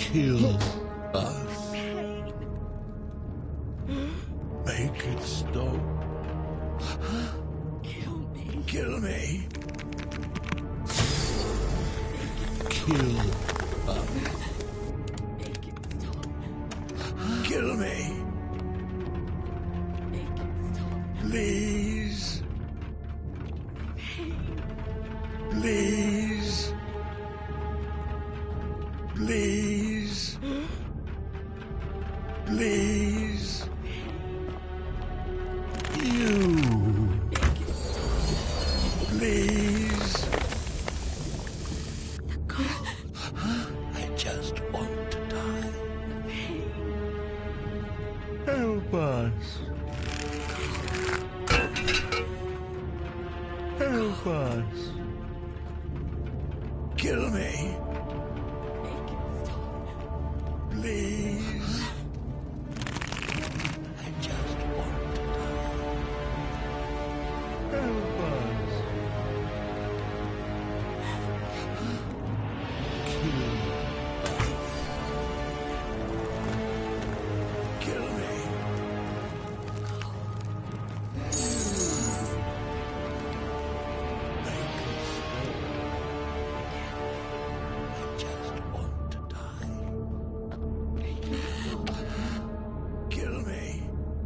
Kill us. Make it stop. Kill me. Kill me. Kill us. Make it stop. Kill me. Make it stop. Please. Pain. Please. Please. Please. You. Make it stop. Please. The cold. I just want to die. The pain. Help us. Help us. Kill me. Make it stop. Please. I just want to die. Help us. Kill us. Kill me. I just want to die. Kill me.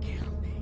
Kill me.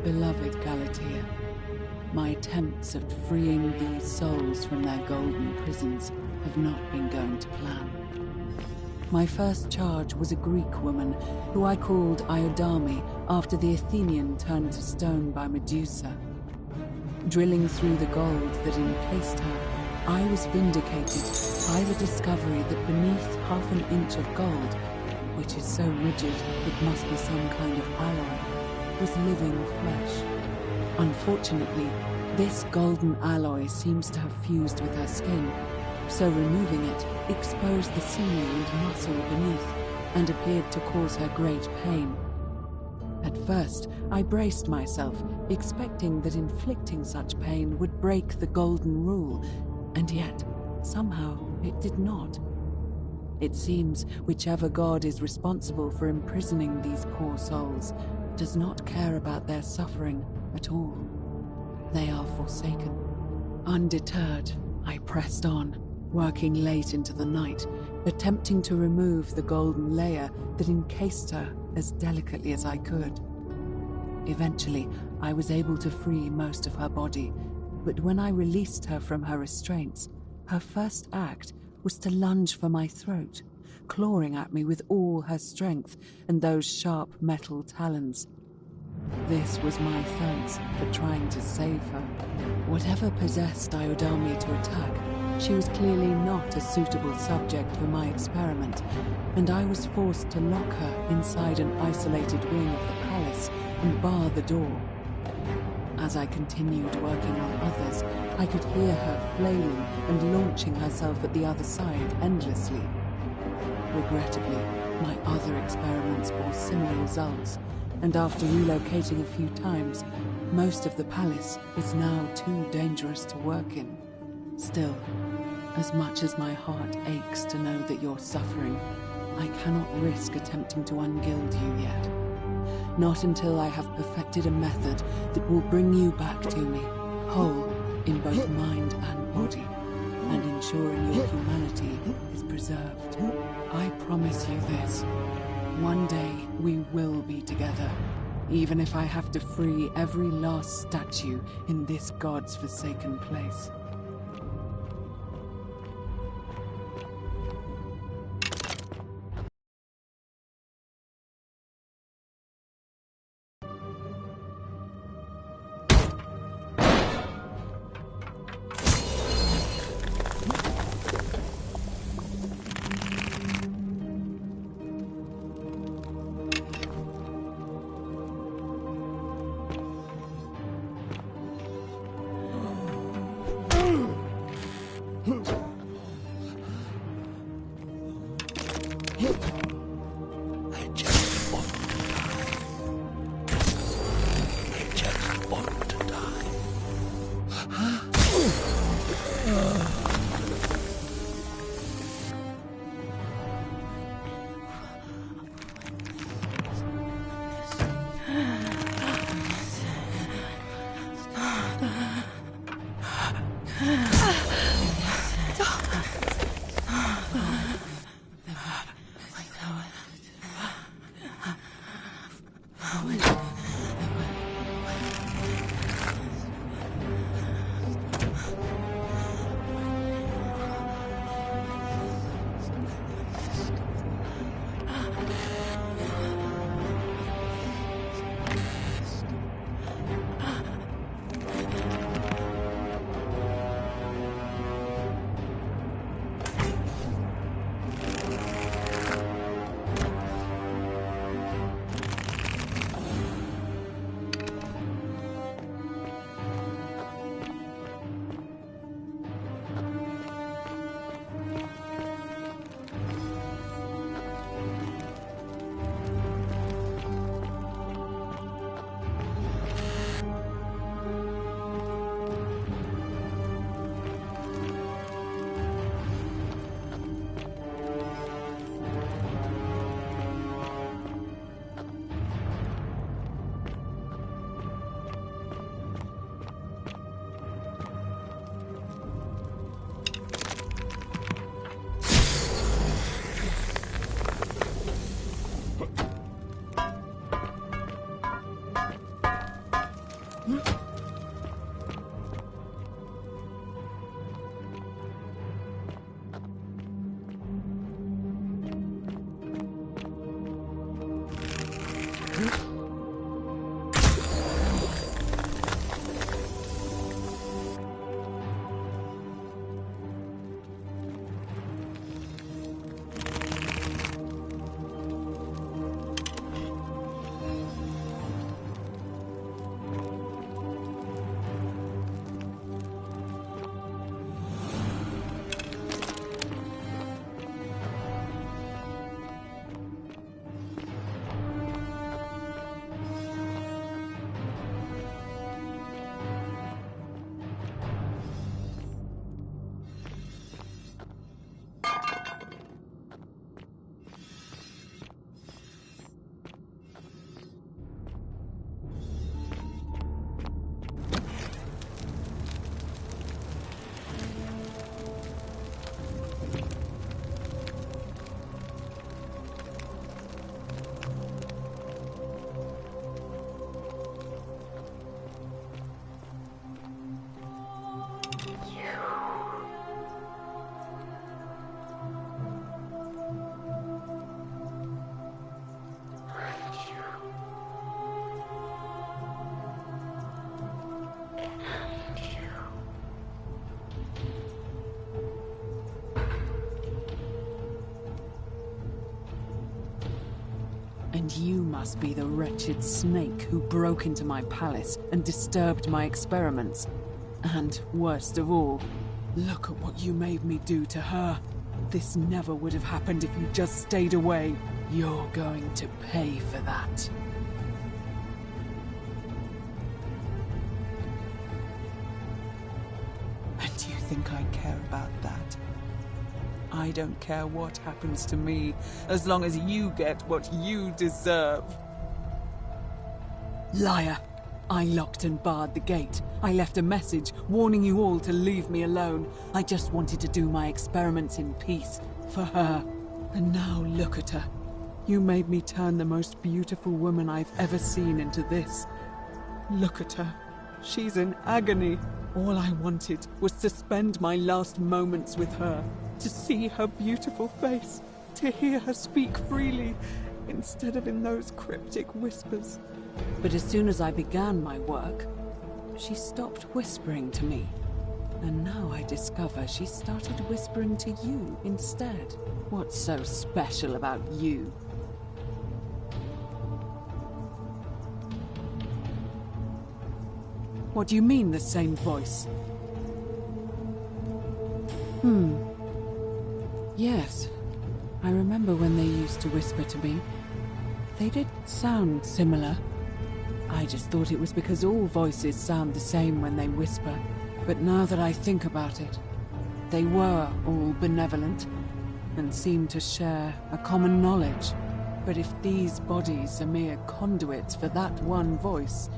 beloved Galatea, my attempts at freeing these souls from their golden prisons have not been going to plan. My first charge was a Greek woman who I called Iodame after the Athenian turned to stone by Medusa. Drilling through the gold that encased her, I was vindicated by the discovery that beneath half an inch of gold, which is so rigid it must be some kind of alloy, was living flesh. Unfortunately, this golden alloy seems to have fused with her skin, so removing it exposed the sinew and muscle beneath and appeared to cause her great pain. At first, I braced myself, expecting that inflicting such pain would break the golden rule, and yet, somehow, it did not. It seems whichever god is responsible for imprisoning these poor souls does not care about their suffering at all. They are forsaken. Undeterred, I pressed on, working late into the night, attempting to remove the golden layer that encased her as delicately as I could. Eventually, I was able to free most of her body, but when I released her from her restraints, her first act was to lunge for my throat, clawing at me with all her strength and those sharp metal talons. This was my thanks for trying to save her. Whatever possessed Iodame to attack, she was clearly not a suitable subject for my experiment, and I was forced to lock her inside an isolated wing of the palace and bar the door. As I continued working on others, I could hear her flailing and launching herself at the other side endlessly. Regrettably, my other experiments bore similar results, and after relocating a few times, most of the palace is now too dangerous to work in. Still, as much as my heart aches to know that you're suffering, I cannot risk attempting to ungild you yet. Not until I have perfected a method that will bring you back to me, whole in both mind and body, and ensuring your humanity is preserved. I promise you this. One day we will be together, even if I have to free every last statue in this god's forsaken place. I just want to die. I just want to die. And you must be the wretched snake who broke into my palace and disturbed my experiments. And worst of all, look at what you made me do to her. This never would have happened if you just stayed away. You're going to pay for that. And do you think I care about that? I don't care what happens to me, as long as you get what you deserve. Liar! I locked and barred the gate. I left a message warning you all to leave me alone. I just wanted to do my experiments in peace, for her. And now look at her. You made me turn the most beautiful woman I've ever seen into this. Look at her. She's in agony. All I wanted was to spend my last moments with her, to see her beautiful face, to hear her speak freely, instead of in those cryptic whispers. But as soon as I began my work, she stopped whispering to me. And now I discover she started whispering to you instead. What's so special about you? What do you mean, the same voice? Yes. I remember when they used to whisper to me. They did sound similar. I just thought it was because all voices sound the same when they whisper. But now that I think about it, they were all benevolent and seemed to share a common knowledge. But if these bodies are mere conduits for that one voice,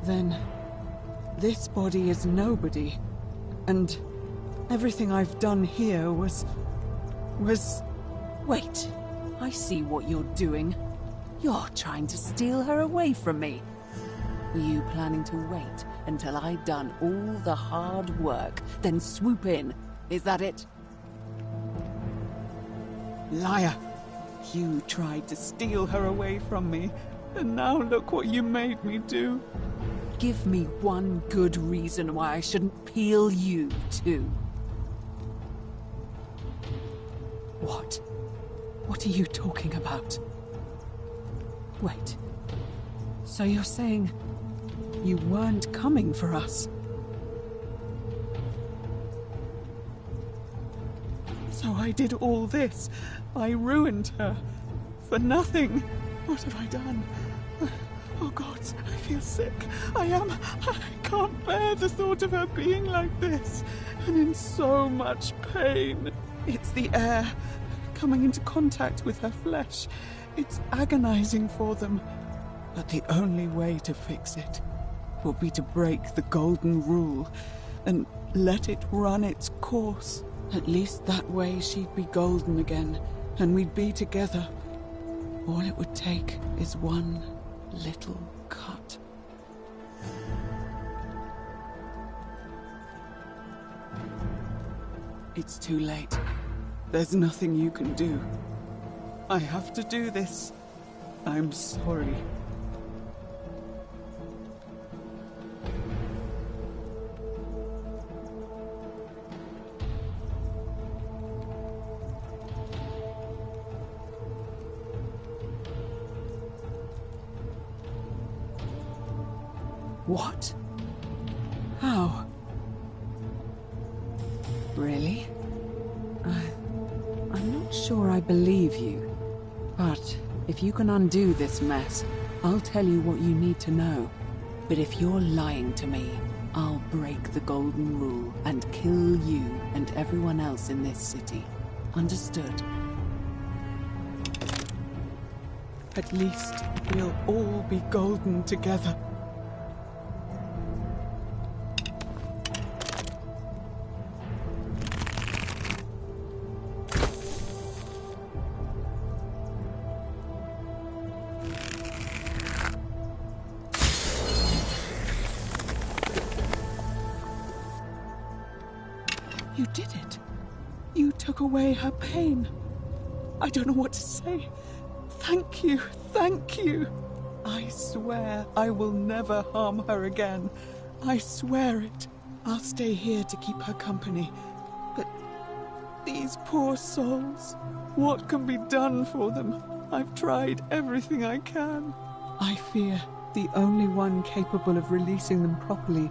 then this body is nobody. And everything I've done here was... Wait, I see what you're doing. You're trying to steal her away from me. Were you planning to wait until I'd done all the hard work, then swoop in? Is that it? Liar! You tried to steal her away from me, and now look what you made me do. Give me one good reason why I shouldn't peel you, too. What? What are you talking about? Wait. So you're saying you weren't coming for us? So I did all this. I ruined her. For nothing. What have I done? Oh God, I feel sick. I can't bear the thought of her being like this. And in so much pain. It's the air. Coming into contact with her flesh. It's agonizing for them. But the only way to fix it will be to break the golden rule and let it run its course. At least that way she'd be golden again, and we'd be together. All it would take is one little cut. It's too late. There's nothing you can do. I have to do this. I'm sorry. What? How? Really? I'm not sure I believe you. But if you can undo this mess, I'll tell you what you need to know. But if you're lying to me, I'll break the golden rule and kill you and everyone else in this city. Understood? At least we'll all be golden together. You did it. You took away her pain. I don't know what to say. Thank you, thank you. I swear I will never harm her again. I swear it. I'll stay here to keep her company. But these poor souls, what can be done for them? I've tried everything I can. I fear the only one capable of releasing them properly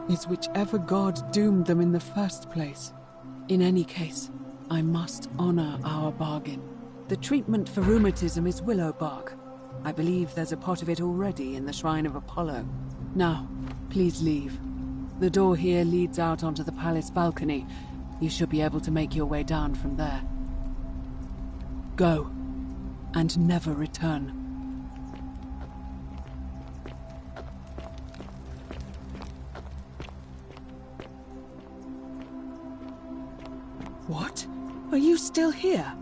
is whichever god doomed them in the first place. In any case, I must honor our bargain. The treatment for rheumatism is willow bark. I believe there's a pot of it already in the Shrine of Apollo. Now, please leave. The door here leads out onto the palace balcony. You should be able to make your way down from there. Go, and never return. What? Are you still here?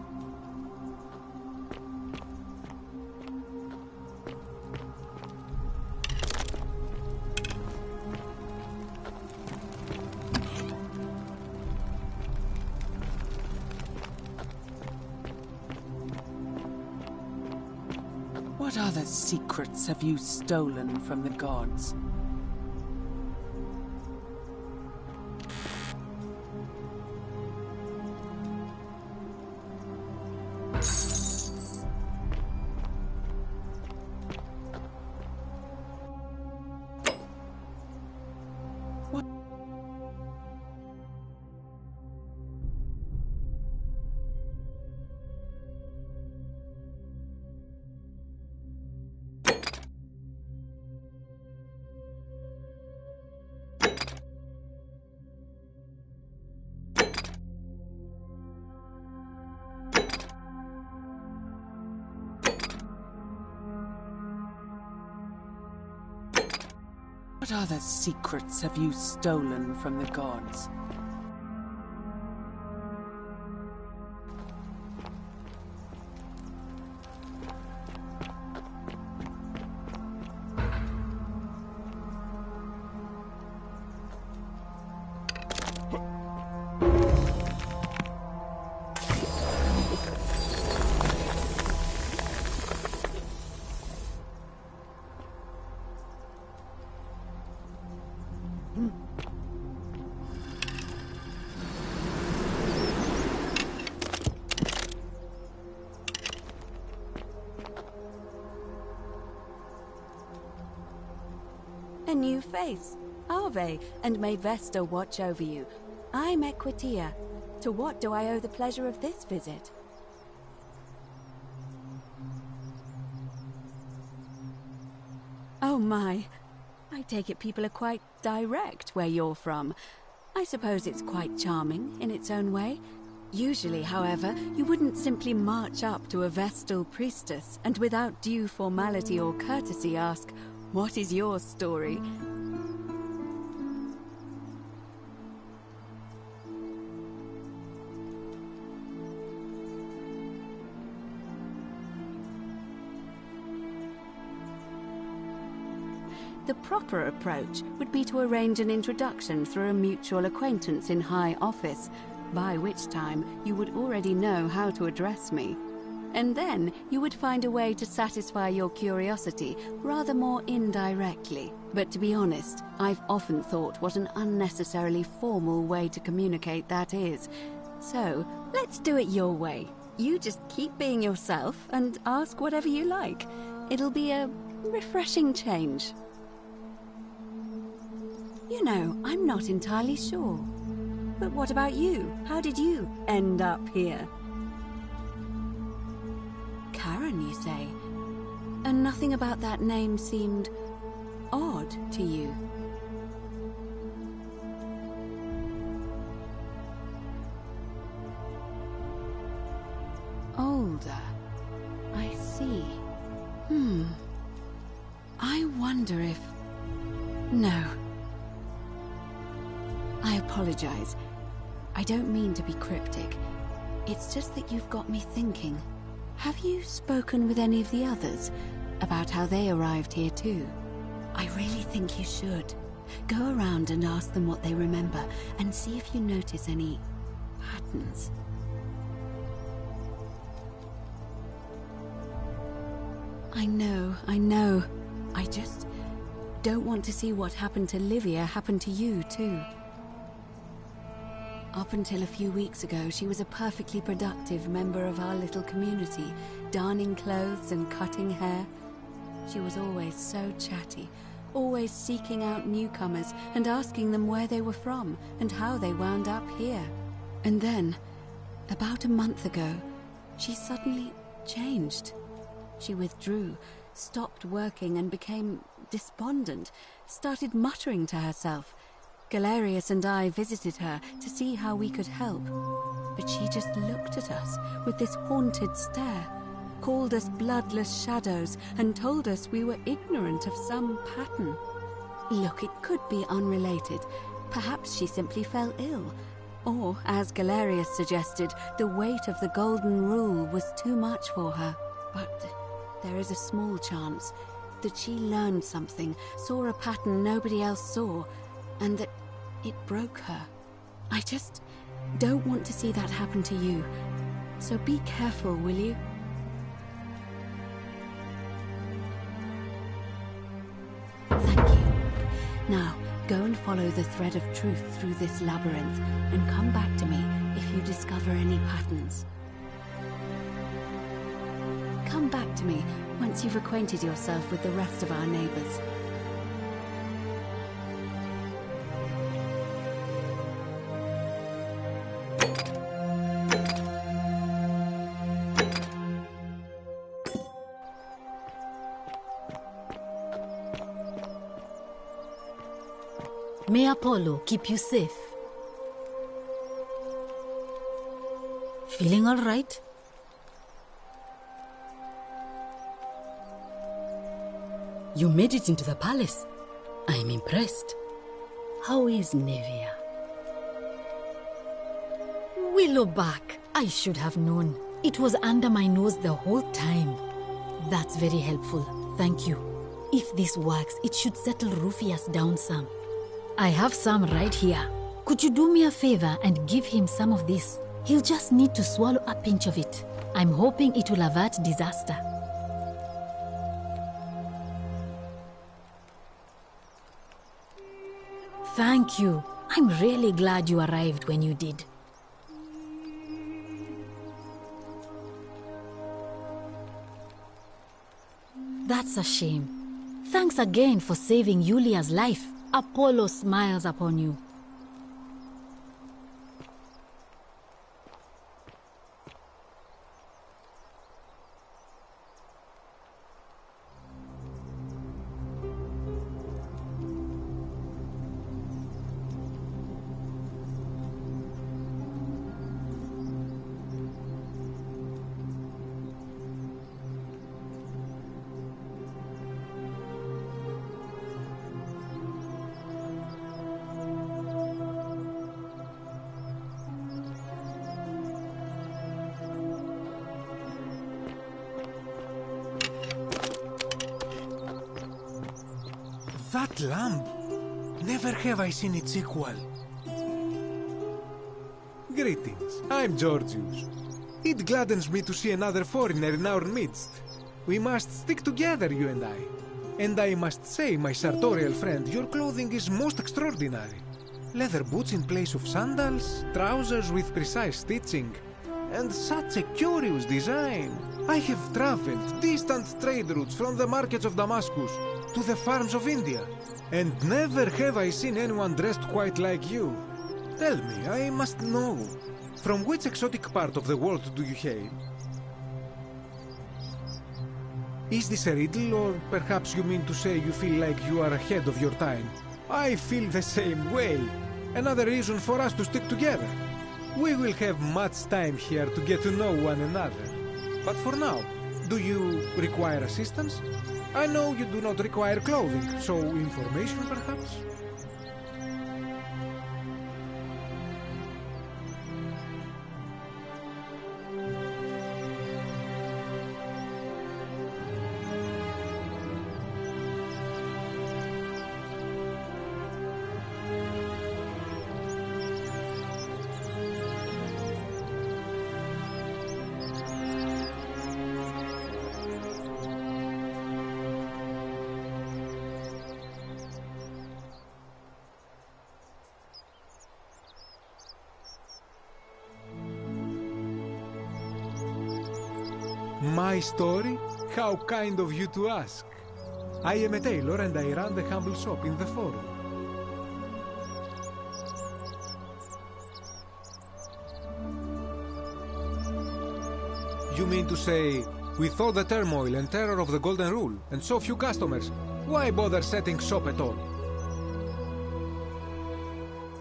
What other secrets have you stolen from the gods? What other secrets have you stolen from the gods? A new face. Ave, and may Vesta watch over you. I'm Equitia. To what do I owe the pleasure of this visit? Oh my. I take it people are quite direct where you're from. I suppose it's quite charming in its own way. Usually, however, you wouldn't simply march up to a Vestal priestess and without due formality or courtesy ask, "What is your story?" The proper approach would be to arrange an introduction through a mutual acquaintance in high office, by which time you would already know how to address me. And then you would find a way to satisfy your curiosity rather more indirectly. But to be honest, I've often thought what an unnecessarily formal way to communicate that is. So, let's do it your way. You just keep being yourself and ask whatever you like. It'll be a refreshing change. You know, I'm not entirely sure. But what about you? How did you end up here? Karen, you say? And nothing about that name seemed odd to you? Older. I see. I wonder if... No. I apologize. I don't mean to be cryptic. It's just that you've got me thinking. Have you spoken with any of the others about how they arrived here too? I really think you should. Go around and ask them what they remember and see if you notice any patterns. I know. I just don't want to see what happened to Livia happen to you too. Up until a few weeks ago, she was a perfectly productive member of our little community, darning clothes and cutting hair. She was always so chatty, always seeking out newcomers and asking them where they were from and how they wound up here. And then, about a month ago, she suddenly changed. She withdrew, stopped working and became despondent, started muttering to herself. Galerius and I visited her to see how we could help, but she just looked at us with this haunted stare, called us bloodless shadows, and told us we were ignorant of some pattern. Look, it could be unrelated. Perhaps she simply fell ill. Or, as Galerius suggested, the weight of the Golden Rule was too much for her. But there is a small chance that she learned something, saw a pattern nobody else saw, and that it broke her. I just don't want to see that happen to you. So be careful, will you? Thank you. Now, go and follow the thread of truth through this labyrinth, and come back to me if you discover any patterns. Come back to me once you've acquainted yourself with the rest of our neighbors. May Apollo keep you safe. Feeling all right? You made it into the palace. I'm impressed. How is Nevia? Willowback. I should have known. It was under my nose the whole time. That's very helpful. Thank you. If this works, it should settle Rufius down some. I have some right here. Could you do me a favor and give him some of this? He'll just need to swallow a pinch of it. I'm hoping it will avert disaster. Thank you. I'm really glad you arrived when you did. That's a shame. Thanks again for saving Yulia's life. Apollo smiles upon you. That lamp! Never have I seen its equal. Greetings, I'm Georgius. It gladdens me to see another foreigner in our midst. We must stick together, you and I. And I must say, my sartorial friend, your clothing is most extraordinary. Leather boots in place of sandals, trousers with precise stitching, and such a curious design. I have traveled distant trade routes from the markets of Damascus to the farms of India, and never have I seen anyone dressed quite like you. Tell me, I must know, from which exotic part of the world do you hail? Is this a riddle, or perhaps you mean to say you feel like you are ahead of your time? I feel the same way. Another reason for us to stick together. We will have much time here to get to know one another. But for now, do you require assistance? I know you do not require clothing, so information perhaps? My story? How kind of you to ask. I am a tailor and I run the humble shop in the forum. You mean to say, with all the turmoil and terror of the Golden Rule, and so few customers, why bother setting shop at all?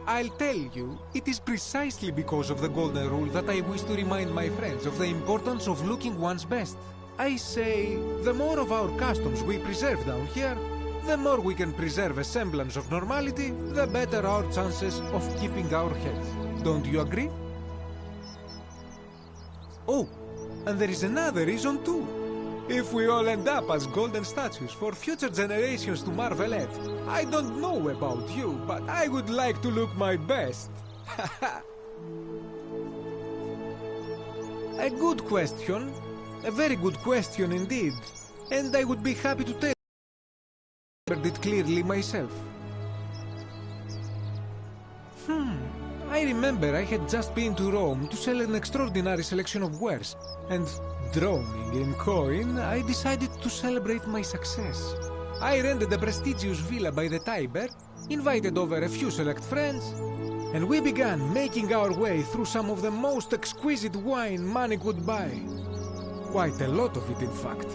I'll tell you, it is precisely because of the Golden Rule that I wish to remind my friends of the importance of looking one's best. I say, the more of our customs we preserve down here, the more we can preserve a semblance of normality, the better our chances of keeping our health. Don't you agree? Oh, and there is another reason too. If we all end up as golden statues for future generations to marvel at, I don't know about you, but I would like to look my best. A good question. A very good question indeed. And I would be happy to tell it clearly myself. I remember I had just been to Rome to sell an extraordinary selection of wares, and drowning in coin, I decided to celebrate my success. I rented a prestigious villa by the Tiber, invited over a few select friends, and we began making our way through some of the most exquisite wine money could buy. Quite a lot of it, in fact.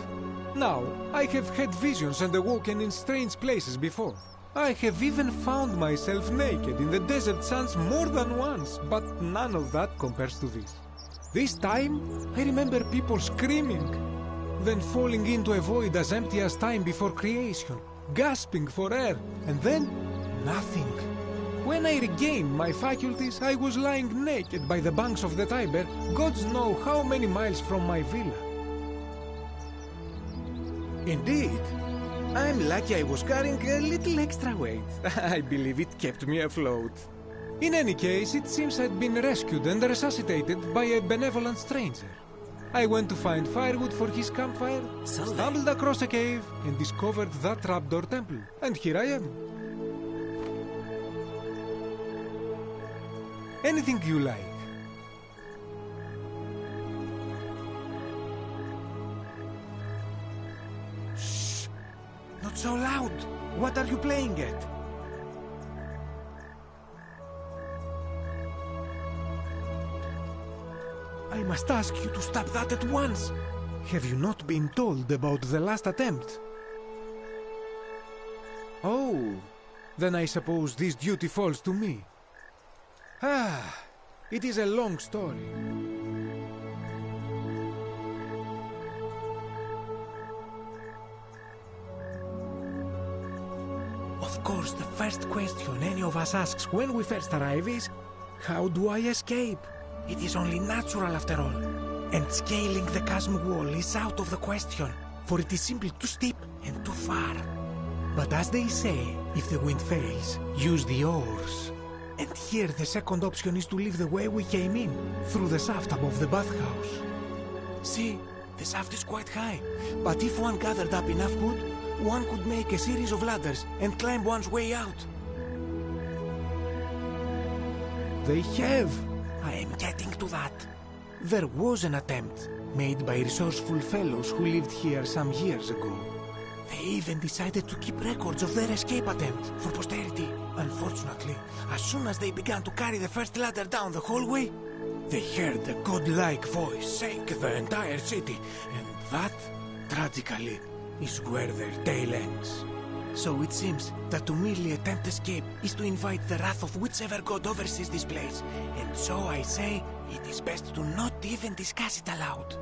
Now, I have had visions and awoken in strange places before. I have even found myself naked in the desert sands more than once, but none of that compares to this. This time, I remember people screaming, then falling into a void as empty as time before creation, gasping for air, and then nothing. When I regained my faculties, I was lying naked by the banks of the Tiber, gods know how many miles from my villa. Indeed. I'm lucky I was carrying a little extra weight. I believe it kept me afloat. In any case, it seems I'd been rescued and resuscitated by a benevolent stranger. I went to find firewood for his campfire, stumbled across a cave, and discovered that trapdoor temple. And here I am. Anything you like. Not so loud! What are you playing at? I must ask you to stop that at once! Have you not been told about the last attempt? Oh, then I suppose this duty falls to me. It is a long story. Of course, the first question any of us asks when we first arrive is, how do I escape? It is only natural after all. And scaling the chasm wall is out of the question, for it is simply too steep and too far. But as they say, if the wind fails, use the oars. And here the second option is to leave the way we came in, through the shaft above the bathhouse. See, the shaft is quite high, but if one gathered up enough wood, one could make a series of ladders and climb one's way out. They have. I am getting to that. There was an attempt made by resourceful fellows who lived here some years ago. They even decided to keep records of their escape attempt for posterity. Unfortunately, as soon as they began to carry the first ladder down the hallway, they heard a godlike voice saying the entire city, and that, tragically, is where their tale ends. So it seems that to merely attempt escape is to invite the wrath of whichever god oversees this place. And so I say, it is best to not even discuss it aloud.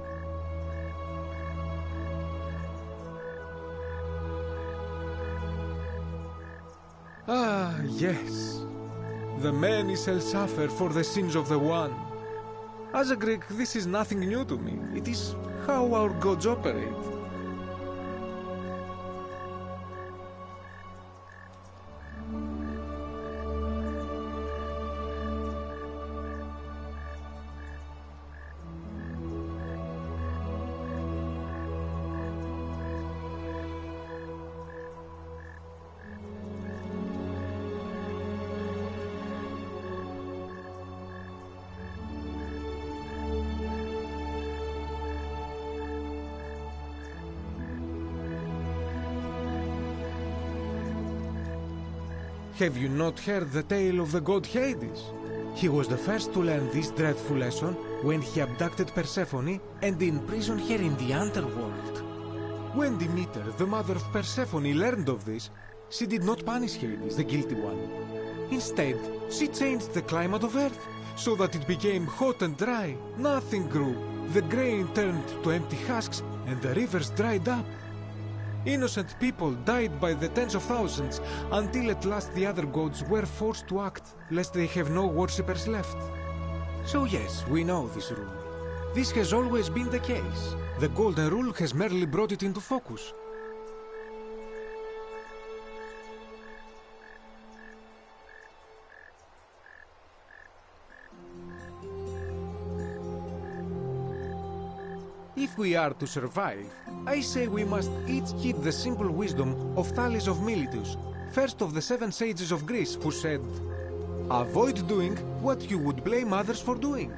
Ah, yes. The many shall suffer for the sins of the one. As a Greek, this is nothing new to me. It is how our gods operate. Have you not heard the tale of the god Hades? He was the first to learn this dreadful lesson when he abducted Persephone and imprisoned her in the underworld. When Demeter, the mother of Persephone, learned of this, she did not punish Hades, the guilty one. Instead, she changed the climate of Earth so that it became hot and dry. Nothing grew. The grain turned to empty husks and the rivers dried up. Innocent people died by the tens of thousands until at last the other gods were forced to act, lest they have no worshippers left. So yes, we know this rule. This has always been the case. The Golden Rule has merely brought it into focus. If we are to survive, I say we must each heed the simple wisdom of Thales of Miletus, first of the 7 sages of Greece, who said, "Avoid doing what you would blame others for doing."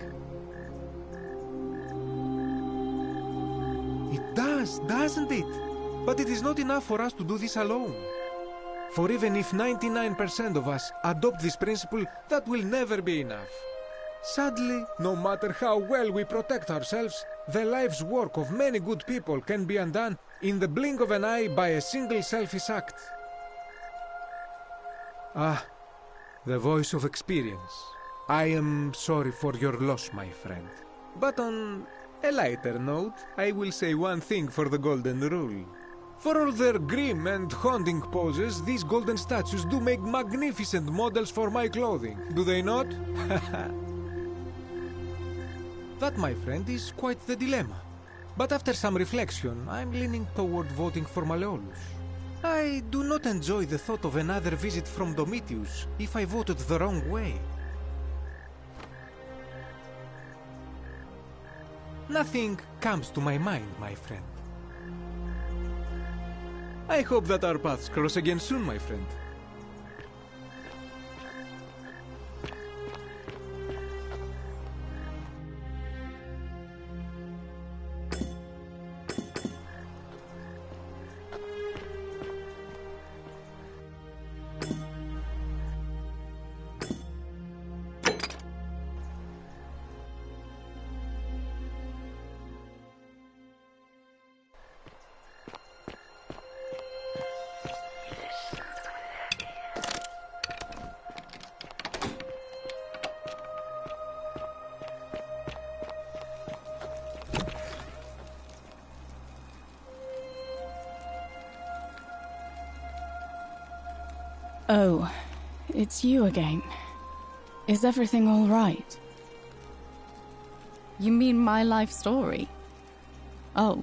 It does, doesn't it? But it is not enough for us to do this alone. For even if 99% of us adopt this principle, that will never be enough. Sadly, no matter how well we protect ourselves, the life's work of many good people can be undone in the blink of an eye by a single selfish act. Ah, the voice of experience. I am sorry for your loss, my friend. But on a lighter note, I will say one thing for the Golden Rule. For all their grim and haunting poses, these golden statues do make magnificent models for my clothing, do they not? That, my friend, is quite the dilemma. But after some reflection, I'm leaning toward voting for Malleolus. I do not enjoy the thought of another visit from Domitius if I voted the wrong way. Nothing comes to my mind, my friend. I hope that our paths cross again soon, my friend. Oh, it's you again. Is everything all right? You mean my life story? Oh,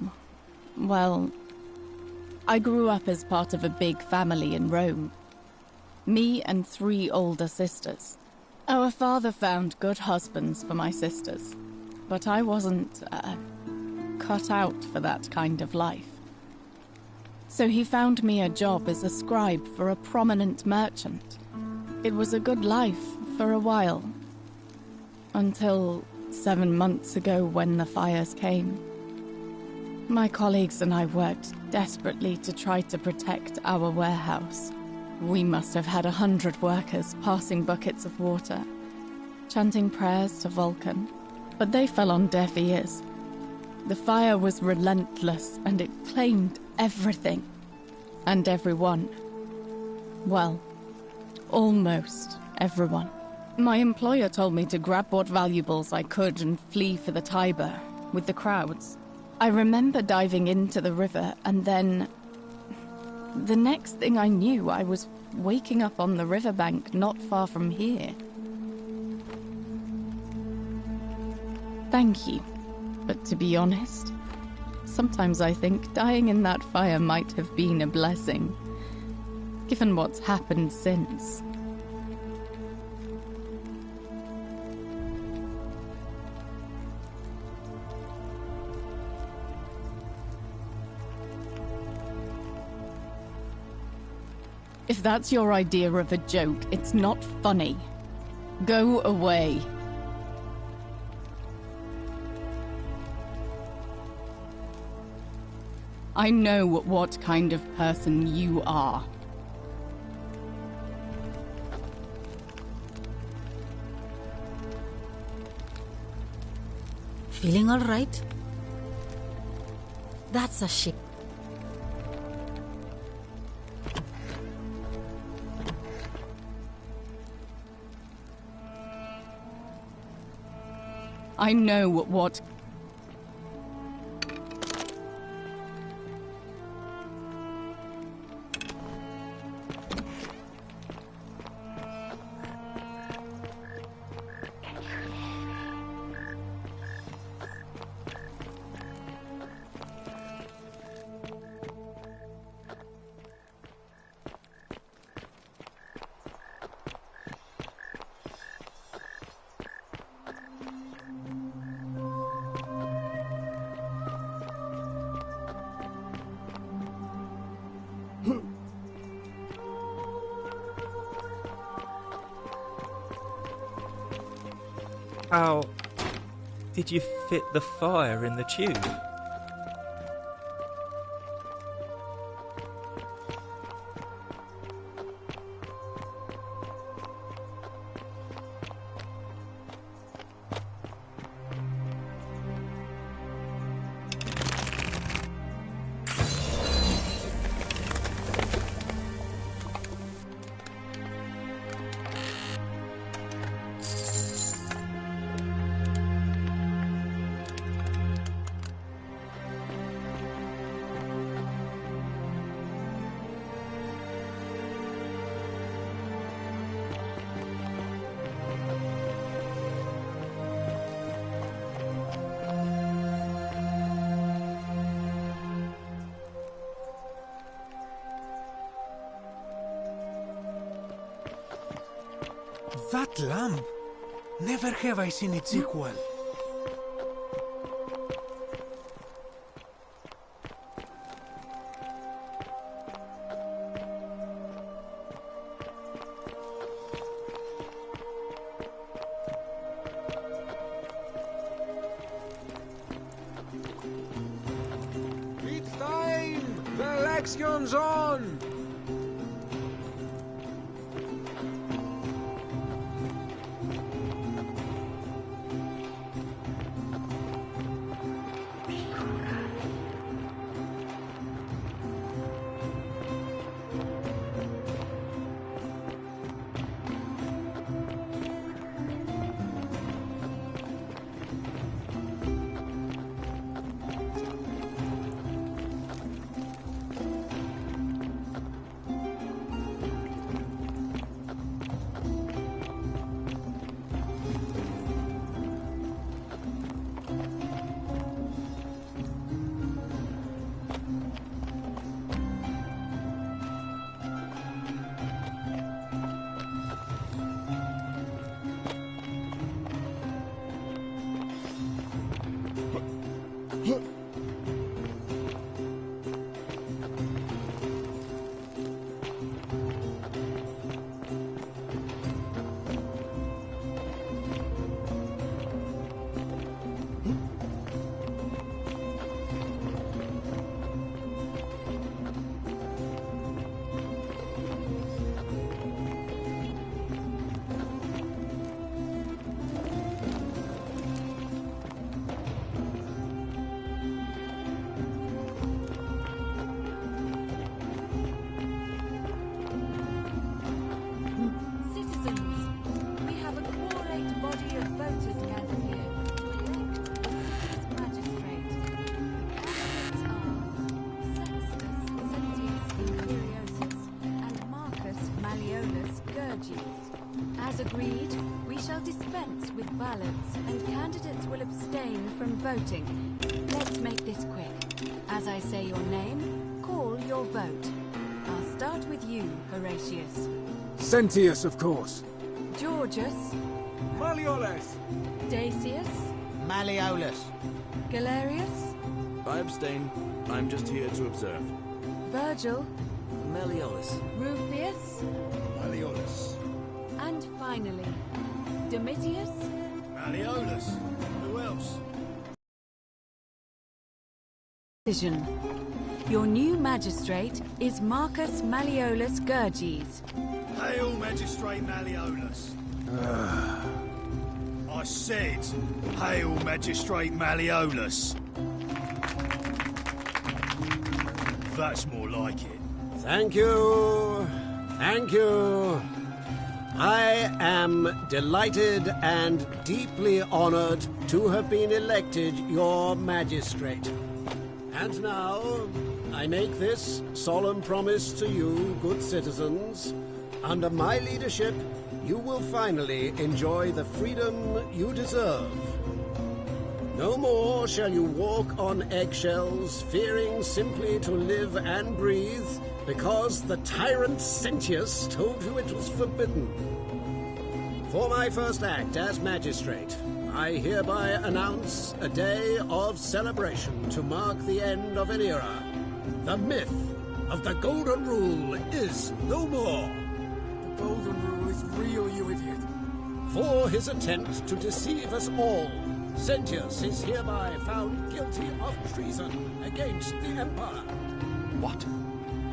well, I grew up as part of a big family in Rome. Me and 3 older sisters. Our father found good husbands for my sisters, but I wasn't, cut out for that kind of life. So he found me a job as a scribe for a prominent merchant. It was a good life for a while. Until 7 months ago when the fires came. My colleagues and I worked desperately to try to protect our warehouse. We must have had 100 workers passing buckets of water, chanting prayers to Vulcan, but they fell on deaf ears. The fire was relentless and it claimed everything. And everyone. Well, almost everyone. My employer told me to grab what valuables I could and flee for the Tiber, with the crowds. I remember diving into the river and then... The next thing I knew, I was waking up on the riverbank not far from here. Thank you. But to be honest, sometimes I think dying in that fire might have been a blessing, given what's happened since. If that's your idea of a joke, it's not funny. Go away. I know what kind of person you are. feeling all right? That's a shame. I know what... How did you fit the fire in the tube? That lamp! Never have I seen its equal. It's time! The election's on! As agreed, we shall dispense with ballots, and candidates will abstain from voting. Let's make this quick. As I say your name, call your vote. I'll start with you, Horatius. Sentius, of course. Georgius. Malleolus! Dacius. Malleolus. Galerius. I abstain. I'm just here to observe. Virgil. Malleolus. Rufius. Malleolus. And finally, Domitius. Malleolus. Who else? Decision. Your new magistrate is Marcus Malleolus Gurges. Hail, Magistrate Malleolus. I said, Hail Magistrate Malleolus. That's more like it. Thank you. Thank you. I am delighted and deeply honored to have been elected your magistrate. And now, I make this solemn promise to you, good citizens. Under my leadership, you will finally enjoy the freedom you deserve. No more shall you walk on eggshells, fearing simply to live and breathe, because the tyrant Sentius told you it was forbidden. For my first act as magistrate, I hereby announce a day of celebration to mark the end of an era. The myth of the Golden Rule is no more. The Golden Rule is real, you idiot. For his attempt to deceive us all, Sentius is hereby found guilty of treason against the Empire. What?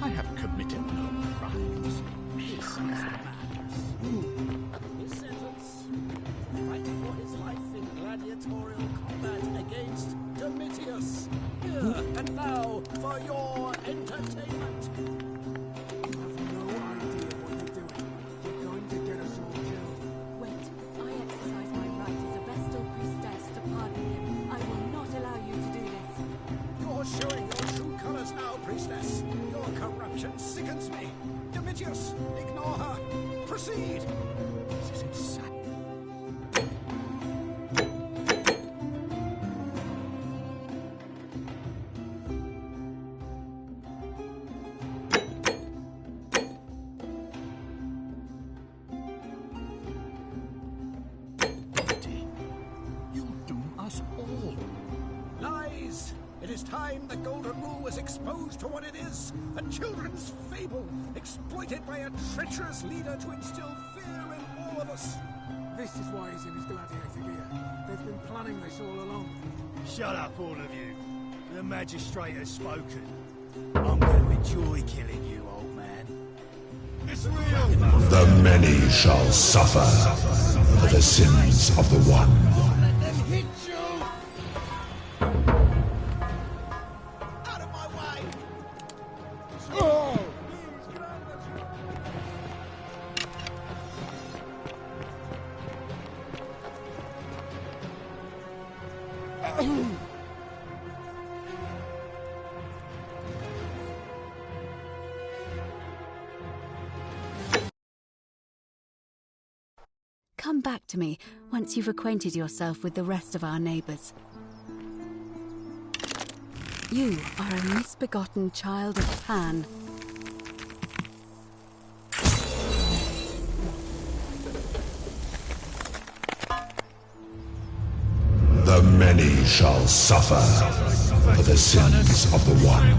I have committed no crimes. This is madness. His sentence, fight for his life in gladiatorial combat against Domitius. Here and now for your entertainment. You have no idea what you're doing. You're going to get us all killed. Wait, I exercise my right as a Vestal priestess to pardon him. I will not allow you to do this. You're showing your true colors now, priestess. Your corruption sickens me. Domitius, ignore her. Proceed. This is insane. You'll doom us all. Lies! It is time the Golden Rule was exposed for what it is, a children's fable, exploited by a treacherous leader to instill fear in all of us. This is why he's in his gladiator gear. They've been planning this all along. Shut up, all of you. The magistrate has spoken. I'm going to enjoy killing you, old man. It's real! The many shall suffer for the sins of the one. Let them hit you! Out of my way! Oh! Come back to me once you've acquainted yourself with the rest of our neighbors. You are a misbegotten child of Pan. The many shall suffer for the sins of the one.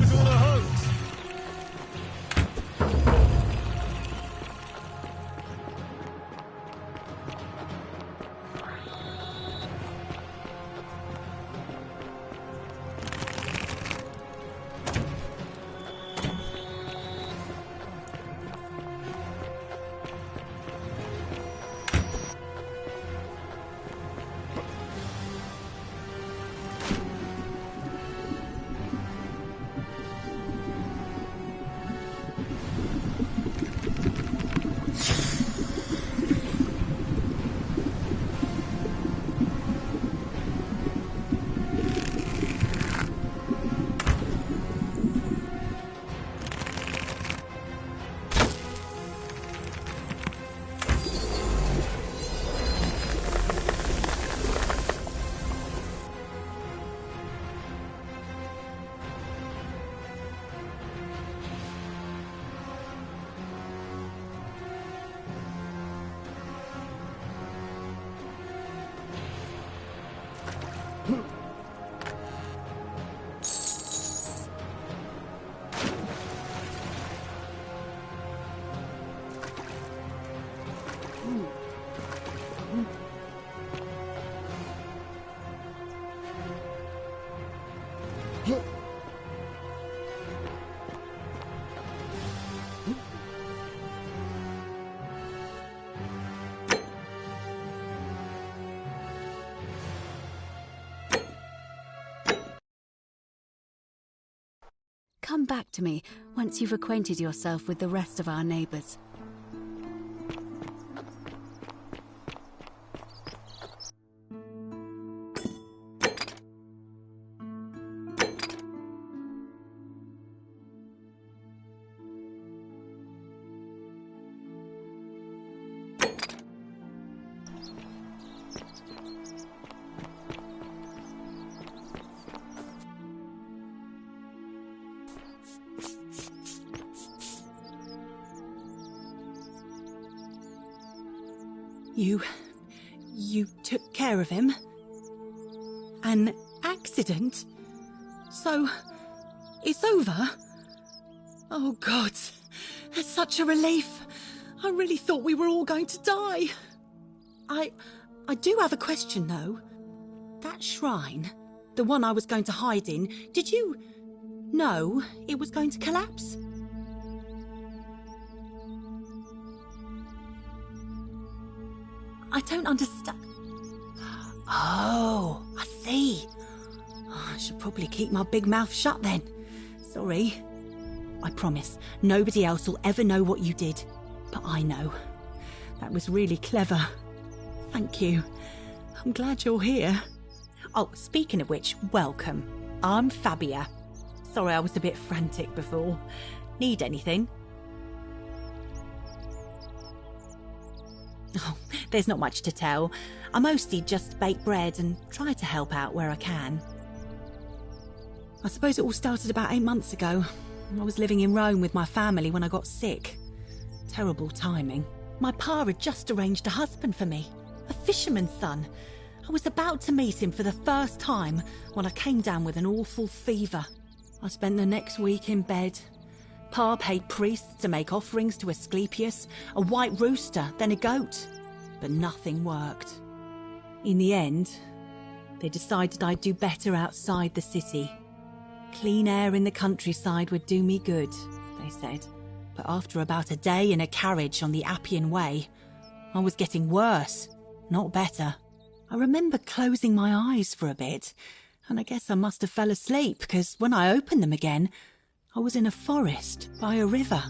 come back to me once you've acquainted yourself with the rest of our neighbors. You took care of him? An accident? So, it's over? Oh God, it's such a relief. I really thought we were all going to die. I do have a question though. That shrine, the one I was going to hide in, did you know it was going to collapse? I don't understand. Oh, I see. Oh, I should probably keep my big mouth shut then. Sorry. I promise, nobody else will ever know what you did. But I know. That was really clever. Thank you. I'm glad you're here. Oh, speaking of which, welcome. I'm Fabia. Sorry I was a bit frantic before. Need anything? Oh, there's not much to tell. I mostly just bake bread and try to help out where I can. I suppose it all started about 8 months ago. I was living in Rome with my family when I got sick. Terrible timing. My pa had just arranged a husband for me, a fisherman's son. I was about to meet him for the first time when I came down with an awful fever. I spent the next week in bed. Pa paid priests to make offerings to Asclepius, a white rooster, then a goat. But nothing worked. In the end, they decided I'd do better outside the city. Clean air in the countryside would do me good, they said. But after about a day in a carriage on the Appian Way, I was getting worse, not better. I remember closing my eyes for a bit, and I guess I must have fell asleep, because when I opened them again, I was in a forest by a river.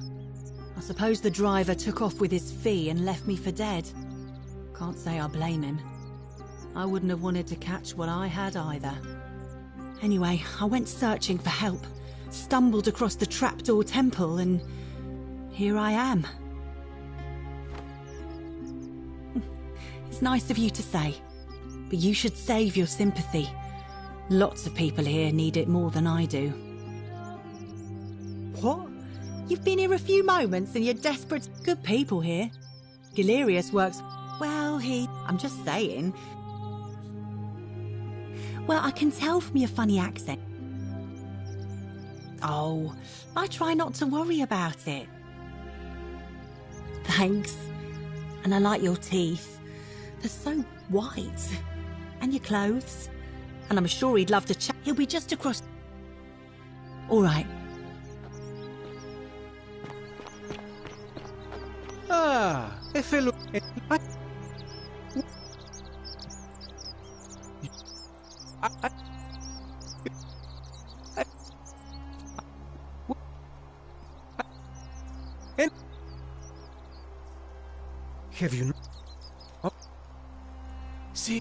I suppose the driver took off with his fee and left me for dead. Can't say I blame him. I wouldn't have wanted to catch what I had either. Anyway, I went searching for help, stumbled across the trapdoor temple, and here I am. It's nice of you to say, but you should save your sympathy. Lots of people here need it more than I do. What? You've been here a few moments and you're desperate. Good people here. Galerius works... Well, I'm just saying. Well, I can tell from your funny accent. Oh, I try not to worry about it. Thanks. And I like your teeth. They're so white. And your clothes. And I'm sure he'd love to chat. He'll be just across... All right. Ah, a fellow... Have you... Oh. See...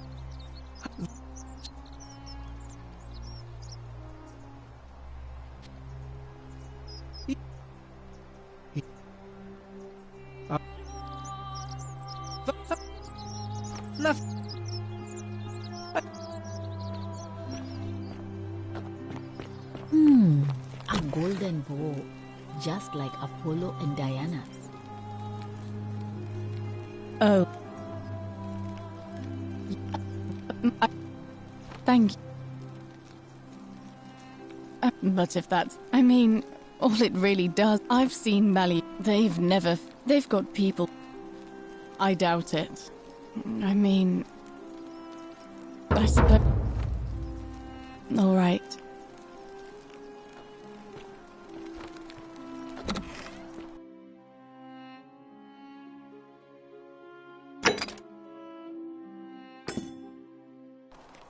A golden bow, just like Apollo and Diana's. Oh. Thank you. But if that's... I mean, all it really does... I've seen Mali. They've got people... I doubt it. I mean... I suppose... All right.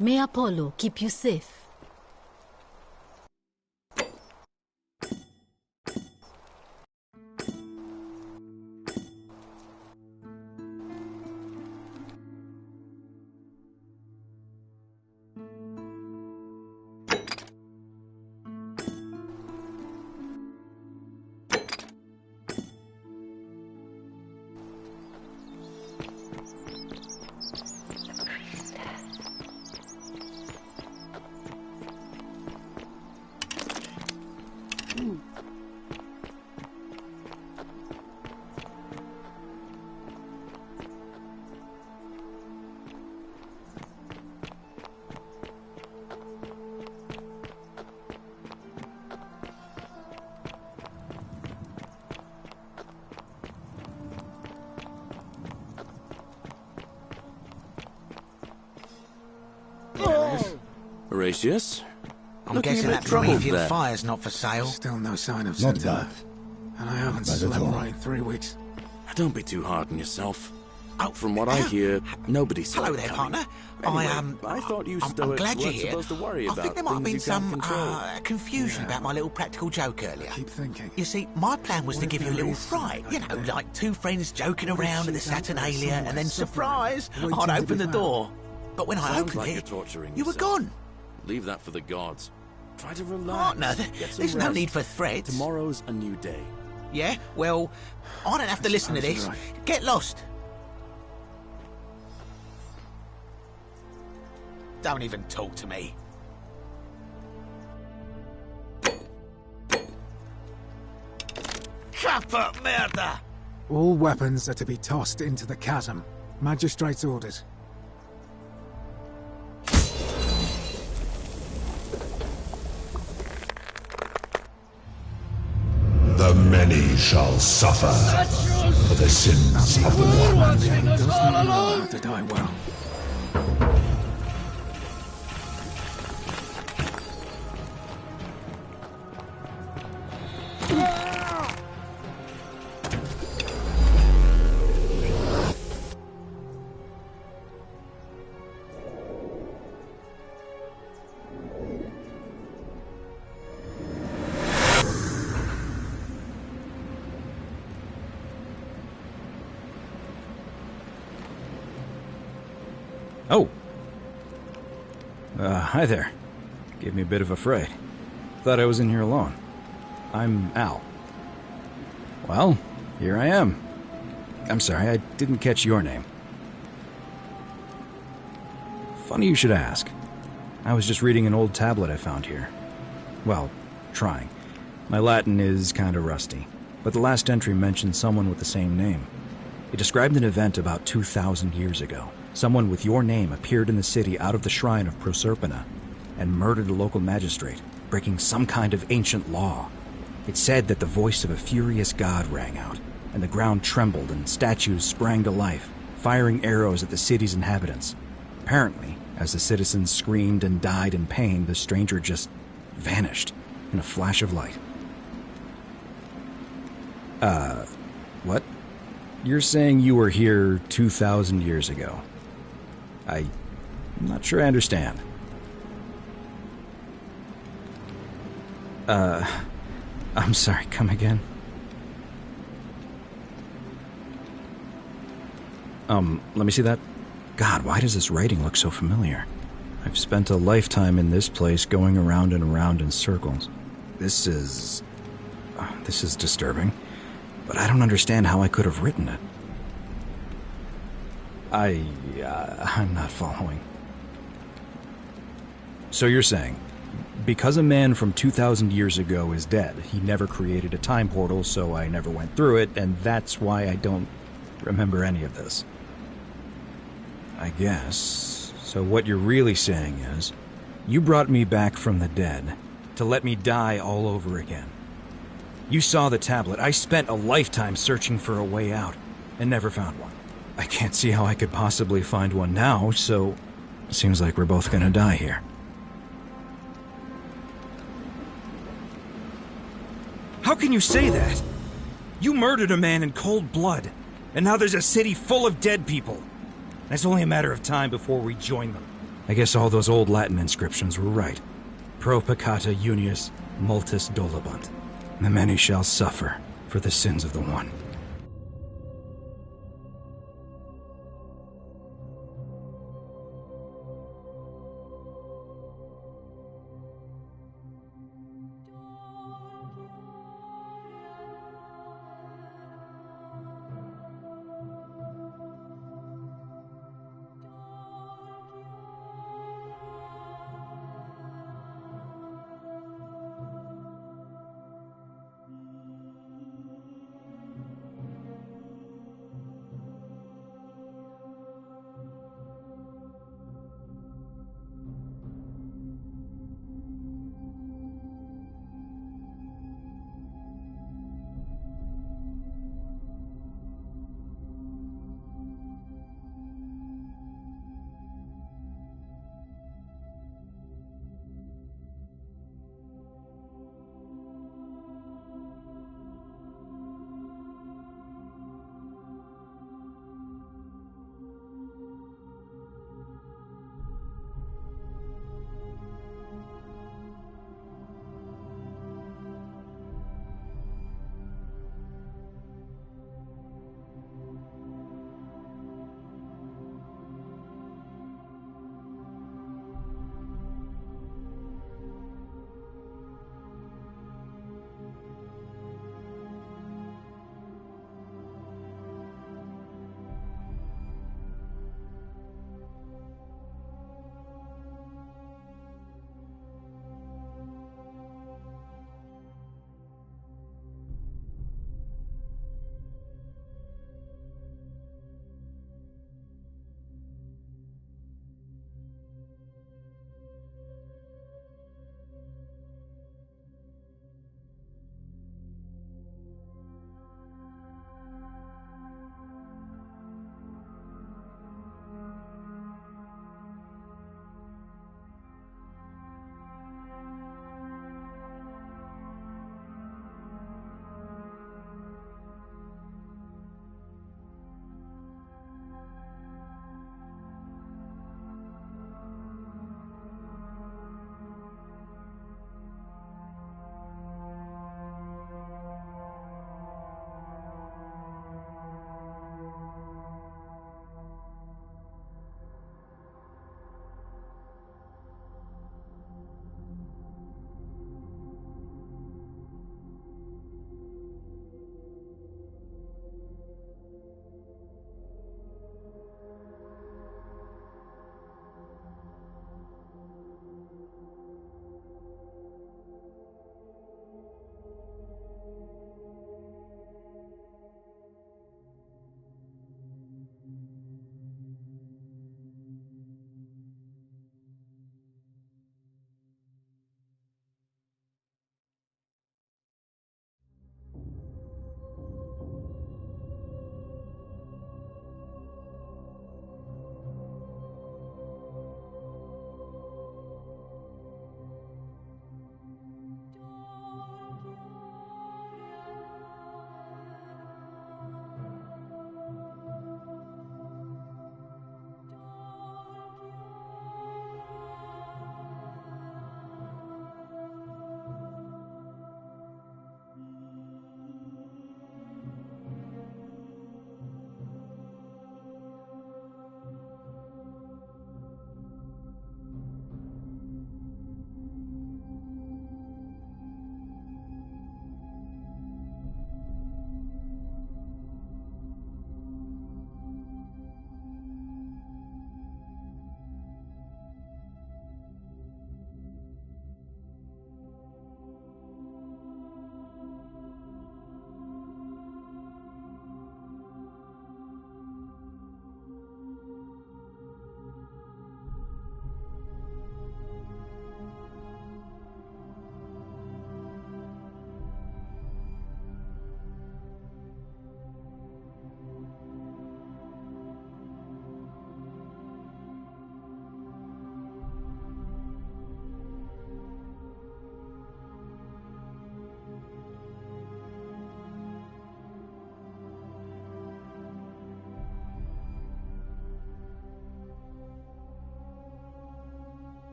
May Apollo keep you safe. Horatius? I'm Looking guessing a that bit troubled Promethean there. fire's not for sale. Still no sign of Not Scintilla. bad. And I haven't Not at slept all. right in 3 weeks. Don't be too hard on yourself. Oh, From what I hear, nobody saw hello it there, coming. partner. Anyway, I thought you I'm Stoics glad you're weren't here. supposed to worry I about think there might have been things you can't some control. confusion about my little practical joke earlier. Keep thinking. You see, my plan was What to if give you a there little is fright. You know, something there? like two friends joking What if around at the she's out there Saturnalia, and then somewhere surprise, suffering, I'd waiting to open be the found? door. But when I Sounds opened like it, you're torturing you were yourself. gone. Leave that for the gods. Try to relax. Partner, Get some there's no rest. need for threats. Tomorrow's a new day. Yeah, well, I don't have to listen to suppose this. you're right. Get lost. Don't even talk to me. Capa merda! All weapons are to be tossed into the chasm. Magistrate's orders. The many shall suffer for the sins of the one. Does not know how to die well. Oh. Hi there. Gave me a bit of a fright. Thought I was in here alone. I'm Al. Well, here I am. I'm sorry, I didn't catch your name. Funny you should ask. I was just reading an old tablet I found here. Well, trying. My Latin is kinda rusty, but the last entry mentioned someone with the same name. It described an event about 2,000 years ago. Someone with your name appeared in the city out of the shrine of Proserpina and murdered a local magistrate, breaking some kind of ancient law. It said that the voice of a furious god rang out, and the ground trembled and statues sprang to life, firing arrows at the city's inhabitants. Apparently, as the citizens screamed and died in pain, the stranger just vanished in a flash of light. What? You're saying you were here 2,000 years ago? I'm not sure I understand. I'm sorry, come again? Let me see that. God, why does this writing look so familiar? I've spent a lifetime in this place going around and around in circles. This is disturbing, but I don't understand how I could have written it. I'm not following. So you're saying, because a man from 2,000 years ago is dead, he never created a time portal, so I never went through it, and that's why I don't remember any of this. I guess. So what you're really saying is, you brought me back from the dead to let me die all over again. You saw the tablet. I spent a lifetime searching for a way out, and never found one. I can't see how I could possibly find one now, so it seems like we're both gonna die here. How can you say that? You murdered a man in cold blood, and now there's a city full of dead people. And it's only a matter of time before we join them. I guess all those old Latin inscriptions were right. Pro peccata unius multis dolabunt. The many shall suffer for the sins of the one.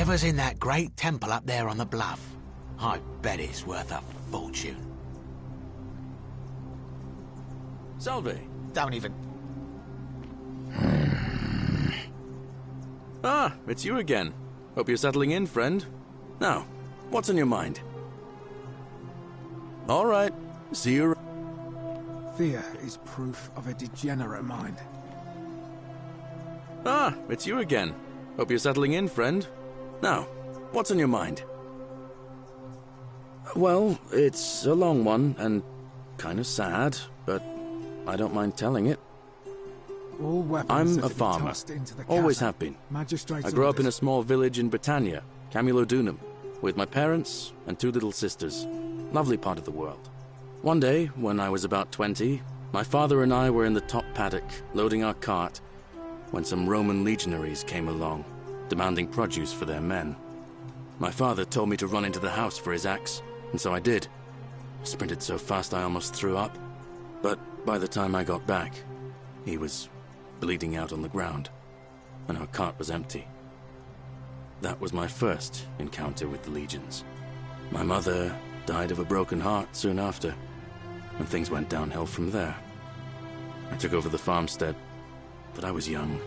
Whatever's in that great temple up there on the bluff, I bet it's worth a fortune. Salve. Don't even... Ah, it's you again. Hope you're settling in, friend. Now, what's on your mind? All right, see you. Fear is proof of a degenerate mind. Ah, it's you again. Hope you're settling in, friend. Now, what's on your mind? Well, it's a long one and kind of sad, but I don't mind telling it. All weapons I'm are a to be farmer. tossed into the Always chasm. have been. Magistrate's I grew up in a orders. small village in Britannia, Camulodunum, with my parents and 2 little sisters. Lovely part of the world. One day, when I was about 20, my father and I were in the top paddock, loading our cart, when some Roman legionaries came along, demanding produce for their men. My father told me to run into the house for his axe, and so I did. I sprinted so fast I almost threw up, but by the time I got back, he was bleeding out on the ground, and our cart was empty. That was my first encounter with the legions. My mother died of a broken heart soon after, and things went downhill from there. I took over the farmstead, but I was young.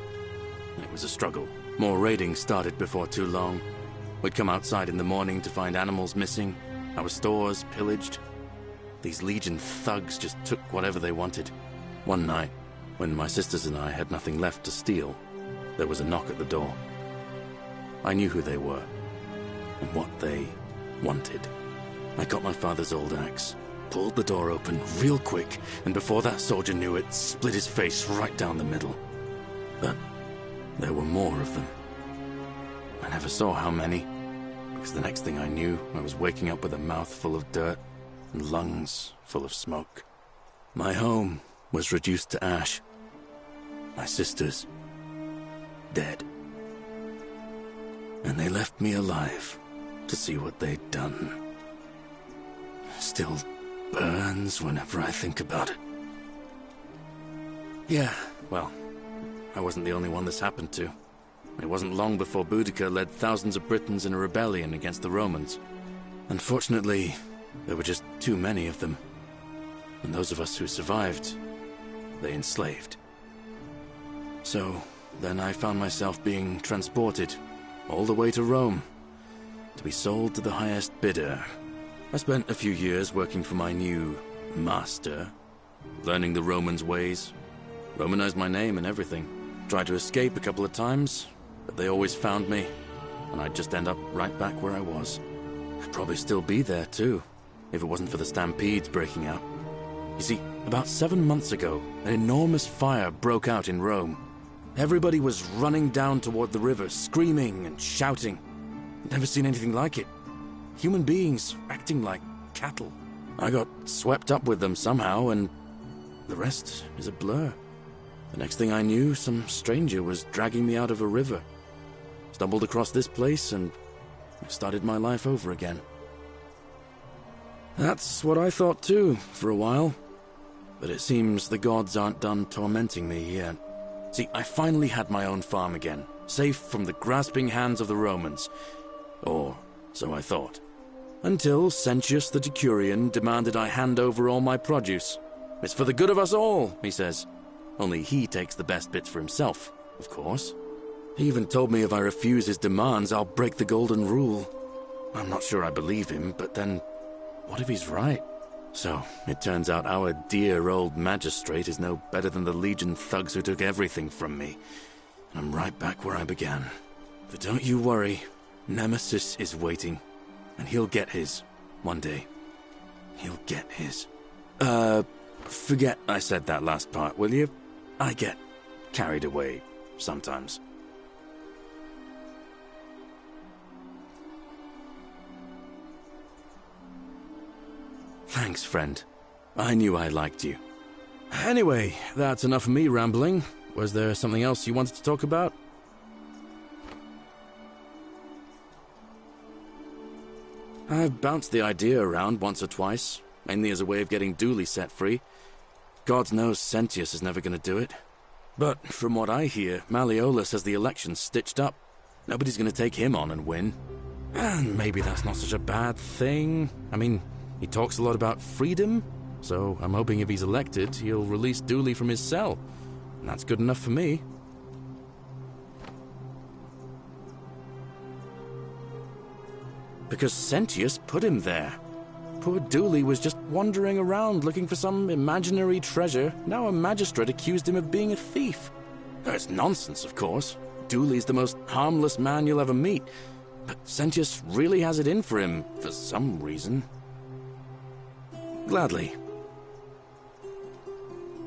It was a struggle. More raiding started before too long. We'd come outside in the morning to find animals missing, our stores pillaged. These Legion thugs just took whatever they wanted. One night, when my sisters and I had nothing left to steal, there was a knock at the door. I knew who they were, and what they wanted. I got my father's old axe, pulled the door open real quick, and before that soldier knew it, split his face right down the middle. But there were more of them. I never saw how many, because the next thing I knew, I was waking up with a mouth full of dirt and lungs full of smoke. My home was reduced to ash. My sisters, dead. And they left me alive to see what they'd done. Still burns whenever I think about it. Yeah, well, I wasn't the only one this happened to. It wasn't long before Boudica led thousands of Britons in a rebellion against the Romans. Unfortunately, there were just too many of them. And those of us who survived, they enslaved. So, then I found myself being transported all the way to Rome to be sold to the highest bidder. I spent a few years working for my new master, learning the Romans' ways, Romanized my name and everything. Tried to escape a couple of times, but they always found me, and I'd just end up right back where I was. I'd probably still be there too, if it wasn't for the stampedes breaking out. You see, about 7 months ago, an enormous fire broke out in Rome. Everybody was running down toward the river, screaming and shouting. Never seen anything like it. Human beings acting like cattle. I got swept up with them somehow, and the rest is a blur. The next thing I knew, some stranger was dragging me out of a river. Stumbled across this place, and I started my life over again. That's what I thought too, for a while. But it seems the gods aren't done tormenting me yet. See, I finally had my own farm again, safe from the grasping hands of the Romans. Or so I thought. Until Sentius the Decurion demanded I hand over all my produce. It's for the good of us all, he says. Only he takes the best bits for himself, of course. He even told me if I refuse his demands, I'll break the golden rule. I'm not sure I believe him, but then, what if he's right? So, it turns out our dear old magistrate is no better than the Legion thugs who took everything from me. And I'm right back where I began. But don't you worry, Nemesis is waiting. And he'll get his, one day. He'll get his. Forget I said that last part, will you? I get carried away sometimes. Thanks, friend. I knew I liked you. Anyway, that's enough of me rambling. Was there something else you wanted to talk about? I've bounced the idea around once or twice, mainly as a way of getting Dooley set free. God knows Sentius is never going to do it. But from what I hear, Malleolus has the election stitched up. Nobody's gonna take him on and win. And maybe that's not such a bad thing. I mean, he talks a lot about freedom, so I'm hoping if he's elected, he'll release Dooley from his cell. And that's good enough for me. Because Sentius put him there. Poor Dooley was just wandering around looking for some imaginary treasure. Now a magistrate accused him of being a thief. It's nonsense, of course. Dooley's the most harmless man you'll ever meet. But Sentius really has it in for him, for some reason. Gladly.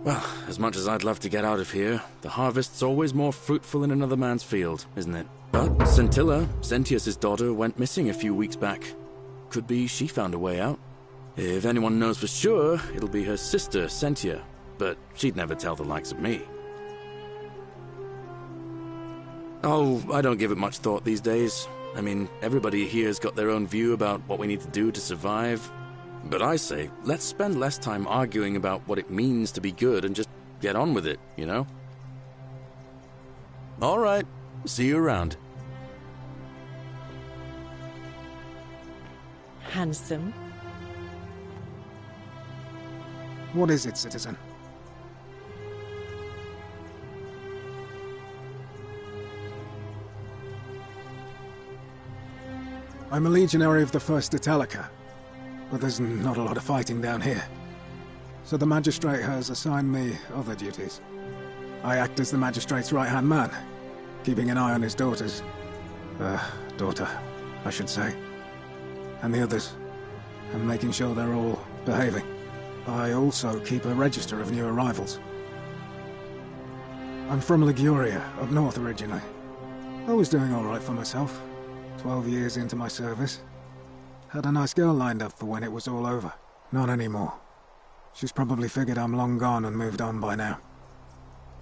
Well, as much as I'd love to get out of here, the harvest's always more fruitful in another man's field, isn't it? But Scintilla, Sentius's daughter, went missing a few weeks back. Could be she found a way out. If anyone knows for sure, it'll be her sister, Sentia. But she'd never tell the likes of me. Oh, I don't give it much thought these days. I mean, everybody here's got their own view about what we need to do to survive. But I say, let's spend less time arguing about what it means to be good and just get on with it, you know? All right. See you around. Handsome. What is it, citizen? I'm a legionary of the 1st Italica, but there's not a lot of fighting down here. So the magistrate has assigned me other duties. I act as the magistrate's right-hand man, keeping an eye on his daughter, I should say, and the others, and making sure they're all behaving. I also keep a register of new arrivals. I'm from Liguria, up north originally. I was doing all right for myself. 12 years into my service. Had a nice girl lined up for when it was all over. Not anymore. She's probably figured I'm long gone and moved on by now.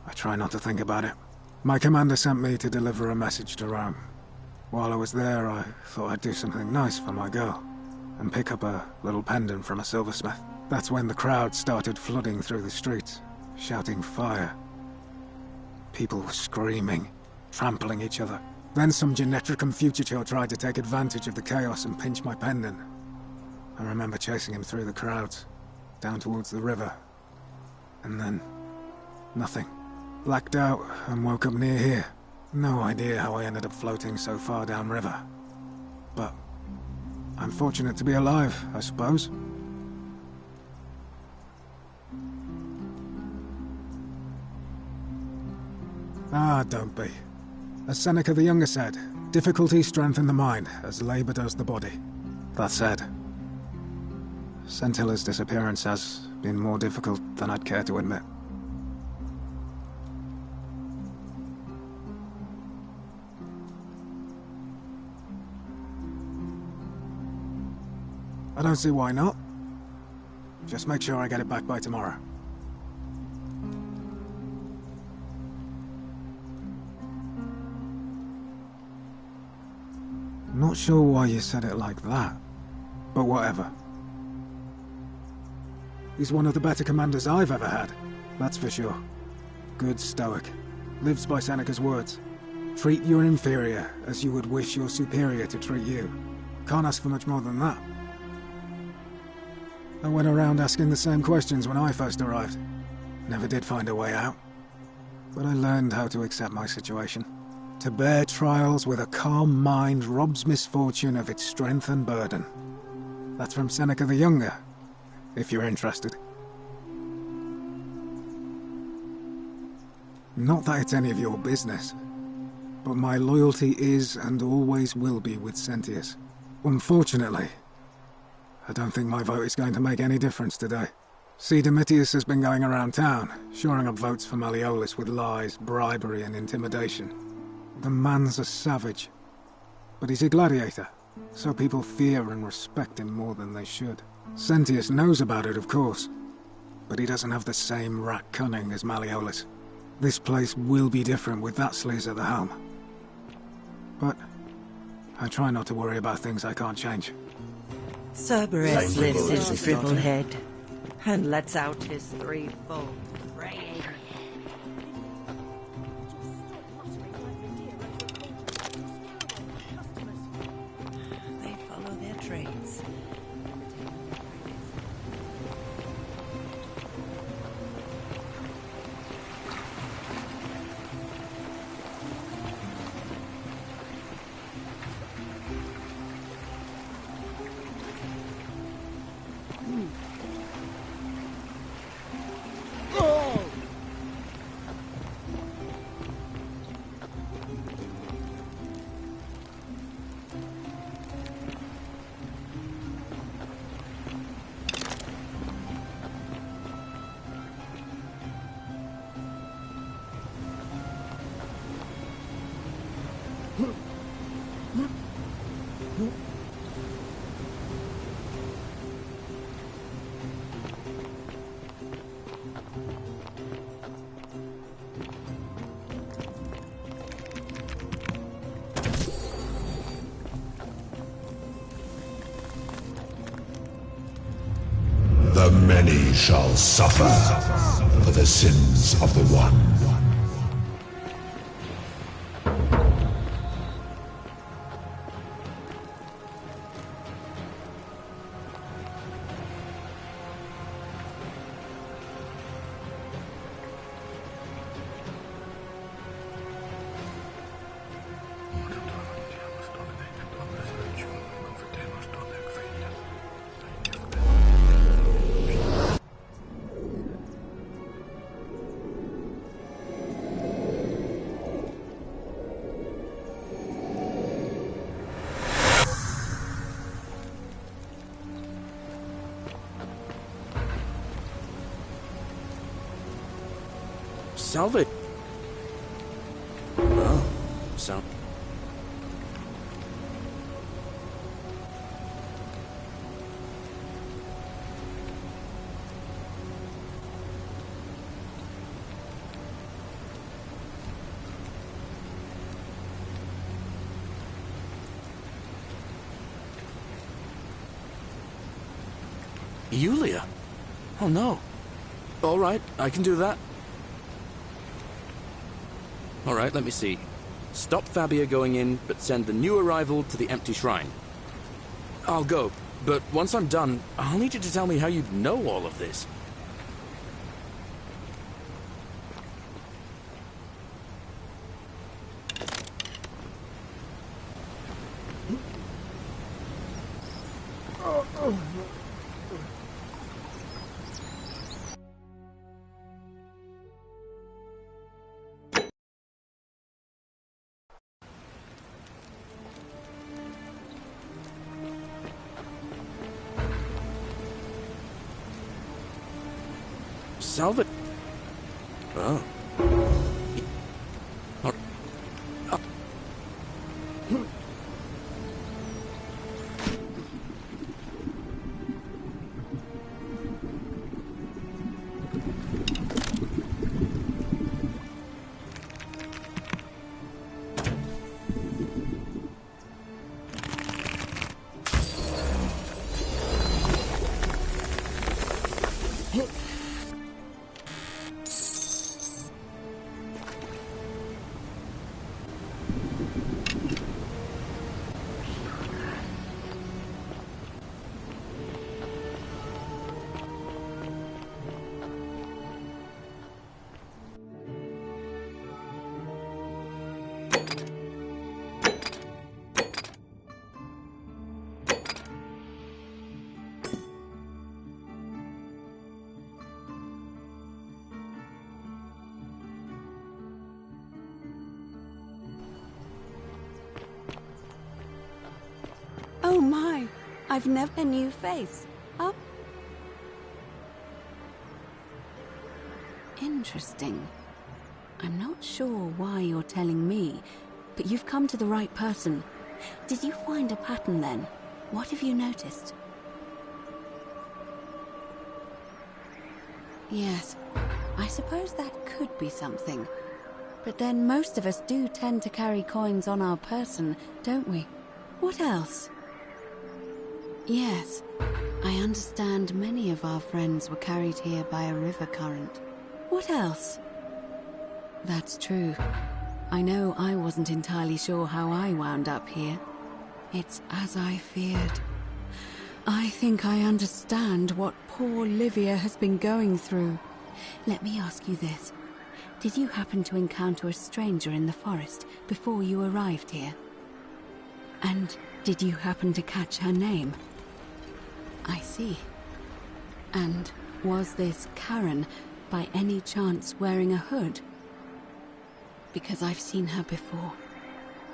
I try not to think about it. My commander sent me to deliver a message to Rome. While I was there, I thought I'd do something nice for my girl, and pick up a little pendant from a silversmith. That's when the crowd started flooding through the streets, shouting fire. People were screaming, trampling each other. Then some Genetricum Fugitor tried to take advantage of the chaos and pinch my pendant. I remember chasing him through the crowds, down towards the river. And then, nothing. Blacked out and woke up near here. No idea how I ended up floating so far downriver. But I'm fortunate to be alive, I suppose. Ah, don't be. As Seneca the Younger said, difficulty strengthens the mind, as labor does the body. That said, Scintilla's disappearance has been more difficult than I'd care to admit. I don't see why not. Just make sure I get it back by tomorrow. Not sure why you said it like that, but whatever. He's one of the better commanders I've ever had, that's for sure. Good stoic. Lives by Seneca's words. Treat your inferior as you would wish your superior to treat you. Can't ask for much more than that. I went around asking the same questions when I first arrived. Never did find a way out. But I learned how to accept my situation. To bear trials with a calm mind robs misfortune of its strength and burden. That's from Seneca the Younger, if you're interested. Not that it's any of your business, but my loyalty is and always will be with Sentius. Unfortunately, I don't think my vote is going to make any difference today. See, Domitius has been going around town, shoring up votes for Malleolus with lies, bribery, and intimidation. The man's a savage, but he's a gladiator, so people fear and respect him more than they should. Sentius knows about it, of course, but he doesn't have the same rat cunning as Malleolus. This place will be different with that sleaze at the helm. But I try not to worry about things I can't change. Cerberus lifts his triple head and lets out his threefold braying. The many shall suffer for the sins of the one. Salve. Oh, so. Yulia? Oh no. All right, I can do that. All right, let me see. Stop Fabia going in, but send the new arrival to the empty shrine. I'll go, but once I'm done, I'll need you to tell me how you know all of this. Salve. Oh. Oh my, I've never a new face. Oh. Interesting. I'm not sure why you're telling me, but you've come to the right person. Did you find a pattern then? What have you noticed? Yes, I suppose that could be something. But then most of us do tend to carry coins on our person, don't we? What else? Yes, I understand many of our friends were carried here by a river current. What else? That's true. I know I wasn't entirely sure how I wound up here. It's as I feared. I think I understand what poor Livia has been going through. Let me ask you this. Did you happen to encounter a stranger in the forest before you arrived here? And did you happen to catch her name? I see. And was this Karen, by any chance, wearing a hood? Because I've seen her before.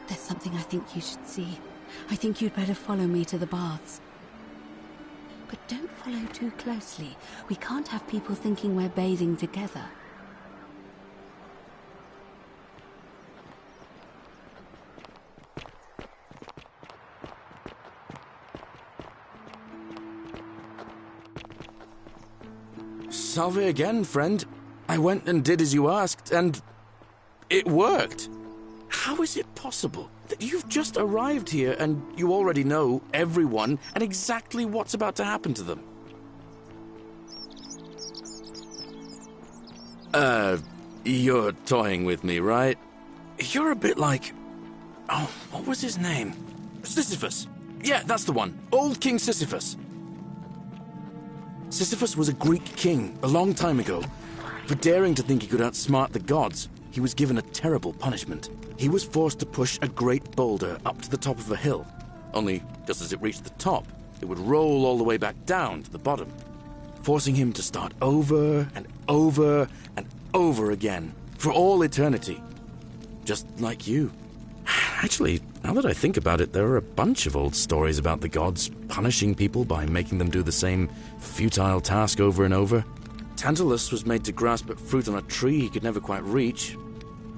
There's something I think you should see. I think you'd better follow me to the baths. But don't follow too closely. We can't have people thinking we're bathing together. Salve again, friend. I went and did as you asked, and it worked. How is it possible that you've just arrived here and you already know everyone and exactly what's about to happen to them? You're toying with me, right? You're a bit like... Oh, what was his name? Sisyphus. Yeah, that's the one. Old King Sisyphus. Sisyphus was a Greek king a long time ago. For daring to think he could outsmart the gods, he was given a terrible punishment. He was forced to push a great boulder up to the top of a hill. Only, just as it reached the top, it would roll all the way back down to the bottom, forcing him to start over and over and over again, for all eternity. Just like you. Actually, now that I think about it, there are a bunch of old stories about the gods punishing people by making them do the same futile task over and over. Tantalus was made to grasp at fruit on a tree he could never quite reach.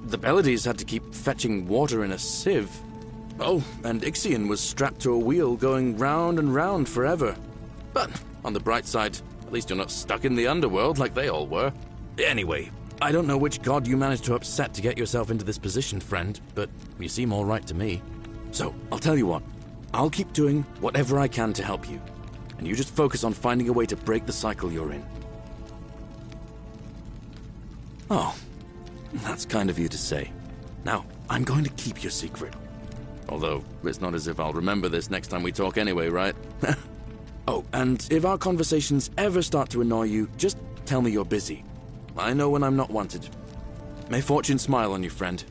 The Pleiades had to keep fetching water in a sieve. Oh, and Ixion was strapped to a wheel going round and round forever. But, on the bright side, at least you're not stuck in the underworld like they all were. Anyway, I don't know which god you managed to upset to get yourself into this position, friend, but you seem all right to me. So, I'll tell you what. I'll keep doing whatever I can to help you. And you just focus on finding a way to break the cycle you're in. Oh, that's kind of you to say. Now, I'm going to keep your secret. Although, it's not as if I'll remember this next time we talk anyway, right? Oh, and if our conversations ever start to annoy you, just tell me you're busy. I know when I'm not wanted. May fortune smile on you, friend.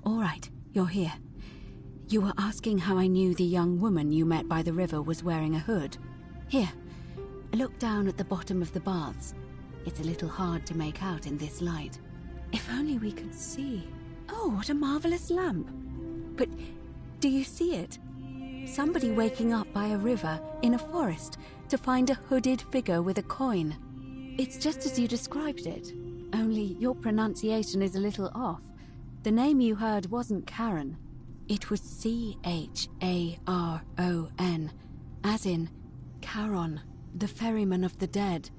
All right, you're here. You were asking how I knew the young woman you met by the river was wearing a hood. Here, look down at the bottom of the baths. It's a little hard to make out in this light. If only we could see. Oh, what a marvelous lamp. But do you see it? Somebody waking up by a river in a forest to find a hooded figure with a coin. It's just as you described it, only your pronunciation is a little off. The name you heard wasn't Charon. It was C-H-A-R-O-N, as in Charon, the ferryman of the dead.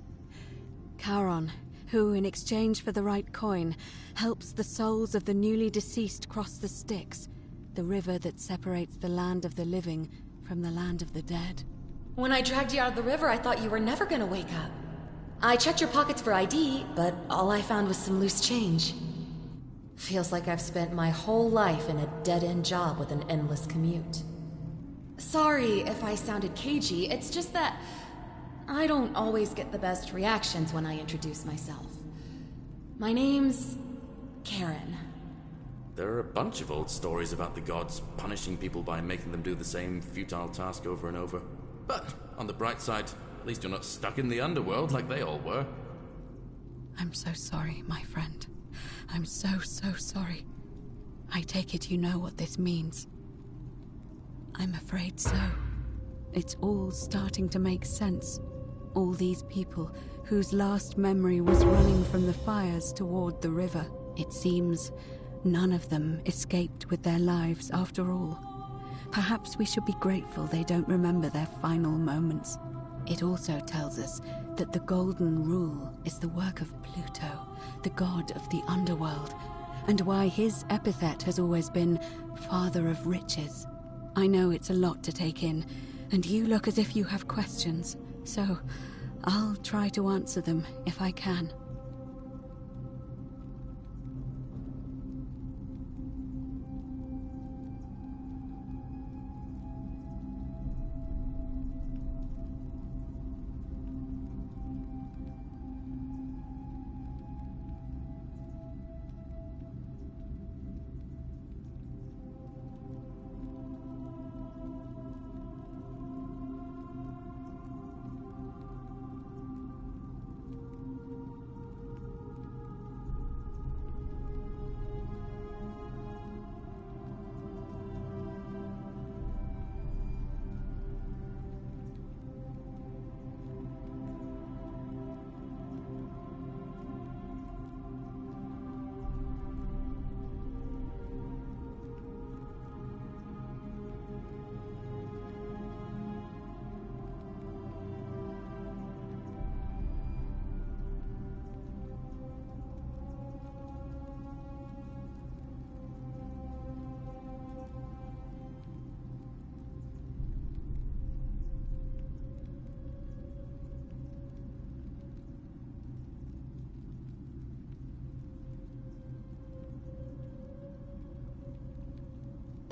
Charon, who, in exchange for the right coin, helps the souls of the newly deceased cross the Styx, the river that separates the land of the living from the land of the dead. When I dragged you out of the river, I thought you were never gonna wake up. I checked your pockets for ID, but all I found was some loose change. Feels like I've spent my whole life in a dead-end job with an endless commute. Sorry if I sounded cagey, it's just that I don't always get the best reactions when I introduce myself. My name's Karen. There are a bunch of old stories about the gods punishing people by making them do the same futile task over and over. But, on the bright side, at least you're not stuck in the underworld like they all were. I'm so sorry, my friend. I'm so sorry. I take it you know what this means. I'm afraid so. It's all starting to make sense. All these people whose last memory was running from the fires toward the river. It seems none of them escaped with their lives after all. Perhaps we should be grateful they don't remember their final moments. It also tells us that the Golden Rule is the work of Pluto, the god of the underworld, and why his epithet has always been Father of Riches. I know it's a lot to take in, and you look as if you have questions, so I'll try to answer them if I can.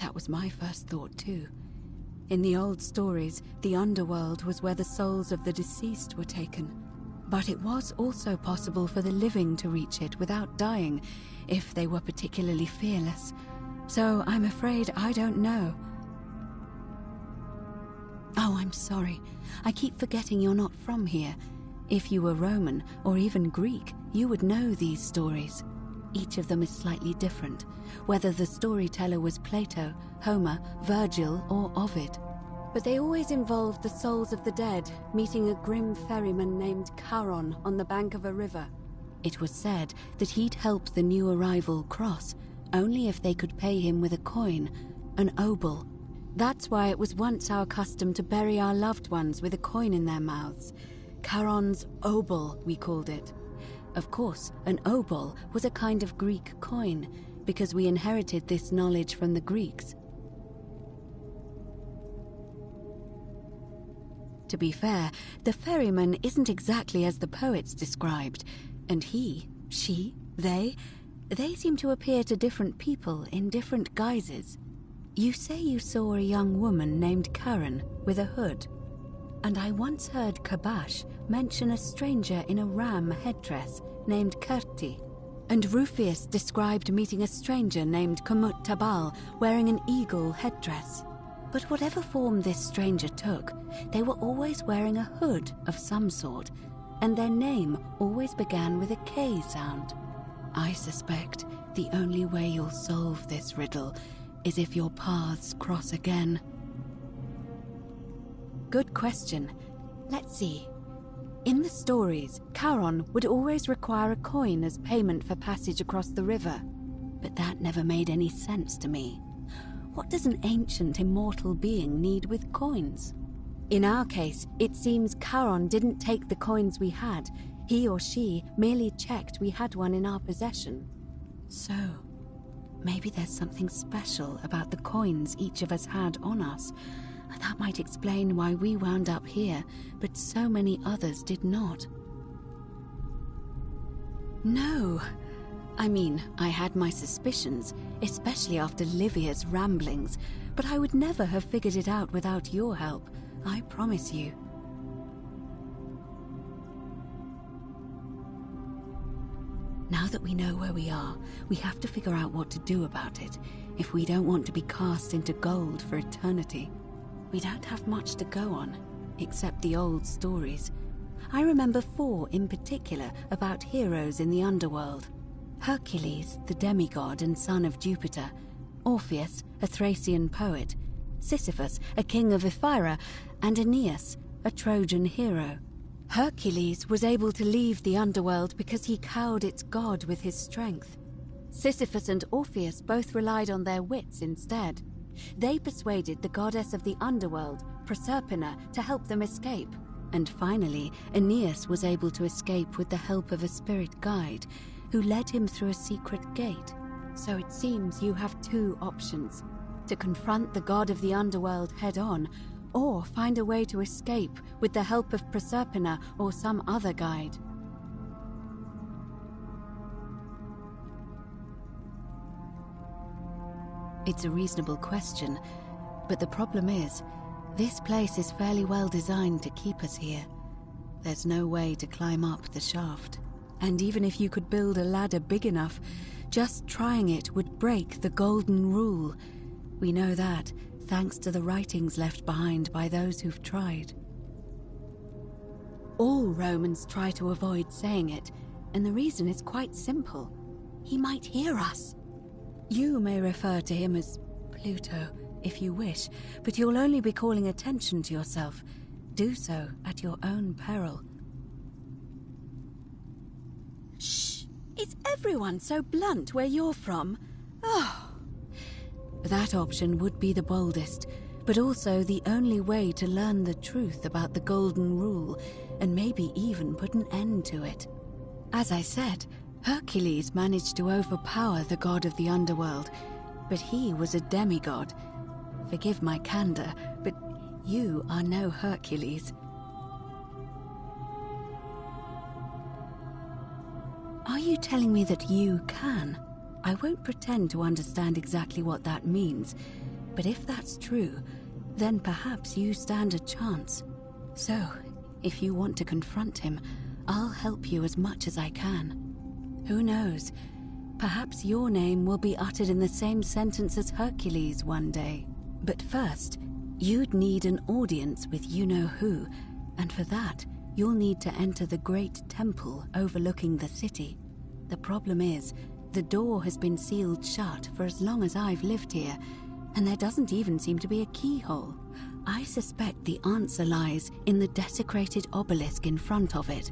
That was my first thought too. In the old stories, the underworld was where the souls of the deceased were taken. But it was also possible for the living to reach it without dying, if they were particularly fearless. So I'm afraid I don't know. Oh, I'm sorry. I keep forgetting you're not from here. If you were Roman, or even Greek, you would know these stories. Each of them is slightly different, whether the storyteller was Plato, Homer, Virgil, or Ovid. But they always involved the souls of the dead meeting a grim ferryman named Charon on the bank of a river. It was said that he'd help the new arrival cross, only if they could pay him with a coin, an obol. That's why it was once our custom to bury our loved ones with a coin in their mouths. Charon's obol, we called it. Of course, an obol was a kind of Greek coin, because we inherited this knowledge from the Greeks. To be fair, the ferryman isn't exactly as the poets described, and he, she, they seem to appear to different people in different guises. You say you saw a young woman named Karen with a hood, and I once heard Kabash mention a stranger in a ram headdress named Kerti, and Rufius described meeting a stranger named Kamut Tabal wearing an eagle headdress. But whatever form this stranger took, they were always wearing a hood of some sort, and their name always began with a K sound. I suspect the only way you'll solve this riddle is if your paths cross again. Good question. Let's see. In the stories, Charon would always require a coin as payment for passage across the river. But that never made any sense to me. What does an ancient immortal being need with coins? In our case, it seems Charon didn't take the coins we had. He or she merely checked we had one in our possession. So, maybe there's something special about the coins each of us had on us. That might explain why we wound up here, but so many others did not. No. I mean, I had my suspicions, especially after Livia's ramblings, but I would never have figured it out without your help, I promise you. Now that we know where we are, we have to figure out what to do about it, if we don't want to be cast into gold for eternity. We don't have much to go on, except the old stories. I remember 4 in particular about heroes in the underworld. Hercules, the demigod and son of Jupiter, Orpheus, a Thracian poet, Sisyphus, a king of Ephyra, and Aeneas, a Trojan hero. Hercules was able to leave the underworld because he cowed its god with his strength. Sisyphus and Orpheus both relied on their wits instead. They persuaded the goddess of the underworld, Proserpina, to help them escape. And finally, Aeneas was able to escape with the help of a spirit guide, who led him through a secret gate. So it seems you have 2 options: to confront the god of the underworld head-on, or find a way to escape with the help of Proserpina or some other guide. It's a reasonable question, but the problem is, this place is fairly well designed to keep us here. There's no way to climb up the shaft. And even if you could build a ladder big enough, just trying it would break the golden rule. We know that, thanks to the writings left behind by those who've tried. All Romans try to avoid saying it, and the reason is quite simple. He might hear us. You may refer to him as Pluto, if you wish, but you'll only be calling attention to yourself. Do so at your own peril. Shh! Is everyone so blunt where you're from? Oh! That option would be the boldest, but also the only way to learn the truth about the Golden Rule, and maybe even put an end to it. As I said, Hercules managed to overpower the god of the underworld, but he was a demigod. Forgive my candor, but you are no Hercules. Are you telling me that you can? I won't pretend to understand exactly what that means, But if that's true, then perhaps you stand a chance. So, if you want to confront him, I'll help you as much as I can. Who knows? Perhaps your name will be uttered in the same sentence as Hercules one day. But first, you'd need an audience with you-know-who, and for that, you'll need to enter the great temple overlooking the city. The problem is, the door has been sealed shut for as long as I've lived here, and there doesn't even seem to be a keyhole. I suspect the answer lies in the desecrated obelisk in front of it.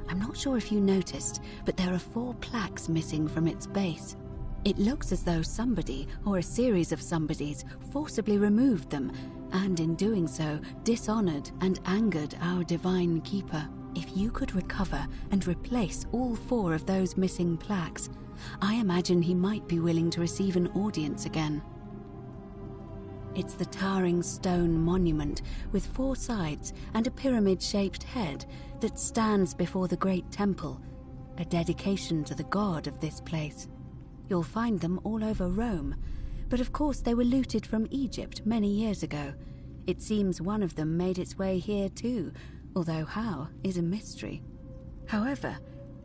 I'm not sure if you noticed, but there are 4 plaques missing from its base. It looks as though somebody, or a series of somebodies, forcibly removed them, and in doing so, dishonored and angered our divine keeper. If you could recover and replace all 4 of those missing plaques, I imagine he might be willing to receive an audience again. It's the towering stone monument with 4 sides and a pyramid-shaped head that stands before the great temple, a dedication to the god of this place. You'll find them all over Rome, but of course they were looted from Egypt many years ago. It seems one of them made its way here too, although how is a mystery. However,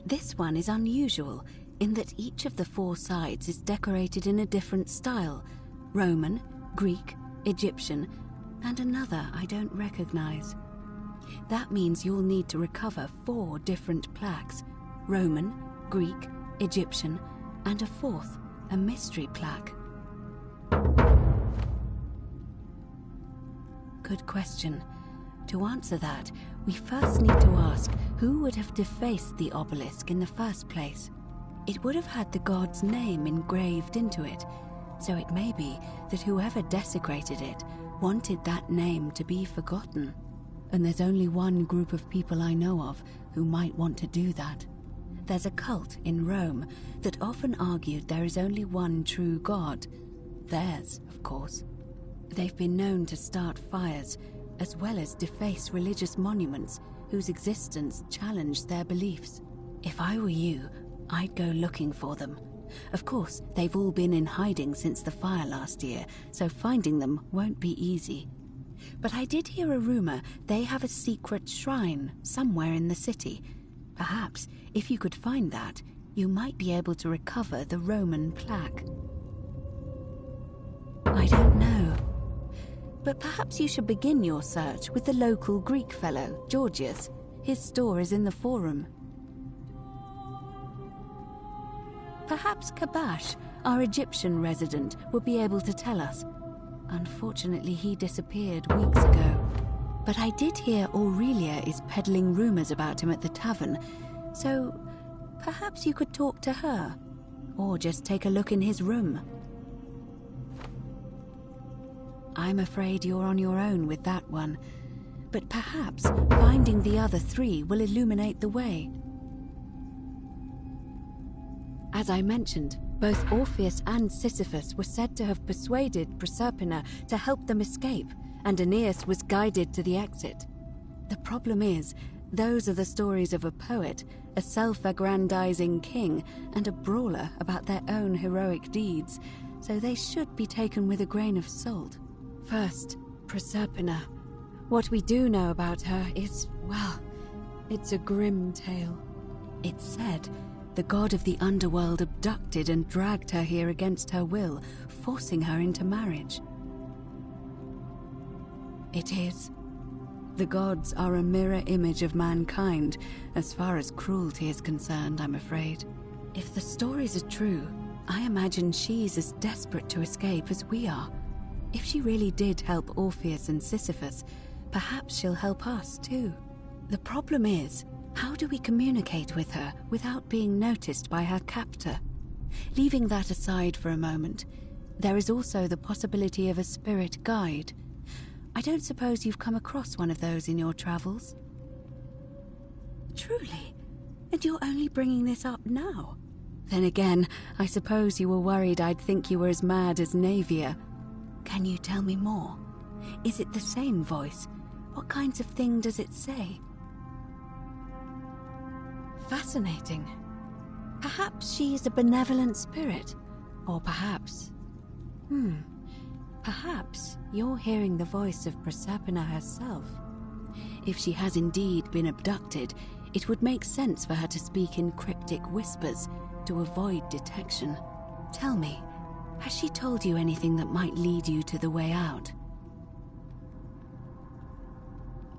this one is unusual in that each of the 4 sides is decorated in a different style: Roman, Greek, Egyptian, and another I don't recognize. That means you'll need to recover 4 different plaques: Roman, Greek, Egyptian, and a 4th, a mystery plaque. Good question. To answer that, we first need to ask who would have defaced the obelisk in the first place. It would have had the god's name engraved into it, so it may be that whoever desecrated it wanted that name to be forgotten. And there's only one group of people I know of who might want to do that. There's a cult in Rome that often argued there is only one true god. Theirs, of course. They've been known to start fires, as well as deface religious monuments whose existence challenged their beliefs. If I were you, I'd go looking for them. Of course, they've all been in hiding since the fire last year, so finding them won't be easy. But I did hear a rumor they have a secret shrine somewhere in the city. Perhaps, if you could find that, you might be able to recover the Roman plaque. I don't know. But perhaps you should begin your search with the local Greek fellow, Georgius. His store is in the Forum. Perhaps Kabash, our Egyptian resident, would be able to tell us. Unfortunately, he disappeared weeks ago. But I did hear Aurelia is peddling rumors about him at the tavern, so perhaps you could talk to her, or just take a look in his room. I'm afraid you're on your own with that one, but perhaps finding the other 3 will illuminate the way. As I mentioned, both Orpheus and Sisyphus were said to have persuaded Proserpina to help them escape, and Aeneas was guided to the exit. The problem is, those are the stories of a poet, a self-aggrandizing king, and a brawler about their own heroic deeds, so they should be taken with a grain of salt. First, Proserpina. What we do know about her is, well, it's a grim tale. It's said the god of the underworld abducted and dragged her here against her will, forcing her into marriage. It is. The gods are a mirror image of mankind, as far as cruelty is concerned, I'm afraid. If the stories are true, I imagine she's as desperate to escape as we are. If she really did help Orpheus and Sisyphus, perhaps she'll help us too. The problem is, how do we communicate with her without being noticed by her captor? Leaving that aside for a moment, there is also the possibility of a spirit guide. I don't suppose you've come across one of those in your travels? Truly? And you're only bringing this up now? Then again, I suppose you were worried I'd think you were as mad as Navia. Can you tell me more? Is it the same voice? What kinds of thing does it say? Fascinating. Perhaps she is a benevolent spirit. Or perhaps... Perhaps you're hearing the voice of Proserpina herself. If she has indeed been abducted, it would make sense for her to speak in cryptic whispers to avoid detection. Tell me, has she told you anything that might lead you to the way out?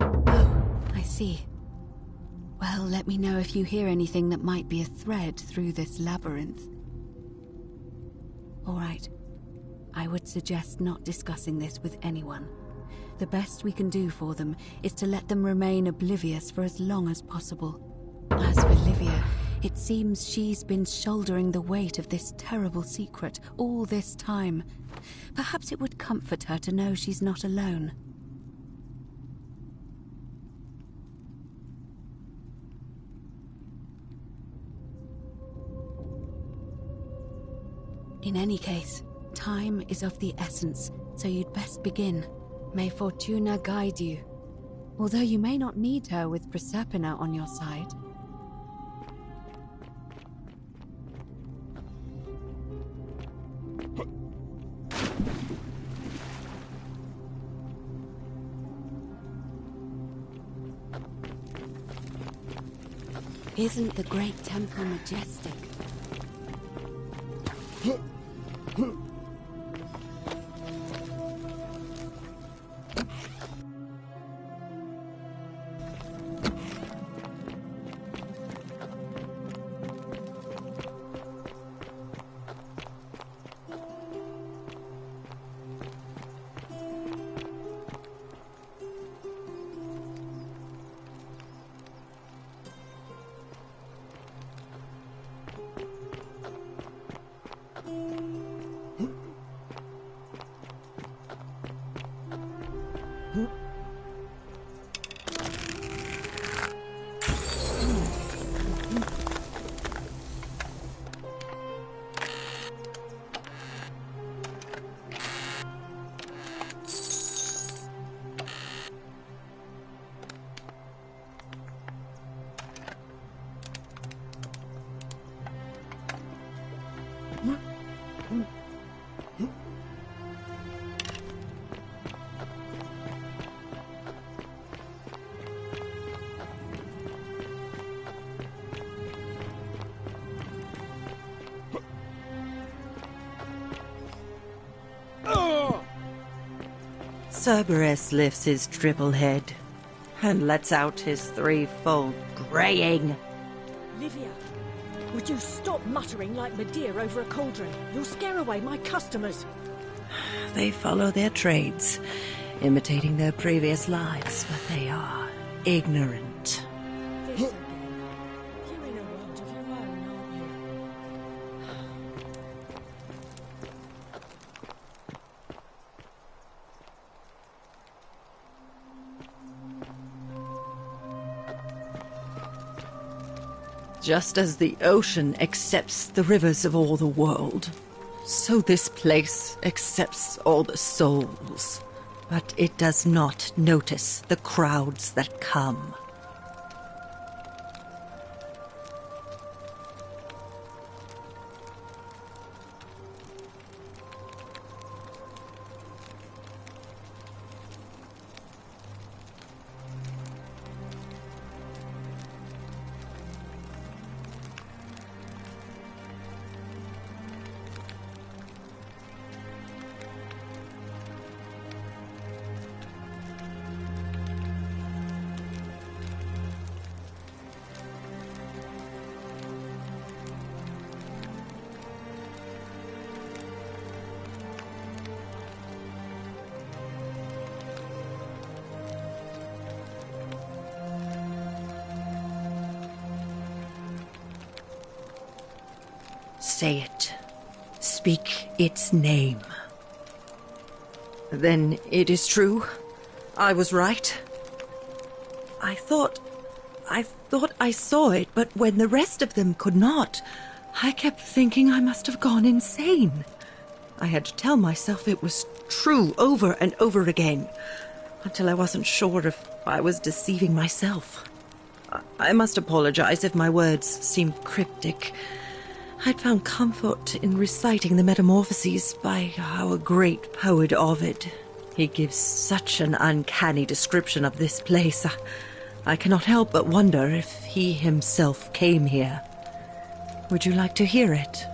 Oh, I see. Well, let me know if you hear anything that might be a thread through this labyrinth. All right. I would suggest not discussing this with anyone. The best we can do for them is to let them remain oblivious for as long as possible. As for Livia, it seems she's been shouldering the weight of this terrible secret all this time. Perhaps it would comfort her to know she's not alone. In any case, time is of the essence, so you'd best begin. May Fortuna guide you. Although you may not need her with Proserpina on your side. Isn't the great temple majestic? Cerberus lifts his triple head and lets out his threefold braying. Livia, would you stop muttering like Medea over a cauldron? You'll scare away my customers. They follow their trades, imitating their previous lives, but they are ignorant. This again. You're in a world of your own, aren't you? Just as the ocean accepts the rivers of all the world, so this place accepts all the souls. But it does not notice the crowds that come. Say it. Speak its name. Then it is true. I was right. I thought I saw it, but when the rest of them could not, I kept thinking I must have gone insane. I had to tell myself it was true over and over again, until I wasn't sure if I was deceiving myself. I must apologize if my words seem cryptic. I'd found comfort in reciting the Metamorphoses by our great poet Ovid. He gives such an uncanny description of this place. I cannot help but wonder if he himself came here. Would you like to hear it?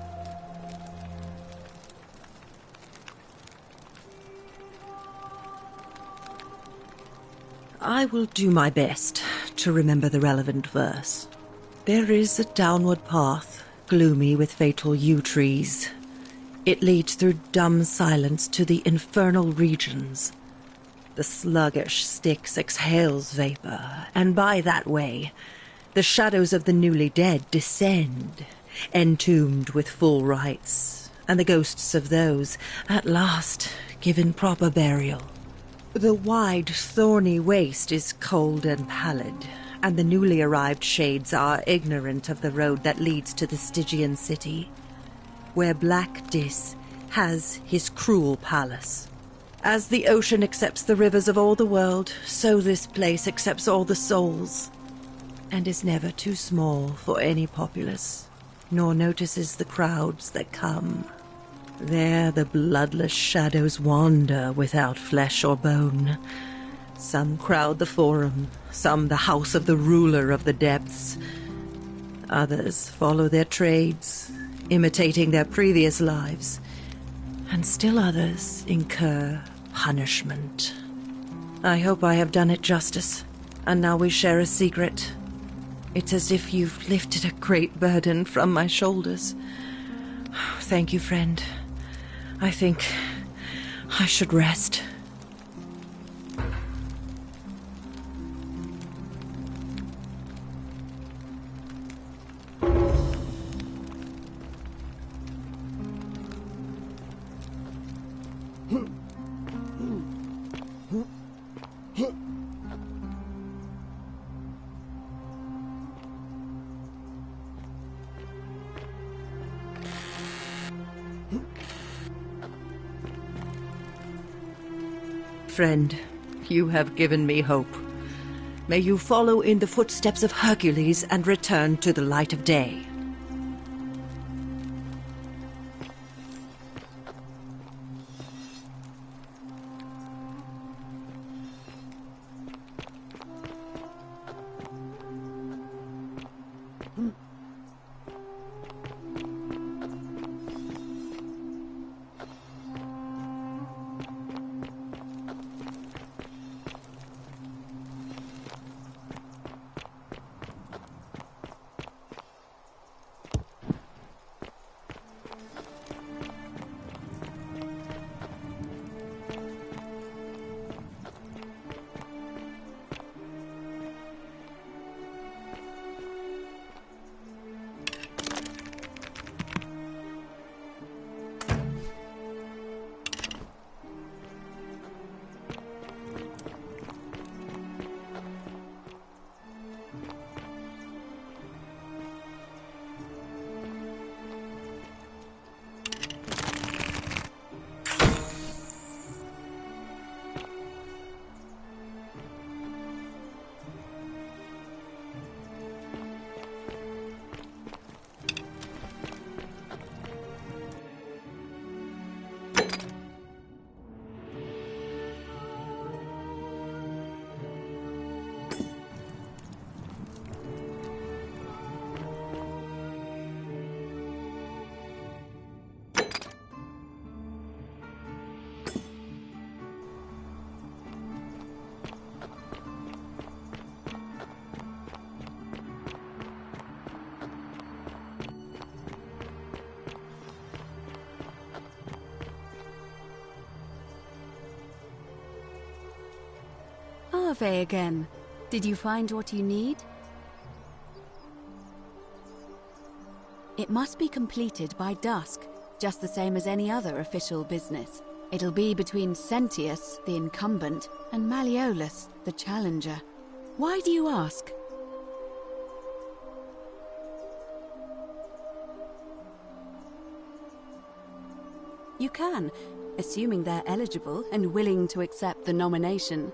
I will do my best to remember the relevant verse. There is a downward path, gloomy with fatal yew trees. It leads through dumb silence to the infernal regions. The sluggish Styx exhales vapor, and by that way, the shadows of the newly dead descend, entombed with full rites, and the ghosts of those, at last, given proper burial. The wide, thorny waste is cold and pallid, and the newly arrived shades are ignorant of the road that leads to the Stygian city, where Black Dis has his cruel palace. As the ocean accepts the rivers of all the world, so this place accepts all the souls, and is never too small for any populace, nor notices the crowds that come. There the bloodless shadows wander without flesh or bone. Some crowd the forum, some the house of the ruler of the depths. Others follow their trades, imitating their previous lives. And still others incur punishment. I hope I have done it justice, and now we share a secret. It's as if you've lifted a great burden from my shoulders. Thank you, friend. I think I should rest. Friend, you have given me hope. May you follow in the footsteps of Hercules and return to the light of day. Arve again. Did you find what you need? It must be completed by dusk, just the same as any other official business. It'll be between Sentius, the incumbent, and Malleolus, the challenger. Why do you ask? You can, assuming they're eligible and willing to accept the nomination.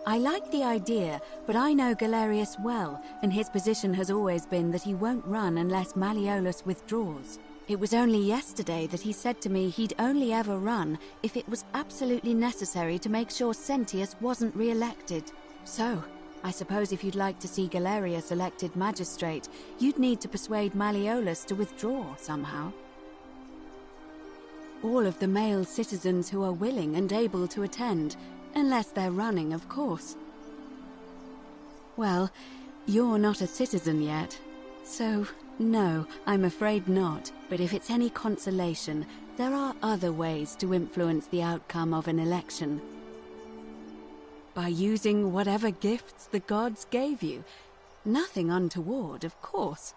I like the idea, but I know Galerius well, and his position has always been that he won't run unless Malleolus withdraws. It was only yesterday that he said to me he'd only ever run if it was absolutely necessary to make sure Sentius wasn't re-elected. So, I suppose if you'd like to see Galerius elected magistrate, you'd need to persuade Malleolus to withdraw somehow. All of the male citizens who are willing and able to attend, unless they're running, of course. Well, you're not a citizen yet, so no, I'm afraid not. But if it's any consolation, there are other ways to influence the outcome of an election. By using whatever gifts the gods gave you. Nothing untoward, of course.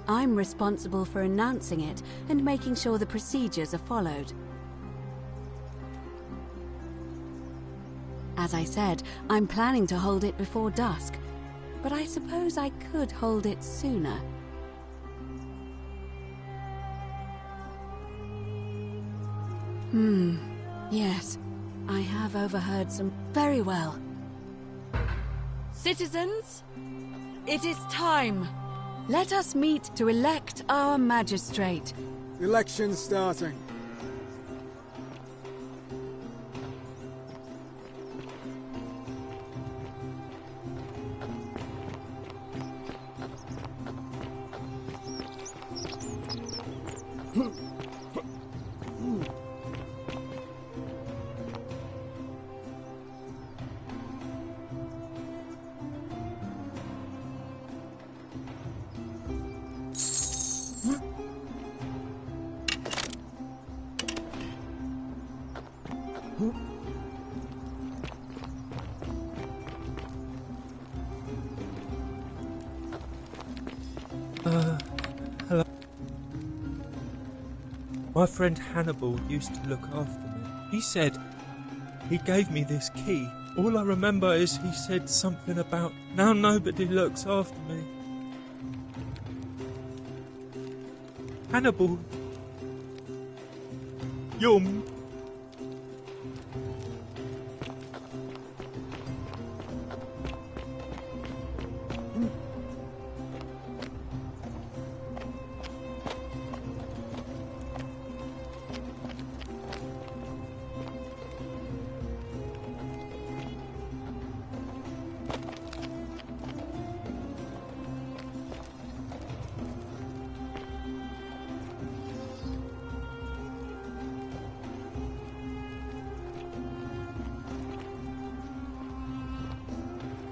I'm responsible for announcing it and making sure the procedures are followed. As I said, I'm planning to hold it before dusk, but I suppose I could hold it sooner. Yes, I have overheard some... Very well. Citizens, it is time. Let us meet to elect our magistrate. Election starting. Hello. My friend Hannibal used to look after me. He said he gave me this key. All I remember is he said something about now nobody looks after me. Hannibal, you're...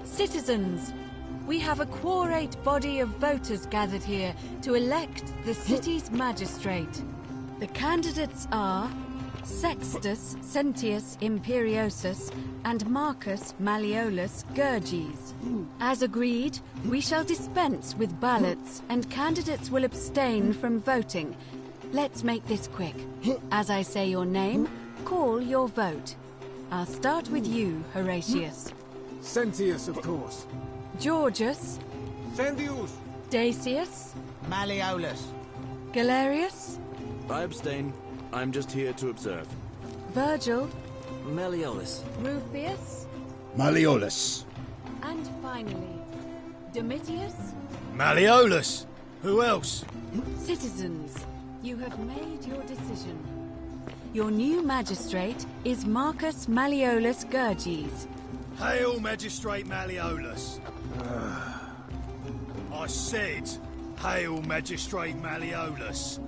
Citizens, we have a quorate body of voters gathered here to elect the city's magistrate. The candidates are Sextus Sentius Imperiosus and Marcus Malleolus Gurges. As agreed, we shall dispense with ballots and candidates will abstain from voting. Let's make this quick. As I say your name, call your vote. I'll start with you, Horatius. Sentius, of course. Georgius. Sentius. Dacius. Malleolus. Galerius. I abstain. I'm just here to observe. Virgil. Malleolus. Rufius. Malleolus. And finally, Domitius. Malleolus. Who else? Citizens, you have made your decision. Your new magistrate is Marcus Malleolus Gurges. Hail, Magistrate Malleolus. I said, hail, Magistrate Malleolus.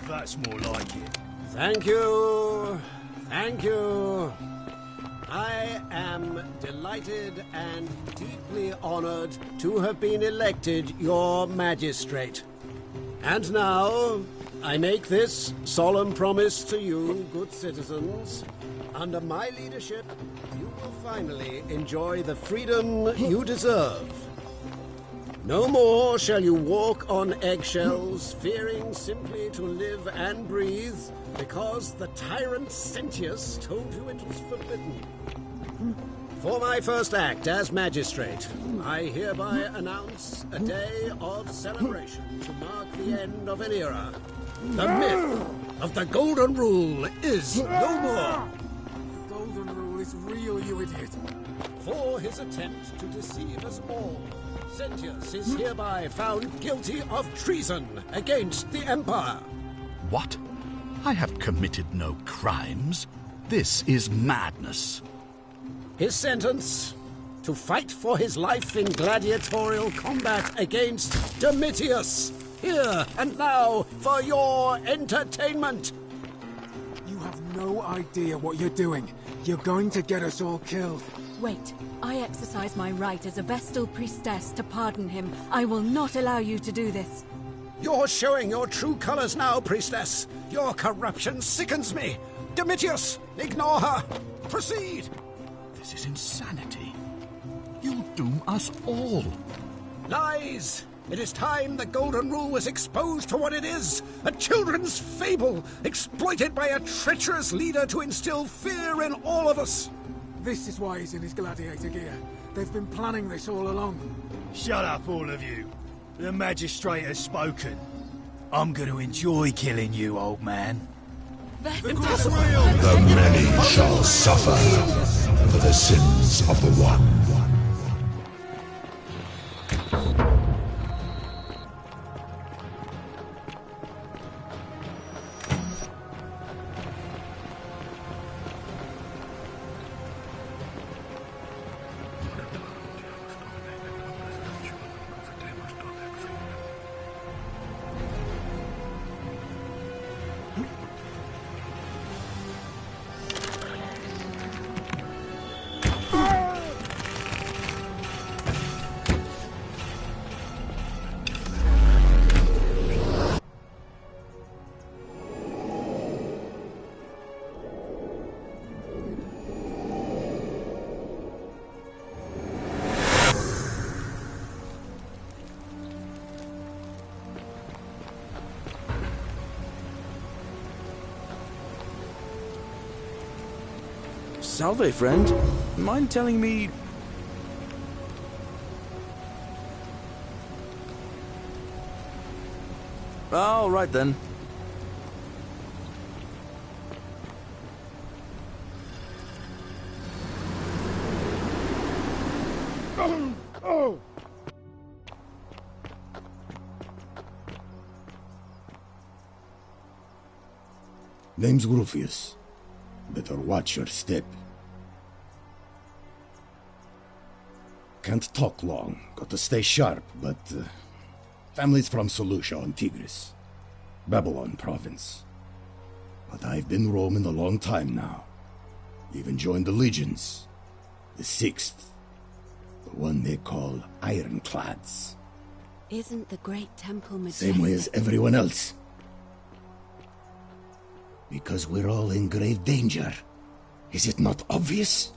That's more like it. Thank you. Thank you. I am delighted and deeply honored to have been elected your magistrate. And now, I make this solemn promise to you, good citizens. Under my leadership, you will finally enjoy the freedom you deserve. No more shall you walk on eggshells, fearing simply to live and breathe, because the tyrant Sentius told you it was forbidden. For my first act as magistrate, I hereby announce a day of celebration to mark the end of an era. The myth of the Golden Rule is no more. The Golden Rule is real, you idiot. For his attempt to deceive us all, Sentius is hereby found guilty of treason against the Empire. What? I have committed no crimes. This is madness. His sentence: to fight for his life in gladiatorial combat against Domitius. Here and now for your entertainment. You have no idea what you're doing. You're going to get us all killed. Wait, I exercise my right as a Vestal priestess to pardon him. I will not allow you to do this. You're showing your true colors now, priestess. Your corruption sickens me. Domitius, ignore her. Proceed. This is insanity. You'll doom us all. Lies! It is time the Golden Rule was exposed for what it is. A children's fable, exploited by a treacherous leader to instill fear in all of us. This is why he's in his gladiator gear. They've been planning this all along. Shut up, all of you. The magistrate has spoken. I'm going to enjoy killing you, old man. Impossible! The many shall suffer for the sins of the one. Salve, friend. Mind telling me... All right, then. Name's Rufius. Better watch your step. Can't talk long. Got to stay sharp, but... family's from Seleucia on Tigris. Babylon province. But I've been roaming a long time now. Even joined the legions. The 6th. The one they call Ironclads. Isn't the Great Temple majestic? Same way as everyone else. Because we're all in grave danger. Is it not obvious?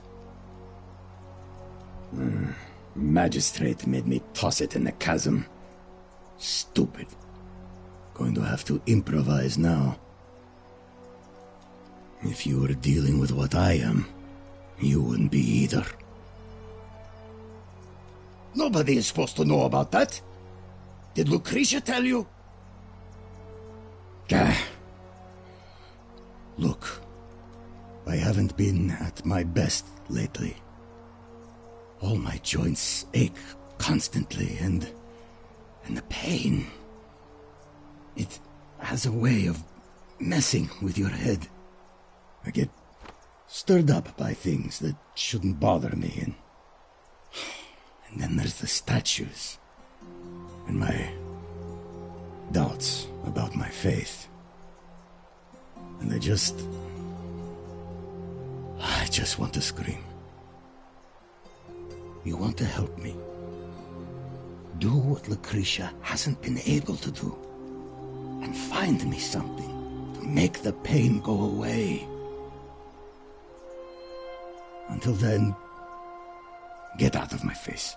Magistrate made me toss it in the chasm. Stupid. Going to have to improvise now. If you were dealing with what I am, you wouldn't be either. Nobody is supposed to know about that. Did Lucretia tell you? Look, I haven't been at my best lately. All my joints ache constantly, and the pain. It has a way of messing with your head. I get stirred up by things that shouldn't bother me, and then there's the statues, and my doubts about my faith. And I just want to scream. You want to help me? Do what Lucretia hasn't been able to do. And find me something to make the pain go away. Until then, get out of my face.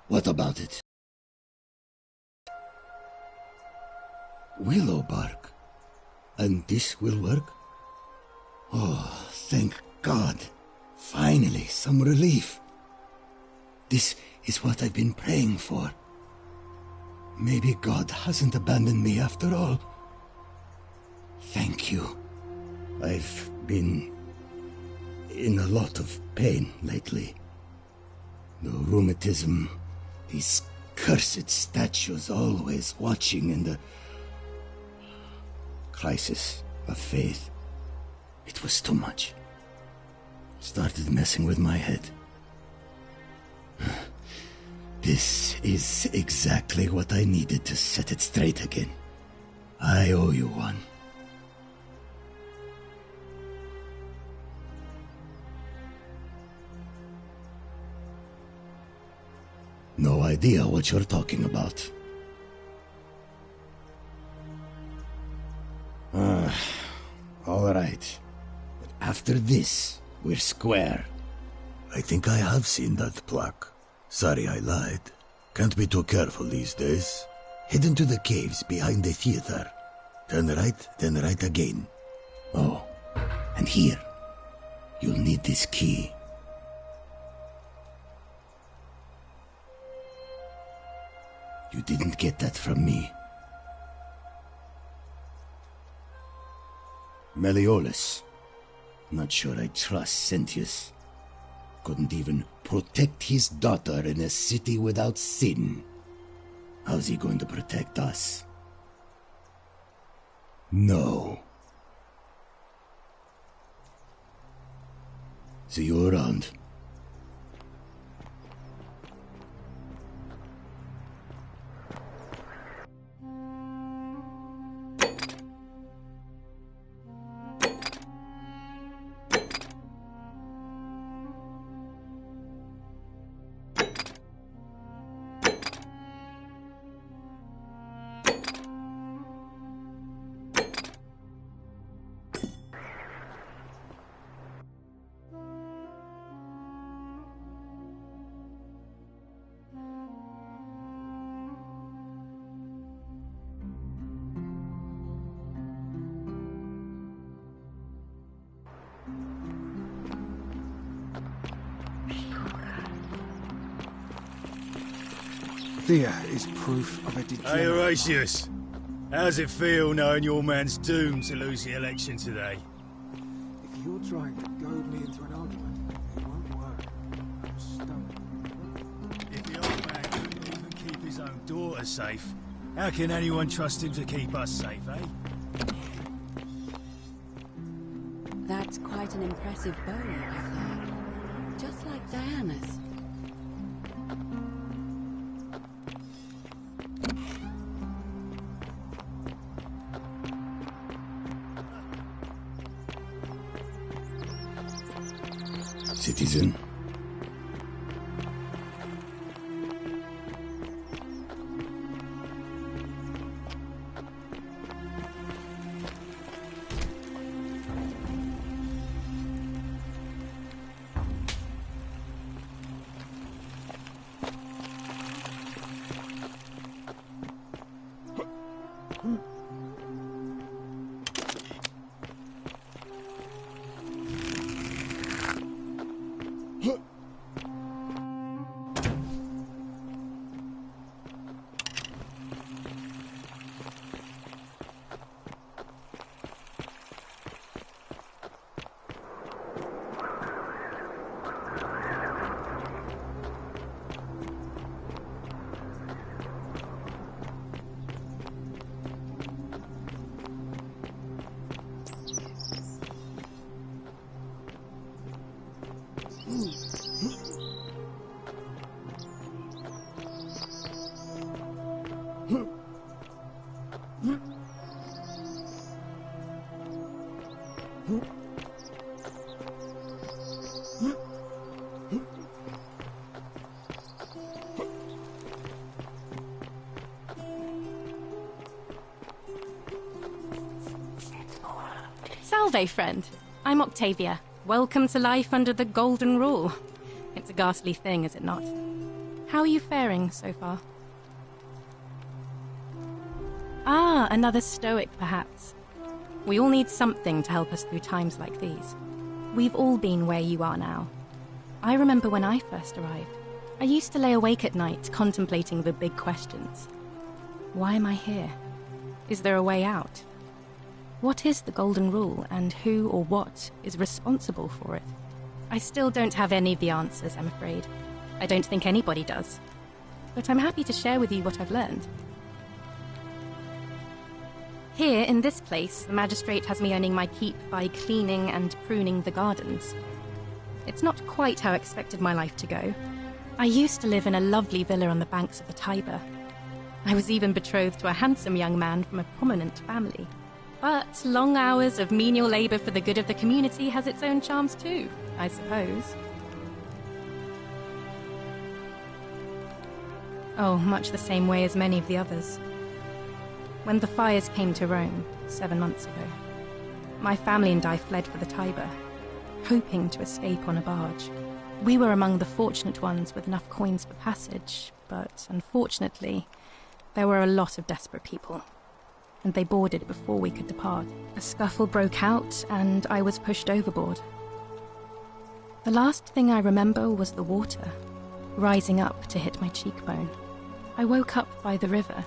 What about it? willow bark. And this will work? Oh, thank God. Finally, some relief. This is what I've been praying for. Maybe God hasn't abandoned me after all. Thank you. I've been in a lot of pain lately. The rheumatism, these cursed statues always watching, and the crisis of faith. It was too much. Started messing with my head. This is exactly what I needed to set it straight again. I owe you one. No idea what you're talking about. All right. But after this, we're square. I think I have seen that plaque. Sorry I lied. Can't be too careful these days. Head into the caves behind the theater. Turn right, then right again. Oh, and here. You'll need this key. You didn't get that from me. Meliodas. Not sure I trust Sentius. Couldn't even protect his daughter in a city without sin. How's he going to protect us? No. See you around. Thea is proof of a degenerate. Hey, Horatius. How's it feel knowing your man's doomed to lose the election today? If you're trying to goad me into an argument, it won't work. I'm stuck. If the old man couldn't even keep his own daughter safe, how can anyone trust him to keep us safe, eh? That's quite an impressive bow you have there. Just like Diana's. Citizen. Salve, friend. I'm Octavia. Welcome to life under the Golden Rule. It's a ghastly thing, is it not? How are you faring so far? Ah, another stoic, perhaps. We all need something to help us through times like these. We've all been where you are now. I remember when I first arrived. I used to lay awake at night contemplating the big questions. Why am I here? Is there a way out? What is the Golden Rule, and who or what is responsible for it? I still don't have any of the answers, I'm afraid. I don't think anybody does. But I'm happy to share with you what I've learned. Here, in this place, the magistrate has me earning my keep by cleaning and pruning the gardens. It's not quite how I expected my life to go. I used to live in a lovely villa on the banks of the Tiber. I was even betrothed to a handsome young man from a prominent family. But long hours of menial labor for the good of the community has its own charms too, I suppose. Oh, much the same way as many of the others. When the fires came to Rome 7 months ago, my family and I fled for the Tiber, hoping to escape on a barge. We were among the fortunate ones with enough coins for passage, but unfortunately, there were a lot of desperate people, and they boarded before we could depart. A scuffle broke out, and I was pushed overboard. The last thing I remember was the water, rising up to hit my cheekbone. I woke up by the river,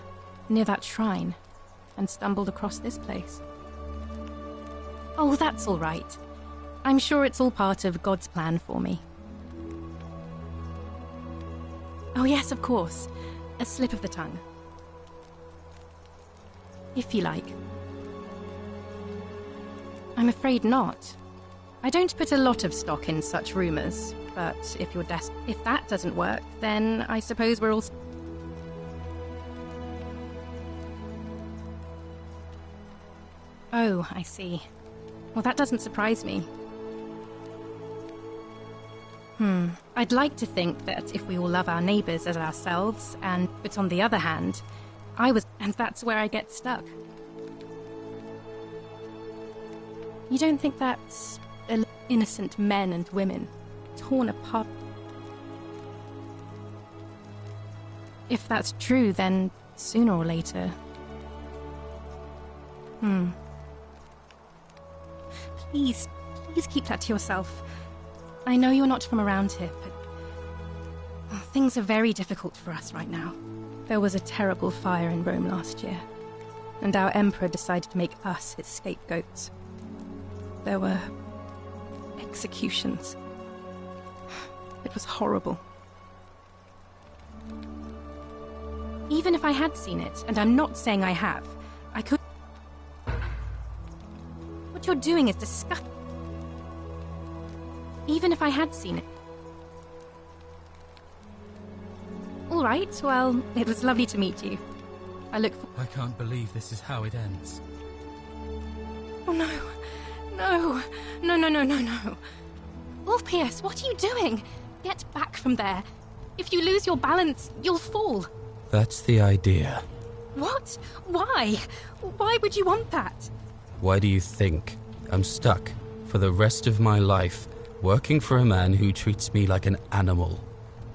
near that shrine, and stumbled across this place. Oh, that's all right. I'm sure it's all part of God's plan for me. Oh yes, of course. A slip of the tongue. If you like. I'm afraid not. I don't put a lot of stock in such rumors, but if that doesn't work, then I suppose we're all... Oh, I see. Well, that doesn't surprise me. I'd like to think that if we all love our neighbours as ourselves, but on the other hand, and that's where I get stuck. You don't think that's innocent men and women torn apart? If that's true, then sooner or later... Please keep that to yourself. I know you're not from around here, but things are very difficult for us right now. There was a terrible fire in Rome last year, and our emperor decided to make us his scapegoats. There were executions. It was horrible. Even if I had seen it, and I'm not saying I have, I could... What you're doing is disgusting. Even if I had seen it. All right, well, it was lovely to meet you. I can't believe this is how it ends. Oh no. No. No. Ulpius, what are you doing? Get back from there. If you lose your balance, you'll fall. That's the idea. What? Why? Why would you want that? Why do you think I'm stuck for the rest of my life working for a man who treats me like an animal?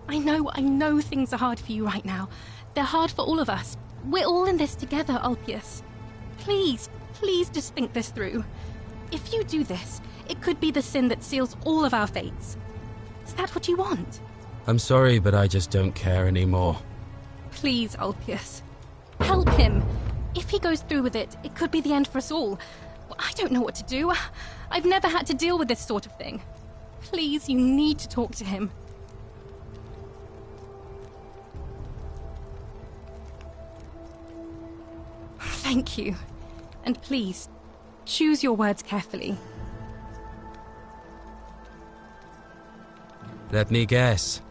I know things are hard for you right now. They're hard for all of us. We're all in this together, Ulpius. Please just think this through. If you do this, it could be the sin that seals all of our fates. Is that what you want? I'm sorry, but I just don't care anymore. Please, Ulpius. Help him. If he goes through with it, it could be the end for us all. I don't know what to do. I've never had to deal with this sort of thing. Please, you need to talk to him. Thank you. And please, choose your words carefully. Let me guess.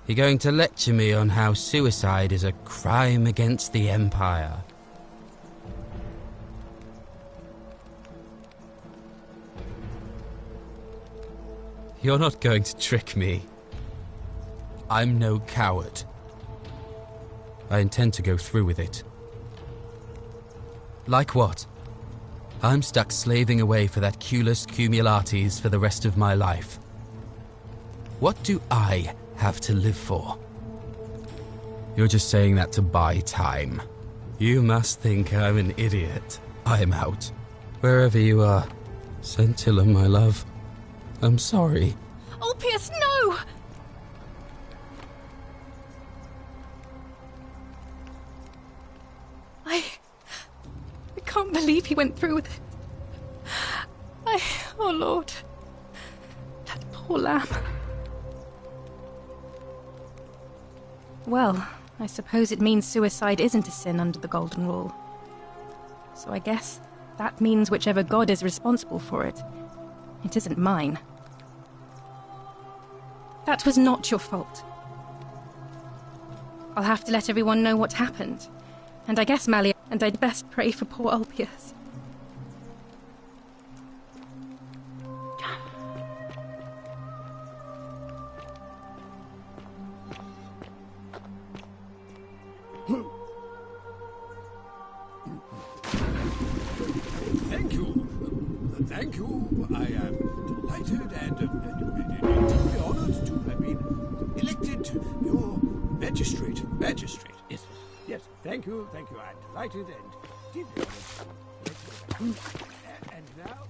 You're going to lecture me on how suicide is a crime against the Empire. You're not going to trick me. I'm no coward. I intend to go through with it. Like what? I'm stuck slaving away for that culus cumulatis for the rest of my life. What do I have to live for? You're just saying that to buy time. You must think I'm an idiot. I'm out. Wherever you are. Scintilla, my love. I'm sorry. Ulpius, no! I can't believe he went through with it. Oh Lord. That poor lamb. Well, I suppose it means suicide isn't a sin under the Golden Rule. So I guess that means whichever god is responsible for it, it isn't mine. That was not your fault. I'll have to let everyone know what happened. And I guess Malia, and I'd best pray for poor Ulpius. Thank you. Thank you. I am delighted and deeply honored to have been elected your magistrate. Magistrate, yes. Yes, thank you. I'm delighted and deeply honored. And now...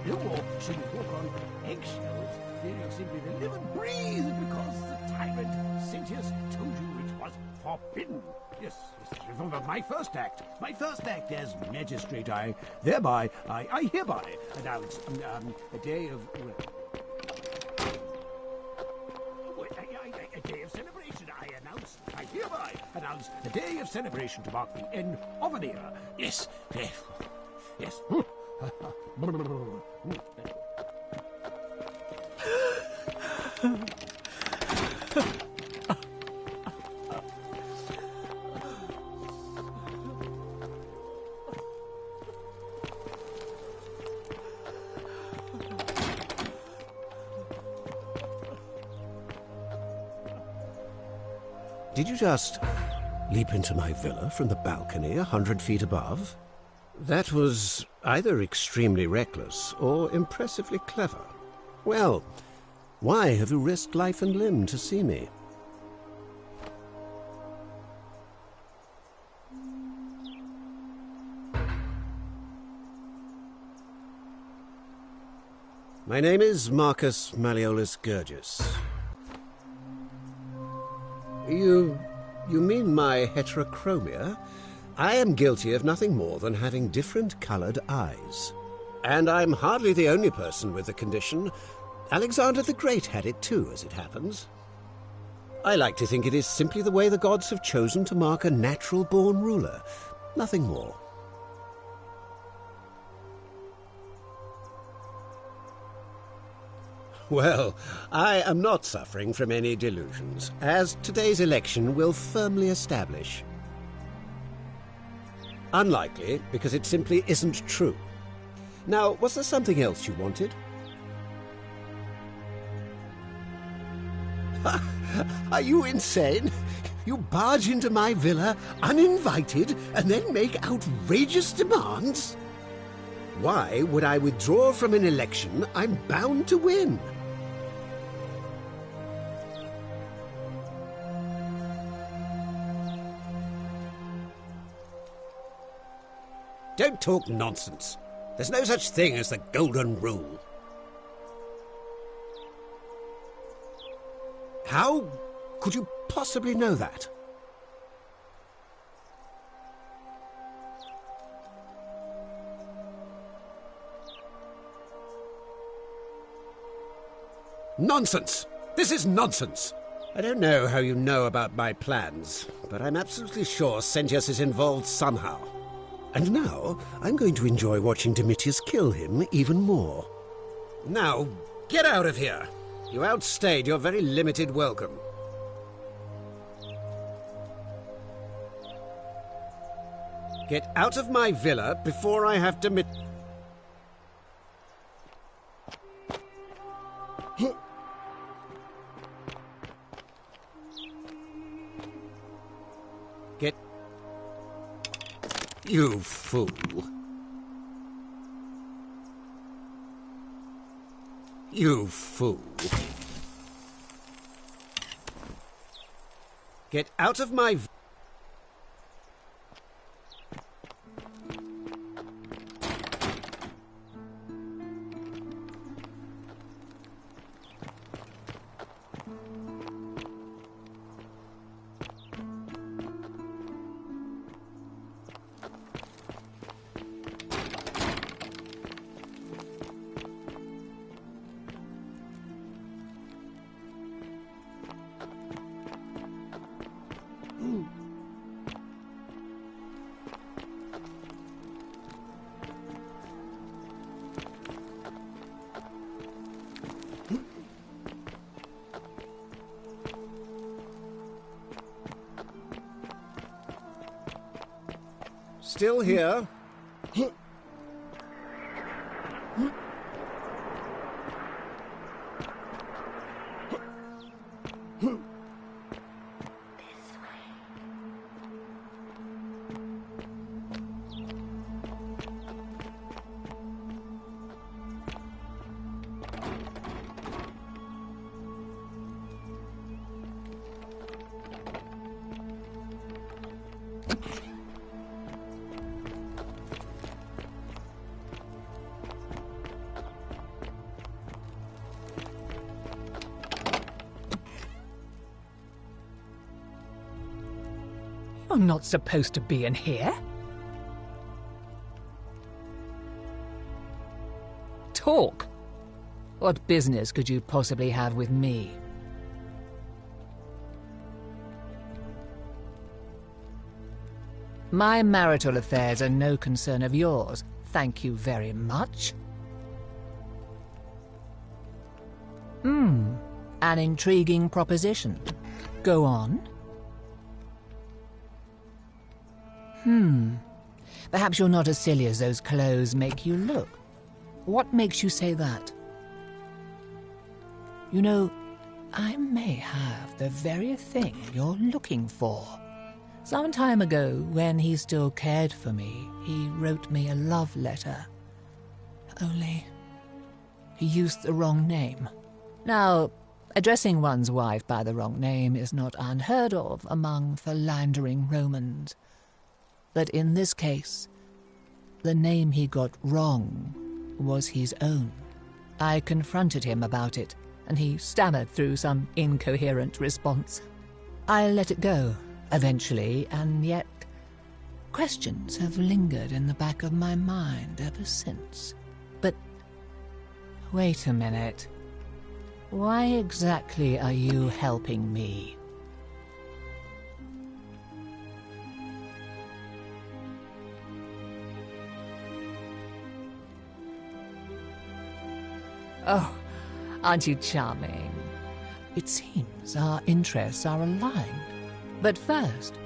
No more should you walk on eggshells, fearing simply to live and breathe because the tyrant Sintius told you it was forbidden. Yes, remember my first act as magistrate. I hereby announce a day of... a day of celebration. I hereby announce a day of celebration to mark the end of an era. Yes, yes. Did you just leap into my villa from the balcony 100 feet above? That was either extremely reckless or impressively clever. Well, why have you risked life and limb to see me? My name is Marcus Malleolus Gurgis. You mean my heterochromia? I am guilty of nothing more than having different-coloured eyes. And I'm hardly the only person with the condition. Alexander the Great had it too, as it happens. I like to think it is simply the way the gods have chosen to mark a natural-born ruler. Nothing more. Well, I am not suffering from any delusions, as today's election will firmly establish. Unlikely, because it simply isn't true. Now, was there something else you wanted? Are you insane? You barge into my villa uninvited and then make outrageous demands? Why would I withdraw from an election I'm bound to win? Don't talk nonsense. There's no such thing as the Golden Rule. How could you possibly know that? Nonsense! This is nonsense! I don't know how you know about my plans, but I'm absolutely sure Sentius is involved somehow. And now, I'm going to enjoy watching Domitius kill him even more. Now, get out of here! You outstayed your very limited welcome. Get out of my villa before I have to... Get... You fool. You fool. Get out of my... Still here? You're not supposed to be in here. Talk. What business could you possibly have with me? My marital affairs are no concern of yours. Thank you very much. An intriguing proposition. Go on. Perhaps you're not as silly as those clothes make you look. What makes you say that? You know, I may have the very thing you're looking for. Some time ago, when he still cared for me, he wrote me a love letter. Only, he used the wrong name. Now, addressing one's wife by the wrong name is not unheard of among philandering Romans. But in this case, the name he got wrong was his own. I confronted him about it, and he stammered through some incoherent response. I let it go, eventually, and yet questions have lingered in the back of my mind ever since. But wait a minute. Why exactly are you helping me? Oh, aren't you charming? It seems our interests are aligned. But first,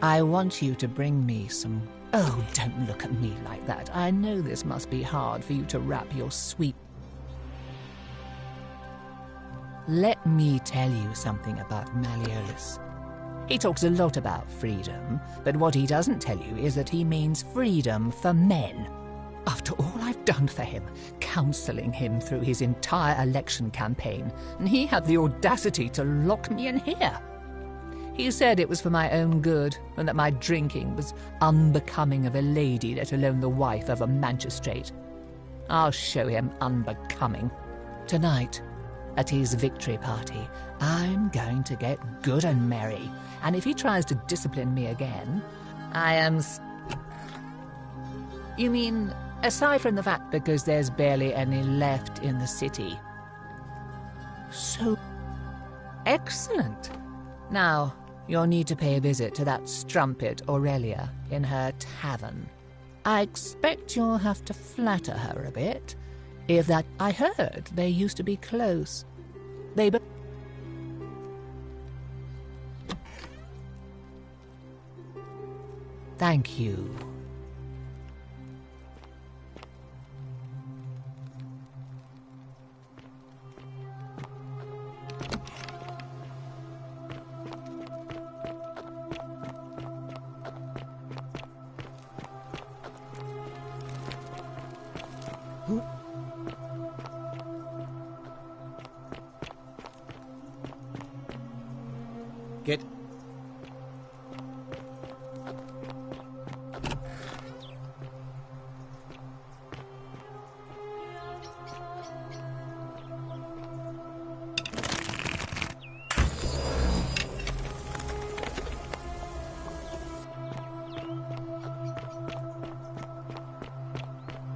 I want you to bring me some... Oh, don't look at me like that. I know this must be hard for you to wrap your sweet... Let me tell you something about Malleolus. He talks a lot about freedom, but what he doesn't tell you is that he means freedom for men. After all I've done for him, counselling him through his entire election campaign, and he had the audacity to lock me in here. He said it was for my own good, and that my drinking was unbecoming of a lady, let alone the wife of a magistrate. I'll show him unbecoming. Tonight, at his victory party, I'm going to get good and merry, and if he tries to discipline me again, I am... You mean, aside from the fact because there's barely any left in the city? So... Excellent. Now, you'll need to pay a visit to that strumpet Aurelia in her tavern. I expect you'll have to flatter her a bit. If that... I heard they used to be close. They... Thank you. Get...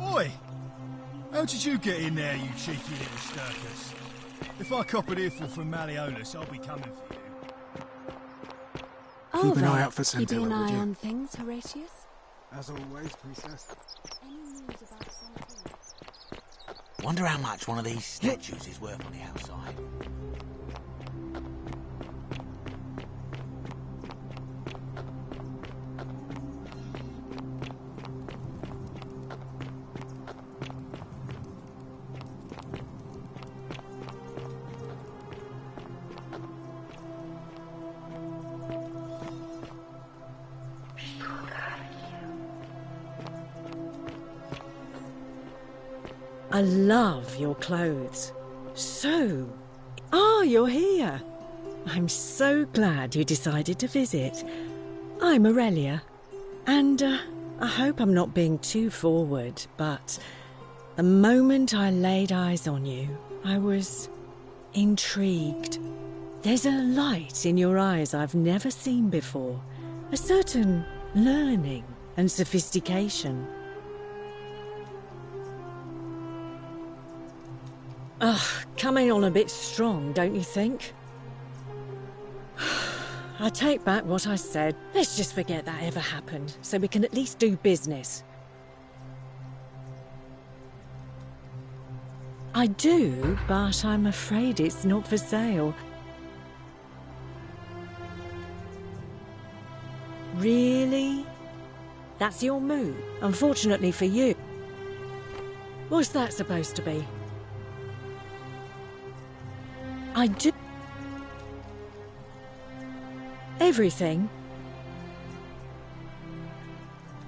Oi! How did you get in there, you cheeky little stirkers? If I cop an earful from Malleolus, I'll be coming for you. Keep an eye out for Keeping Scintilla, an would eye you? on things, Horatius? As always, Princess. Any news about something? Wonder how much one of these statues is worth on the outside. I love your clothes. So, you're here. I'm so glad you decided to visit. I'm Aurelia, and I hope I'm not being too forward, but the moment I laid eyes on you, I was intrigued. There's a light in your eyes I've never seen before, a certain learning and sophistication. Coming on a bit strong, don't you think? I take back what I said. Let's just forget that ever happened, so we can at least do business. I do, but I'm afraid it's not for sale. Really? That's your move? Unfortunately for you. What's that supposed to be? I do. Everything?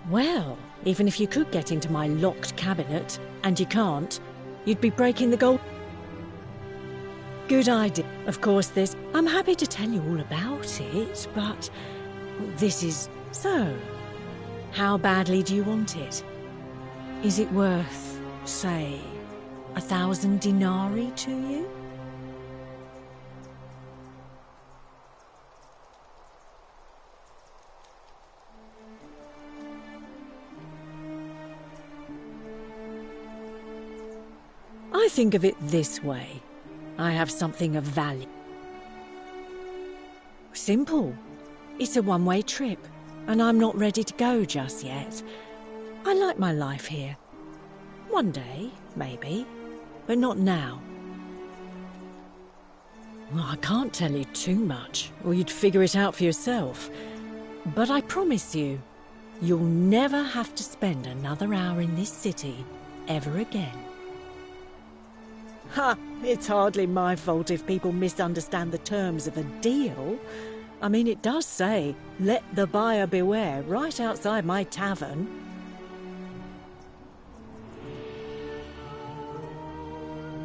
Well, even if you could get into my locked cabinet, and you can't, you'd be breaking the gold. Good idea. Of course, I'm happy to tell you all about it, but this is... So, how badly do you want it? Is it worth, say, 1,000 denarii to you? I think of it this way. I have something of value. Simple. It's a one-way trip, and I'm not ready to go just yet. I like my life here. One day, maybe, but not now. Well, I can't tell you too much, or you'd figure it out for yourself. But I promise you, you'll never have to spend another hour in this city ever again. Ha! It's hardly my fault if people misunderstand the terms of a deal. I mean, it does say, let the buyer beware, right outside my tavern.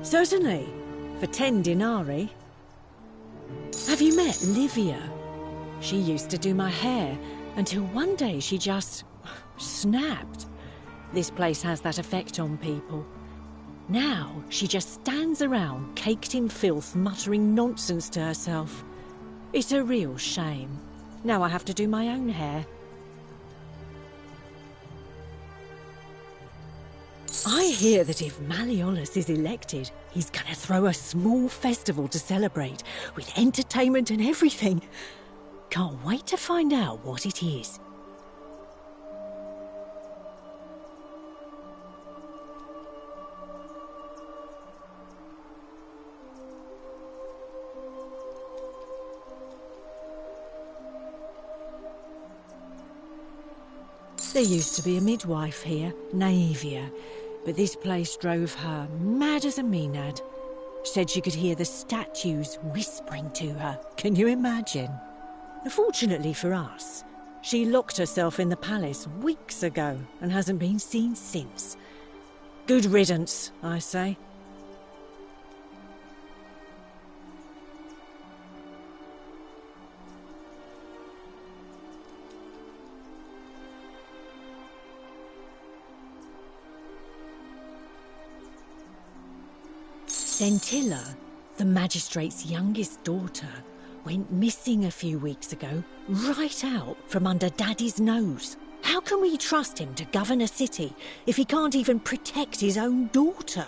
Certainly, for 10 denarii. Have you met Livia? She used to do my hair, until one day she just snapped. This place has that effect on people. Now, she just stands around, caked in filth, muttering nonsense to herself. It's a real shame. Now I have to do my own hair. I hear that if Malleolus is elected, he's gonna throw a small festival to celebrate, with entertainment and everything. Can't wait to find out what it is. There used to be a midwife here, Naevia, but this place drove her mad as a Maenad. Said she could hear the statues whispering to her. Can you imagine? Fortunately for us, she locked herself in the palace weeks ago and hasn't been seen since. Good riddance, I say. Centilla, the magistrate's youngest daughter, went missing a few weeks ago, right out from under Daddy's nose. How can we trust him to govern a city if he can't even protect his own daughter?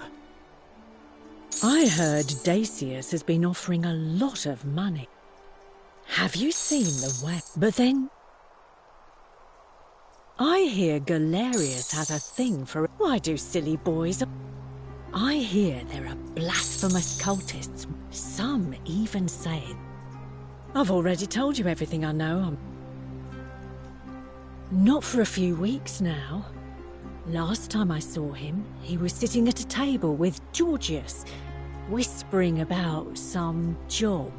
I heard Dacius has been offering a lot of money. Have you seen the way? But then I hear Galerius has a thing for... Why do silly boys... I hear there are blasphemous cultists. Some even say... I've already told you everything I know. Not for a few weeks now. Last time I saw him, he was sitting at a table with Georgius, whispering about some job.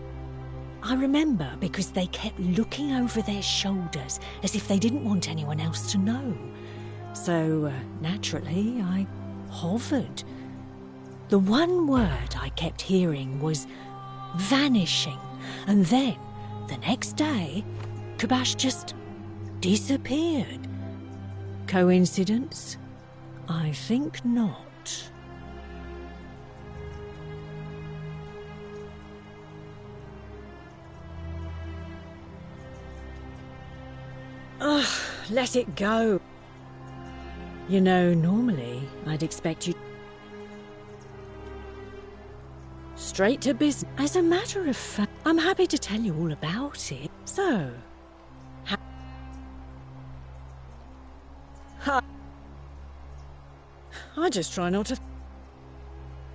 I remember because they kept looking over their shoulders as if they didn't want anyone else to know. So, naturally, I hovered. The one word I kept hearing was vanishing, and then, the next day, Kabash just disappeared. Coincidence? I think not. Ugh, let it go. You know, normally, I'd expect you... Straight to business. As a matter of fact, I'm happy to tell you all about it. So... I just try not to...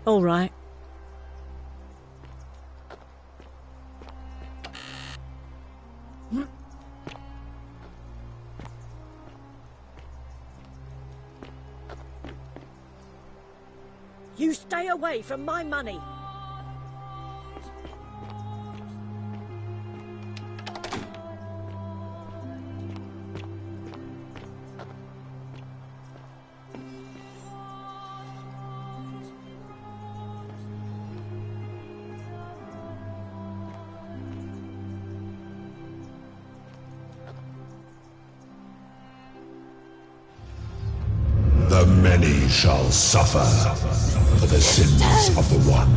All right. You stay away from my money! The many shall suffer for the sins of the one.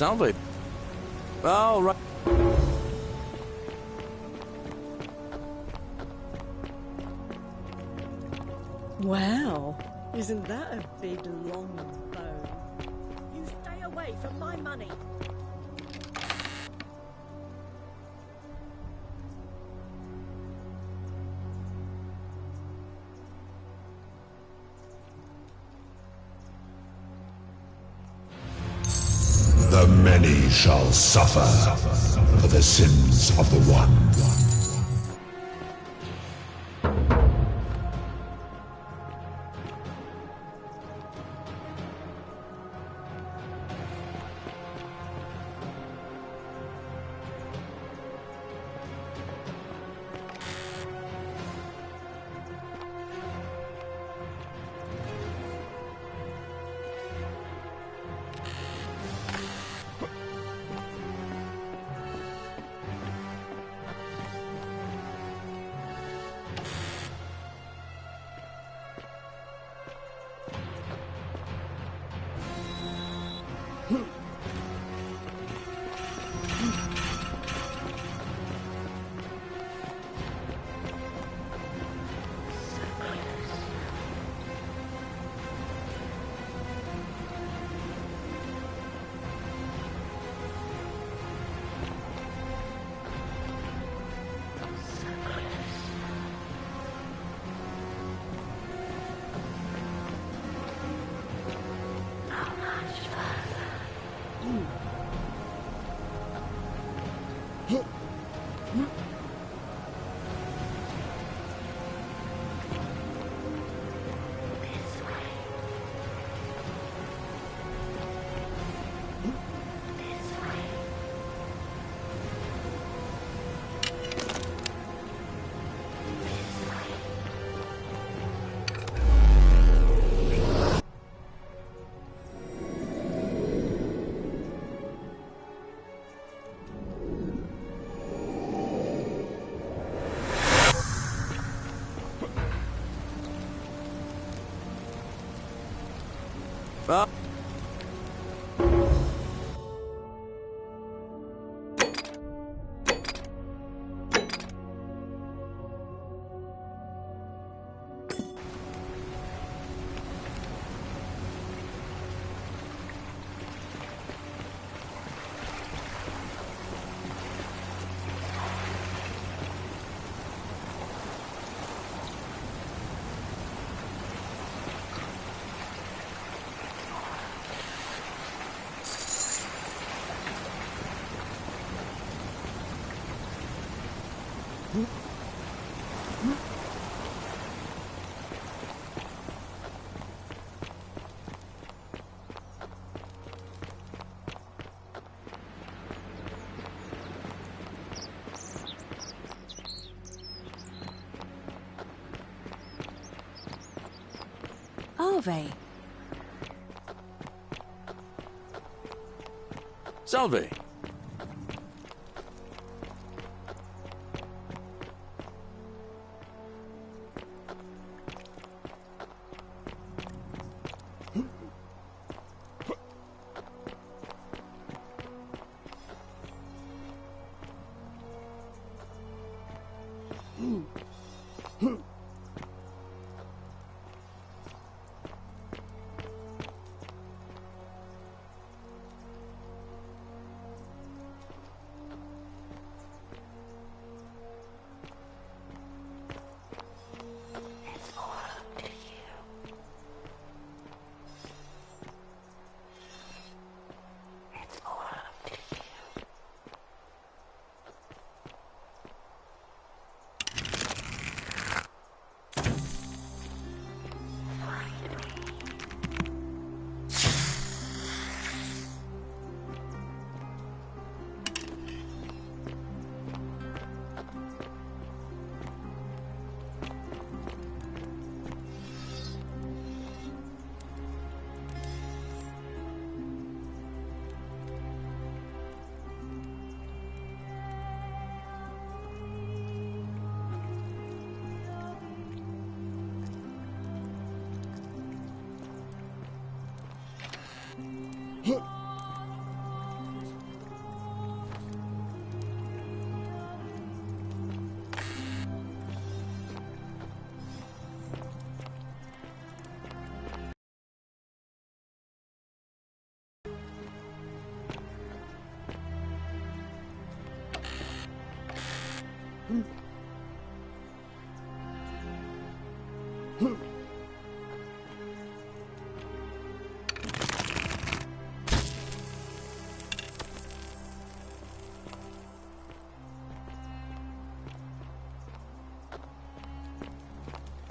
Salve. All right. Wow, isn't that a big long bow? You stay away from my money. The many shall suffer for the sins of the one. But Salve. Salve.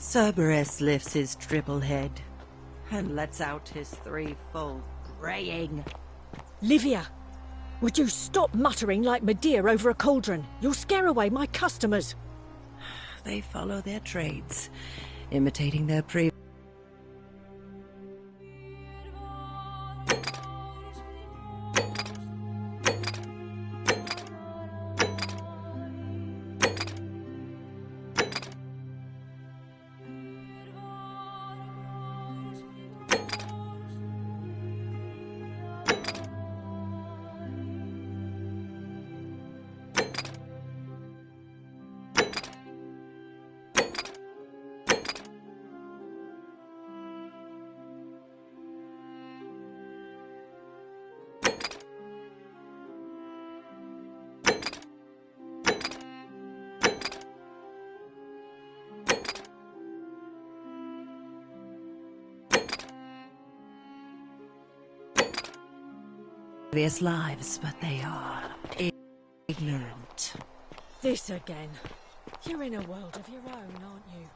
Cerberus lifts his triple head and lets out his threefold braying. Livia, would you stop muttering like Medea over a cauldron? You'll scare away my customers. They follow their trades, imitating their pre... Various lives, but they are ignorant. This again. You're in a world of your own, aren't you?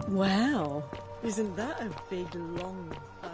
Wow, isn't that a big long bow?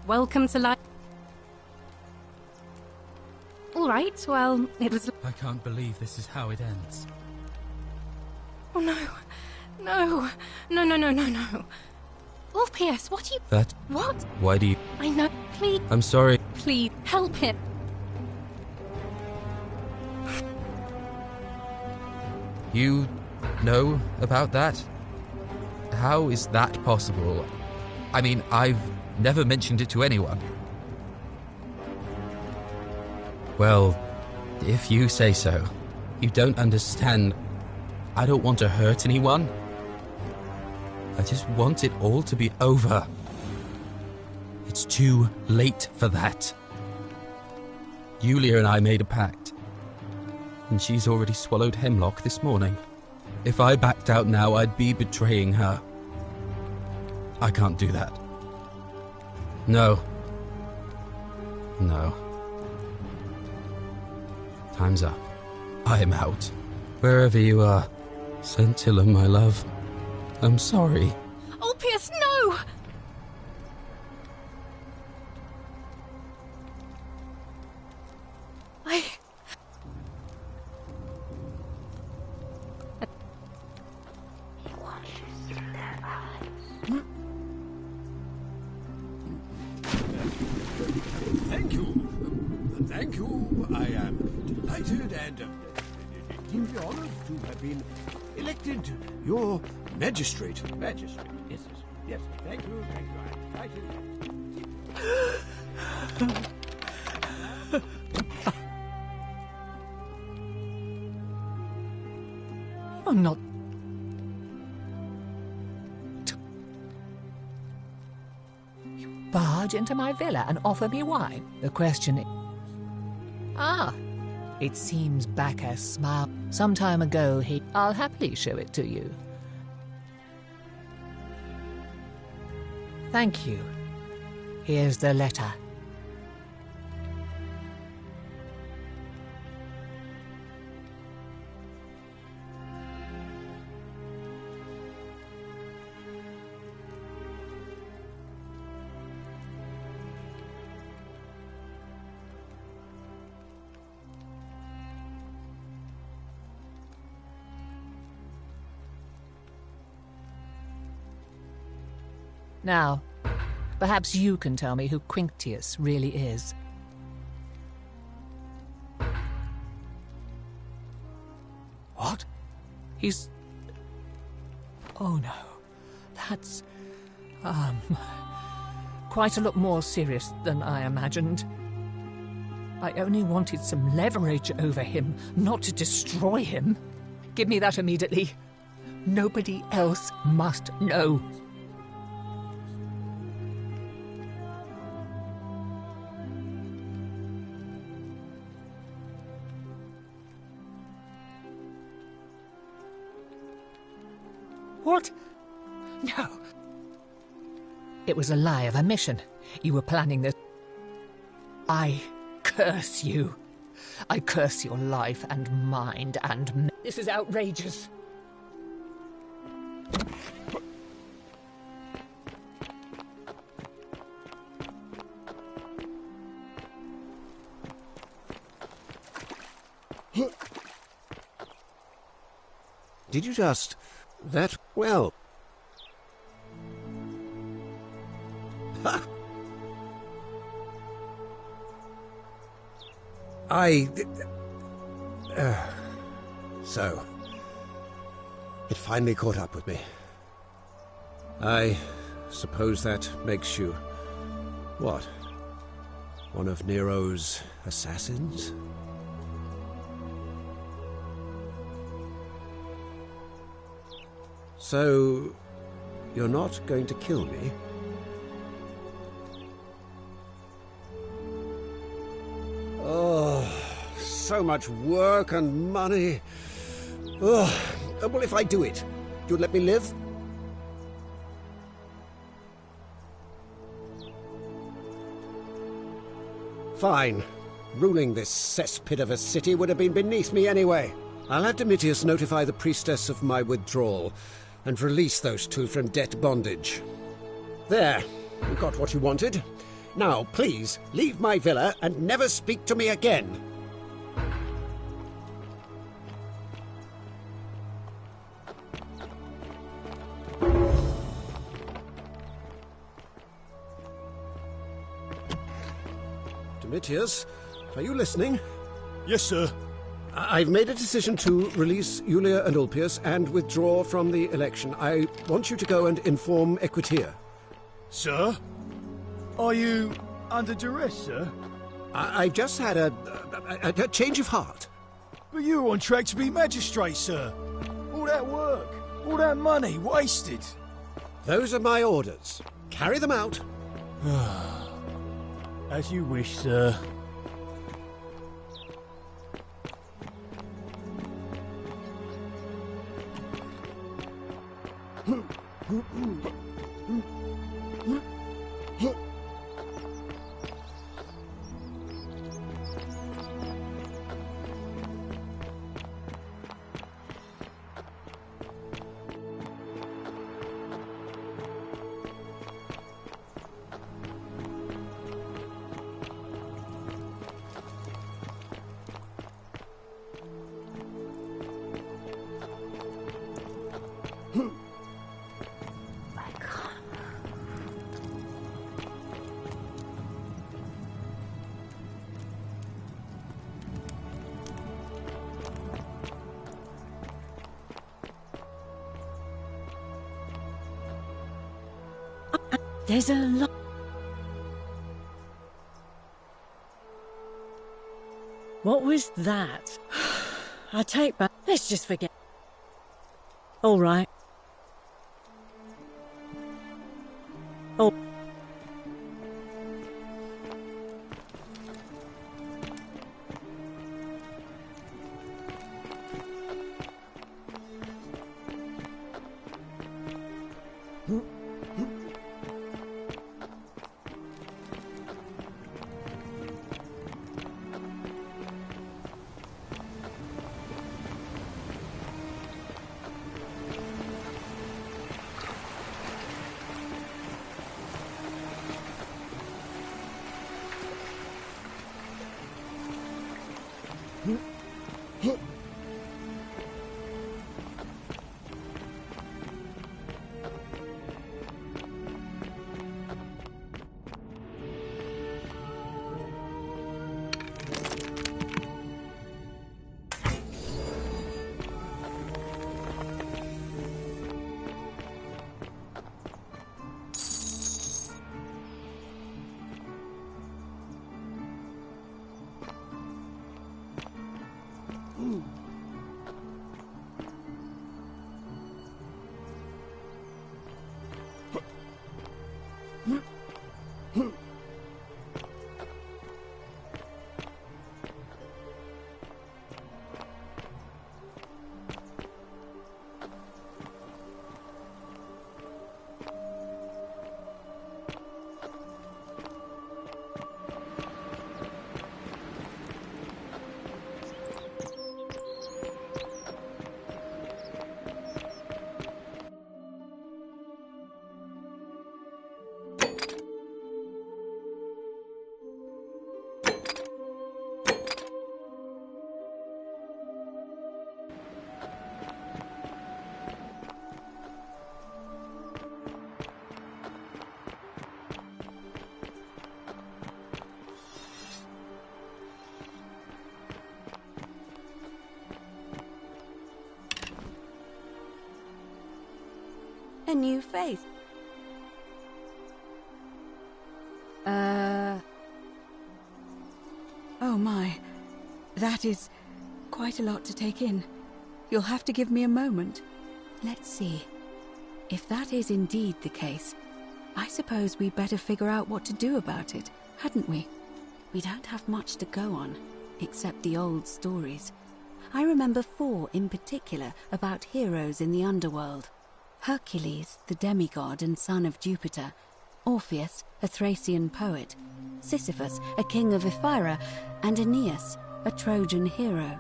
Welcome to life. All right, well, it was... I can't believe this is how it ends. Oh, no. No. No, no, no, no, no. Ulpius, what are you... That... What? Why do you... I know. Please. I'm sorry. Please, help him. You know about that? How is that possible? I mean, I've never mentioned it to anyone. Well, if you say so. You don't understand. I don't want to hurt anyone. I just want it all to be over. It's too late for that. Yulia and I made a pact, and she's already swallowed hemlock this morning. If I backed out now, I'd be betraying her. I can't do that. No. No. Time's up. I'm out. Wherever you are, Scintilla, my love, I'm sorry. Ulpius, no! Thank you. Thank you. I am delighted and deeply honored to have been elected your magistrate. Magistrate, yes, yes. Thank you, thank you. I am delighted. You're not... You barge into my villa and offer me wine. The question is... Ah, it seems Bacchus smiled. Some time ago I'll happily show it to you. Thank you. Here's the letter. Now, perhaps you can tell me who Quinctius really is. What? He's... Oh no, that's... quite a lot more serious than I imagined. I only wanted some leverage over him, not to destroy him. Give me that immediately. Nobody else must know. What? No. It was a lie of a mission. You were planning this. I curse you. I curse your life and mind and... This is outrageous. Did you just... that... well... Ha! So... it finally caught up with me. I suppose that makes you... what? One of Nero's assassins? So, you're not going to kill me? Oh, so much work and money. Oh, well, if I do it, you'd let me live? Fine. Ruling this cesspit of a city would have been beneath me anyway. I'll have Domitius notify the priestess of my withdrawal and release those two from debt bondage. There, you got what you wanted. Now, please, leave my villa and never speak to me again. Domitius, are you listening? Yes, sir. I've made a decision to release Julia and Ulpius and withdraw from the election. I want you to go and inform Equitia. Sir? Are you under duress, sir? I've just had a change of heart. But you were on track to be magistrate, sir. All that work, all that money wasted. Those are my orders. Carry them out. As you wish, sir. There's a lot. What was that? I take back. Let's just forget. All right. Oh. A new face. Oh my. That is quite a lot to take in. You'll have to give me a moment. Let's see. If that is indeed the case, I suppose we better figure out what to do about it, hadn't we? We don't have much to go on, except the old stories. I remember 4 in particular about heroes in the underworld. Hercules, the demigod and son of Jupiter, Orpheus, a Thracian poet, Sisyphus, a king of Ephyra, and Aeneas, a Trojan hero.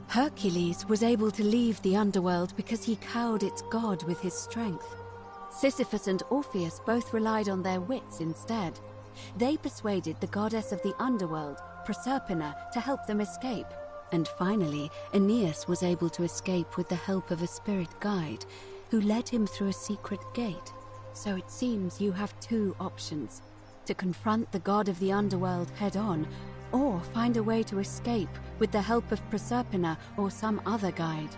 Hercules was able to leave the underworld because he cowed its god with his strength. Sisyphus and Orpheus both relied on their wits instead. They persuaded the goddess of the underworld, Proserpina, to help them escape. And finally, Aeneas was able to escape with the help of a spirit guide, who led him through a secret gate. So it seems you have 2 options: to confront the god of the underworld head-on, or find a way to escape with the help of Proserpina or some other guide.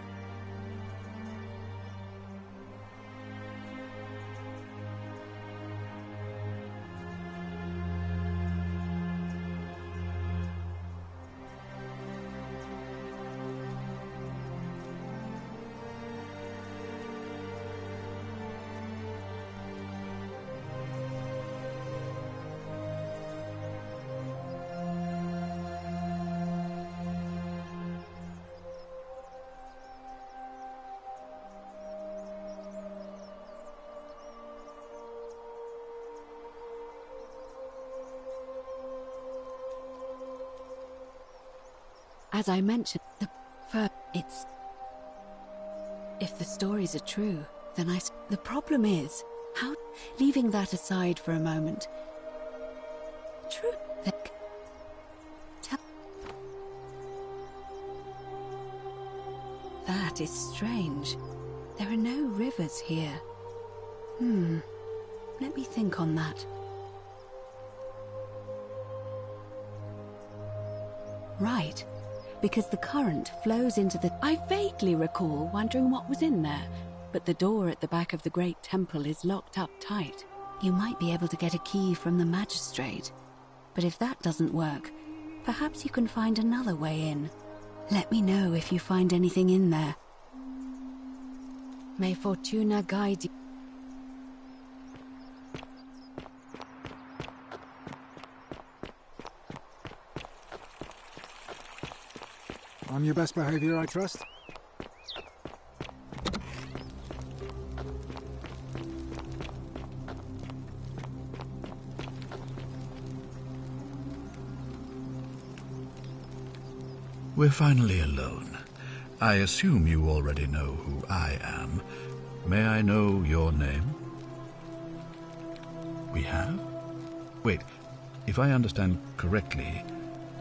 As I mentioned, if the stories are true, then the problem is, how, leaving that aside for a moment, true, that is strange. There are no rivers here. Let me think on that. Right. Because the current flows into the... I vaguely recall wondering what was in there, but the door at the back of the great temple is locked up tight. You might be able to get a key from the magistrate. But if that doesn't work, perhaps you can find another way in. Let me know if you find anything in there. May Fortuna guide you. On your best behavior, I trust? We're finally alone. I assume you already know who I am. May I know your name? We have? Wait, if I understand correctly,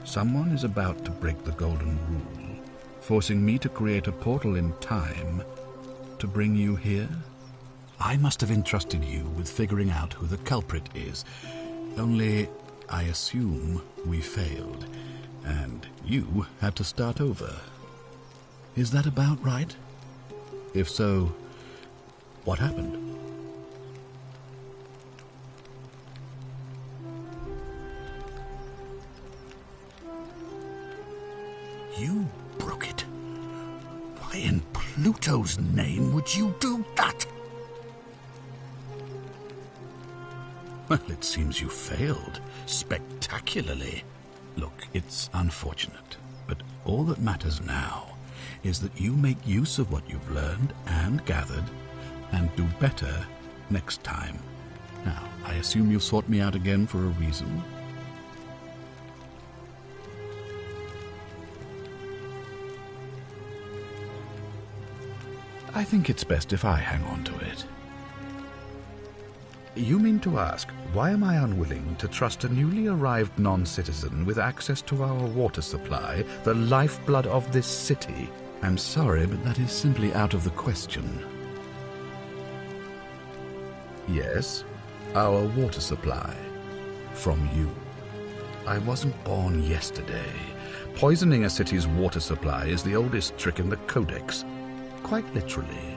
someone is about to break the Golden Rule, forcing me to create a portal in time to bring you here? I must have entrusted you with figuring out who the culprit is. Only, I assume we failed, and you had to start over. Is that about right? If so, what happened? You broke it. Why in Pluto's name would you do that? Well, it seems you failed spectacularly. Look, it's unfortunate, but all that matters now is that you make use of what you've learned and gathered and do better next time. Now, I assume you've sought me out again for a reason. I think it's best if I hang on to it. You mean to ask, why am I unwilling to trust a newly arrived non-citizen with access to our water supply, the lifeblood of this city? I'm sorry, but that is simply out of the question. Yes, our water supply. From you. I wasn't born yesterday. Poisoning a city's water supply is the oldest trick in the Codex. Quite literally.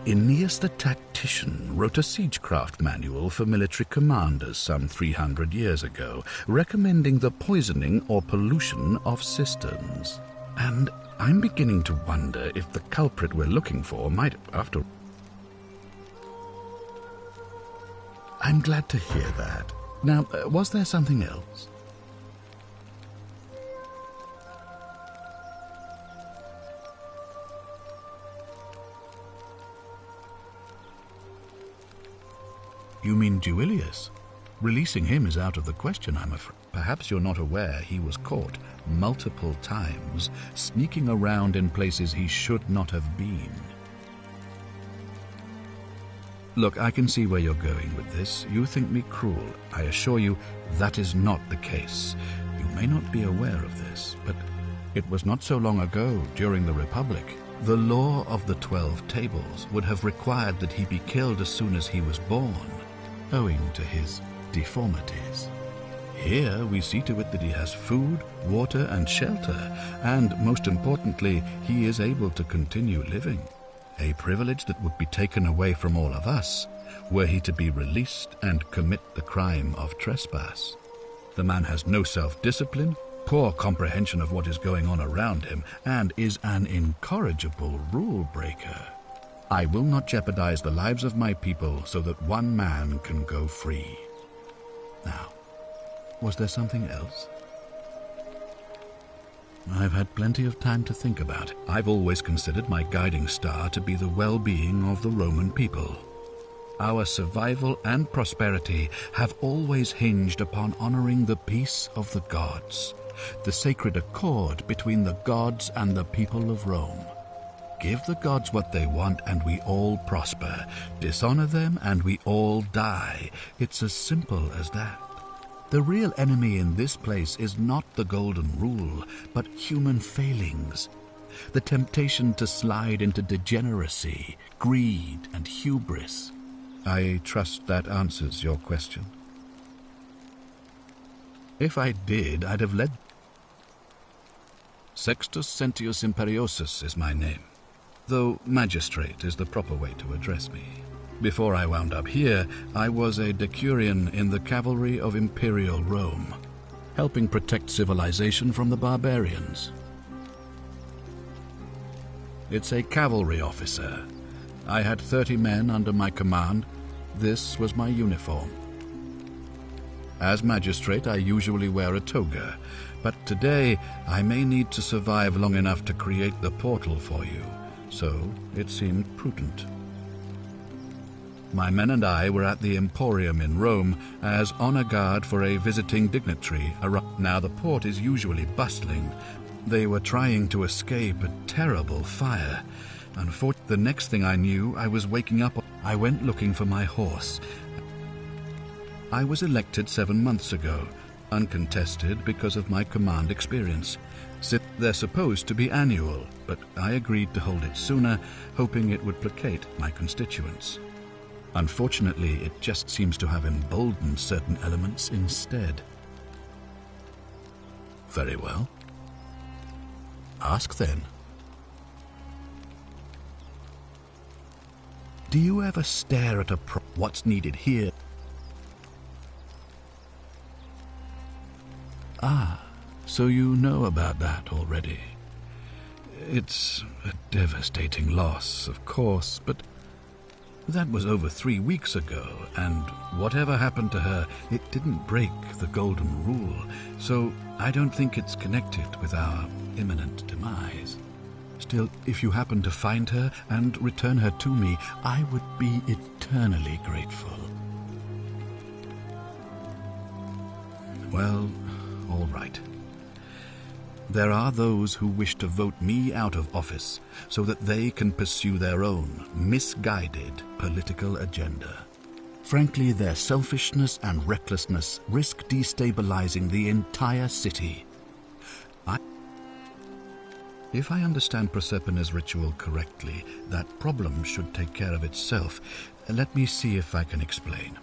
Aeneas the Tactician wrote a siegecraft manual for military commanders some 300 years ago, recommending the poisoning or pollution of cisterns. And I'm beginning to wonder if the culprit we're looking for might, after... I'm glad to hear that. Now, was there something else? You mean Duilius? Releasing him is out of the question, I'm afraid. Perhaps you're not aware he was caught multiple times, sneaking around in places he should not have been. Look, I can see where you're going with this. You think me cruel. I assure you that is not the case. You may not be aware of this, but it was not so long ago, during the Republic, the law of the 12 Tables would have required that he be killed as soon as he was born, owing to his deformities. Here we see to it that he has food, water, and shelter, and most importantly, he is able to continue living. A privilege that would be taken away from all of us were he to be released and commit the crime of trespass. The man has no self-discipline, poor comprehension of what is going on around him, and is an incorrigible rule-breaker. I will not jeopardize the lives of my people so that one man can go free. Now, was there something else? I've had plenty of time to think about it. I've always considered my guiding star to be the well-being of the Roman people. Our survival and prosperity have always hinged upon honoring the peace of the gods, the sacred accord between the gods and the people of Rome. Give the gods what they want and we all prosper. Dishonor them and we all die. It's as simple as that. The real enemy in this place is not the Golden Rule, but human failings. The temptation to slide into degeneracy, greed, and hubris. I trust that answers your question. If I did, I'd have led... Sextus Sentius Imperiosus is my name, though magistrate is the proper way to address me. Before I wound up here, I was a decurion in the cavalry of Imperial Rome, helping protect civilization from the barbarians. It's a cavalry officer. I had 30 men under my command. This was my uniform. As magistrate, I usually wear a toga, but today I may need to survive long enough to create the portal for you, so it seemed prudent. My men and I were at the Emporium in Rome as honor guard for a visiting dignitary. Now the port is usually bustling. They were trying to escape a terrible fire. Unfortunately, the next thing I knew, I was waking up. I went looking for my horse. I was elected 7 months ago, uncontested because of my command experience. They're supposed to be annual, but I agreed to hold it sooner, hoping it would placate my constituents. Unfortunately, it just seems to have emboldened certain elements instead. Very well. Ask then. Do you ever stare at what's needed here? Ah, so you know about that already. It's a devastating loss, of course, but that was over 3 weeks ago, and whatever happened to her, it didn't break the Golden Rule, so I don't think it's connected with our imminent demise. Still, if you happen to find her and return her to me, I would be eternally grateful. Well, all right. There are those who wish to vote me out of office so that they can pursue their own misguided political agenda. Frankly, their selfishness and recklessness risk destabilizing the entire city. If I understand Proserpina's ritual correctly, that problem should take care of itself. Let me see if I can explain.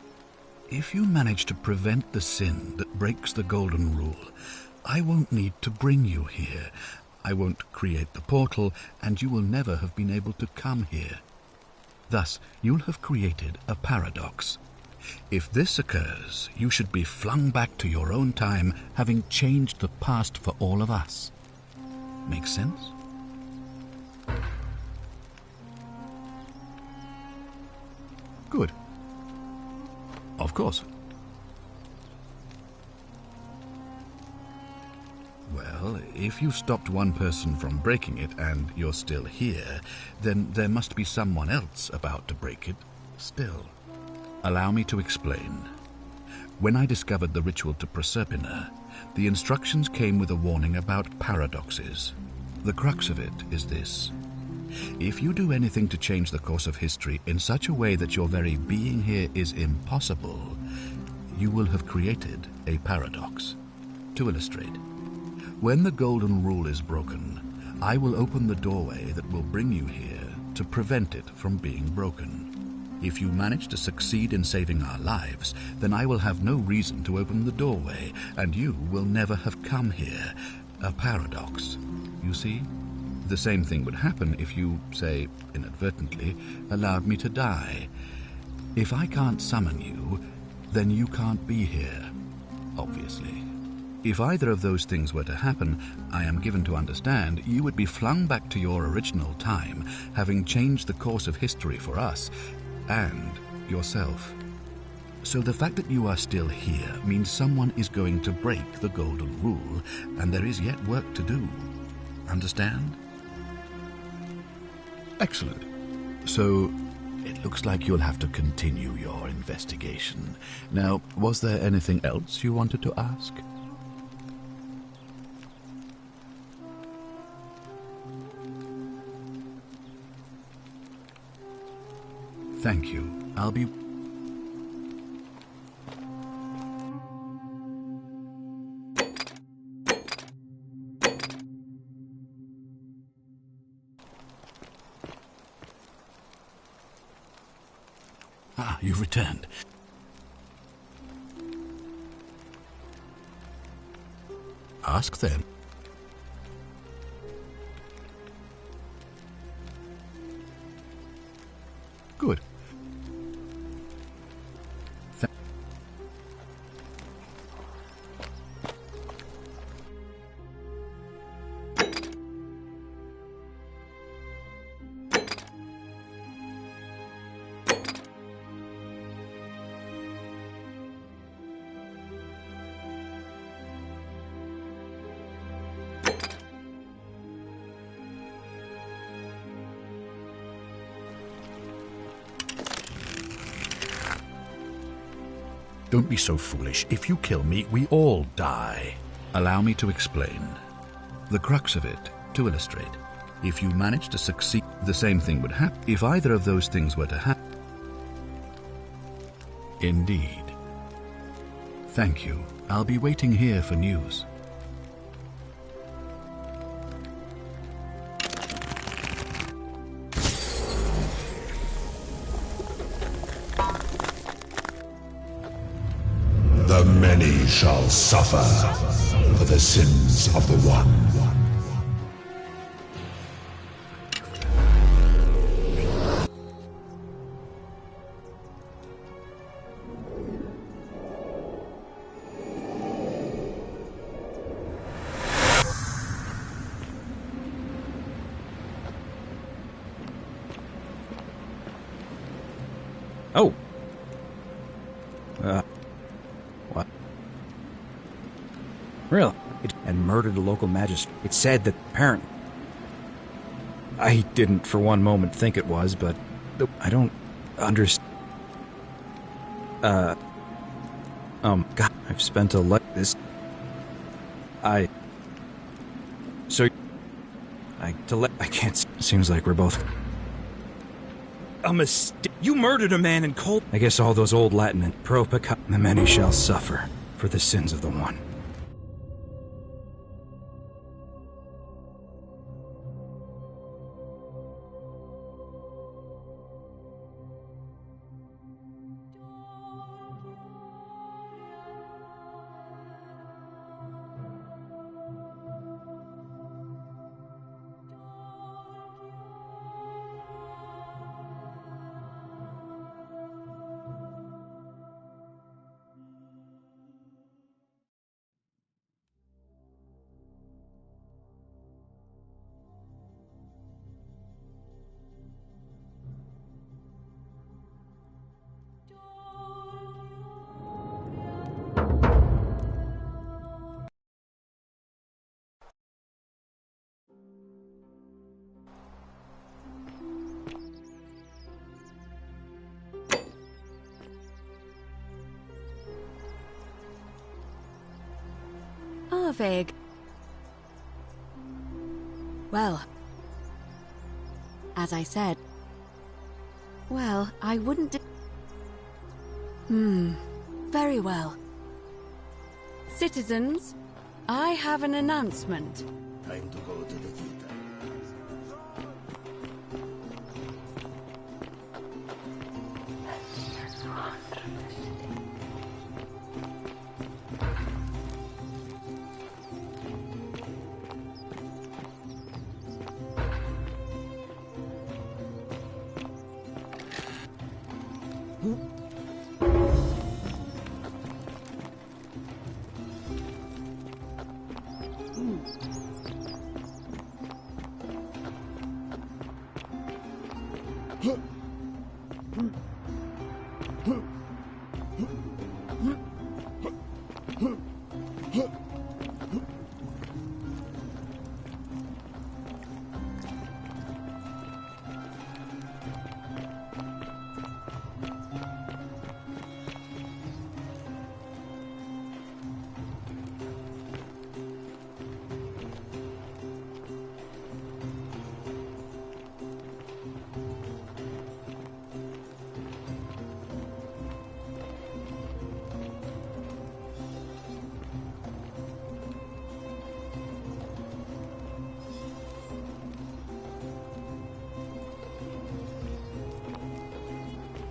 If you manage to prevent the sin that breaks the Golden Rule, I won't need to bring you here. I won't create the portal, and you will never have been able to come here. Thus, you'll have created a paradox. If this occurs, you should be flung back to your own time, having changed the past for all of us. Make sense? Good. Of course. Well, if you stopped one person from breaking it and you're still here, then there must be someone else about to break it still. Allow me to explain. When I discovered the ritual to Proserpina, the instructions came with a warning about paradoxes. The crux of it is this. If you do anything to change the course of history in such a way that your very being here is impossible, you will have created a paradox. To illustrate, when the Golden Rule is broken, I will open the doorway that will bring you here to prevent it from being broken. If you manage to succeed in saving our lives, then I will have no reason to open the doorway, and you will never have come here. A paradox. You see? The same thing would happen if you, say, inadvertently, allowed me to die. If I can't summon you, then you can't be here, obviously. If either of those things were to happen, I am given to understand you would be flung back to your original time, having changed the course of history for us and yourself. So the fact that you are still here means someone is going to break the Golden Rule, and there is yet work to do. Understand? Excellent. So it looks like you'll have to continue your investigation. Now, was there anything else you wanted to ask? Thank you. I'll be... Ah, you've returned. Ask then. Good. Don't be so foolish. If you kill me, we all die. Allow me to explain. The crux of it, to illustrate. If you manage to succeed, the same thing would happen. If either of those things were to happen... Indeed. Thank you. I'll be waiting here for news. The many shall suffer for the sins of the one. Oh. What? Really? And murdered a local magistrate. It said that apparently... I didn't for one moment think it was, but I don't understand. God, I've spent a lot this... I can't... Seems like we're both... A mistake. You murdered a man in cold... I guess all those old Latin and propica... The many shall suffer for the sins of the one. Arvig. Well, as I said, well, I wouldn't... Very well. Citizens, I have an announcement. Time to go to the theater.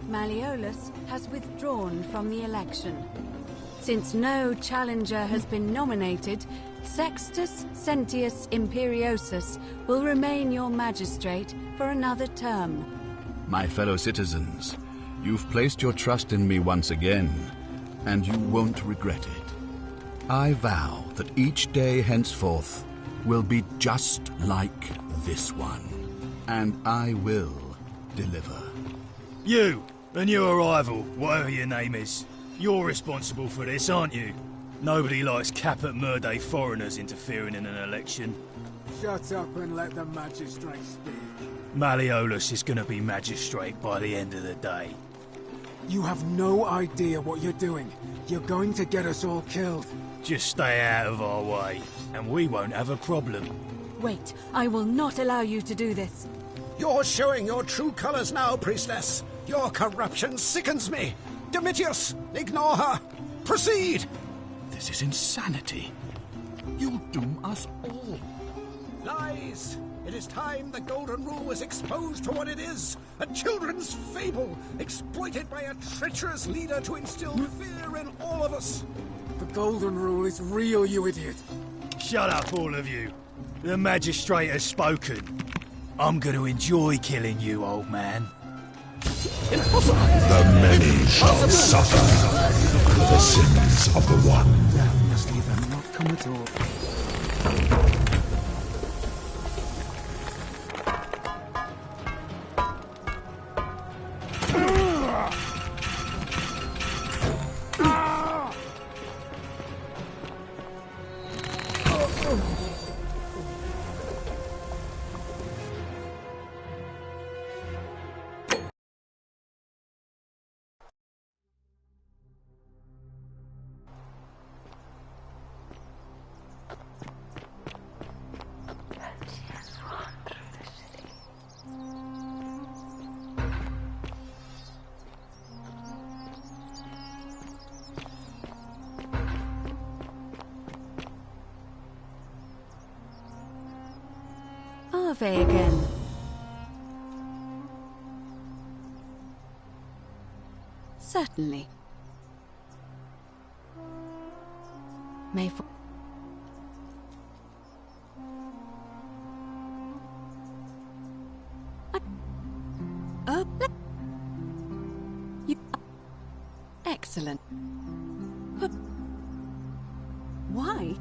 Malleolus has withdrawn from the election. Since no challenger has been nominated, Sextus Sentius Imperiosus will remain your magistrate for another term. My fellow citizens, you've placed your trust in me once again, and you won't regret it. I vow that each day henceforth will be just like this one, and I will deliver. You and your rival, whatever your name is, you're responsible for this, aren't you? Nobody likes Caput Murdae foreigners interfering in an election. Shut up and let the magistrate speak. Malleolus is going to be magistrate by the end of the day. You have no idea what you're doing. You're going to get us all killed. Just stay out of our way, and we won't have a problem. Wait, I will not allow you to do this. You're showing your true colors now, priestess. Your corruption sickens me. Domitius, ignore her. Proceed. This is insanity. You'll doom us all. Lies. It is time the Golden Rule was exposed for what it is. A children's fable, exploited by a treacherous leader to instill fear in all of us. The Golden Rule is real, you idiot. Shut up, all of you. The magistrate has spoken. I'm going to enjoy killing you, old man. The many shall suffer for the sins of the one. That must either not come at all. Ave again. Certainly. May for you excellent. Why?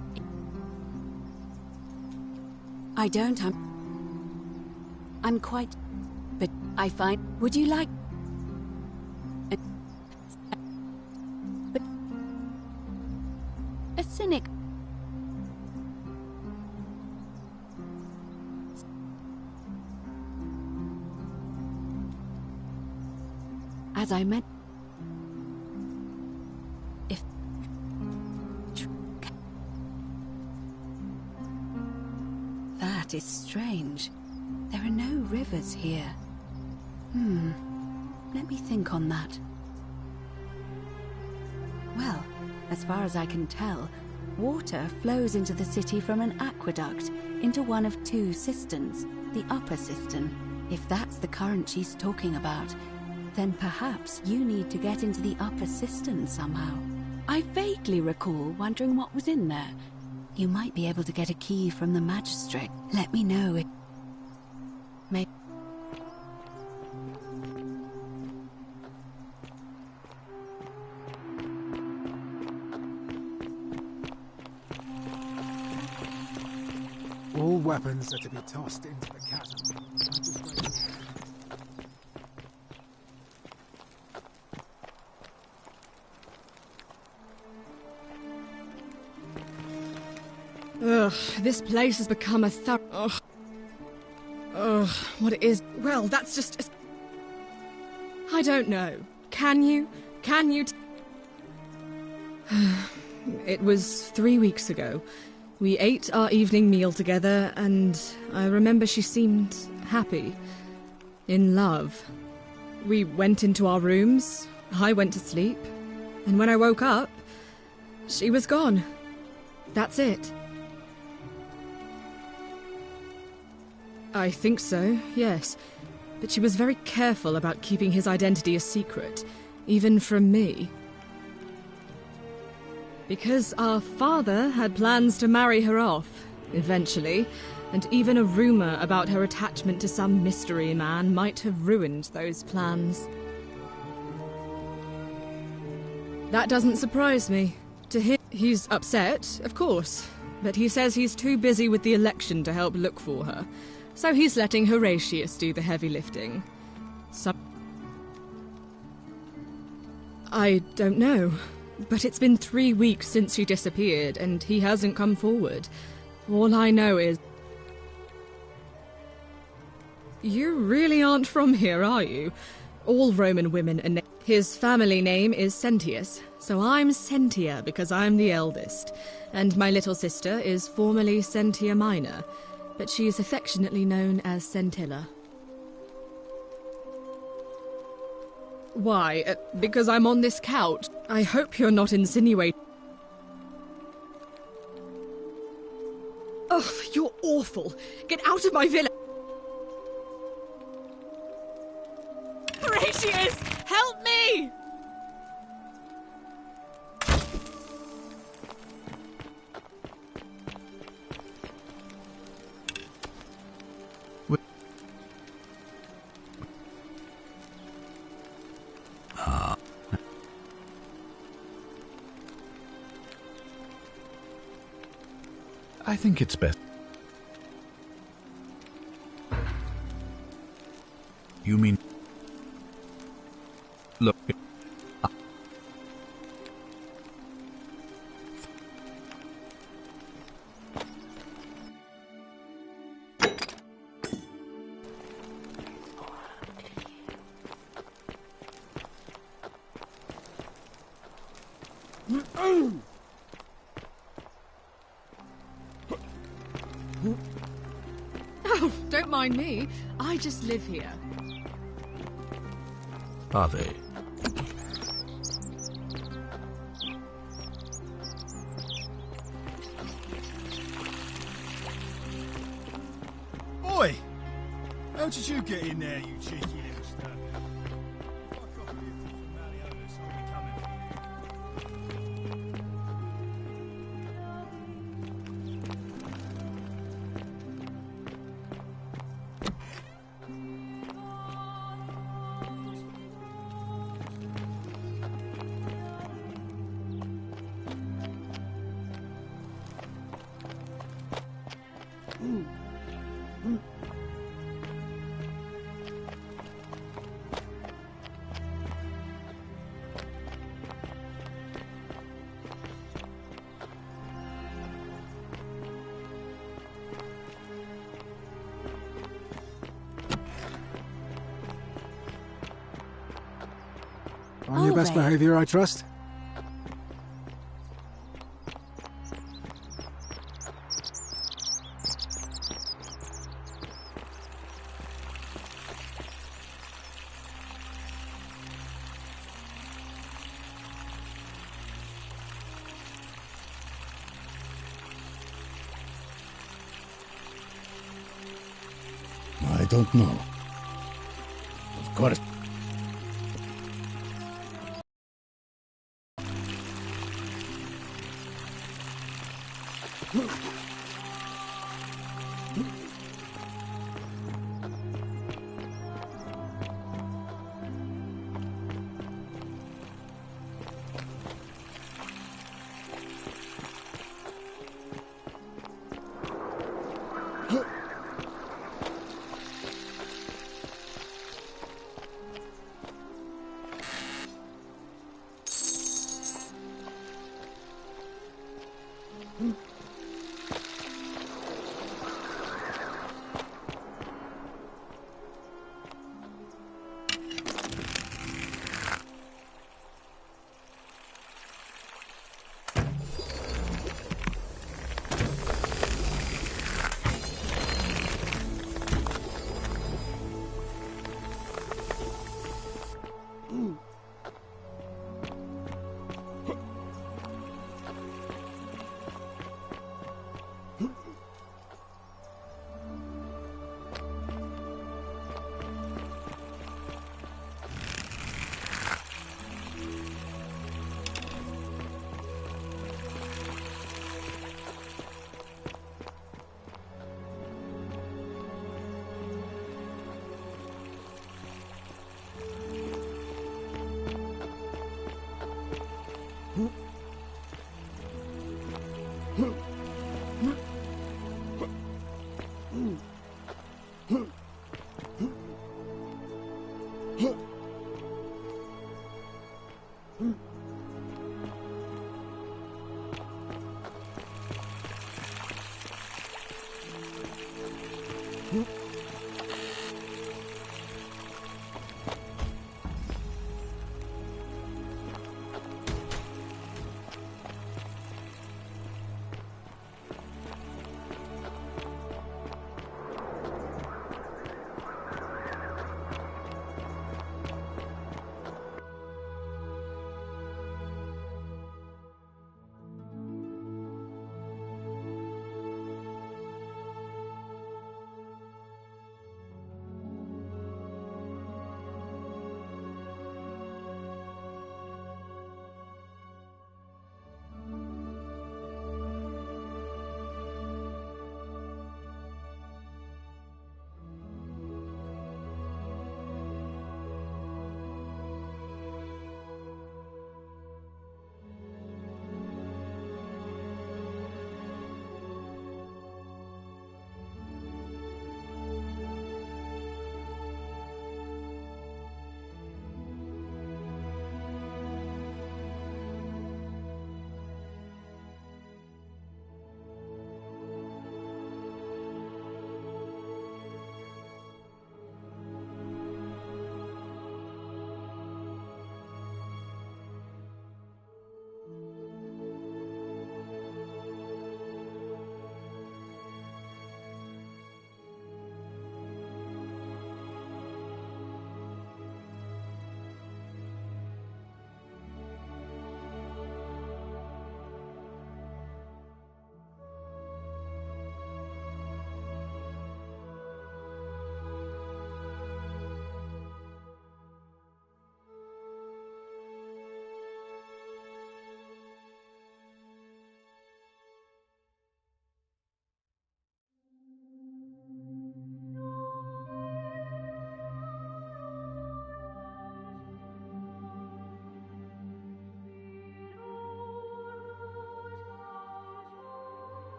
I don't. I'm quite... But I find... Would you like... A cynic... As I meant... If... That is strange. There are no rivers here. Let me think on that. Well, as far as I can tell, water flows into the city from an aqueduct into one of two cisterns, the upper cistern. If that's the current she's talking about, then perhaps you need to get into the upper cistern somehow. I vaguely recall wondering what was in there. You might be able to get a key from the magistrate. Let me know if... Maybe... All weapons are to be tossed into the chasm. Ugh, this place has become a Ugh, what it is... Well, that's just... I don't know. Can you? It was 3 weeks ago. We ate our evening meal together, and I remember she seemed happy. In love. We went into our rooms, I went to sleep, and when I woke up, she was gone. That's it. I think so, yes. But she was very careful about keeping his identity a secret, even from me. Because our father had plans to marry her off, eventually, and even a rumor about her attachment to some mystery man might have ruined those plans. That doesn't surprise me. To him, he's upset, of course, but he says he's too busy with the election to help look for her, so he's letting Horatius do the heavy lifting. I don't know. But it's been 3 weeks since she disappeared, and he hasn't come forward. All I know is... You really aren't from here, are you? All Roman women are his family name is Sentius, so I'm Sentia because I'm the eldest. And my little sister is formerly Sentia Minor, but she is affectionately known as Sentilla. Why? Because I'm on this couch. I hope you're not insinuating... Oh, you're awful. Get out of my villa. Horatius, help me! I think it's best. You mean... Look... Oh, don't mind me. I just live here. Are they? Oi! How did you get in there, you cheeky youngster? Fuck off with your thief and Malleolus, I'll be coming for you. On your best behavior, I trust? I don't know. Of course.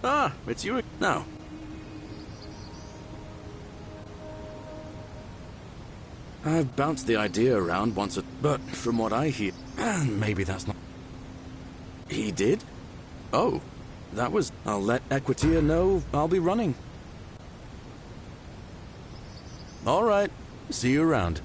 Ah, it's you now. I've bounced the idea around once, but from what I hear, maybe that's not... He did? Oh, that was... I'll let Equitia know I'll be running. All right, see you around.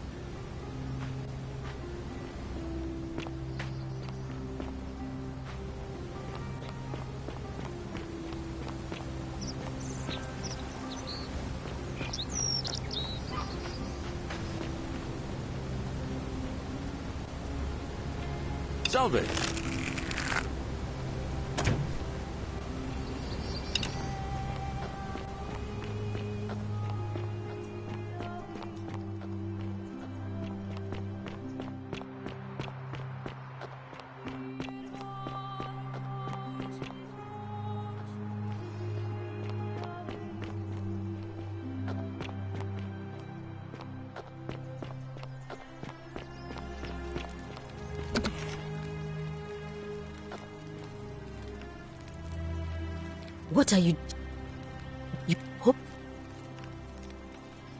Salve! What are you... You hope...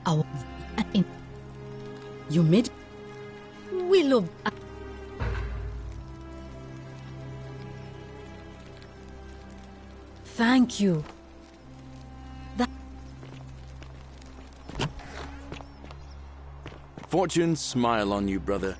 Our... You made... Willow... Thank you. That... Fortune smile on you, brother.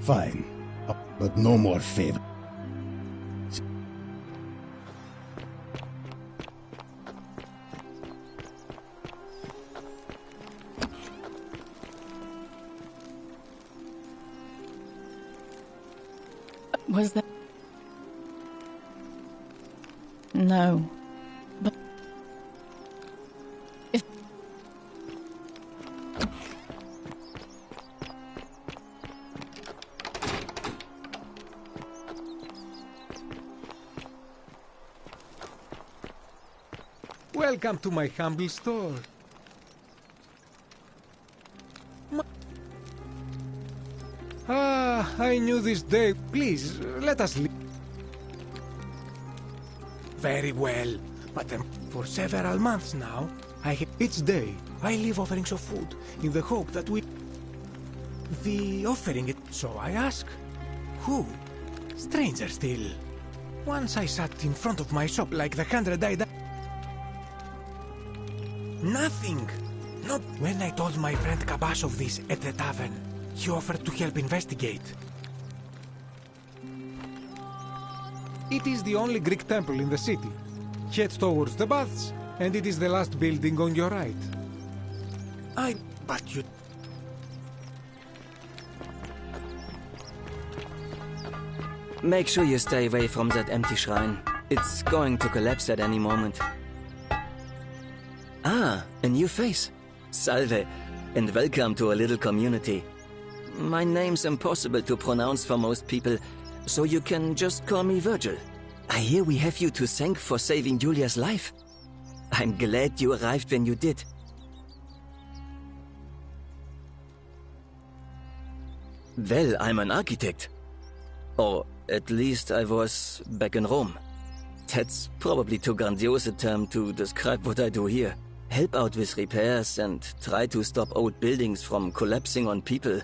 Fine, but no more favor. Was there... No. But... If... Welcome to my humble store. I knew this day. Please, let us leave. Very well, but for several months now, each day, I leave offerings of food in the hope that the offering it. So I ask, who? Stranger still. Once I sat in front of my shop like the 100 I died. Nothing. Not when I told my friend Kabash of this at the tavern. He offered to help investigate. It is the only Greek temple in the city. Head towards the baths, and it is the last building on your right. But you... Make sure you stay away from that empty shrine. It's going to collapse at any moment. Ah, a new face. Salve, and welcome to a little community. My name's impossible to pronounce for most people, so you can just call me Virgil. I hear we have you to thank for saving Julia's life. I'm glad you arrived when you did. Well, I'm an architect. Or at least I was back in Rome. That's probably too grandiose a term to describe what I do here. Help out with repairs and try to stop old buildings from collapsing on people,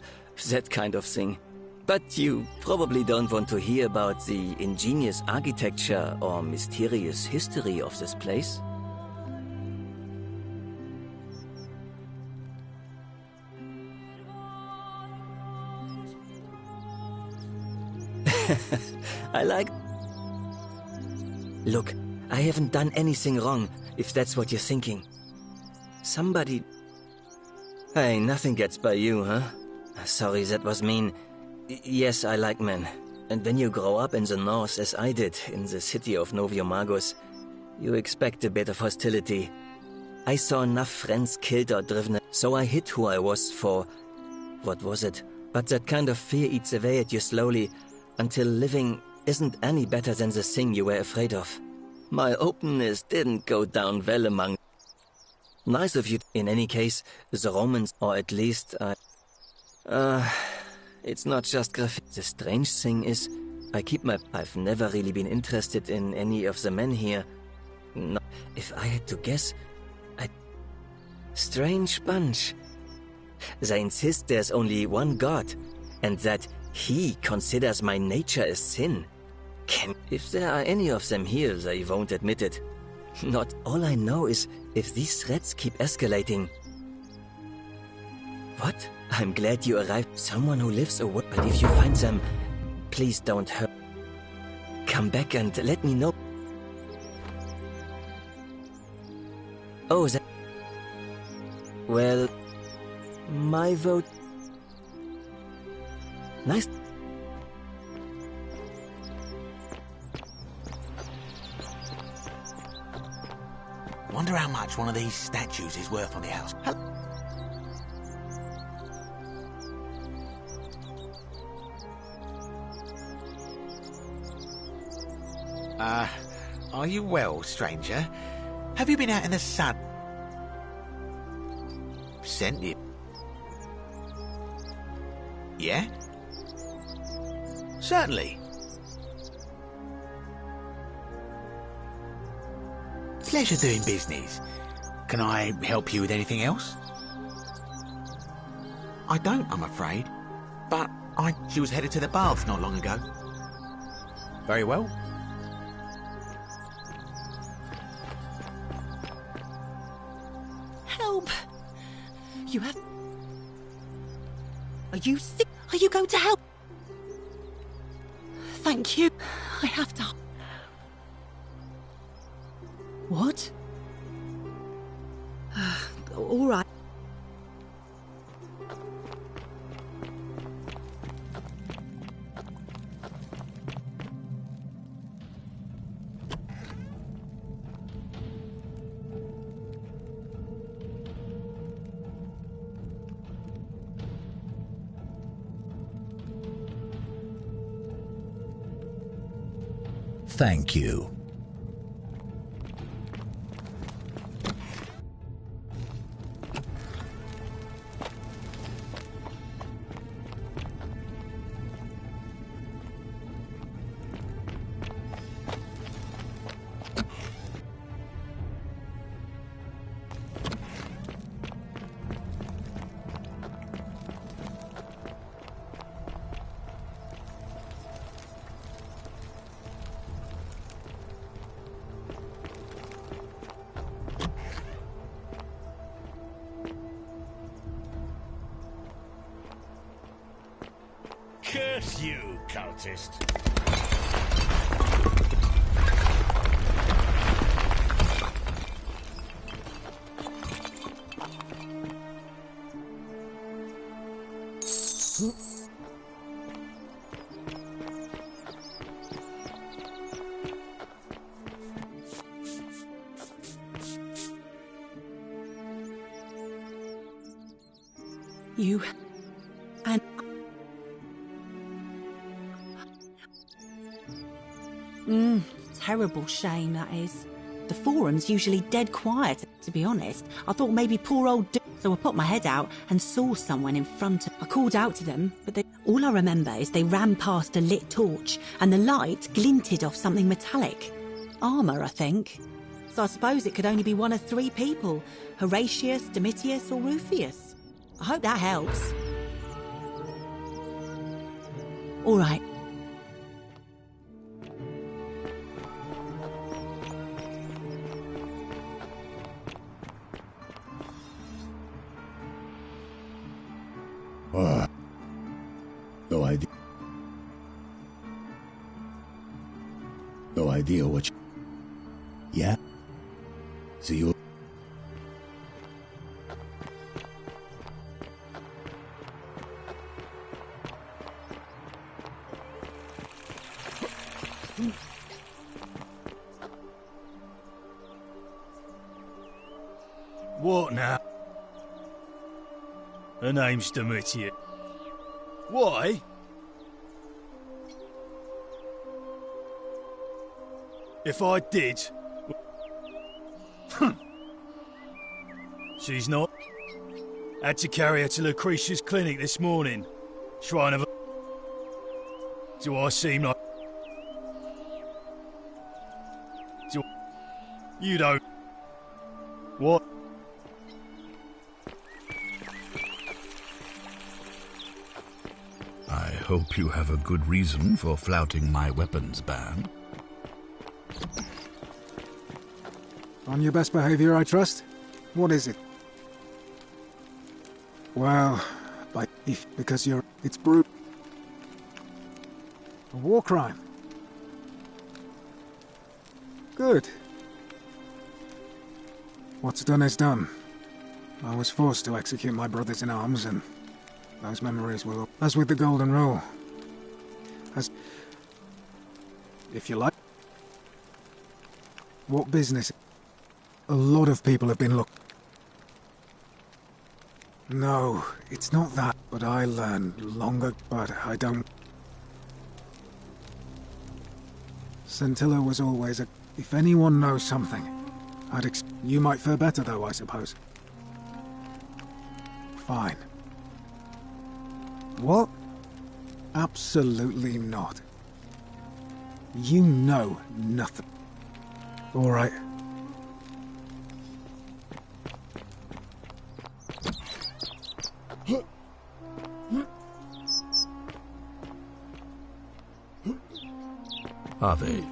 that kind of thing. But you probably don't want to hear about the ingenious architecture or mysterious history of this place. I like... Look, I haven't done anything wrong, if that's what you're thinking. Somebody... Hey, nothing gets by you, huh? Sorry, that was mean. Yes, I like men. And when you grow up in the north, as I did, in the city of Noviomagus, you expect a bit of hostility. I saw enough friends killed or driven, so I hid who I was for... What was it? But that kind of fear eats away at you slowly, until living isn't any better than the thing you were afraid of. My openness didn't go down well among... Nice of you. In any case, the Romans, or at least it's not just graffiti. The strange thing is, I've never really been interested in any of the men here. No, if I had to guess, Strange bunch. They insist there's only one God, and that he considers my nature a sin. If there are any of them here, they won't admit it. Not all I know is if these threats keep escalating. What? I'm glad you arrived. Someone who lives away. But if you find them, please don't hurt. Come back and let me know. Oh, that... Well, my vote... Nice. Wonder how much one of these statues is worth on the house. Are you well, stranger? Have you been out in the sun? sent you. Yeah? Certainly. Pleasure doing business. Can I help you with anything else? I don't, I'm afraid. But she was headed to the baths not long ago. Very well. Help! You have... Are you sick? Are you going to help? Thank you. I have to... What? All right. Thank you. Curse you, cultist. You... and... terrible shame, that is. The forum's usually dead quiet, to be honest. I thought maybe poor old so I put my head out and saw someone in front of... I called out to them, but all I remember is they ran past a lit torch and the light glinted off something metallic. Armour, I think. So I suppose it could only be one of three people. Horatius, Domitius or Rufius. I hope that helps. All right. No idea. No idea what you... Yeah? See you... What now? Her name's Domitius. Why? If I did... She's not. Had to carry her to Lucretia's clinic this morning. Shrine of... Do I seem like... You don't... What? I hope you have a good reason for flouting my weapons ban. On your best behavior, I trust? What is it? Well, because you're... It's brutal. A war crime. Good. What's done is done. I was forced to execute my brothers in arms, and those memories will... As with the Golden Rule. As... If you like... What business... A lot of people have been No, it's not that, but I learned longer, but I don't... Scintilla was always a... If anyone knows something, You might fare better, though, I suppose. fine. What? Absolutely not. You know nothing. All right. Are they?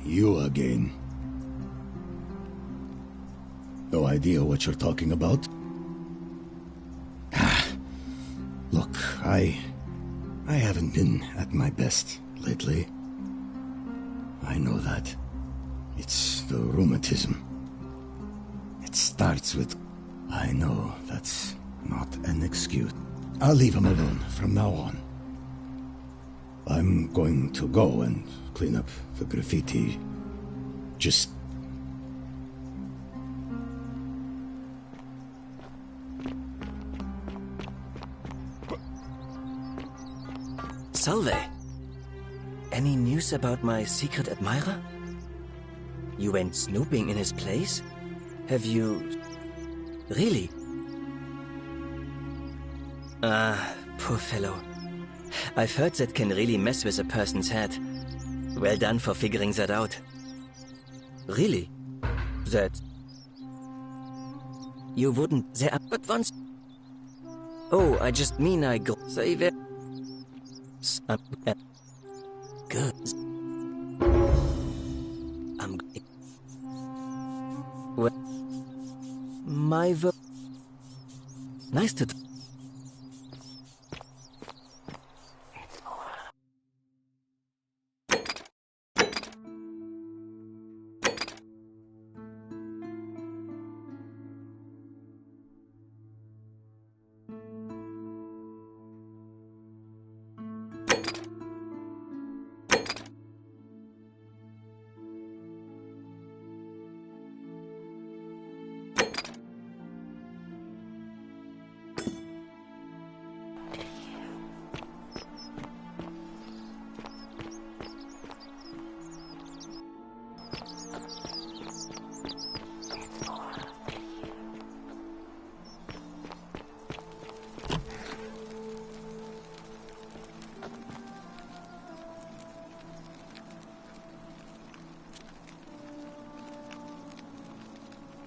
You again. No idea what you're talking about? Look, I haven't been at my best lately. I know that. It's the rheumatism. It starts with... I know that's not an excuse. I'll leave him alone from now on. I'm going to go and clean up the graffiti. Just... Salve! Any news about my secret admirer? You went snooping in his place? Have you... Really? Poor fellow. I've heard that can really mess with a person's head. Well done for figuring that out. Really? That... You wouldn't... There are but once... Oh, I just mean I go... Say that... Good. I'm... Well... My ver... Nice to...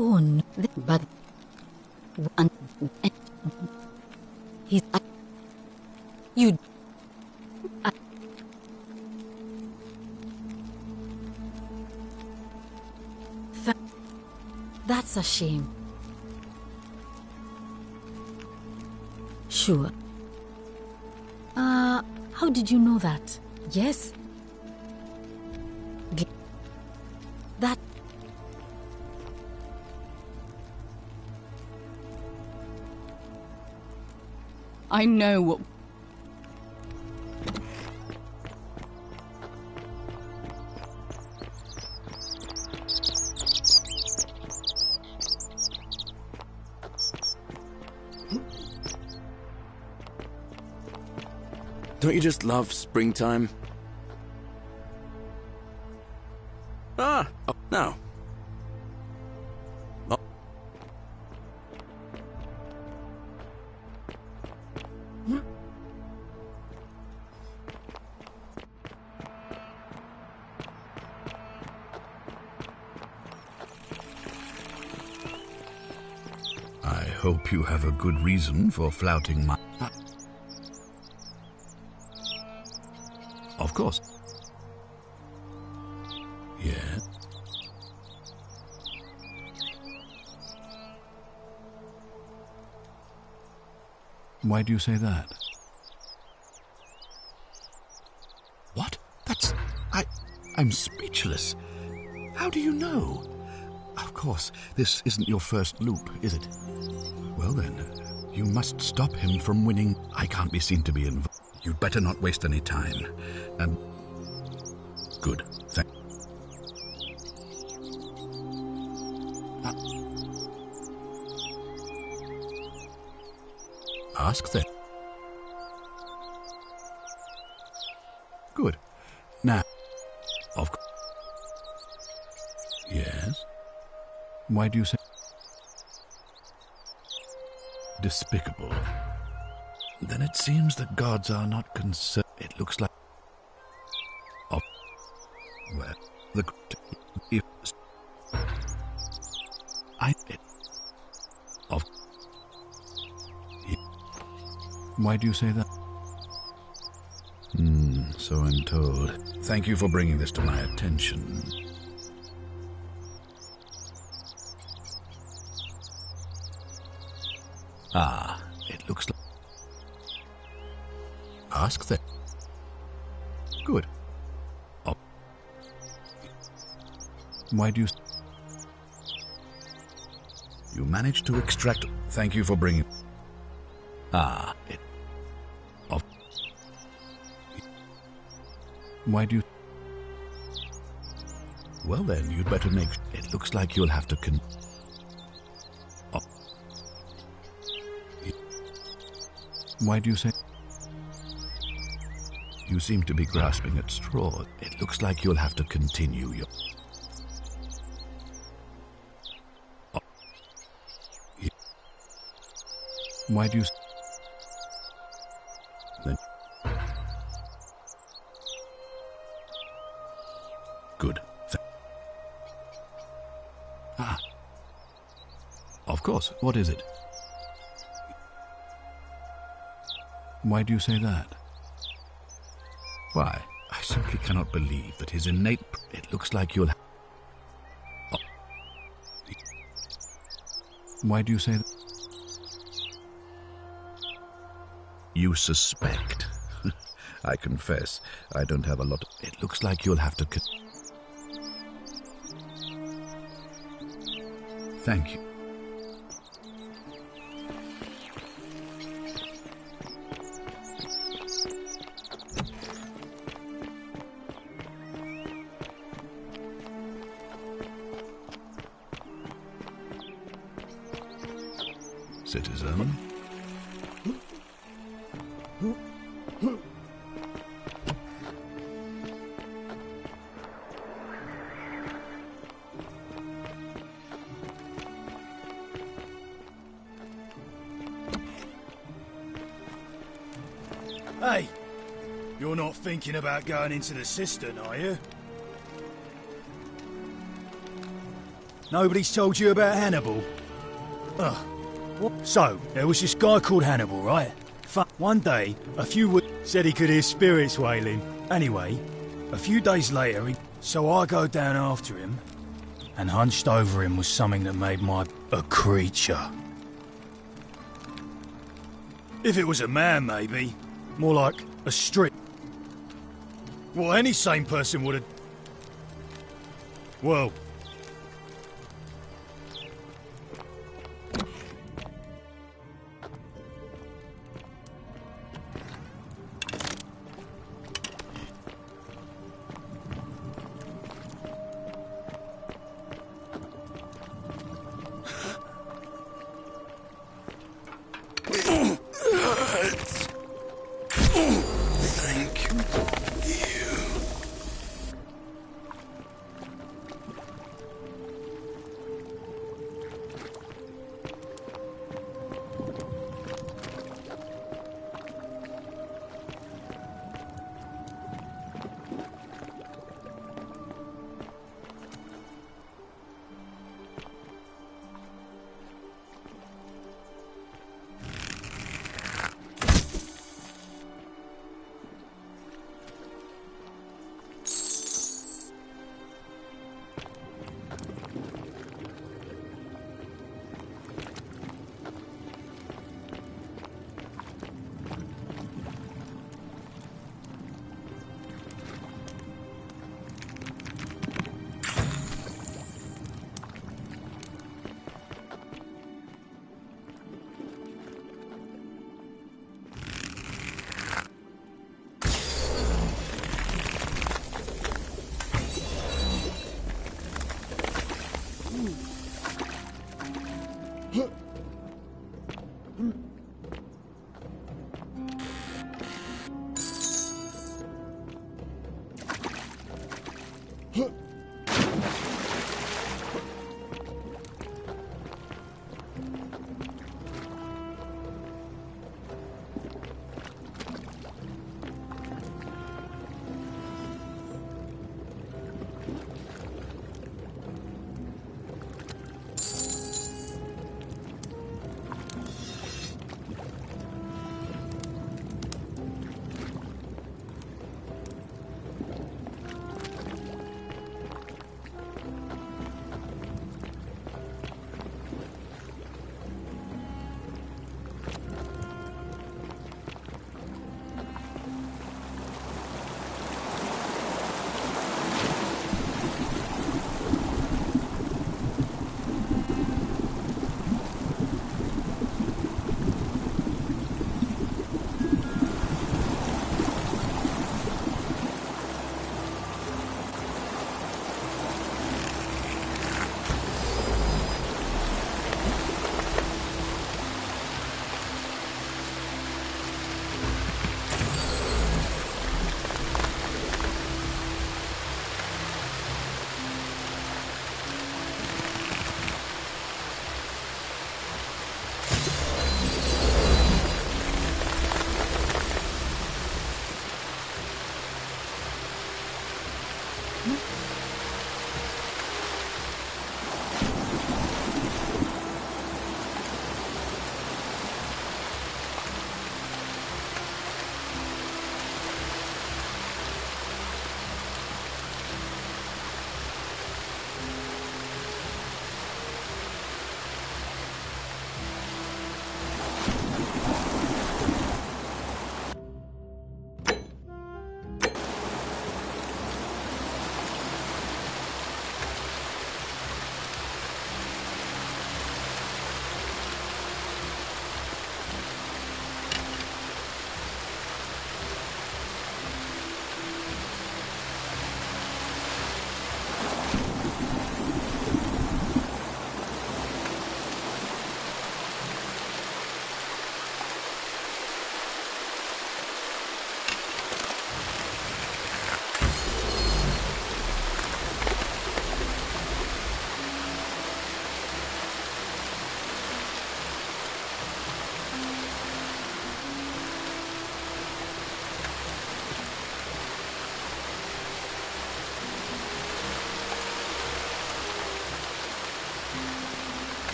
Oh, no. But... He's... You... That's a shame. Sure. How did you know that? Yes. That... I know what... Don't you just love springtime? Ah! Oh, no. Oh. I hope you have a good reason for flouting my... Of course. Yeah. Why do you say that? What? That's... I'm speechless. How do you know? Of course, this isn't your first loop, is it? Well then, you must stop him from winning. I can't be seen to be involved. You'd better not waste any time. Good. Ask them. Good. Now, of course. Yes? Why do you say... Despicable. Then it seems the gods are not concerned. It looks like... Oh. Well, the... Of... Why do you say that? So I'm told. Thank you for bringing this to my attention. Ah, it looks like... Ask them. Good. Oh. Why do you... You managed to extract... Thank you for bringing... Ah, it... Oh. Why do you... Well then, you'd better make... It looks like you'll have to Oh. Why do you say... You seem to be grasping at straws. It looks like you'll have to continue your... Oh. Why do you... Then... Good. Ah. Of course. What is it? Why do you say that? Why? I simply cannot believe that his innate... It looks like you'll... Oh. Why do you say that? You suspect. I confess, I don't have a lot... It looks like you'll have to... Thank you. Citizen. Hey, you're not thinking about going into the cistern, are you? Nobody's told you about Hannibal? Ugh. What? So, there was this guy called Hannibal, right? One day, a few said he could hear spirits wailing. Anyway, a few days later, so I go down after him, and hunched over him was something that made a creature. If it was a man, maybe. More like a street. Well, any sane person would have... Well...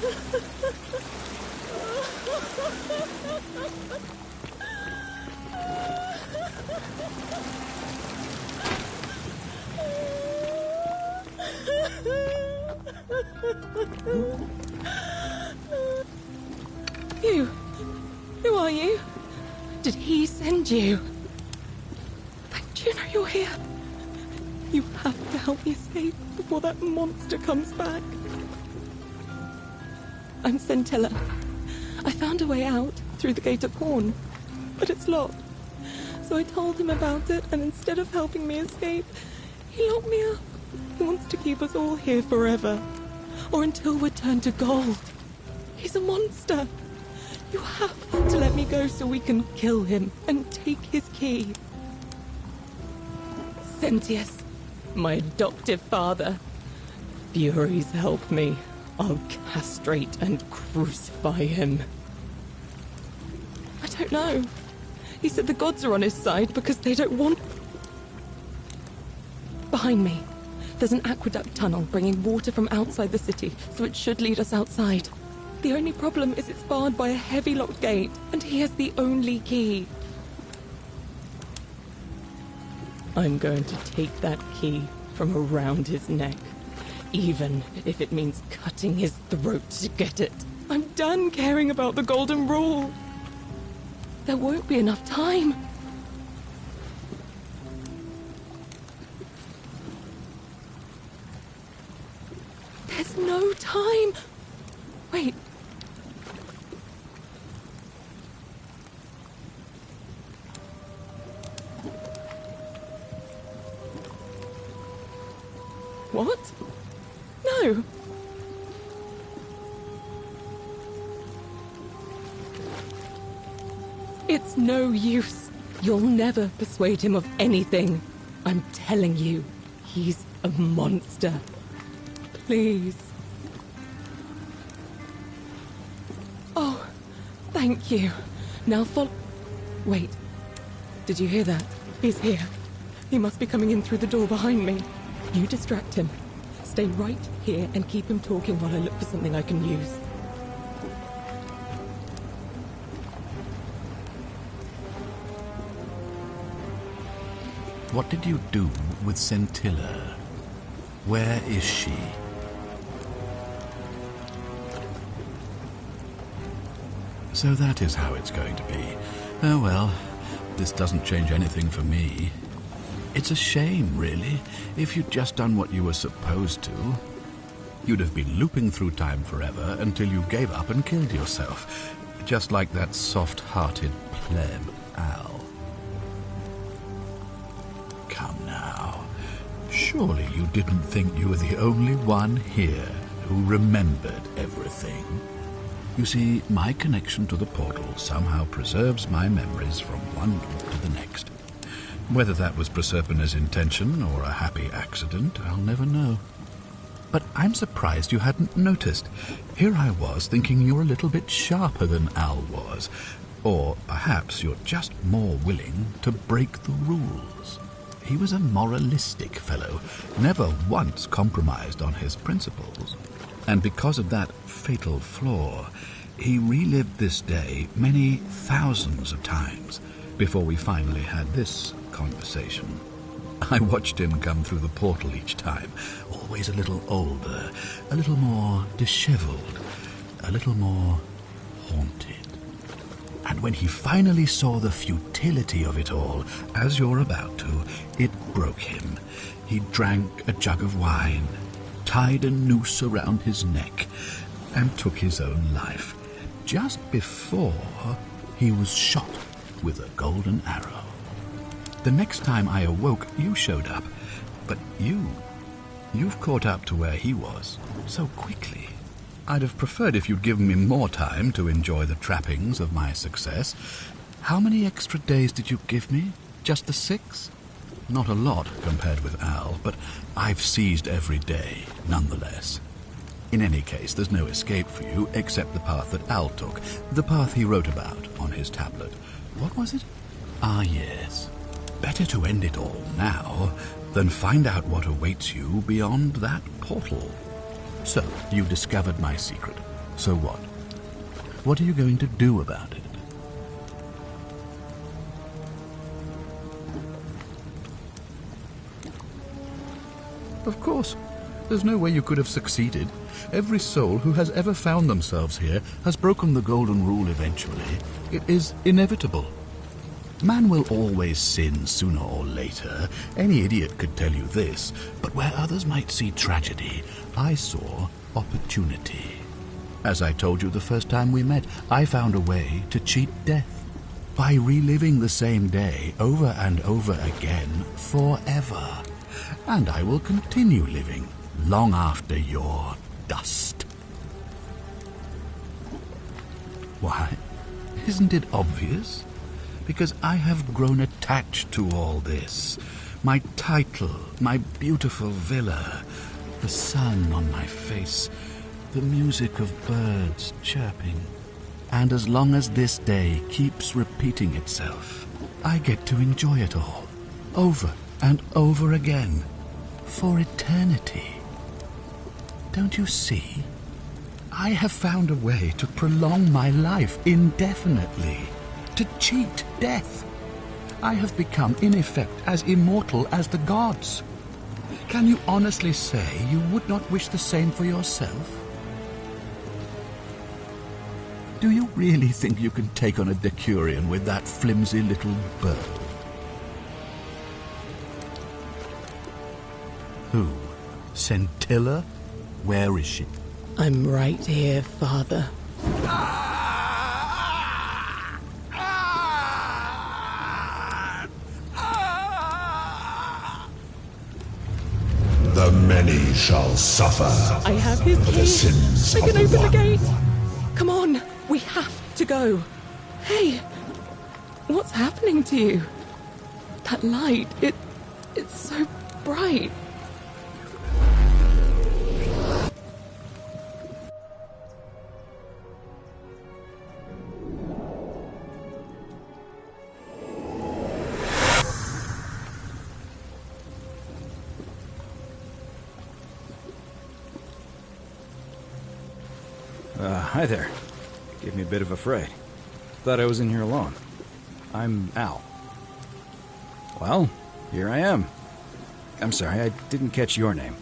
You? Who are you? Did he send you? Do you know you're here? You have to help me escape before that monster comes back. I'm Scintilla. I found a way out through the Gate of Horn, but it's locked. So I told him about it, and instead of helping me escape, he locked me up. He wants to keep us all here forever, or until we're turned to gold. He's a monster. You have to let me go so we can kill him and take his key. Sentius, my adoptive father. Furies help me. I'll castrate and crucify him. I don't know. He said the gods are on his side because they don't want... Behind me, there's an aqueduct tunnel bringing water from outside the city, so it should lead us outside. The only problem is it's barred by a heavy locked gate, and he has the only key. I'm going to take that key from around his neck, even if it means cutting his throat to get it. I'm done caring about the Golden Rule. There won't be enough time. There's no time. Wait. What? No. It's no use. You'll never persuade him of anything. I'm telling you, he's a monster. Please. Oh, thank you. Now follow... Wait. Did you hear that? He's here. He must be coming in through the door behind me. You distract him. Stay right here and keep him talking while I look for something I can use. What did you do with Scintilla? Where is she? So that is how it's going to be. Oh well, this doesn't change anything for me. It's a shame, really. If you'd just done what you were supposed to, you'd have been looping through time forever until you gave up and killed yourself. Just like that soft-hearted pleb, Al. Come now. Surely you didn't think you were the only one here who remembered everything. You see, my connection to the portal somehow preserves my memories from one loop to the next. Whether that was Proserpina's intention or a happy accident, I'll never know. But I'm surprised you hadn't noticed. Here I was thinking you're a little bit sharper than Al was. Or perhaps you're just more willing to break the rules. He was a moralistic fellow, never once compromised on his principles. And because of that fatal flaw, he relived this day many thousands of times before we finally had this conversation. I watched him come through the portal each time, always a little older, a little more disheveled, a little more haunted. And when he finally saw the futility of it all, as you're about to, it broke him. He drank a jug of wine, tied a noose around his neck, and took his own life, just before he was shot with a golden arrow. The next time I awoke, you showed up, but you've caught up to where he was so quickly. I'd have preferred if you'd given me more time to enjoy the trappings of my success. How many extra days did you give me? Just the 6? Not a lot compared with Al, but I've seized every day, nonetheless. In any case, there's no escape for you except the path that Al took, the path he wrote about on his tablet. What was it? Ah, yes. Better to end it all now than find out what awaits you beyond that portal. So, you discovered my secret. So what? What are you going to do about it? Of course. There's no way you could have succeeded. Every soul who has ever found themselves here has broken the golden rule eventually. It is inevitable. Man will always sin sooner or later. Any idiot could tell you this. But where others might see tragedy, I saw opportunity. As I told you the first time we met, I found a way to cheat death. By reliving the same day over and over again forever. And I will continue living long after your dust. Why? Isn't it obvious? Because I have grown attached to all this. My title, my beautiful villa, the sun on my face, the music of birds chirping. And as long as this day keeps repeating itself, I get to enjoy it all, over and over again, for eternity. Don't you see? I have found a way to prolong my life indefinitely, to cheat death. I have become, in effect, as immortal as the gods. Can you honestly say you would not wish the same for yourself? Do you really think you can take on a Decurion with that flimsy little bird? Who? Scintilla? Where is she? I'm right here, Father. The many shall suffer. I have his for key. the sins I of can the open one. the gate. Come on, we have to go. Hey, what's happening to you? That light, it's so bright. Hi there. Gave me a bit of a fright. Thought I was in here alone. I'm Al. Well, here I am. I'm sorry, I didn't catch your name.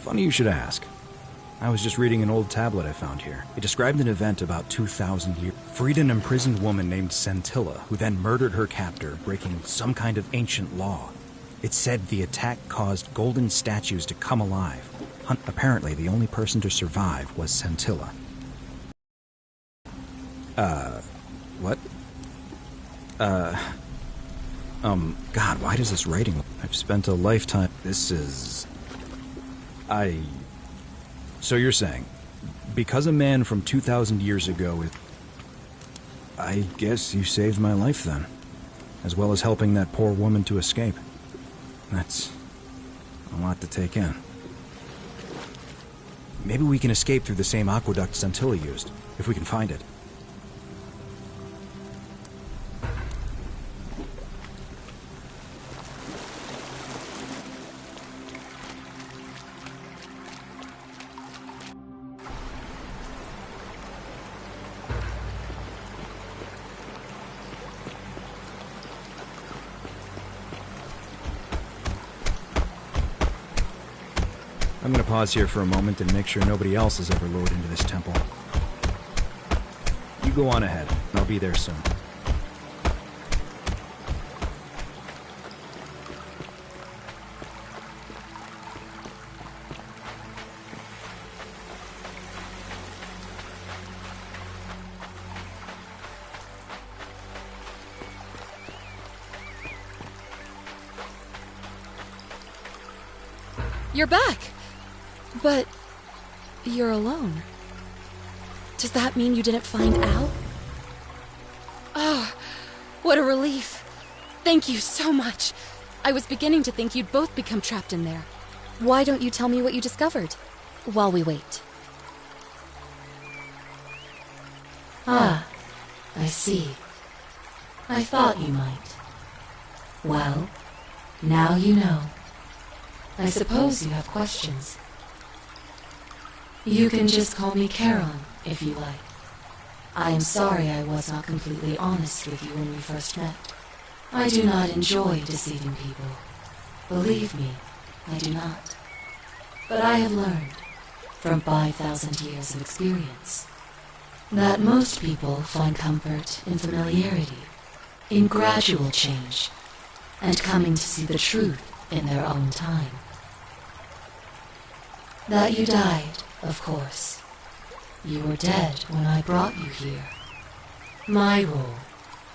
Funny you should ask. I was just reading an old tablet I found here. It described an event about 2,000 years. Freed an imprisoned woman named Scintilla, who then murdered her captor, breaking some kind of ancient law. It said the attack caused golden statues to come alive. Apparently, the only person to survive was Scintilla. What? God, why does this writing... I've spent a lifetime... This is... So you're saying, because a man from 2,000 years ago is... I guess you saved my life then, as well as helping that poor woman to escape. That's a lot to take in. Maybe we can escape through the same aqueduct Scintilla used, if we can find it. I'm gonna pause here for a moment and make sure nobody else has ever lured into this temple. You go on ahead. I'll be there soon. You're back! But you're alone. Does that mean you didn't find Al? Oh, what a relief. Thank you so much. I was beginning to think you'd both become trapped in there. Why don't you tell me what you discovered while we wait? Ah, I see. I thought you might. Well, now you know. I suppose you have questions. You can just call me Charon, if you like. I am sorry I was not completely honest with you when we first met. I do not enjoy deceiving people. Believe me, I do not. But I have learned, from 5,000 years of experience, that most people find comfort in familiarity, in gradual change, and coming to see the truth in their own time. That you died, of course. You were dead when I brought you here. My role,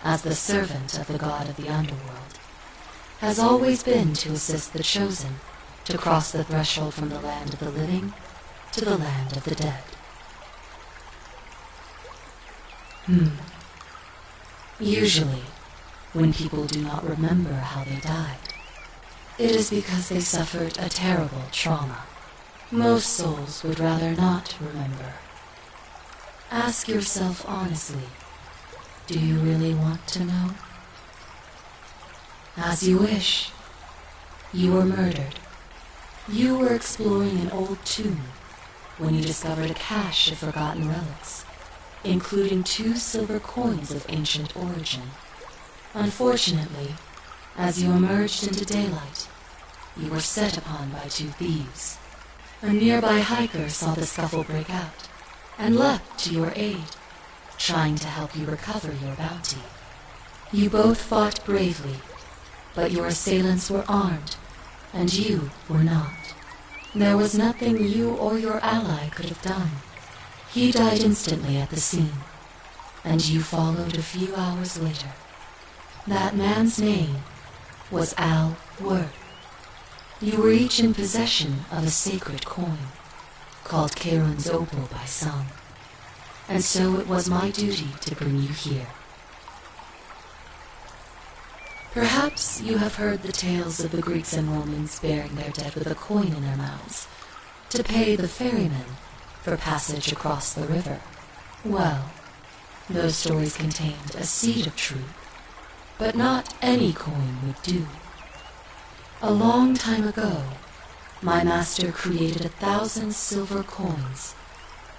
as the servant of the god of the underworld, has always been to assist the chosen to cross the threshold from the land of the living to the land of the dead. Usually, when people do not remember how they died, it is because they suffered a terrible trauma. Most souls would rather not remember. Ask yourself honestly, do you really want to know? As you wish. You were murdered. You were exploring an old tomb when you discovered a cache of forgotten relics, including 2 silver coins of ancient origin. Unfortunately, as you emerged into daylight, you were set upon by 2 thieves. A nearby hiker saw the scuffle break out and leapt to your aid, trying to help you recover your bounty. You both fought bravely, but your assailants were armed, and you were not. There was nothing you or your ally could have done. He died instantly at the scene, and you followed a few hours later. That man's name was Al Worth. You were each in possession of a sacred coin, called Charon's Opal by some, and so it was my duty to bring you here. Perhaps you have heard the tales of the Greeks and Romans burying their dead with a coin in their mouths to pay the ferrymen for passage across the river. Well, those stories contained a seed of truth, but not any coin would do. A long time ago, my master created 1,000 silver coins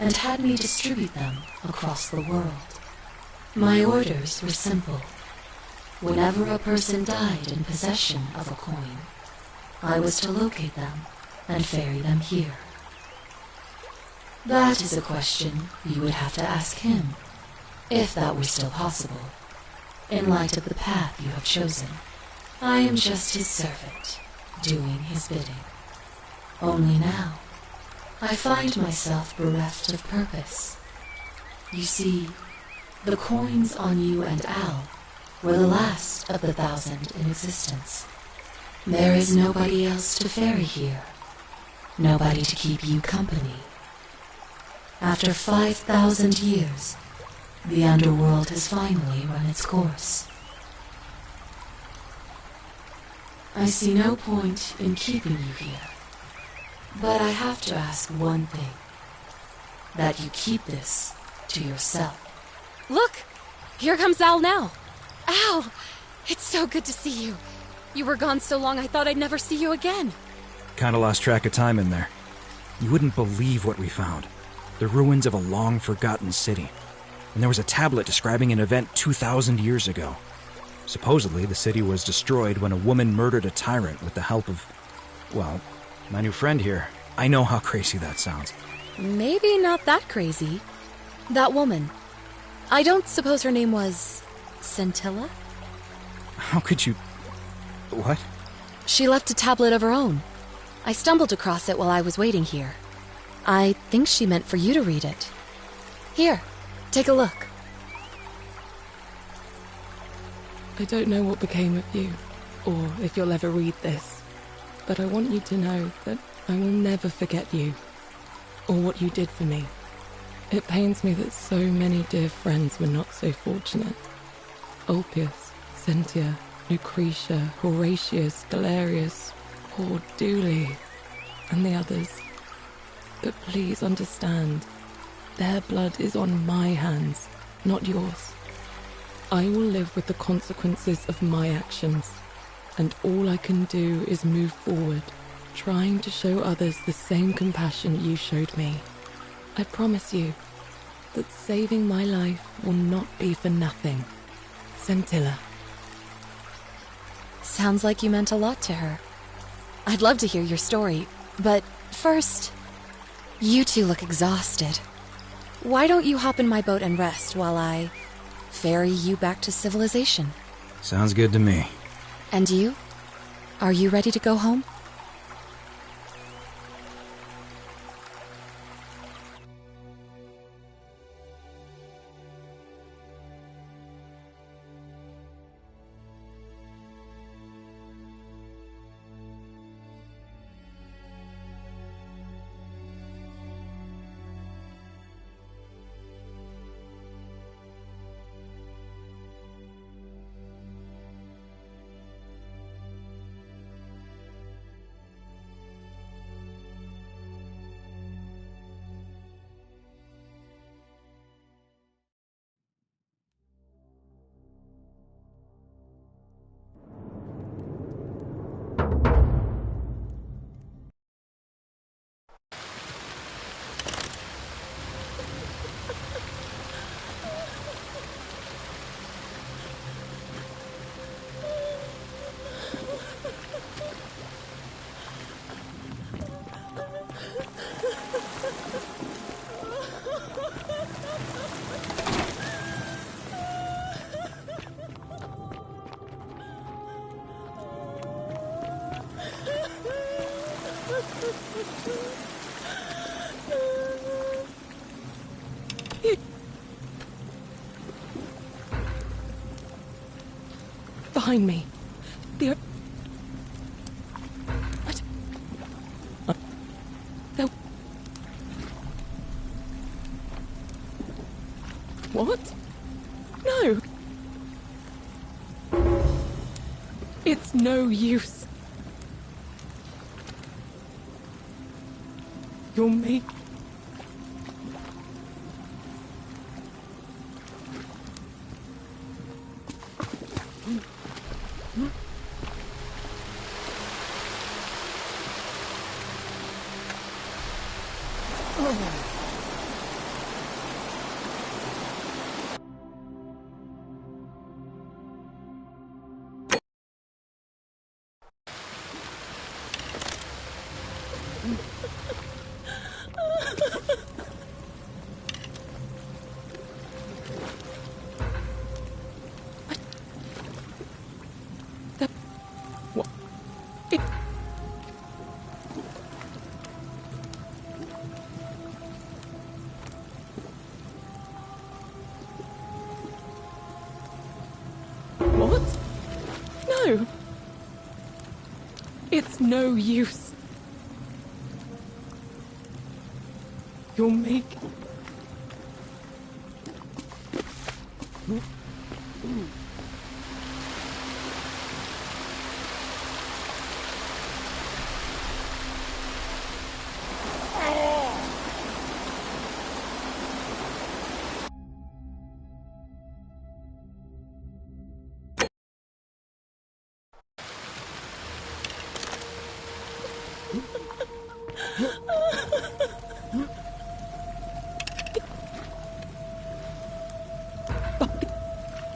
and had me distribute them across the world. My orders were simple. Whenever a person died in possession of a coin, I was to locate them and ferry them here. That is a question you would have to ask him, if that were still possible, in light of the path you have chosen. I am just his servant, doing his bidding. Only now, I find myself bereft of purpose. You see, the coins on you and Al were the last of the 1,000 in existence. There is nobody else to ferry here, nobody to keep you company. After 5,000 years, the underworld has finally run its course. I see no point in keeping you here, but I have to ask one thing. That you keep this to yourself. Look! Here comes Al now. Al! It's so good to see you. You were gone so long I thought I'd never see you again. Kinda lost track of time in there. You wouldn't believe what we found. The ruins of a long-forgotten city. And there was a tablet describing an event 2,000 years ago. Supposedly, the city was destroyed when a woman murdered a tyrant with the help of, well, my new friend here. I know how crazy that sounds. Maybe not that crazy. That woman. I don't suppose her name was Scintilla? How could you... What? She left a tablet of her own. I stumbled across it while I was waiting here. I think she meant for you to read it. Here, take a look. I don't know what became of you, or if you'll ever read this, but I want you to know that I will never forget you, or what you did for me. It pains me that so many dear friends were not so fortunate. Ulpius, Cynthia, Lucretia, Horatius, Galerius, poor Dooley, and the others. But please understand, their blood is on my hands, not yours. I will live with the consequences of my actions, and all I can do is move forward, trying to show others the same compassion you showed me. I promise you that saving my life will not be for nothing. Scintilla. Sounds like you meant a lot to her. I'd love to hear your story, but first, you two look exhausted. Why don't you hop in my boat and rest while I ferry you back to civilization? Sounds good to me. And you? Are you ready to go home? Behind me. The... What? The... What? No! It's no use. You'll make... What? No. It's no use. You'll make...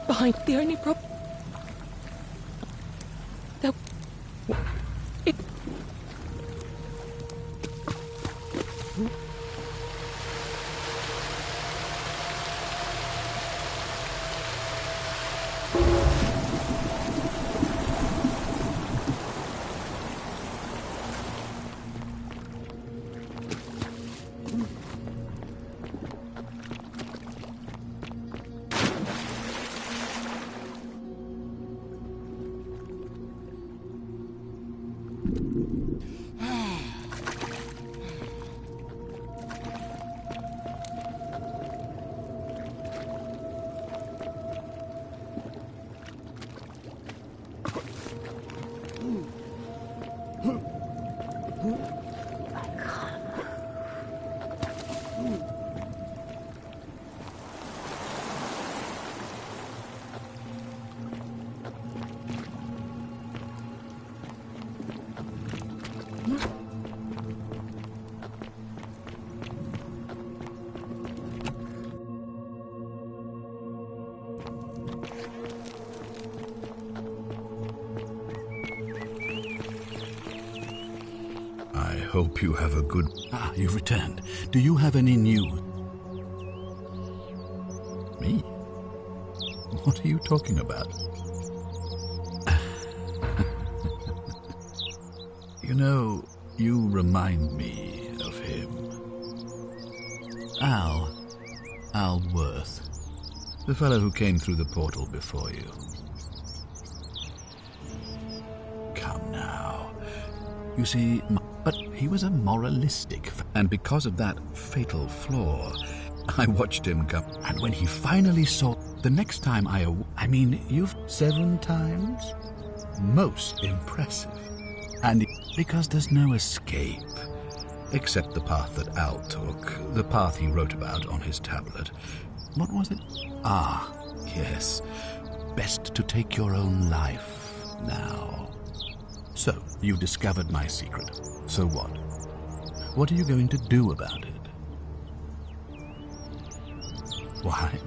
Behind the only problem... It... hope you have a good... Ah, you've returned. Do you have any news? Me? What are you talking about? You know, you remind me of him. Al Worth. The fellow who came through the portal before you. Come now. You see, but he was a moralistic, and because of that fatal flaw, I watched him come. And when he finally saw, the next time I mean, you've 7 times? Most impressive. And because there's no escape, except the path that Al took, the path he wrote about on his tablet. What was it? Ah, yes. Best to take your own life now. So, you discovered my secret. So what? What are you going to do about it? Why?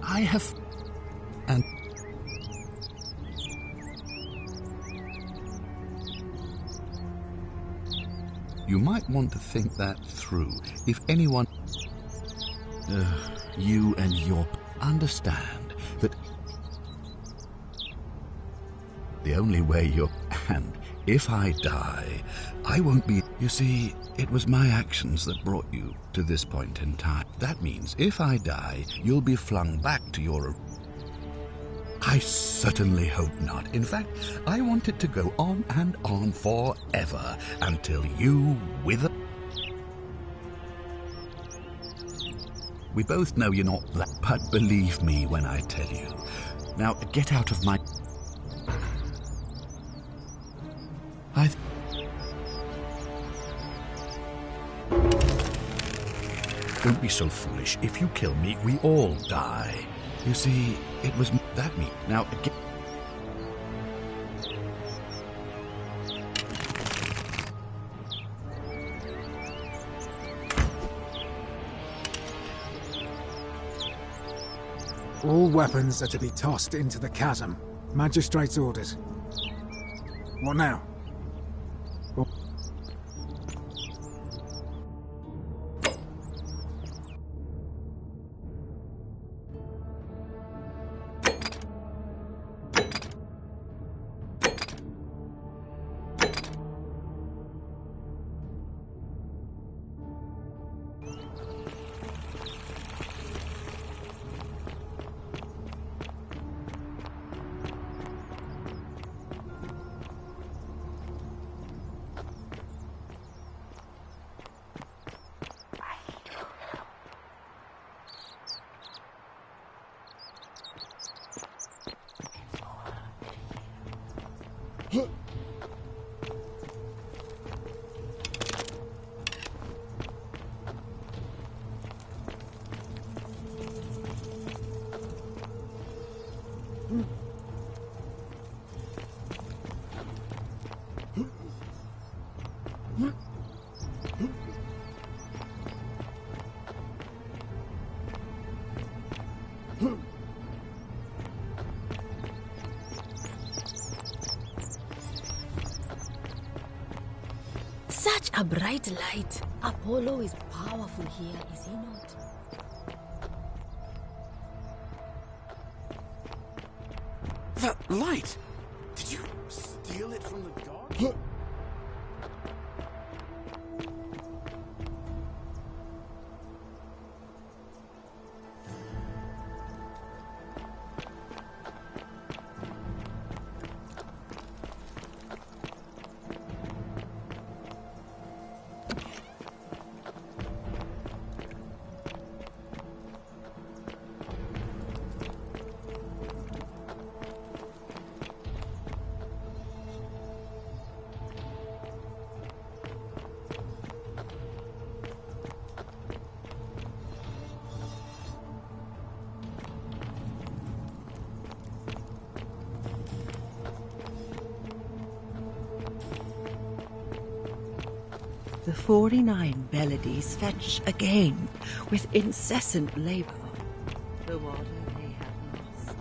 I have... And... You might want to think that through. If anyone... you and your... Understand that... The only way you're... And if I die, I won't be... You see, it was my actions that brought you to this point in time. That means if I die, you'll be flung back to your... I certainly hope not. In fact, I want it to go on and on forever until you wither. We both know you're not that, but believe me when I tell you. Now, get out of my... Don't be so foolish. If you kill me, we all die. You see, it was that me. Now, again... All weapons are to be tossed into the chasm. Magistrate's orders. What now? Such a bright light. Apollo is powerful here, is he not? The light! Did you steal it from the guard? The 49 melodies fetch again with incessant labour. The water they have lost.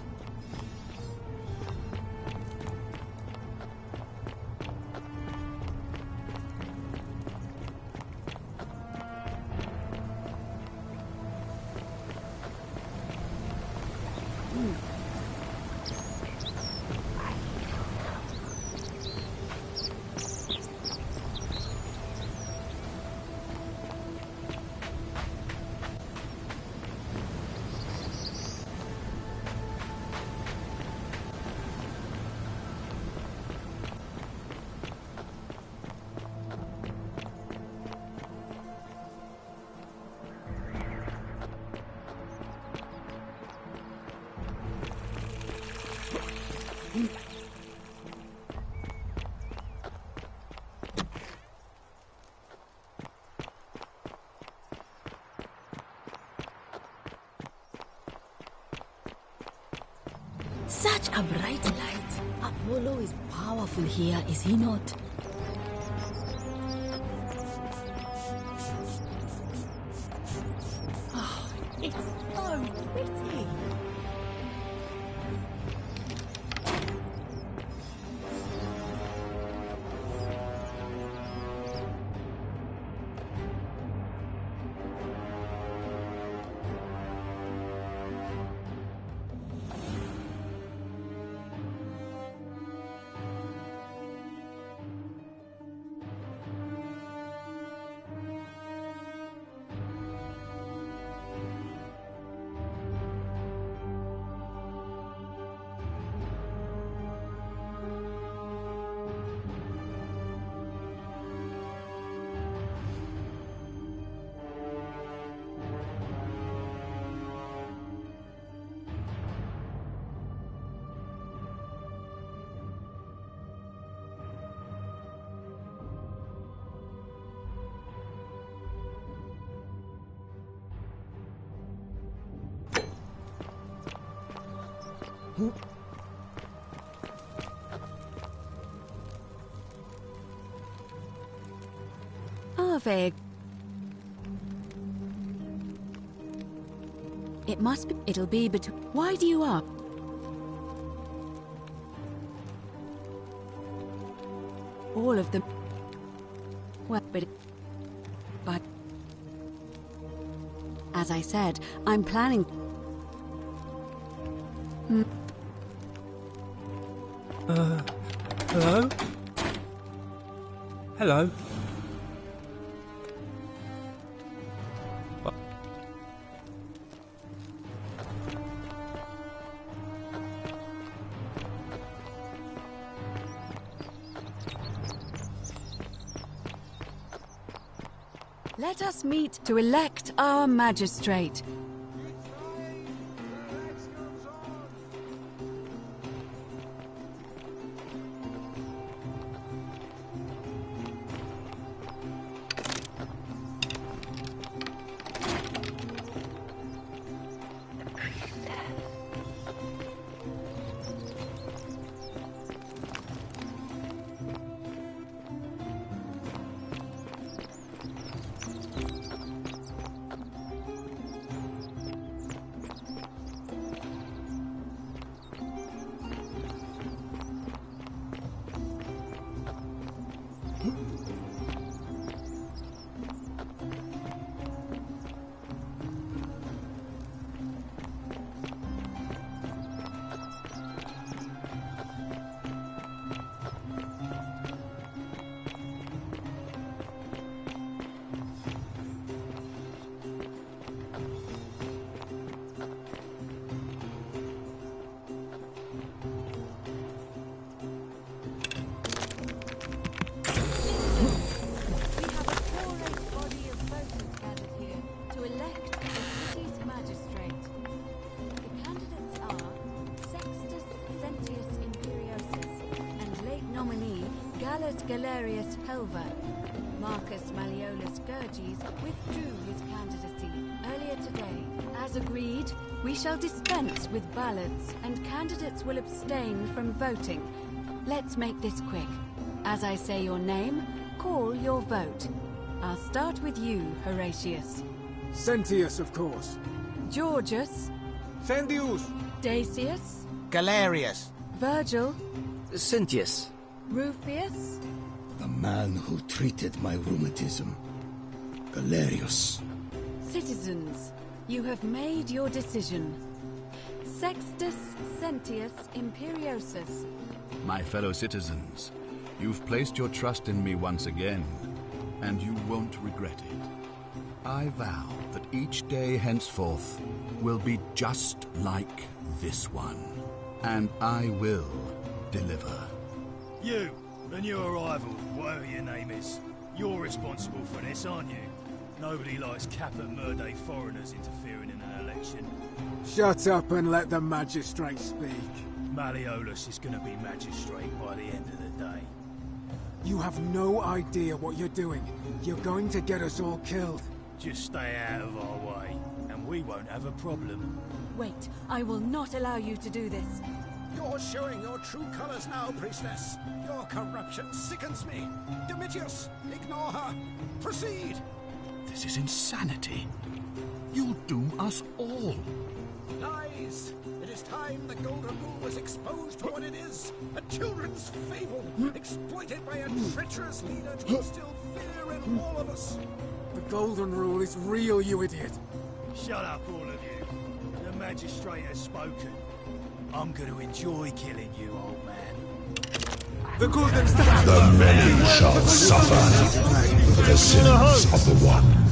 Such a bright light. Apollo is powerful here, is he not? Oh, it's so pretty. Arve. It must be. It'll be between. Why do you up? All of them. Well, but as I said, I'm planning. Hello? Hello? Let us meet to elect our magistrate. Galerius Helver. Marcus Malleolus Gurges withdrew his candidacy earlier today. As agreed, we shall dispense with ballots and candidates will abstain from voting. Let's make this quick. As I say your name, call your vote. I'll start with you, Horatius. Sentius, of course. Georgius. Sentius. Dacius. Galerius. Virgil. Sentius. Rufius. The man who treated my rheumatism. Galerius. Citizens, you have made your decision. Sextus Sentius Imperiosus. My fellow citizens, you've placed your trust in me once again, and you won't regret it. I vow that each day henceforth will be just like this one, and I will deliver. You, the new arrival, whatever your name is, you're responsible for this, aren't you? Nobody likes Caput Murday foreigners interfering in an election. Shut up and let the magistrate speak. Malleolus is gonna be magistrate by the end of the day. You have no idea what you're doing. You're going to get us all killed. Just stay out of our way, and we won't have a problem. Wait, I will not allow you to do this. You're showing your true colors now, priestess. Your corruption sickens me. Domitius, ignore her. Proceed. This is insanity. You'll doom us all. Lies. It is time the Golden Rule was exposed for what it is. A children's fable, exploited by a treacherous leader to instill fear in all of us. The Golden Rule is real, you idiot. Shut up, all of you. The magistrate has spoken. I'm going to enjoy killing you, old man. The Golden Staff! The many shall suffer for the sins of the one.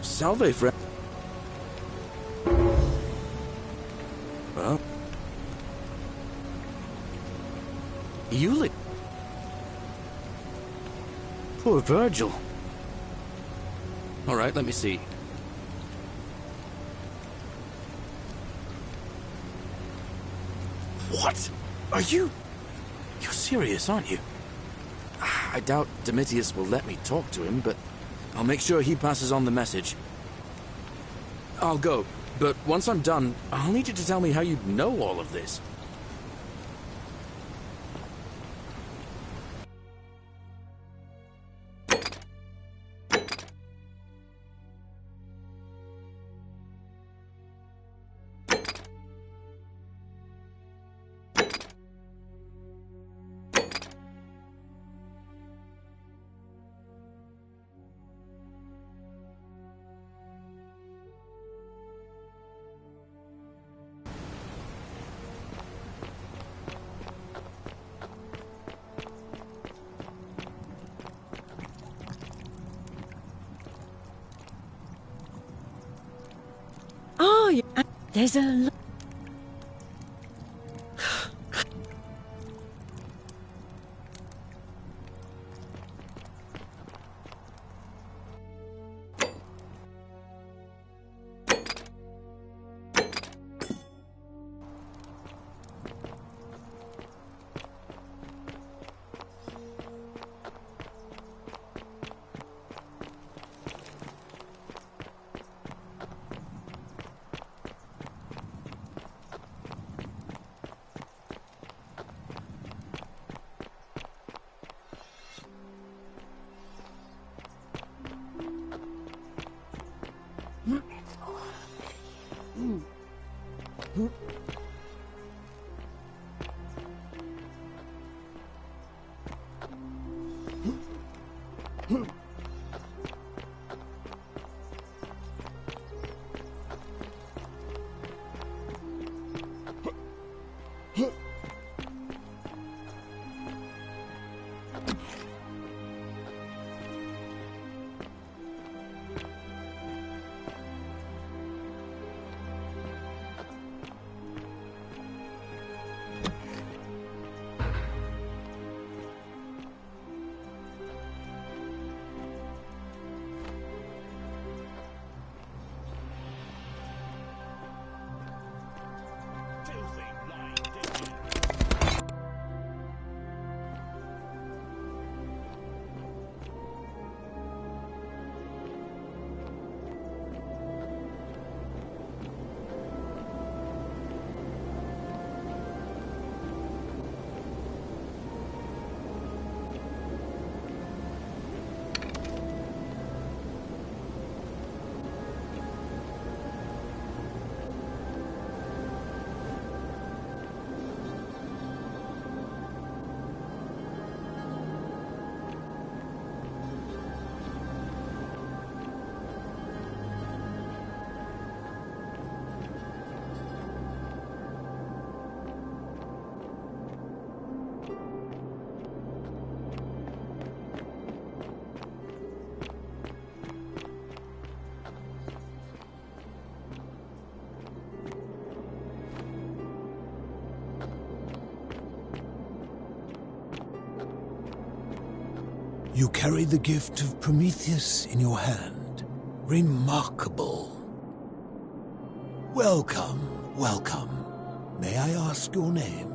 Salve, friend. Well, Yuli. Poor Virgil. All right, let me see. What? Are you? You're serious, aren't you? I doubt Domitius will let me talk to him, but I'll make sure he passes on the message. I'll go, but once I'm done, I'll need you to tell me how you know all of this. Oh, yeah. There's a... You carry the gift of Prometheus in your hand. Remarkable. Welcome, welcome. May I ask your name?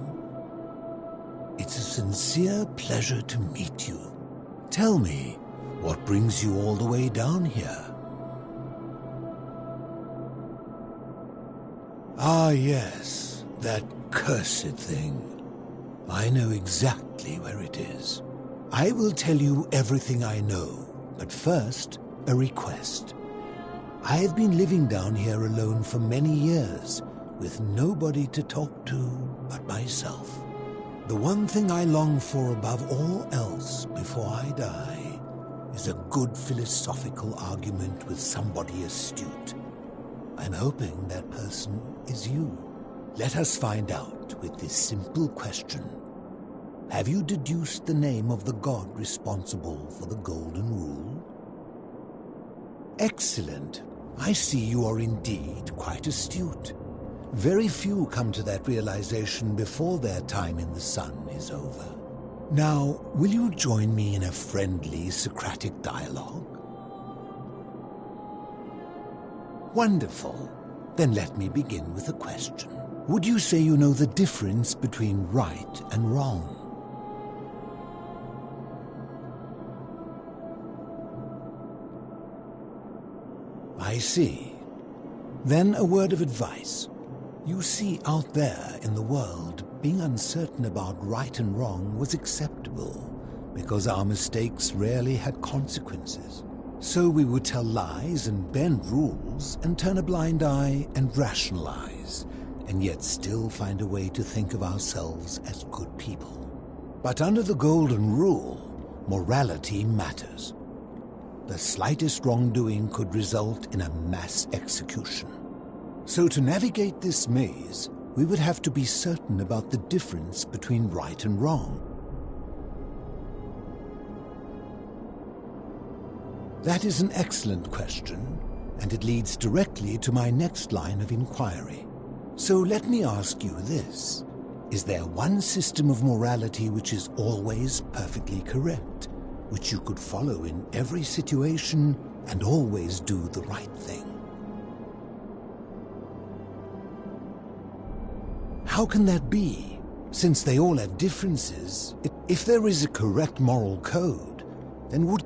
It's a sincere pleasure to meet you. Tell me, what brings you all the way down here? Ah, yes, that cursed thing. I know exactly where it is. I will tell you everything I know, but first, a request. I have been living down here alone for many years, with nobody to talk to but myself. The one thing I long for above all else before I die is a good philosophical argument with somebody astute. I'm hoping that person is you. Let us find out with this simple question. Have you deduced the name of the god responsible for the Golden Rule? Excellent. I see you are indeed quite astute. Very few come to that realization before their time in the sun is over. Now, will you join me in a friendly Socratic dialogue? Wonderful. Then let me begin with a question. Would you say you know the difference between right and wrong? I see. Then a word of advice. You see, out there in the world, being uncertain about right and wrong was acceptable, because our mistakes rarely had consequences. So we would tell lies and bend rules and turn a blind eye and rationalize, and yet still find a way to think of ourselves as good people. But under the Golden Rule, morality matters. The slightest wrongdoing could result in a mass execution. So to navigate this maze, we would have to be certain about the difference between right and wrong. That is an excellent question, and it leads directly to my next line of inquiry. So let me ask you this. Is there one system of morality which is always perfectly correct, which you could follow in every situation and always do the right thing? How can that be? Since they all have differences, if there is a correct moral code, then would...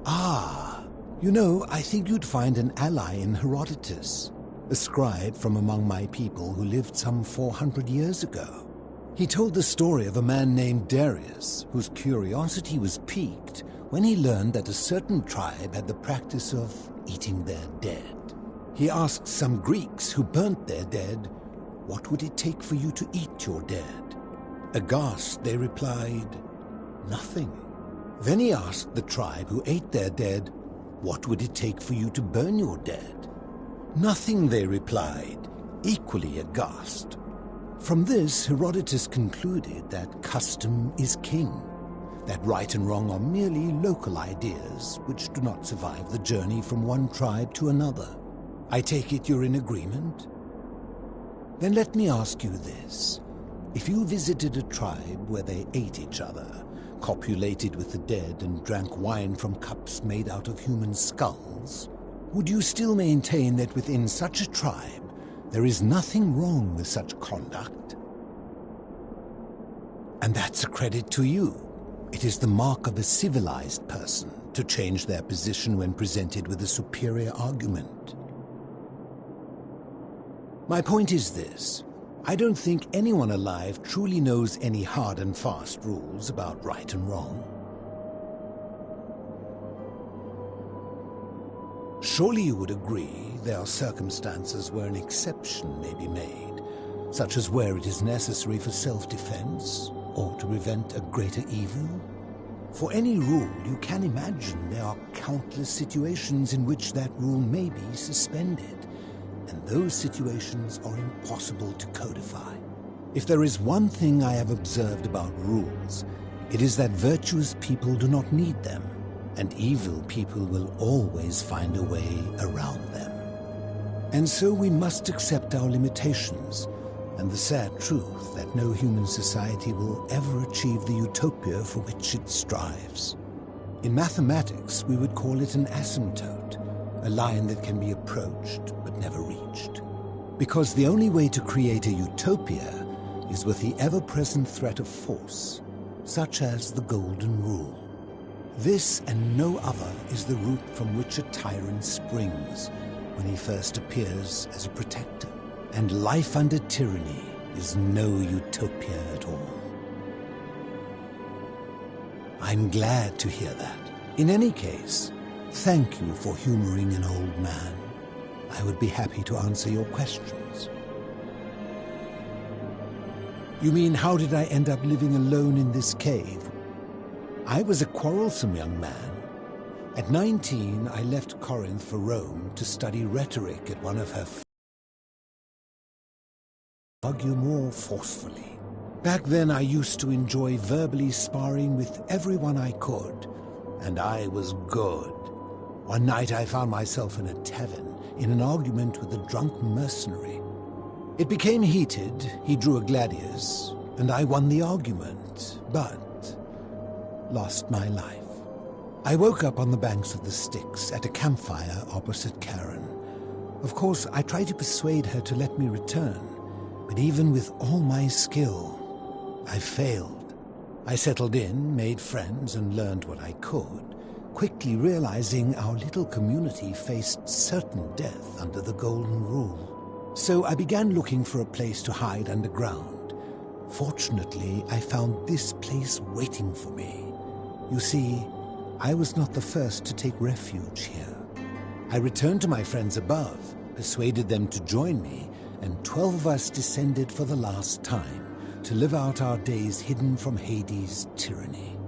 Ah, you know, I think you'd find an ally in Herodotus, a scribe from among my people who lived some 400 years ago. He told the story of a man named Darius, whose curiosity was piqued when he learned that a certain tribe had the practice of eating their dead. He asked some Greeks who burnt their dead, "What would it take for you to eat your dead?" Aghast, they replied, "Nothing." Then he asked the tribe who ate their dead, "What would it take for you to burn your dead?" "Nothing," they replied, equally aghast. From this, Herodotus concluded that custom is king, that right and wrong are merely local ideas which do not survive the journey from one tribe to another. I take it you're in agreement? Then let me ask you this. If you visited a tribe where they ate each other, copulated with the dead, and drank wine from cups made out of human skulls, would you still maintain that within such a tribe there is nothing wrong with such conduct? And that's a credit to you. It is the mark of a civilized person to change their position when presented with a superior argument. My point is this. I don't think anyone alive truly knows any hard and fast rules about right and wrong. Surely you would agree there are circumstances where an exception may be made, such as where it is necessary for self-defense or to prevent a greater evil? For any rule, you can imagine there are countless situations in which that rule may be suspended, and those situations are impossible to codify. If there is one thing I have observed about rules, it is that virtuous people do not need them, and evil people will always find a way around them. And so we must accept our limitations, and the sad truth that no human society will ever achieve the utopia for which it strives. In mathematics, we would call it an asymptote, a line that can be approached but never reached. Because the only way to create a utopia is with the ever-present threat of force, such as the Golden Rule. This and no other is the root from which a tyrant springs when he first appears as a protector. And life under tyranny is no utopia at all. I'm glad to hear that. In any case, thank you for humoring an old man. I would be happy to answer your questions. You mean, how did I end up living alone in this cave? I was a quarrelsome young man. At 19, I left Corinth for Rome to study rhetoric at one of her argue more forcefully. Back then, I used to enjoy verbally sparring with everyone I could, and I was good. One night, I found myself in a tavern in an argument with a drunk mercenary. It became heated, he drew a gladius, and I won the argument, but lost my life. I woke up on the banks of the Styx at a campfire opposite Karen. Of course, I tried to persuade her to let me return, but even with all my skill, I failed. I settled in, made friends, and learned what I could, quickly realizing our little community faced certain death under the Golden Rule. So I began looking for a place to hide underground. Fortunately, I found this place waiting for me. You see, I was not the first to take refuge here. I returned to my friends above, persuaded them to join me, and 12 of us descended for the last time to live out our days hidden from Hades' tyranny.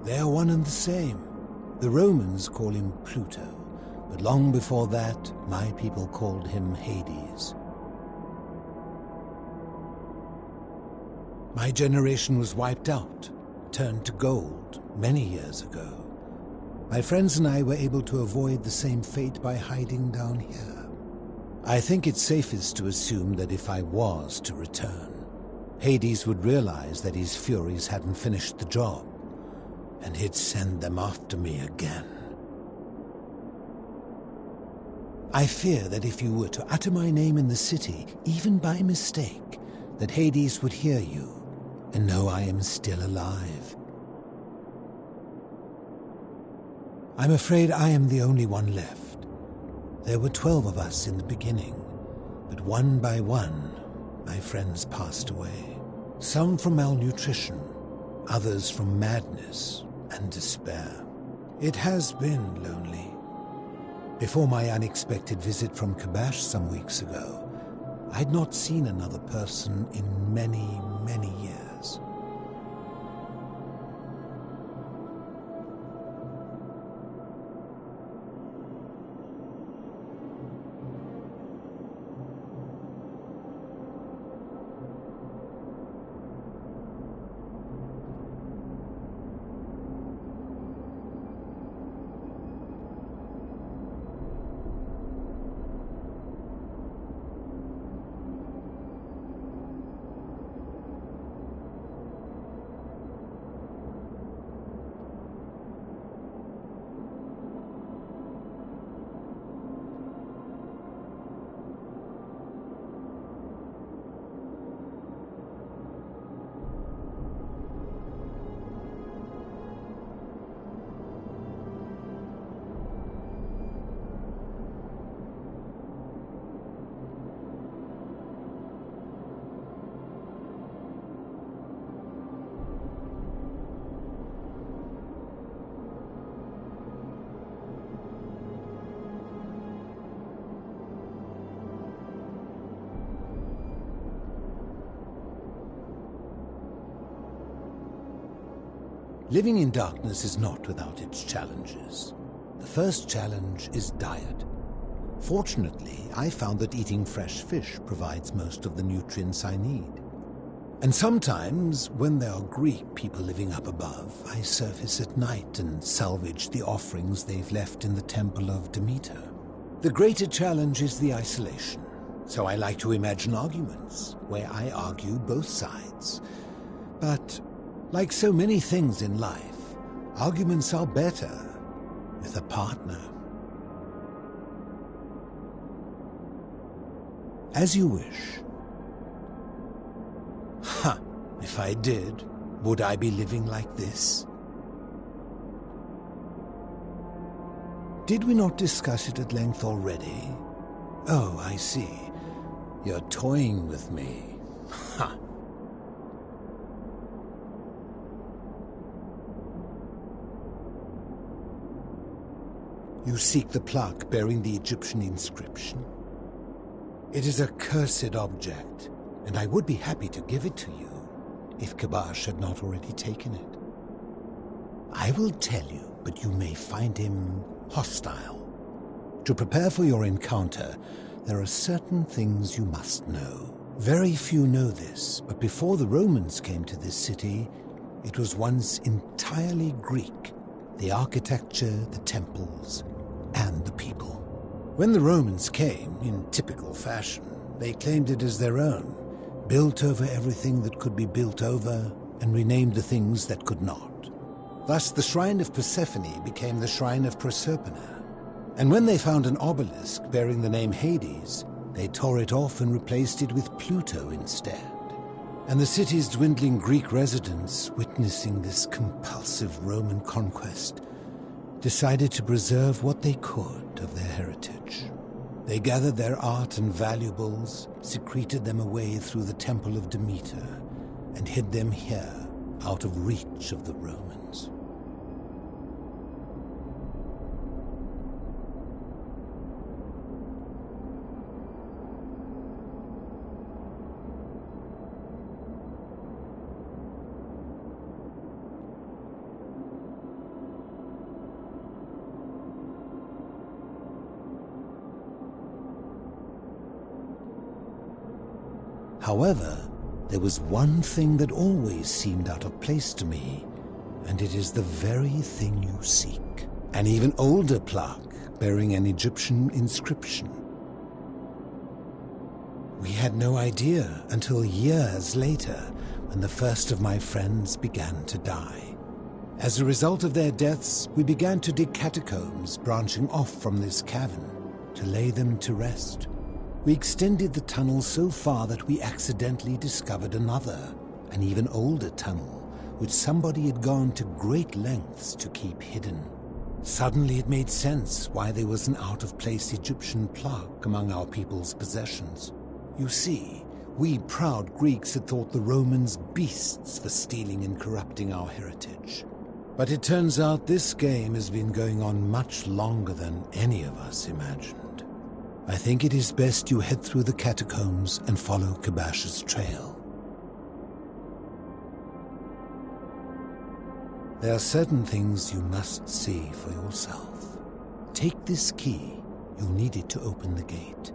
They are one and the same. The Romans call him Pluto, but long before that, my people called him Hades. My generation was wiped out, turned to gold, many years ago. My friends and I were able to avoid the same fate by hiding down here. I think it's safest to assume that if I was to return, Hades would realize that his furies hadn't finished the job, and he'd send them after me again. I fear that if you were to utter my name in the city, even by mistake, that Hades would hear you and know I am still alive. I'm afraid I am the only one left. There were 12 of us in the beginning, but one by one, my friends passed away. Some from malnutrition, others from madness and despair. It has been lonely. Before my unexpected visit from Kabash some weeks ago, I'd not seen another person in many, many years. Living in darkness is not without its challenges. The first challenge is diet. Fortunately, I found that eating fresh fish provides most of the nutrients I need. And sometimes, when there are Greek people living up above, I surface at night and salvage the offerings they've left in the temple of Demeter. The greater challenge is the isolation, so I like to imagine arguments, where I argue both sides. But like so many things in life, arguments are better with a partner. As you wish. Ha! If I did, would I be living like this? Did we not discuss it at length already? Oh, I see. You're toying with me. Ha! You seek the plaque bearing the Egyptian inscription? It is a cursed object, and I would be happy to give it to you, if Kabash had not already taken it. I will tell you, but you may find him hostile. To prepare for your encounter, there are certain things you must know. Very few know this, but before the Romans came to this city, it was once entirely Greek. The architecture, the temples, and the people. When the Romans came, in typical fashion, they claimed it as their own, built over everything that could be built over, and renamed the things that could not. Thus, the Shrine of Persephone became the Shrine of Proserpina. And when they found an obelisk bearing the name Hades, they tore it off and replaced it with Pluto instead. And the city's dwindling Greek residents, witnessing this compulsive Roman conquest, decided to preserve what they could of their heritage. They gathered their art and valuables, secreted them away through the Temple of Demeter, and hid them here, out of reach of the Romans. However, there was one thing that always seemed out of place to me, and it is the very thing you seek. An even older plaque bearing an Egyptian inscription. We had no idea until years later when the first of my friends began to die. As a result of their deaths, we began to dig catacombs branching off from this cavern to lay them to rest. We extended the tunnel so far that we accidentally discovered another, an even older tunnel, which somebody had gone to great lengths to keep hidden. Suddenly it made sense why there was an out-of-place Egyptian plaque among our people's possessions. You see, we proud Greeks had thought the Romans beasts for stealing and corrupting our heritage. But it turns out this game has been going on much longer than any of us imagined. I think it is best you head through the catacombs and follow Kabash's trail. There are certain things you must see for yourself. Take this key. You'll need it to open the gate.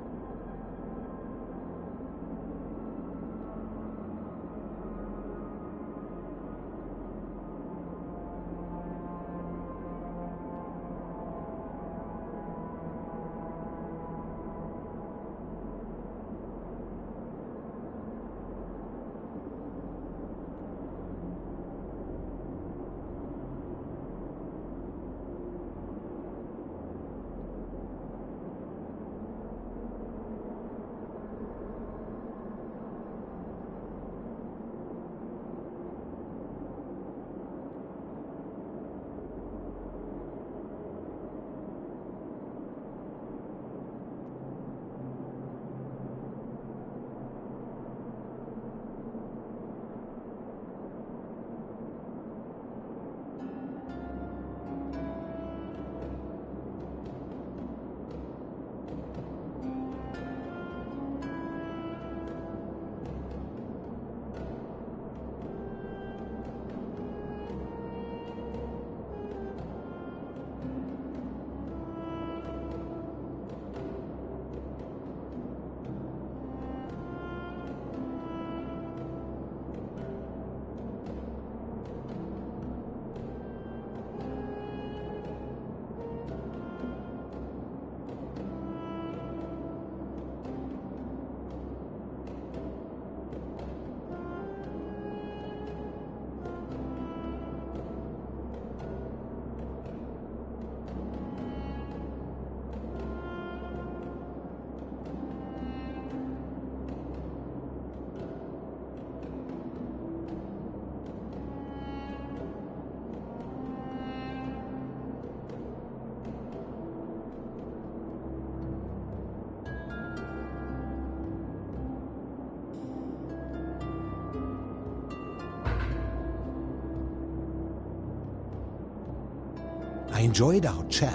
I enjoyed our chat.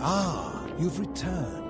Ah, you've returned.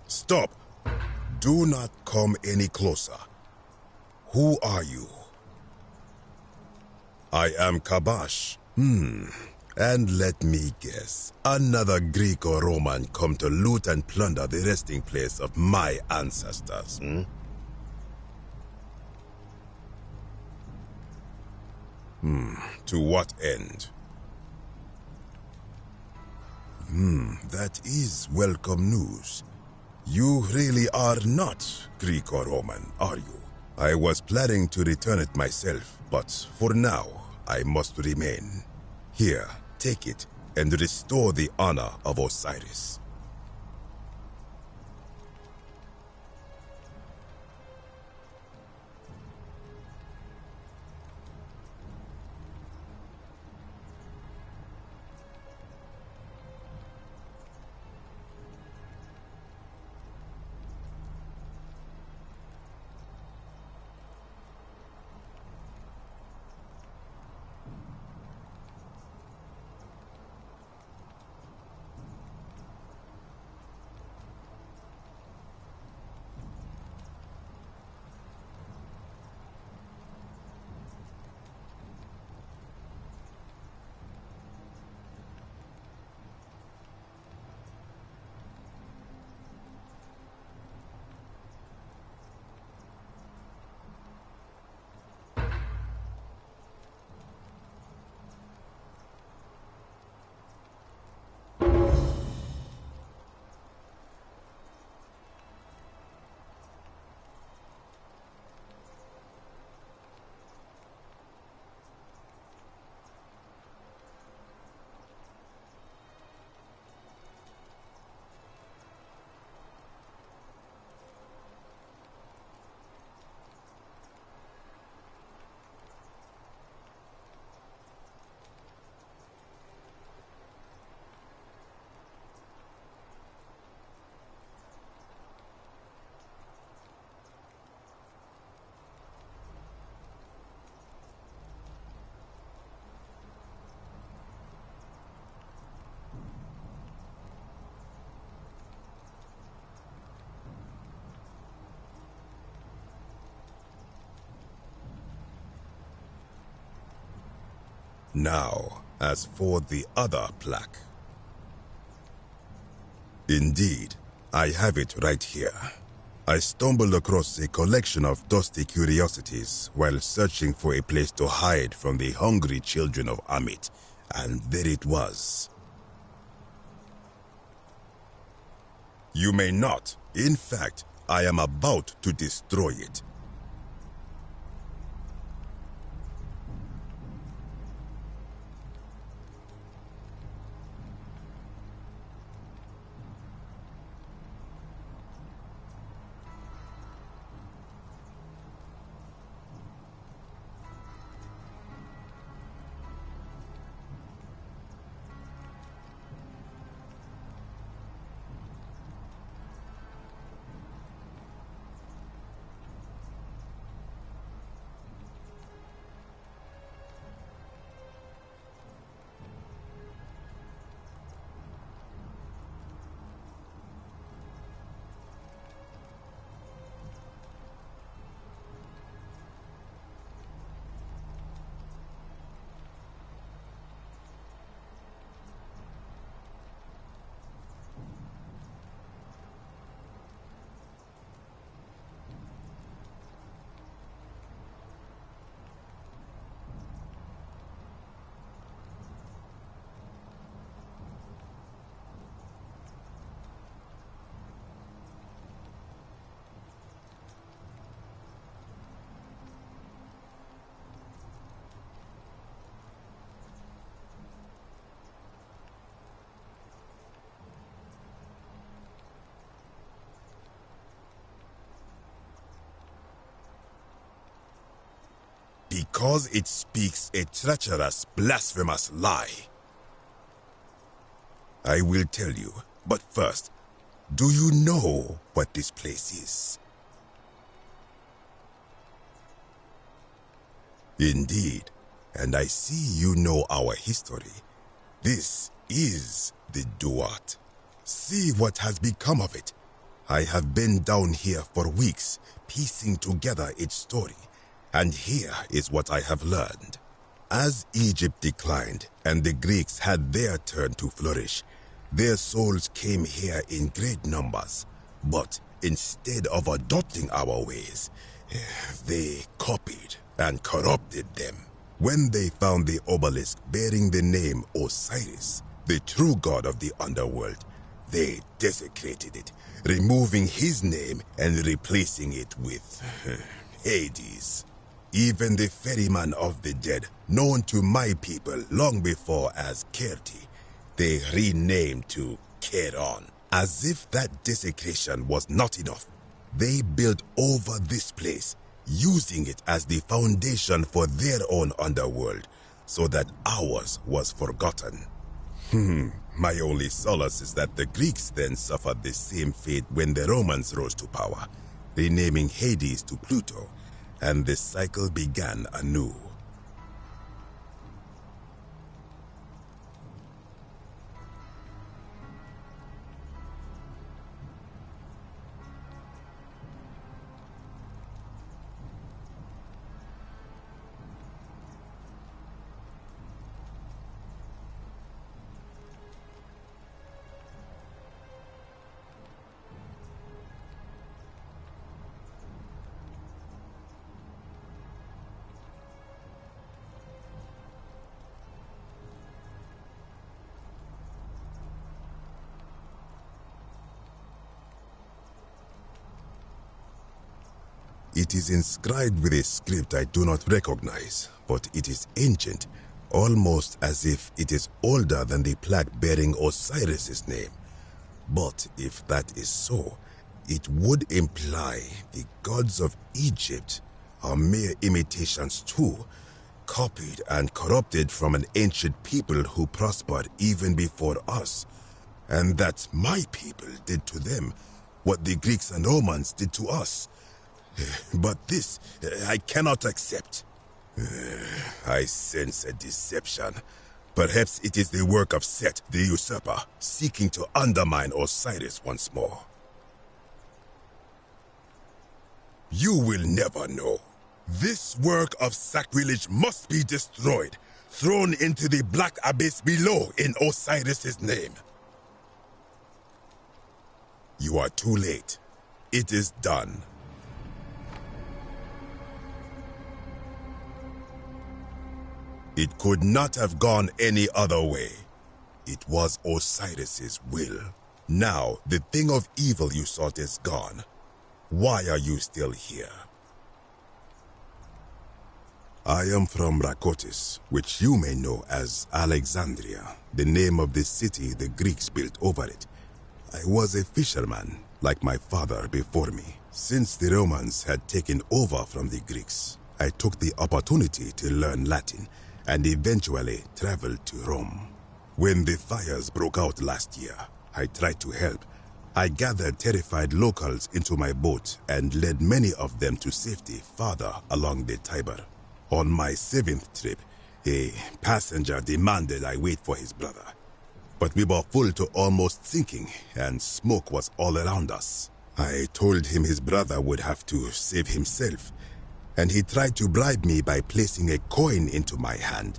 Stop! Do not come any closer. Who are you? I am Kabash. And let me guess. Another Greek or Roman come to loot and plunder the resting place of my ancestors, To what end? That is welcome news. You really are not Greek or Roman, are you? I was planning to return it myself, but for now, I must remain. Here, take it, and restore the honor of Osiris. Now, as for the other plaque. Indeed, I have it right here. I stumbled across a collection of dusty curiosities while searching for a place to hide from the hungry children of Amit, and there it was. You may not. In fact, I am about to destroy it. Because it speaks a treacherous, blasphemous lie. I will tell you, but first, do you know what this place is? Indeed, and I see you know our history. This is the Duat. See what has become of it. I have been down here for weeks, piecing together its story. And here is what I have learned. As Egypt declined and the Greeks had their turn to flourish, their souls came here in great numbers. But instead of adopting our ways, they copied and corrupted them. When they found the obelisk bearing the name Osiris, the true god of the underworld, they desecrated it, removing his name and replacing it with Hades. Even the ferryman of the dead, known to my people long before as Kerti, they renamed to Keron. As if that desecration was not enough, they built over this place, using it as the foundation for their own underworld, so that ours was forgotten. My only solace is that the Greeks then suffered the same fate when the Romans rose to power, renaming Hades to Pluto, and the cycle began anew. It is inscribed with a script I do not recognize, but it is ancient, almost as if it is older than the plaque bearing Osiris's name. But if that is so, it would imply the gods of Egypt are mere imitations too, copied and corrupted from an ancient people who prospered even before us, and that my people did to them what the Greeks and Romans did to us. But this, I cannot accept. I sense a deception. Perhaps it is the work of Set, the usurper, seeking to undermine Osiris once more. You will never know. This work of sacrilege must be destroyed, thrown into the black abyss below in Osiris's name. You are too late. It is done. It could not have gone any other way. It was Osiris's will. Now, the thing of evil you sought is gone. Why are you still here? I am from Rakotis, which you may know as Alexandria, the name of the city the Greeks built over it. I was a fisherman, like my father before me. Since the Romans had taken over from the Greeks, I took the opportunity to learn Latin and eventually traveled to Rome. When the fires broke out last year, I tried to help. I gathered terrified locals into my boat and led many of them to safety farther along the Tiber. On my 7th trip, a passenger demanded I wait for his brother. But we were full to almost sinking, and smoke was all around us. I told him his brother would have to save himself, and he tried to bribe me by placing a coin into my hand.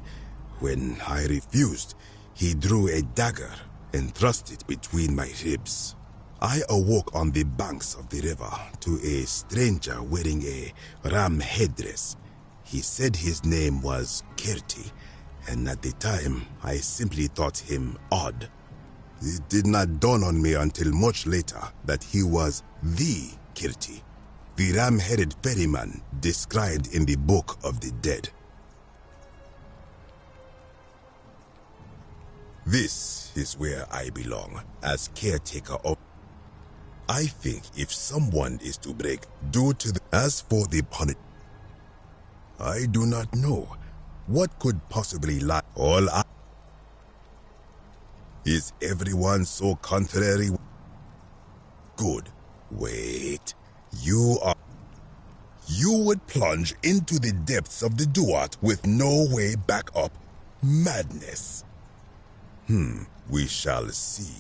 When I refused, he drew a dagger and thrust it between my ribs. I awoke on the banks of the river to a stranger wearing a ram headdress. He said his name was Kirti, and at the time, I simply thought him odd. It did not dawn on me until much later that he was the Kirti, the ram-headed ferryman described in the Book of the Dead. This is where I belong, as caretaker of... I think if someone is to break due to the... As for the punishment, I do not know. What could possibly lie? All I... Is everyone so contrary? Good. Wait. You would plunge into the depths of the Duat with no way back up? Madness. We shall see.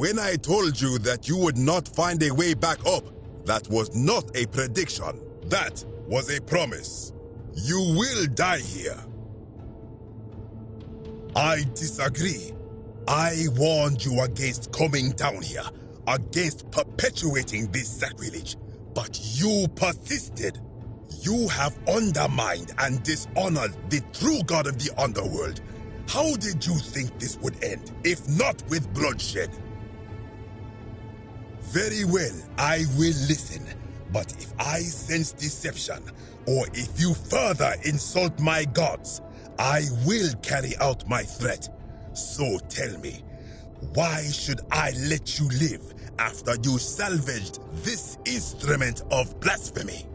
When I told you that you would not find a way back up, that was not a prediction. That was a promise. You will die here. I disagree. I warned you against coming down here, against perpetuating this sacrilege, but you persisted. You have undermined and dishonored the true god of the underworld. How did you think this would end, if not with bloodshed? Very well, I will listen, but if I sense deception, or if you further insult my gods, I will carry out my threat. So tell me, why should I let you live after you salvaged this instrument of blasphemy?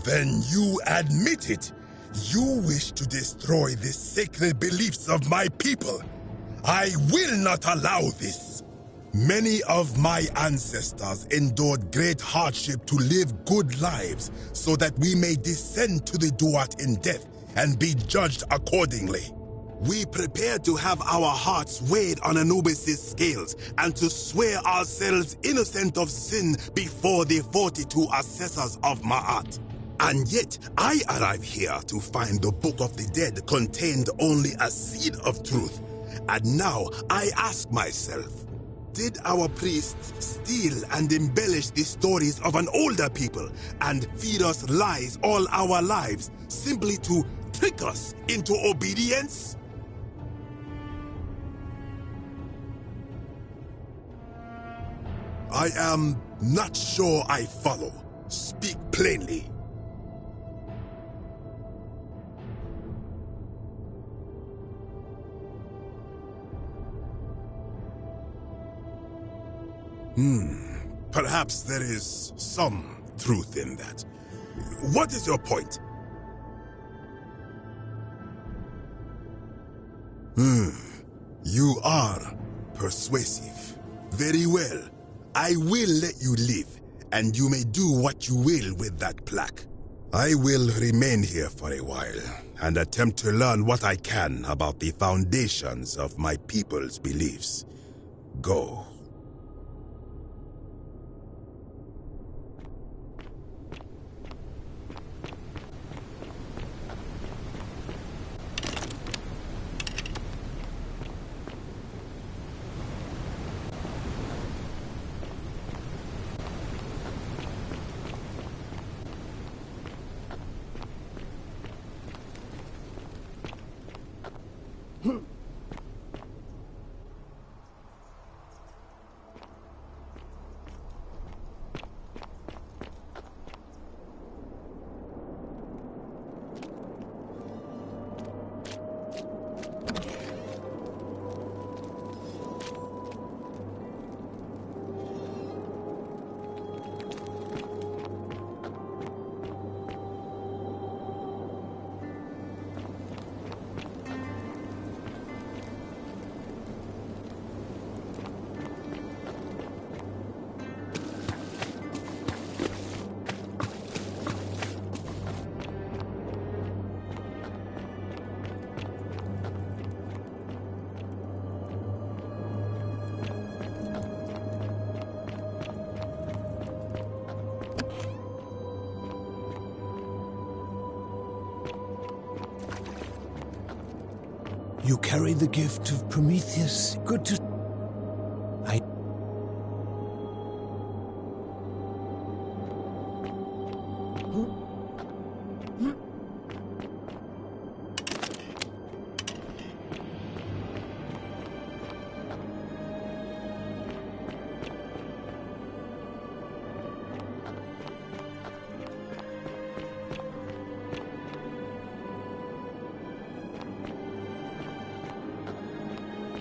Then you admit it. You wish to destroy the sacred beliefs of my people. I will not allow this. Many of my ancestors endured great hardship to live good lives so that we may descend to the Duat in death and be judged accordingly. We prepare to have our hearts weighed on Anubis' scales and to swear ourselves innocent of sin before the 42 assessors of Ma'at. And yet, I arrive here to find the Book of the Dead contained only a seed of truth. And now, I ask myself, did our priests steal and embellish the stories of an older people and feed us lies all our lives simply to trick us into obedience? I am not sure I follow. Speak plainly. Perhaps there is some truth in that. What is your point? You are persuasive. Very well. I will let you live, and you may do what you will with that plaque. I will remain here for a while, and attempt to learn what I can about the foundations of my people's beliefs. Go. You carry the gift of Prometheus. Good to...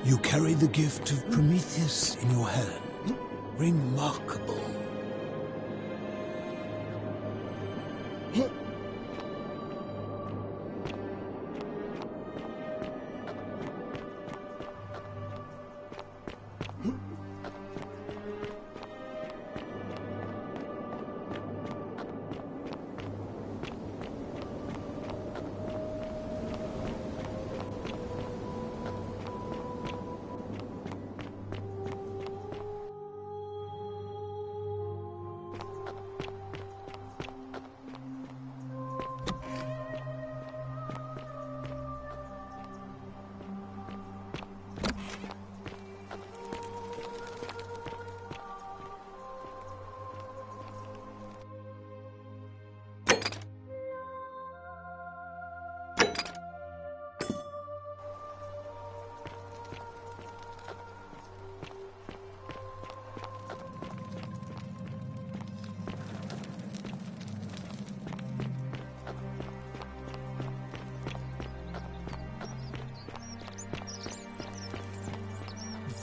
You carry the gift of Prometheus in your hand. Remarkable.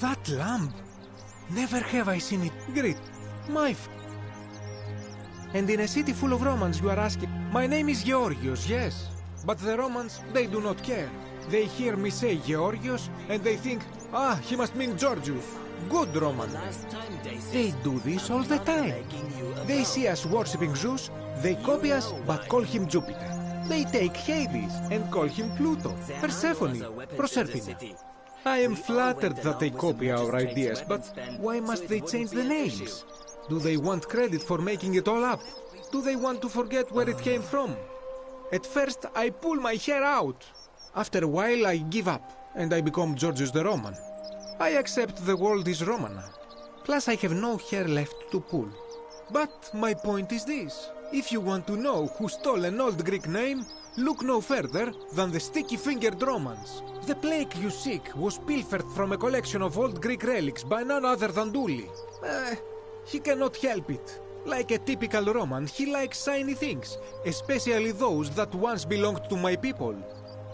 That lamp! Never have I seen it. Great. And in a city full of Romans you are asking... My name is Georgios, yes. But the Romans, they do not care. They hear me say Georgios, and they think, ah, he must mean Georgius. Good Roman. They do this all the time. They see us worshipping Zeus, they copy us, but call him Jupiter. They take Hades and call him Pluto, Persephone, Proserpina. I am flattered that they copy our ideas, but why must they change the names? Do they want credit for making it all up? Do they want to forget where it came from? At first, I pull my hair out. After a while, I give up, and I become Georgius the Roman. I accept the world is Roman now. Plus, I have no hair left to pull. But my point is this. If you want to know who stole an old Greek name, look no further than the sticky-fingered Romans. The plague you seek was pilfered from a collection of old Greek relics by none other than Douli. He cannot help it. Like a typical Roman, he likes shiny things, especially those that once belonged to my people.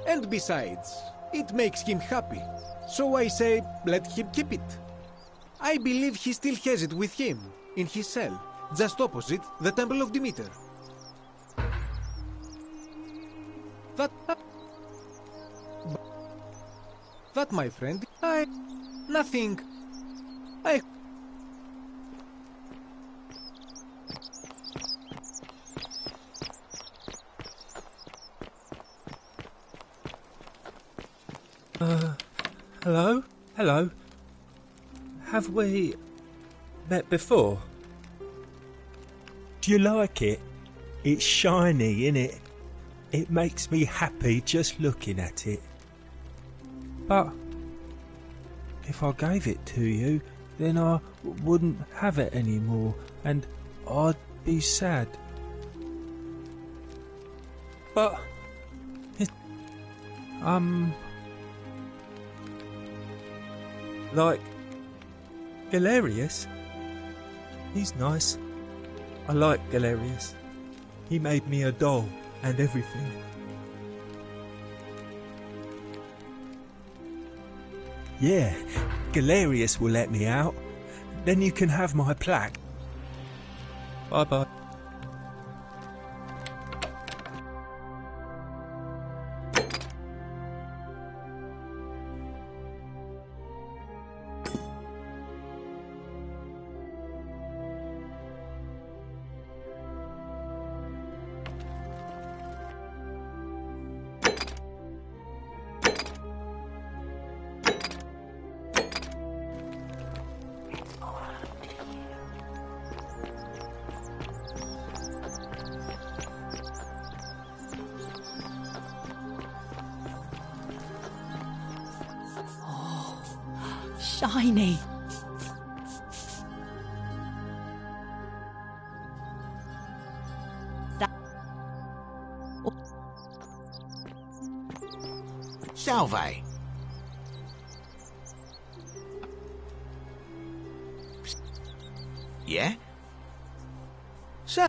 And besides, it makes him happy. So I say, let him keep it. I believe he still has it with him, in his cell, just opposite the Temple of Demeter. That, my friend, nothing. Hello? Hello? Have we met before? Do you like it? It's shiny, innit? It makes me happy just looking at it. But if I gave it to you, then I wouldn't have it anymore, and I'd be sad. But like Galerius, he's nice. I like Galerius. He made me a doll and everything. Yeah, Galerius will let me out. Then you can have my plaque. Bye-bye. shiny. Salve. Yeah? So...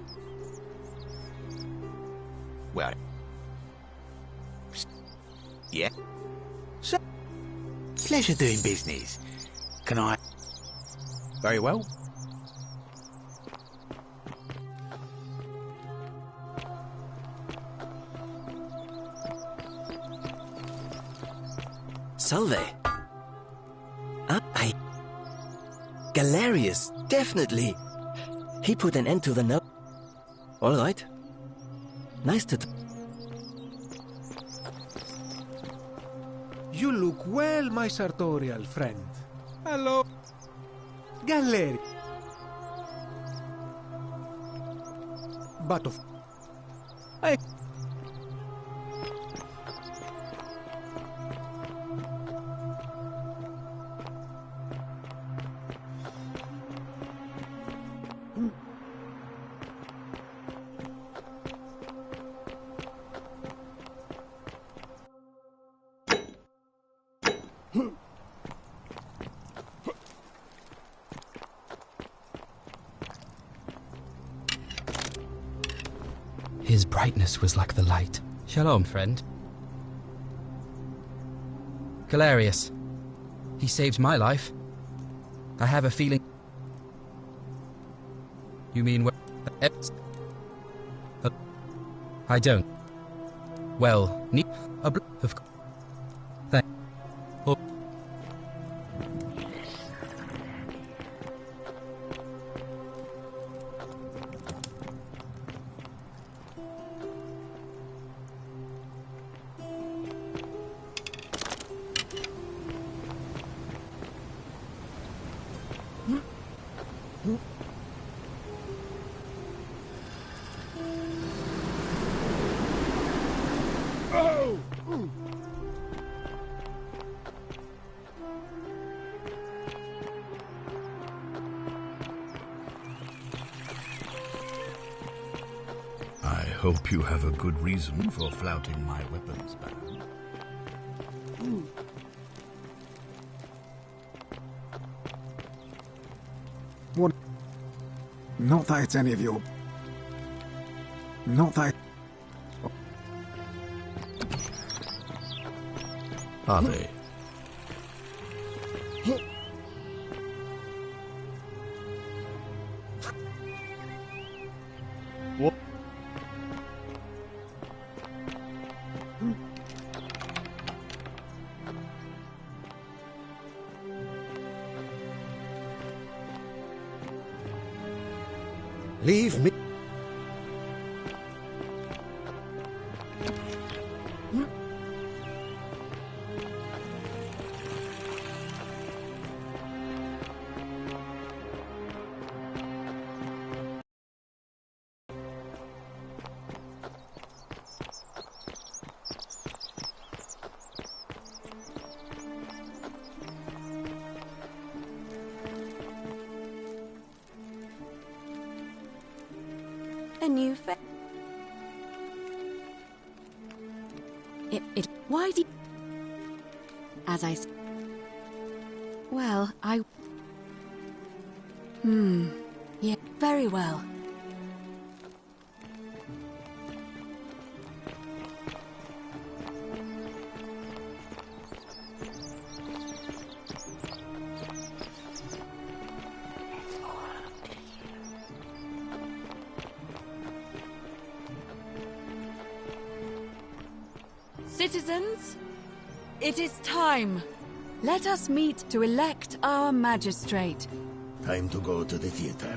Well... Yeah? So... Pleasure doing business. Can I... Very well. Salve. Galerius, definitely. He put an end to the note. All right. Nice to... You look well, my sartorial friend. Hello. Galerius. But of... I... His brightness was like the light. Shalom, friend. Galerius. He saved my life. I have a feeling... You mean... I don't. Well, of course. Thank... Oh. I hope you have a good reason for flouting my weapons ban. What? Not that it's any of your... Not that... Are they? What? Leave me. A new why do you... As I... Well, yeah, very well. Citizens, it is time. Let us meet to elect our magistrate. Time to go to the theater.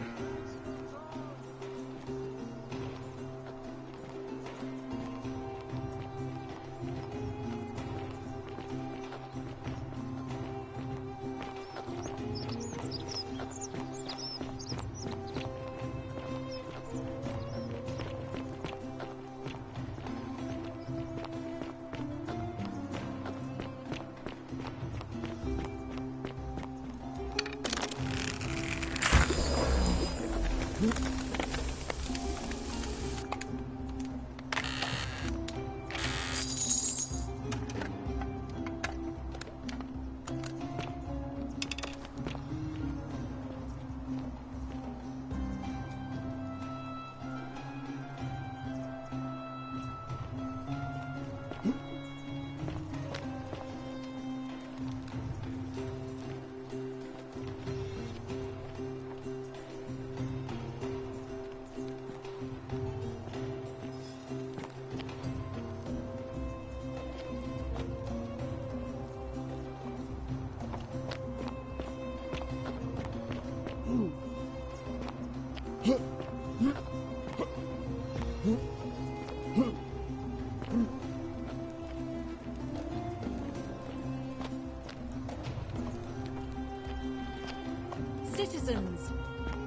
Citizens,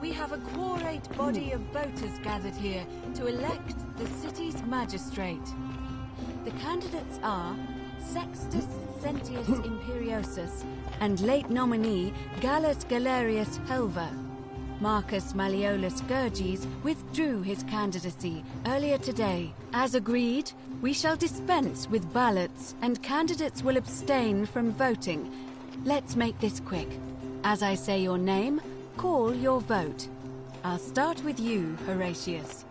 we have a quorate body of voters gathered here to elect the city's magistrate. The candidates are Sextus Sentius Imperiosus and late nominee Gallus Galerius Helver. Marcus Malleolus Gurges withdrew his candidacy earlier today. As agreed, we shall dispense with ballots and candidates will abstain from voting. Let's make this quick. As I say your name, call your vote. I'll start with you, Horatius.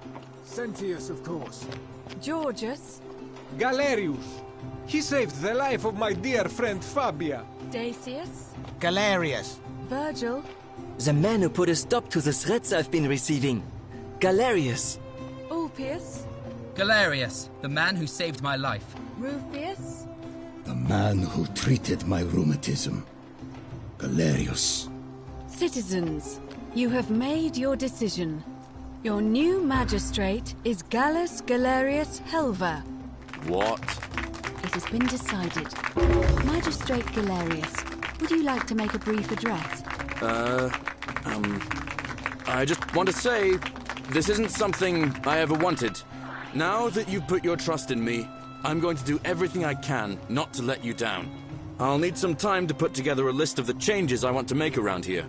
Sentius, of course. Georgius. Galerius. He saved the life of my dear friend Fabia. Dacius. Galerius. Virgil. The man who put a stop to the threats I've been receiving. Galerius. Ulpius. Galerius, the man who saved my life. Rufius. The man who treated my rheumatism. Galerius. Citizens, you have made your decision. Your new magistrate is Gallus Galerius Helver. What? It has been decided. Magistrate Galerius, would you like to make a brief address? I just want to say, this isn't something I ever wanted. Now that you've put your trust in me, I'm going to do everything I can not to let you down. I'll need some time to put together a list of the changes I want to make around here.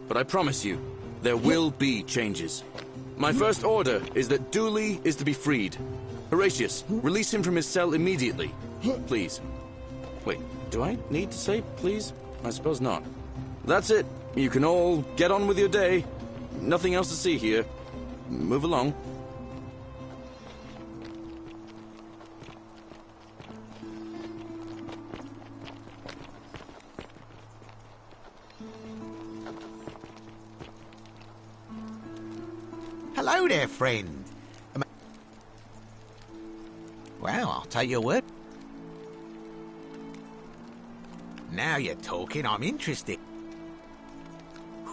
But I promise you, there will be changes. My first order is that Dooley is to be freed. Horatius, release him from his cell immediately. Please. Wait, do I need to say please? I suppose not. That's it. You can all get on with your day. Nothing else to see here. Move along. Hello there, friend. Well, I'll take your word. Now you're talking, I'm interested.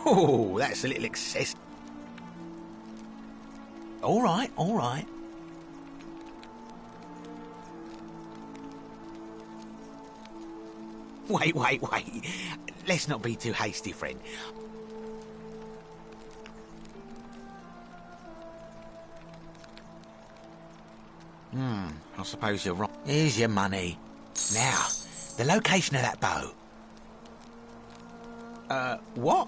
Oh, that's a little excessive. All right, all right. Wait. Let's not be too hasty, friend. I suppose you're right. Here's your money. Now, the location of that bow. What?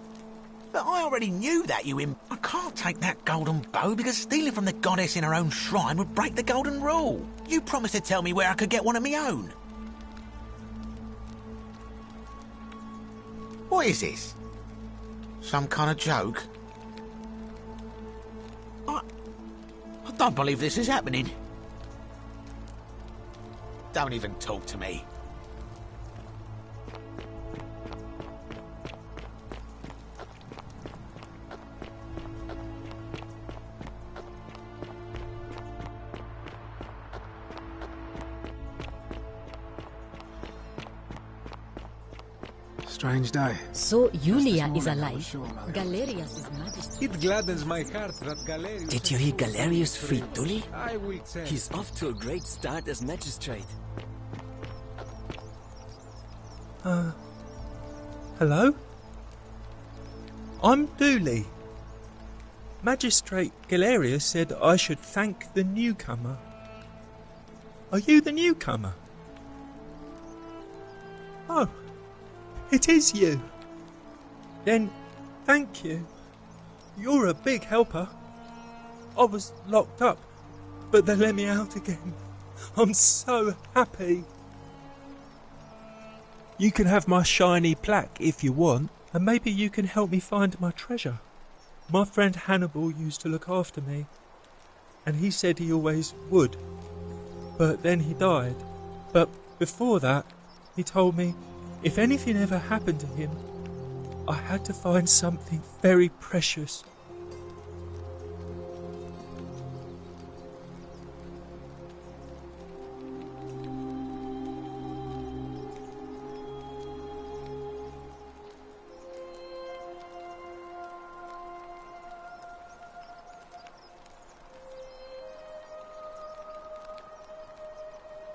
But I already knew that, I can't take that golden bow because stealing from the goddess in her own shrine would break the golden rule. You promised to tell me where I could get one of my own. What is this? Some kind of joke? I don't believe this is happening. Don't even talk to me. Strange day. So Julia is alive. Galerius is magistrate. It gladdens my heart that Galerius... Did you hear Galerius free Dooley? I will tell. He's off to a great start as magistrate. Hello? I'm Dooley. Magistrate Galerius said I should thank the newcomer. Are you the newcomer? Oh, it is you. Then, thank you. You're a big helper. I was locked up, but they let me out again. I'm so happy. You can have my shiny plaque if you want, and maybe you can help me find my treasure. My friend Hannibal used to look after me, and he said he always would. But then he died. But before that, he told me if anything ever happened to him, I had to find something very precious.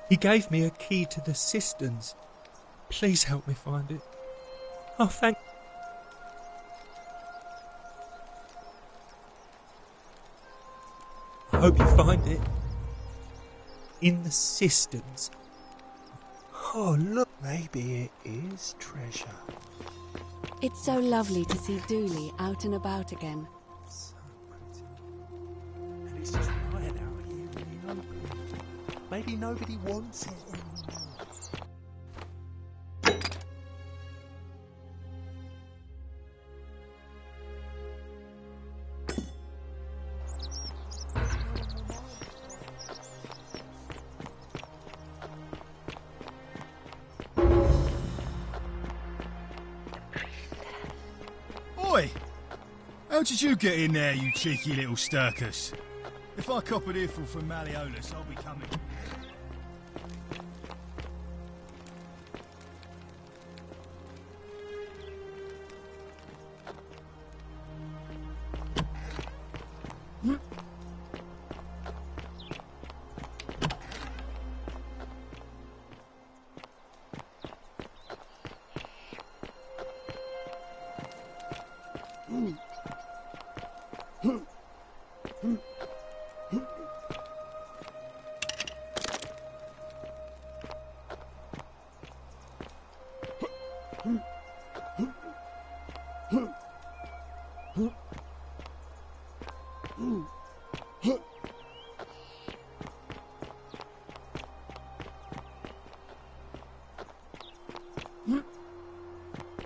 He gave me a key to the cisterns. Please help me find it. Oh, thank... I hope you find it. In the cisterns. Oh, look, maybe it is treasure. It's so lovely to see Dooley out and about again. And it's just quiet out here in the open. Maybe nobody wants it anymore. Oi! How did you get in there, you cheeky little stirkus? If I cop an earful from Malleolus, I'll be coming.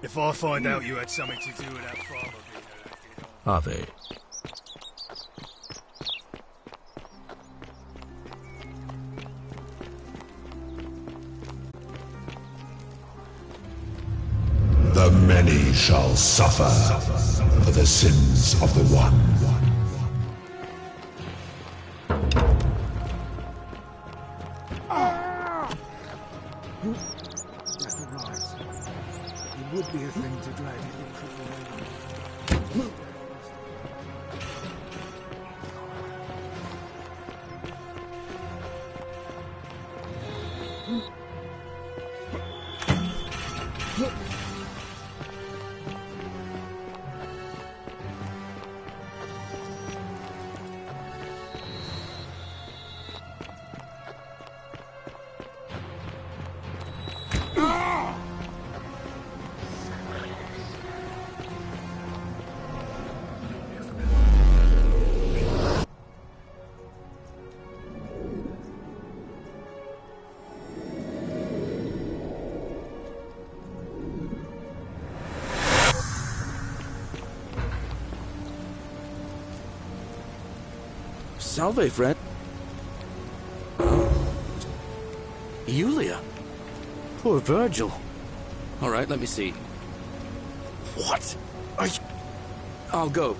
If I find out you had something to do with that farmer being elected, Are they? The many shall suffer for the sins of the one. Death arrives. It would be a thing to drag it. Salve, friend. Oh. Yulia. Poor Virgil. All right, let me see. What? Are you... I'll go.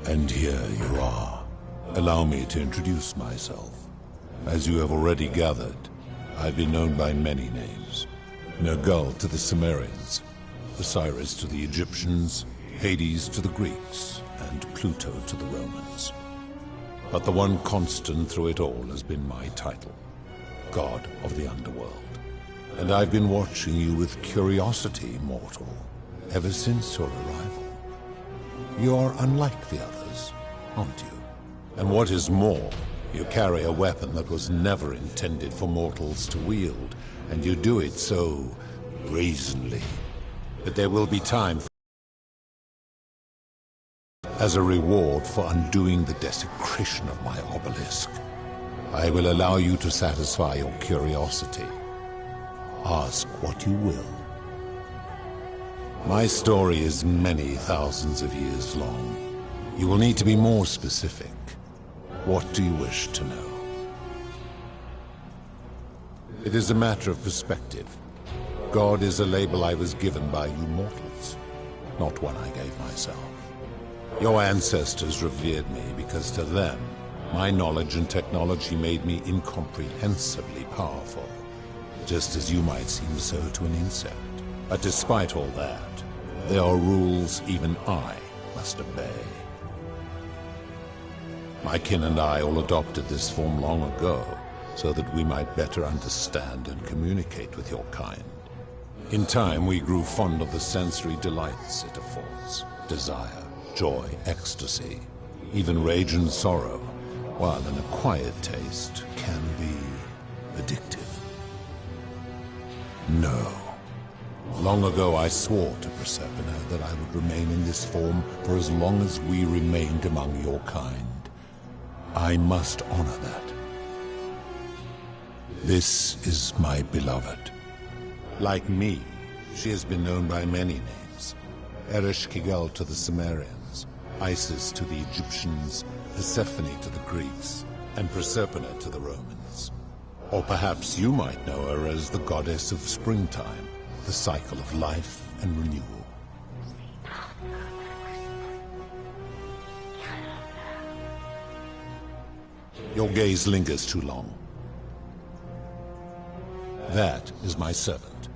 And here you are. Allow me to introduce myself. As you have already gathered, I've been known by many names. Nergal to the Sumerians, Osiris to the Egyptians, Hades to the Greeks, and Pluto to the Romans. But the one constant through it all has been my title, God of the Underworld. And I've been watching you with curiosity, mortal, ever since your arrival. You are unlike the others, aren't you? And what is more, you carry a weapon that was never intended for mortals to wield, and you do it so brazenly. But there will be time as a reward for undoing the desecration of my obelisk. I will allow you to satisfy your curiosity. Ask what you will. My story is many thousands of years long. You will need to be more specific. What do you wish to know? It is a matter of perspective. God is a label I was given by you mortals, not one I gave myself. Your ancestors revered me because to them, my knowledge and technology made me incomprehensibly powerful, just as you might seem so to an insect. But despite all that, there are rules even I must obey. My kin and I all adopted this form long ago, so that we might better understand and communicate with your kind. In time, we grew fond of the sensory delights it affords. Desire, joy, ecstasy, even rage and sorrow, while an acquired taste can be addictive. No. Long ago I swore to Proserpina that I would remain in this form for as long as we remained among your kind. I must honor that. This is my beloved. Like me, she has been known by many names. Ereshkigal to the Sumerians, Isis to the Egyptians, Persephone to the Greeks, and Proserpina to the Romans. Or perhaps you might know her as the goddess of springtime, the cycle of life and renewal. Your gaze lingers too long. That is my servant.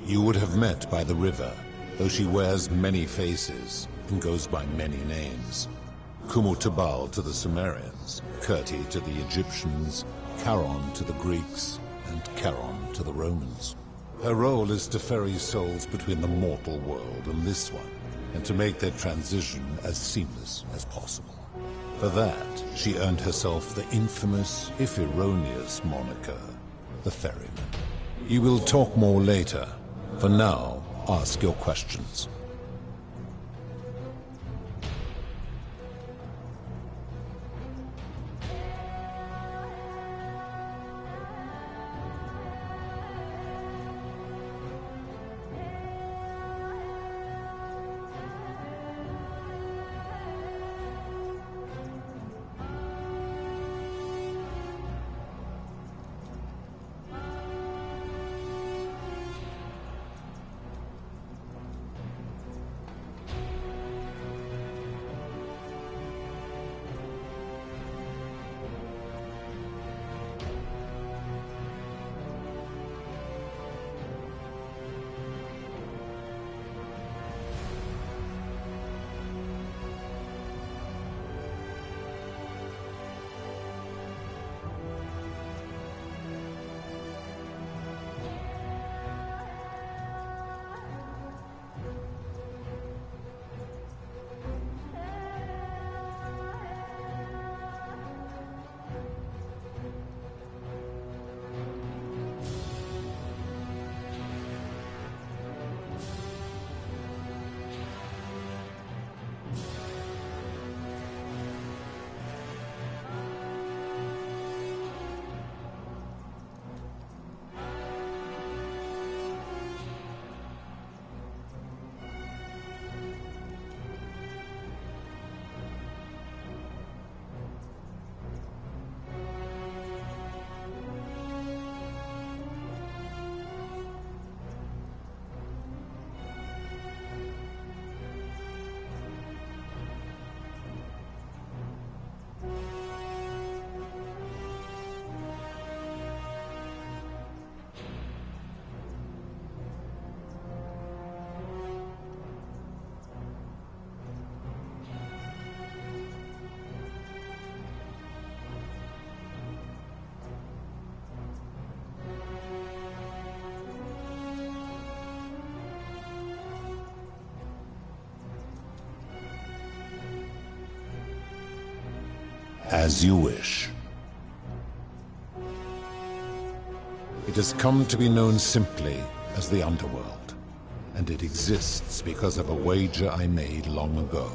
You would have met by the river, though she wears many faces and goes by many names. Kumutubal to the Sumerians, Kirti to the Egyptians, Charon to the Greeks, and Charon to the Romans. Her role is to ferry souls between the mortal world and this one, and to make their transition as seamless as possible. For that, she earned herself the infamous, if erroneous, moniker, the Ferryman. You will talk more later. For now, ask your questions. As you wish. It has come to be known simply as the Underworld, and it exists because of a wager I made long ago.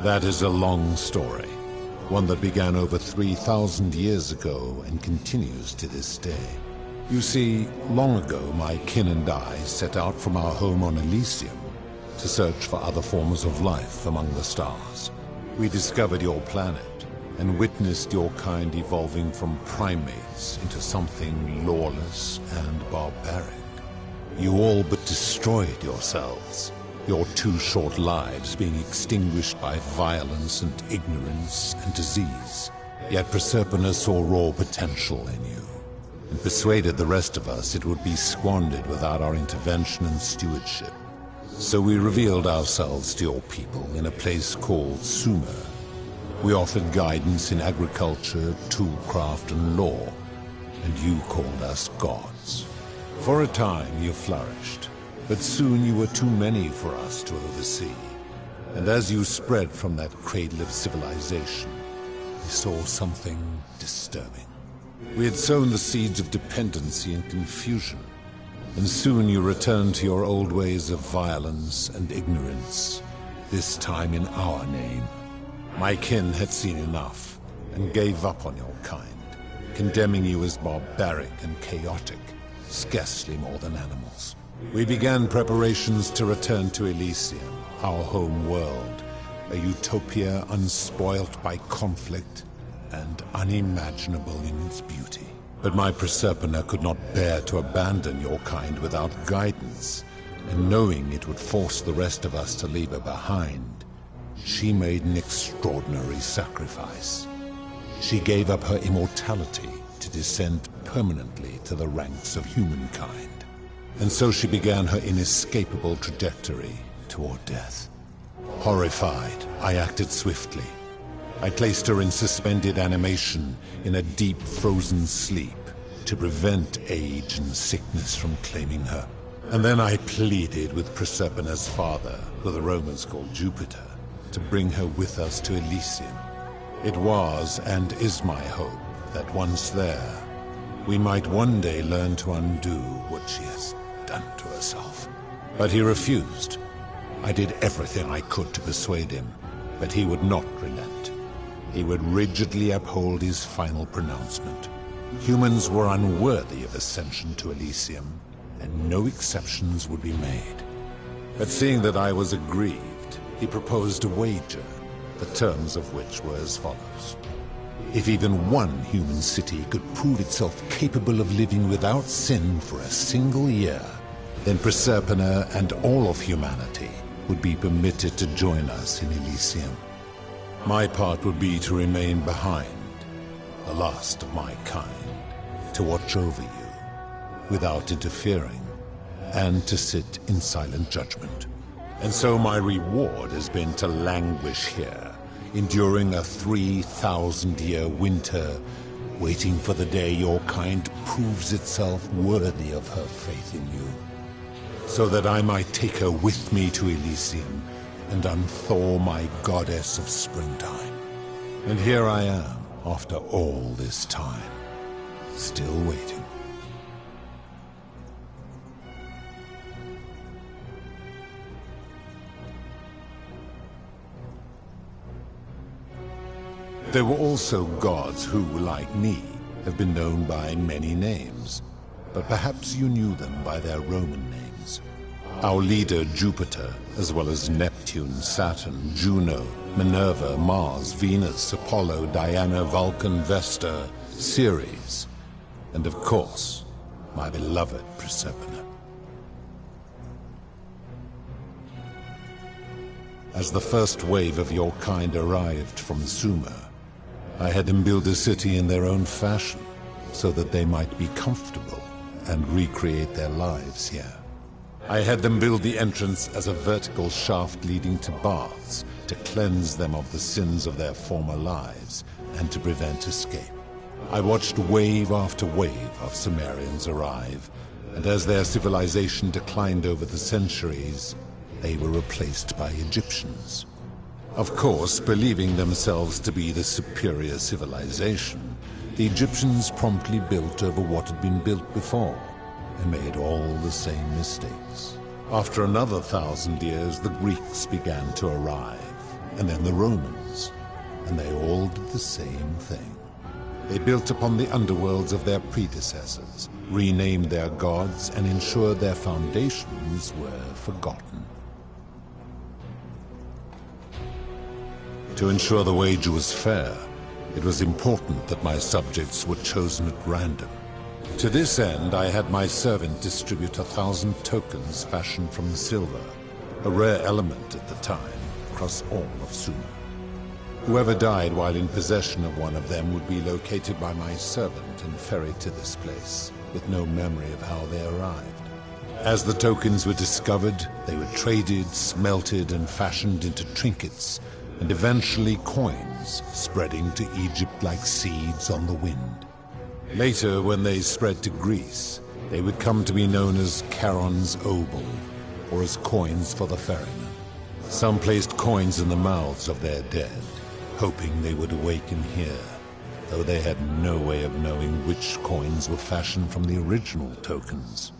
That is a long story, one that began over 3,000 years ago and continues to this day. You see, long ago my kin and I set out from our home on Elysium to search for other forms of life among the stars. We discovered your planet and witnessed your kind evolving from primates into something lawless and barbaric. You all but destroyed yourselves, your 2 short lives being extinguished by violence and ignorance and disease. Yet Proserpina saw raw potential in you, and persuaded the rest of us it would be squandered without our intervention and stewardship. So we revealed ourselves to your people in a place called Sumer. We offered guidance in agriculture, toolcraft, and law, and you called us gods. For a time you flourished, but soon you were too many for us to oversee. And as you spread from that cradle of civilization, we saw something disturbing. We had sown the seeds of dependency and confusion, and soon you returned to your old ways of violence and ignorance, this time in our name. My kin had seen enough, and gave up on your kind, condemning you as barbaric and chaotic, scarcely more than animals. We began preparations to return to Elysium, our home world, a utopia unspoilt by conflict and unimaginable in its beauty. But my Proserpina could not bear to abandon your kind without guidance, and knowing it would force the rest of us to leave her behind, she made an extraordinary sacrifice. She gave up her immortality to descend permanently to the ranks of humankind. And so she began her inescapable trajectory toward death. Horrified, I acted swiftly. I placed her in suspended animation in a deep frozen sleep to prevent age and sickness from claiming her. And then I pleaded with Proserpina's father, who the Romans called Jupiter, to bring her with us to Elysium. It was and is my hope that once there, we might one day learn to undo what she has done to herself. But he refused. I did everything I could to persuade him, but he would not relent. He would rigidly uphold his final pronouncement. Humans were unworthy of ascension to Elysium, and no exceptions would be made. But seeing that I was aggrieved, he proposed a wager, the terms of which were as follows. If even one human city could prove itself capable of living without sin for a single year, then Proserpina and all of humanity would be permitted to join us in Elysium. My part would be to remain behind, the last of my kind, to watch over you, without interfering, and to sit in silent judgment. And so my reward has been to languish here, enduring a 3,000-year winter, waiting for the day your kind proves itself worthy of her faith in you, so that I might take her with me to Elysium and unthaw my goddess of springtime. And here I am, after all this time, still waiting. There were also gods who, like me, have been known by many names, but perhaps you knew them by their Roman names. Our leader, Jupiter, as well as Neptune, Saturn, Juno, Minerva, Mars, Venus, Apollo, Diana, Vulcan, Vesta, Ceres, and of course, my beloved Proserpina. As the first wave of your kind arrived from Sumer, I had them build a city in their own fashion, so that they might be comfortable and recreate their lives here. I had them build the entrance as a vertical shaft leading to baths, to cleanse them of the sins of their former lives, and to prevent escape. I watched wave after wave of Sumerians arrive, and as their civilization declined over the centuries, they were replaced by Egyptians. Of course, believing themselves to be the superior civilization, the Egyptians promptly built over what had been built before, and made all the same mistakes. After another 1,000 years, the Greeks began to arrive, and then the Romans, and they all did the same thing. They built upon the underworlds of their predecessors, renamed their gods, and ensured their foundations were forgotten. To ensure the wager was fair, it was important that my subjects were chosen at random. To this end, I had my servant distribute 1,000 tokens fashioned from silver, a rare element at the time, across all of Sumer. Whoever died while in possession of one of them would be located by my servant and ferried to this place, with no memory of how they arrived. As the tokens were discovered, they were traded, smelted, and fashioned into trinkets, and eventually coins, spreading to Egypt like seeds on the wind. Later, when they spread to Greece, they would come to be known as Charon's obol, or as coins for the ferryman. Some placed coins in the mouths of their dead, hoping they would awaken here, though they had no way of knowing which coins were fashioned from the original tokens.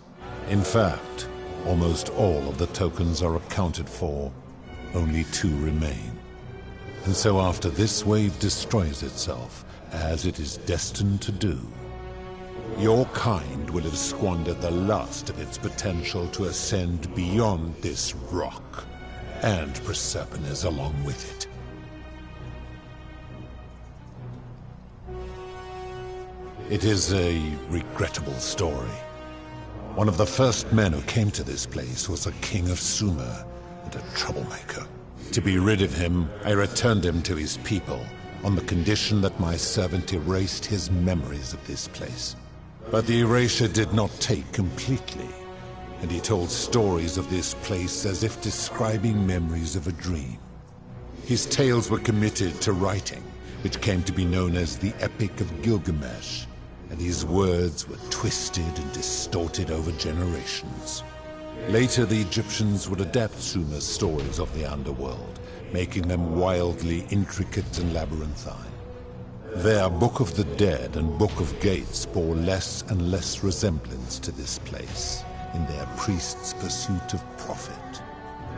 In fact, almost all of the tokens are accounted for, only 2 remain. And so after this wave destroys itself, as it is destined to do, your kind will have squandered the last of its potential to ascend beyond this rock, and Proserpines along with it. It is a regrettable story. One of the first men who came to this place was a king of Sumer and a troublemaker. To be rid of him, I returned him to his people, on the condition that my servant erased his memories of this place. But the erasure did not take completely, and he told stories of this place as if describing memories of a dream. His tales were committed to writing, which came to be known as the Epic of Gilgamesh, and his words were twisted and distorted over generations. Later, the Egyptians would adapt Sumer's stories of the underworld, making them wildly intricate and labyrinthine. Their Book of the Dead and Book of Gates bore less and less resemblance to this place in their priests' pursuit of profit.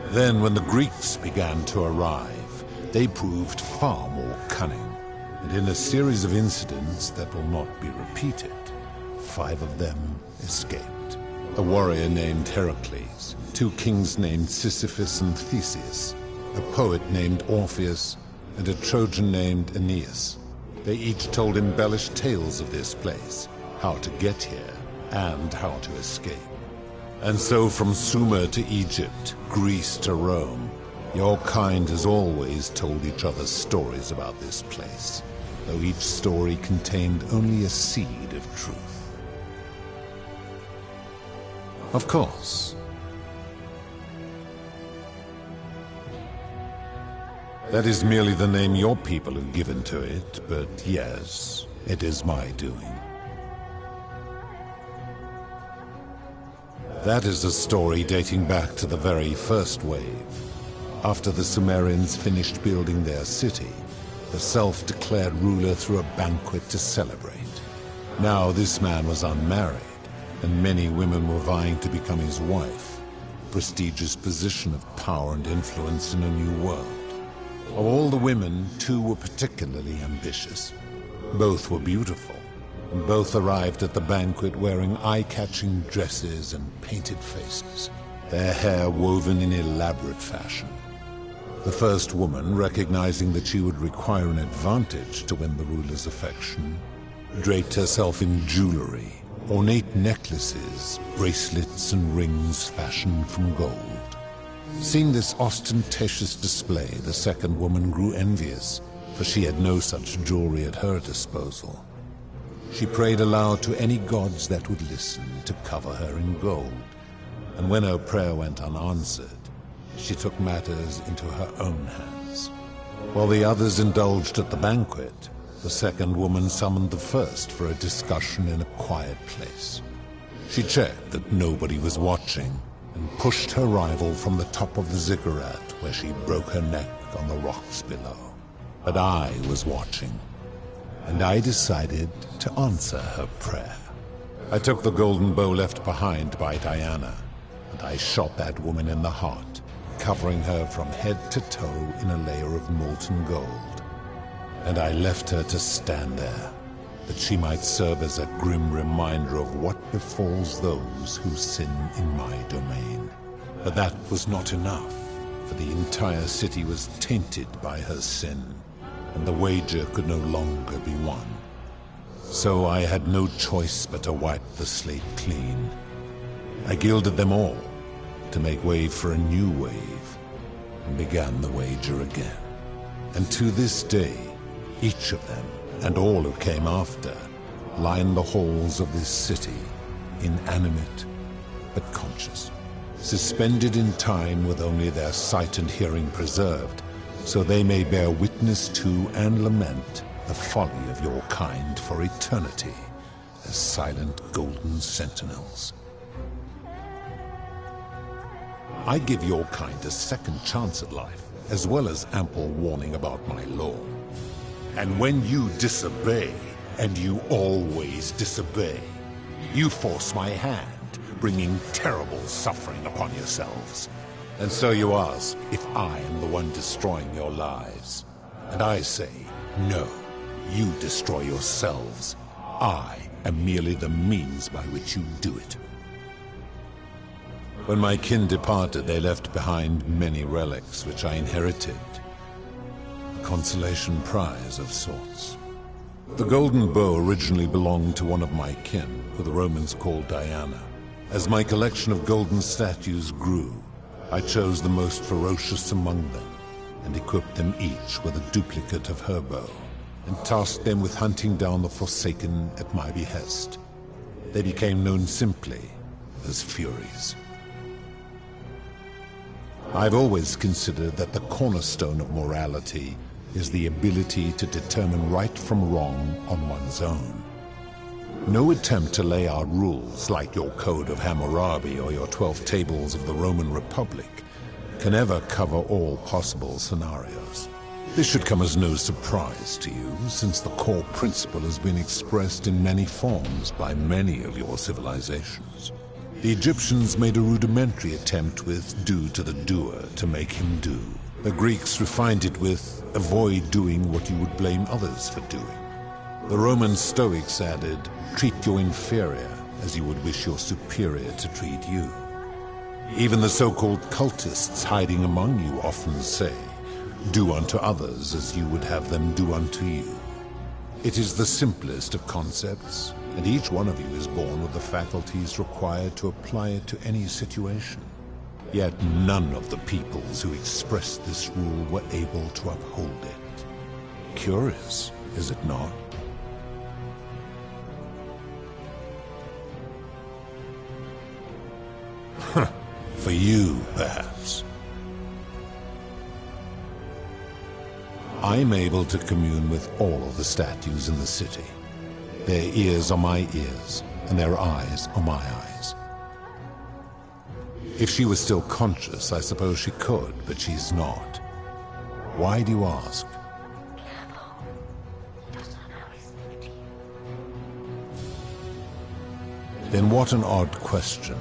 Then, when the Greeks began to arrive, they proved far more cunning, and in a series of incidents that will not be repeated, 5 of them escaped. A warrior named Heracles, 2 kings named Sisyphus and Theseus, a poet named Orpheus, and a Trojan named Aeneas. They each told embellished tales of this place, how to get here, and how to escape. And so from Sumer to Egypt, Greece to Rome, your kind has always told each other stories about this place, though each story contained only a seed of truth. Of course. That is merely the name your people have given to it, but yes, it is my doing. That is a story dating back to the very first wave. After the Sumerians finished building their city, the self-declared ruler threw a banquet to celebrate. Now this man was unmarried, and many women were vying to become his wife, a prestigious position of power and influence in a new world. Of all the women, 2 were particularly ambitious. Both were beautiful, and both arrived at the banquet wearing eye-catching dresses and painted faces, their hair woven in elaborate fashion. The first woman, recognizing that she would require an advantage to win the ruler's affection, draped herself in jewelry, ornate necklaces, bracelets, and rings fashioned from gold. Seeing this ostentatious display, the second woman grew envious, for she had no such jewelry at her disposal. She prayed aloud to any gods that would listen to cover her in gold, and when her prayer went unanswered, she took matters into her own hands. While the others indulged at the banquet, the second woman summoned the first for a discussion in a quiet place. She checked that nobody was watching, and pushed her rival from the top of the ziggurat, where she broke her neck on the rocks below. But I was watching, and I decided to answer her prayer. I took the golden bow left behind by Diana, and I shot that woman in the heart, covering her from head to toe in a layer of molten gold. And I left her to stand there, that she might serve as a grim reminder of what befalls those who sin in my domain. But that was not enough, for the entire city was tainted by her sin, and the wager could no longer be won. So I had no choice but to wipe the slate clean. I gilded them all, to make way for a new wave, and began the wager again. And to this day, each of them, and all who came after, line the halls of this city, inanimate but conscious, suspended in time with only their sight and hearing preserved, so they may bear witness to and lament the folly of your kind for eternity, as silent golden sentinels. I give your kind a second chance at life, as well as ample warning about my law. And when you disobey, and you always disobey, you force my hand, bringing terrible suffering upon yourselves. And so you ask if I am the one destroying your lives. And I say, no, you destroy yourselves. I am merely the means by which you do it. When my kin departed, they left behind many relics which I inherited. A consolation prize of sorts. The golden bow originally belonged to one of my kin, who the Romans called Diana. As my collection of golden statues grew, I chose the most ferocious among them, and equipped them each with a duplicate of her bow, and tasked them with hunting down the Forsaken at my behest. They became known simply as Furies. I've always considered that the cornerstone of morality is the ability to determine right from wrong on one's own. No attempt to lay out rules like your Code of Hammurabi or your 12 Tables of the Roman Republic can ever cover all possible scenarios. This should come as no surprise to you, since the core principle has been expressed in many forms by many of your civilizations. The Egyptians made a rudimentary attempt with do to the doer to make him do. The Greeks refined it with avoid doing what you would blame others for doing. The Roman Stoics added, treat your inferior as you would wish your superior to treat you. Even the so-called cultists hiding among you often say, do unto others as you would have them do unto you. It is the simplest of concepts, and each one of you is born with the faculties required to apply it to any situation. Yet none of the peoples who expressed this rule were able to uphold it. Curious, is it not? For you, perhaps. I'm able to commune with all of the statues in the city. Their ears are my ears, and their eyes are my eyes. If she was still conscious, I suppose she could, but she's not. Why do you ask? Then what an odd question.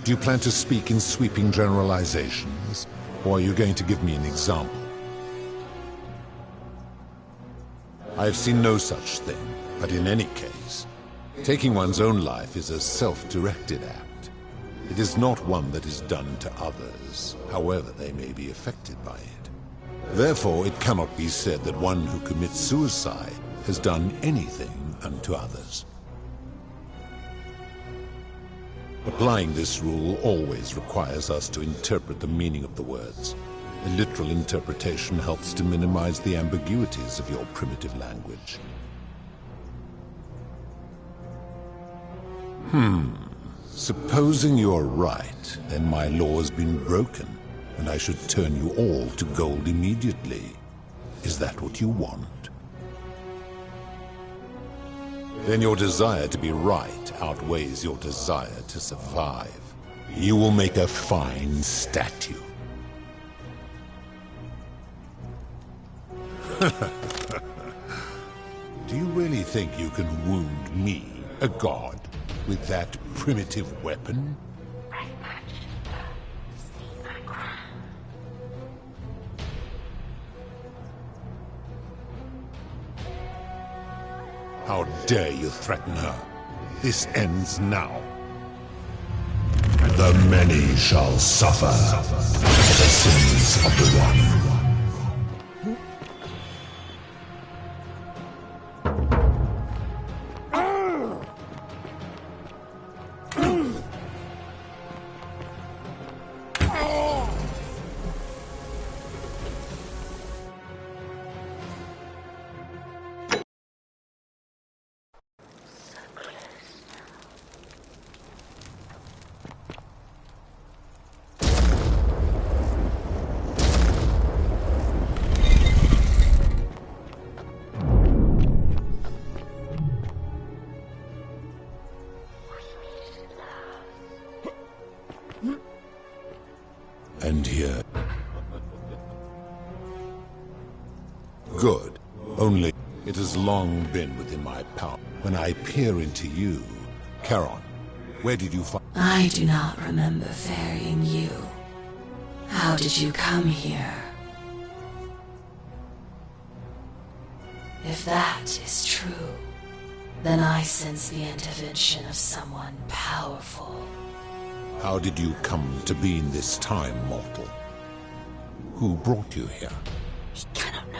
Do you plan to speak in sweeping generalizations, or are you going to give me an example? I have seen no such thing, but in any case, taking one's own life is a self-directed act. It is not one that is done to others, however they may be affected by it. Therefore, it cannot be said that one who commits suicide has done anything unto others. Applying this rule always requires us to interpret the meaning of the words. A literal interpretation helps to minimize the ambiguities of your primitive language. Supposing you're right, then my law has been broken, and I should turn you all to gold immediately. Is that what you want? Then your desire to be right outweighs your desire to survive. You will make a fine statue. Do you really think you can wound me, a god, with that primitive weapon? How dare you threaten her? This ends now. The many shall suffer for the sins of the one. And here. Good. Only it has long been within my power. When I peer into you, Charon, where did you find? I do not remember ferrying you. How did you come here? If that is true, then I sense the intervention of someone powerful. How did you come to be in this time, mortal? Who brought you here? We cannot know.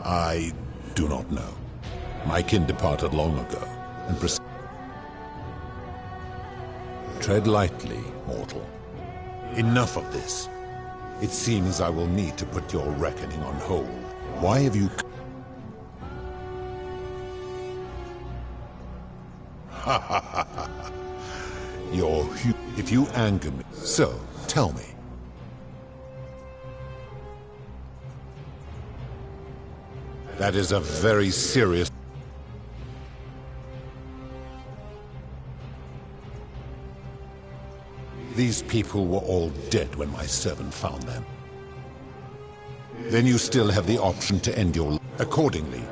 I do not know. My kin departed long ago, and tread lightly, mortal. Enough of this. It seems I will need to put your reckoning on hold. Why have you... If you anger me, so tell me. That is a very serious... These people were all dead when my servant found them. Then you still have the option to end your life. Accordingly,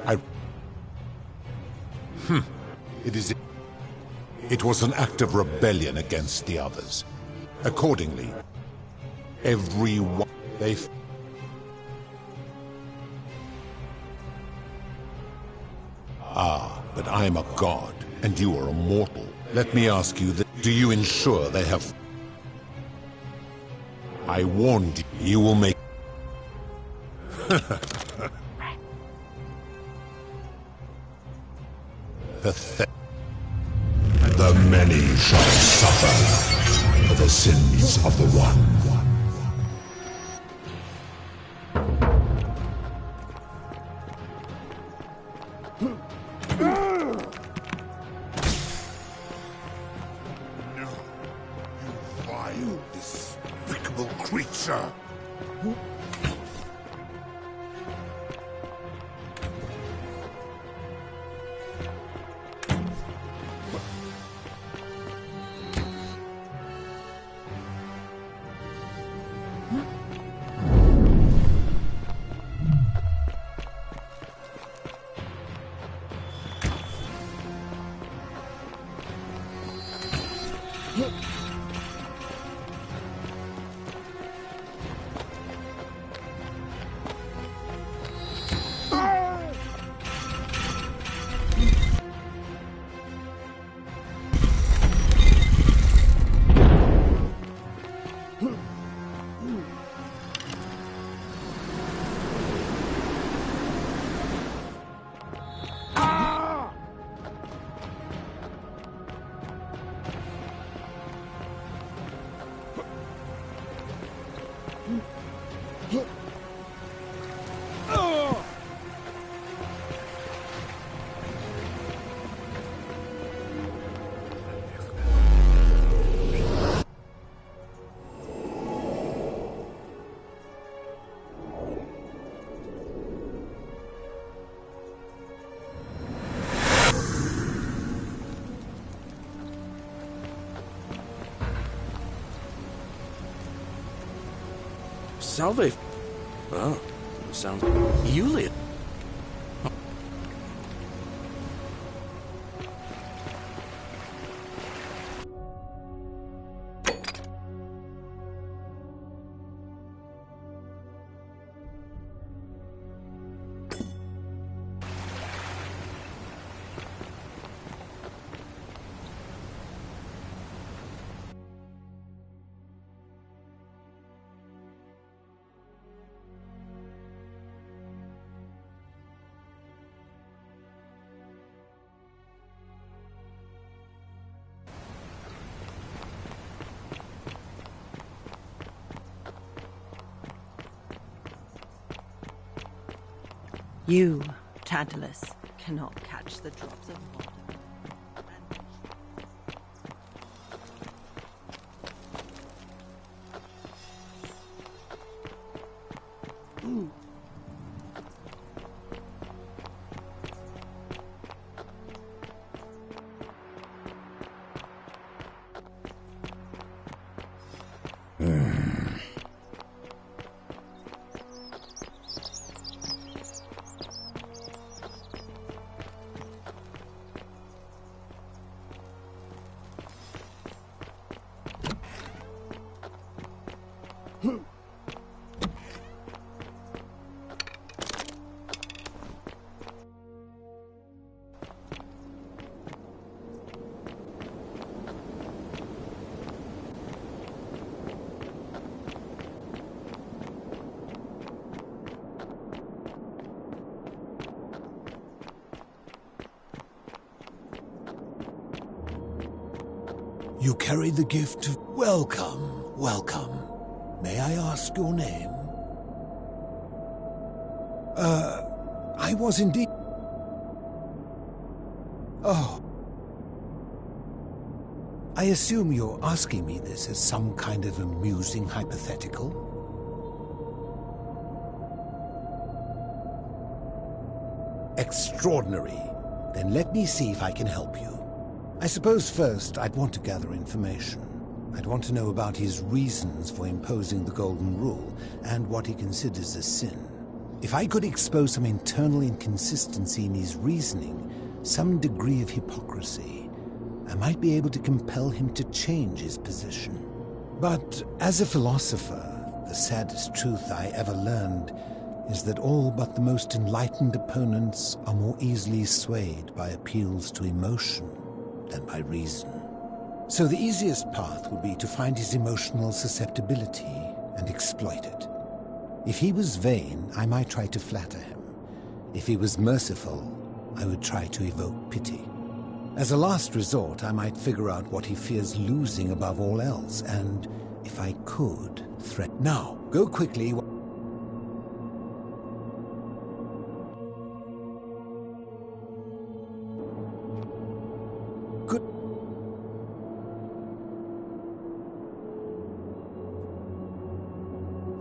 It was an act of rebellion against the others. Accordingly, everyone they... But I am a god, and you are a mortal. Let me ask you that, do you ensure they have... I warned you, you will make... Pathetic. The many shall suffer for the sins of the one. No, you vile, despicable creature! Salve. Oh, sounds... Yulia. You, Tantalus, cannot catch the drops of water. You carry the gift of welcome, welcome. May I ask your name? I was indeed... Oh. I assume you're asking me this as some kind of amusing hypothetical? Extraordinary. Then let me see if I can help you. I suppose first I'd want to gather information. I'd want to know about his reasons for imposing the Golden Rule and what he considers a sin. If I could expose some internal inconsistency in his reasoning, some degree of hypocrisy, I might be able to compel him to change his position. But as a philosopher, the saddest truth I ever learned is that all but the most enlightened opponents are more easily swayed by appeals to emotion than by reason. So the easiest path would be to find his emotional susceptibility and exploit it. If he was vain, I might try to flatter him. If he was merciful, I would try to evoke pity. As a last resort, I might figure out what he fears losing above all else, and, if I could, threaten. Now, go quickly.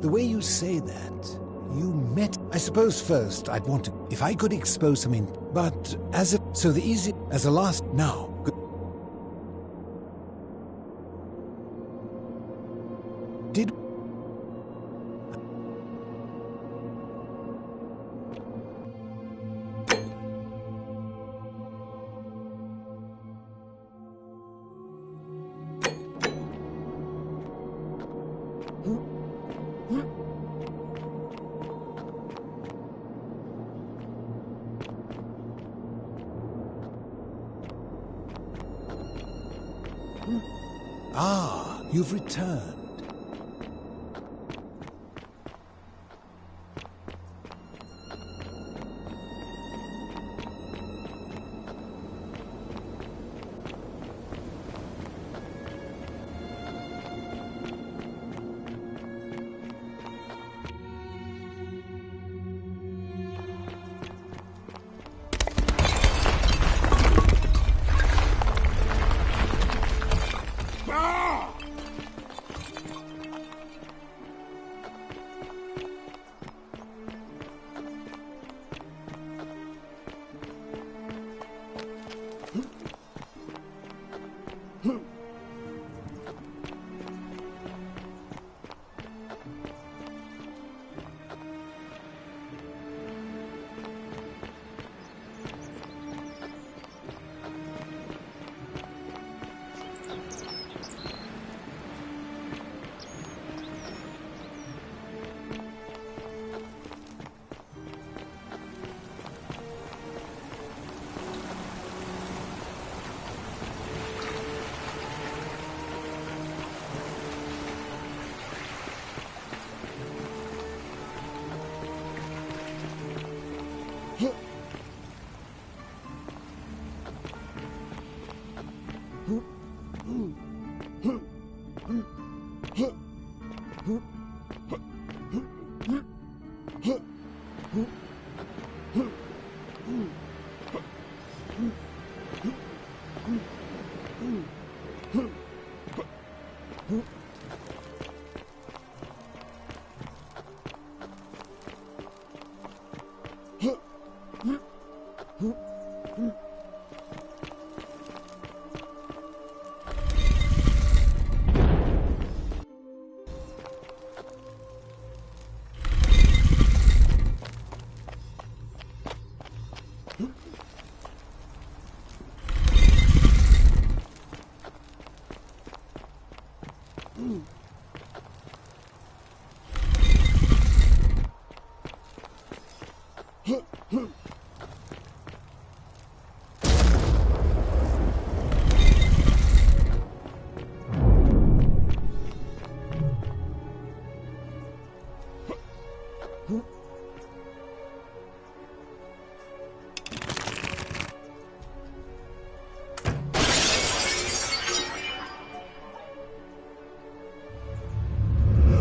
The way you say that, you met... I suppose first I'd want to... If I could expose him in... But as a... So the easy... As a last... Now... Did... Ah, you've returned.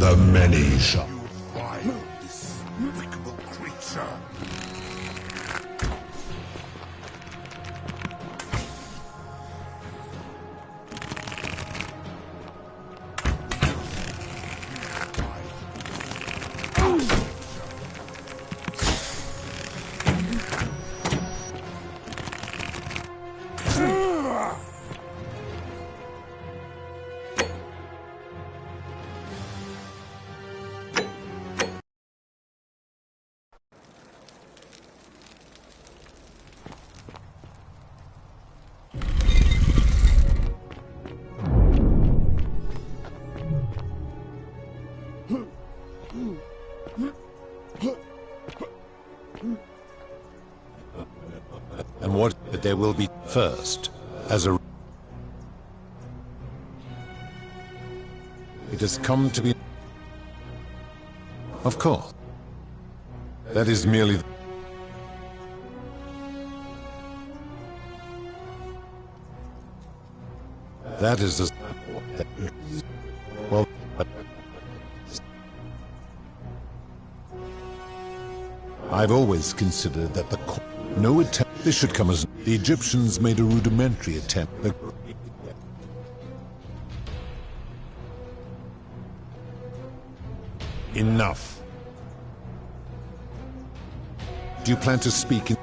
The many shall find this despicable creature. And what there will be first, as a... It has come to be... Of course. That is merely... That is a... Well... I've always considered that the... No attempt... This should come as... The Egyptians made a rudimentary attempt. Enough. Do you plan to speak in...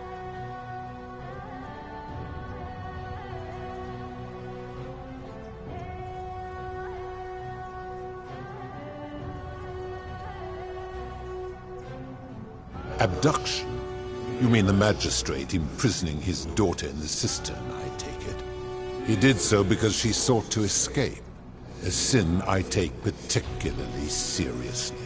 Abduction? You mean the magistrate imprisoning his daughter in the cistern, I take it. He did so because she sought to escape. A sin I take particularly seriously.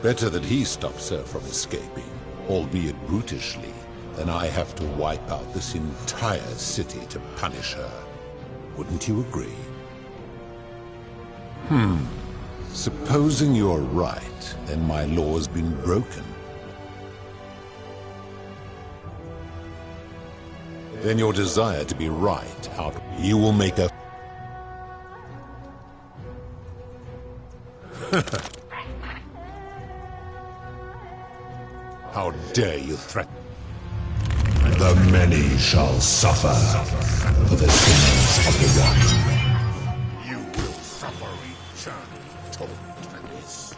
Better that he stops her from escaping, albeit brutishly, than I have to wipe out this entire city to punish her. Wouldn't you agree? Supposing you're right, then my law has been broken. Then your desire to be right out, you will make a... How dare you threaten? The many shall suffer for the sins of the one. You will suffer eternal torment for this.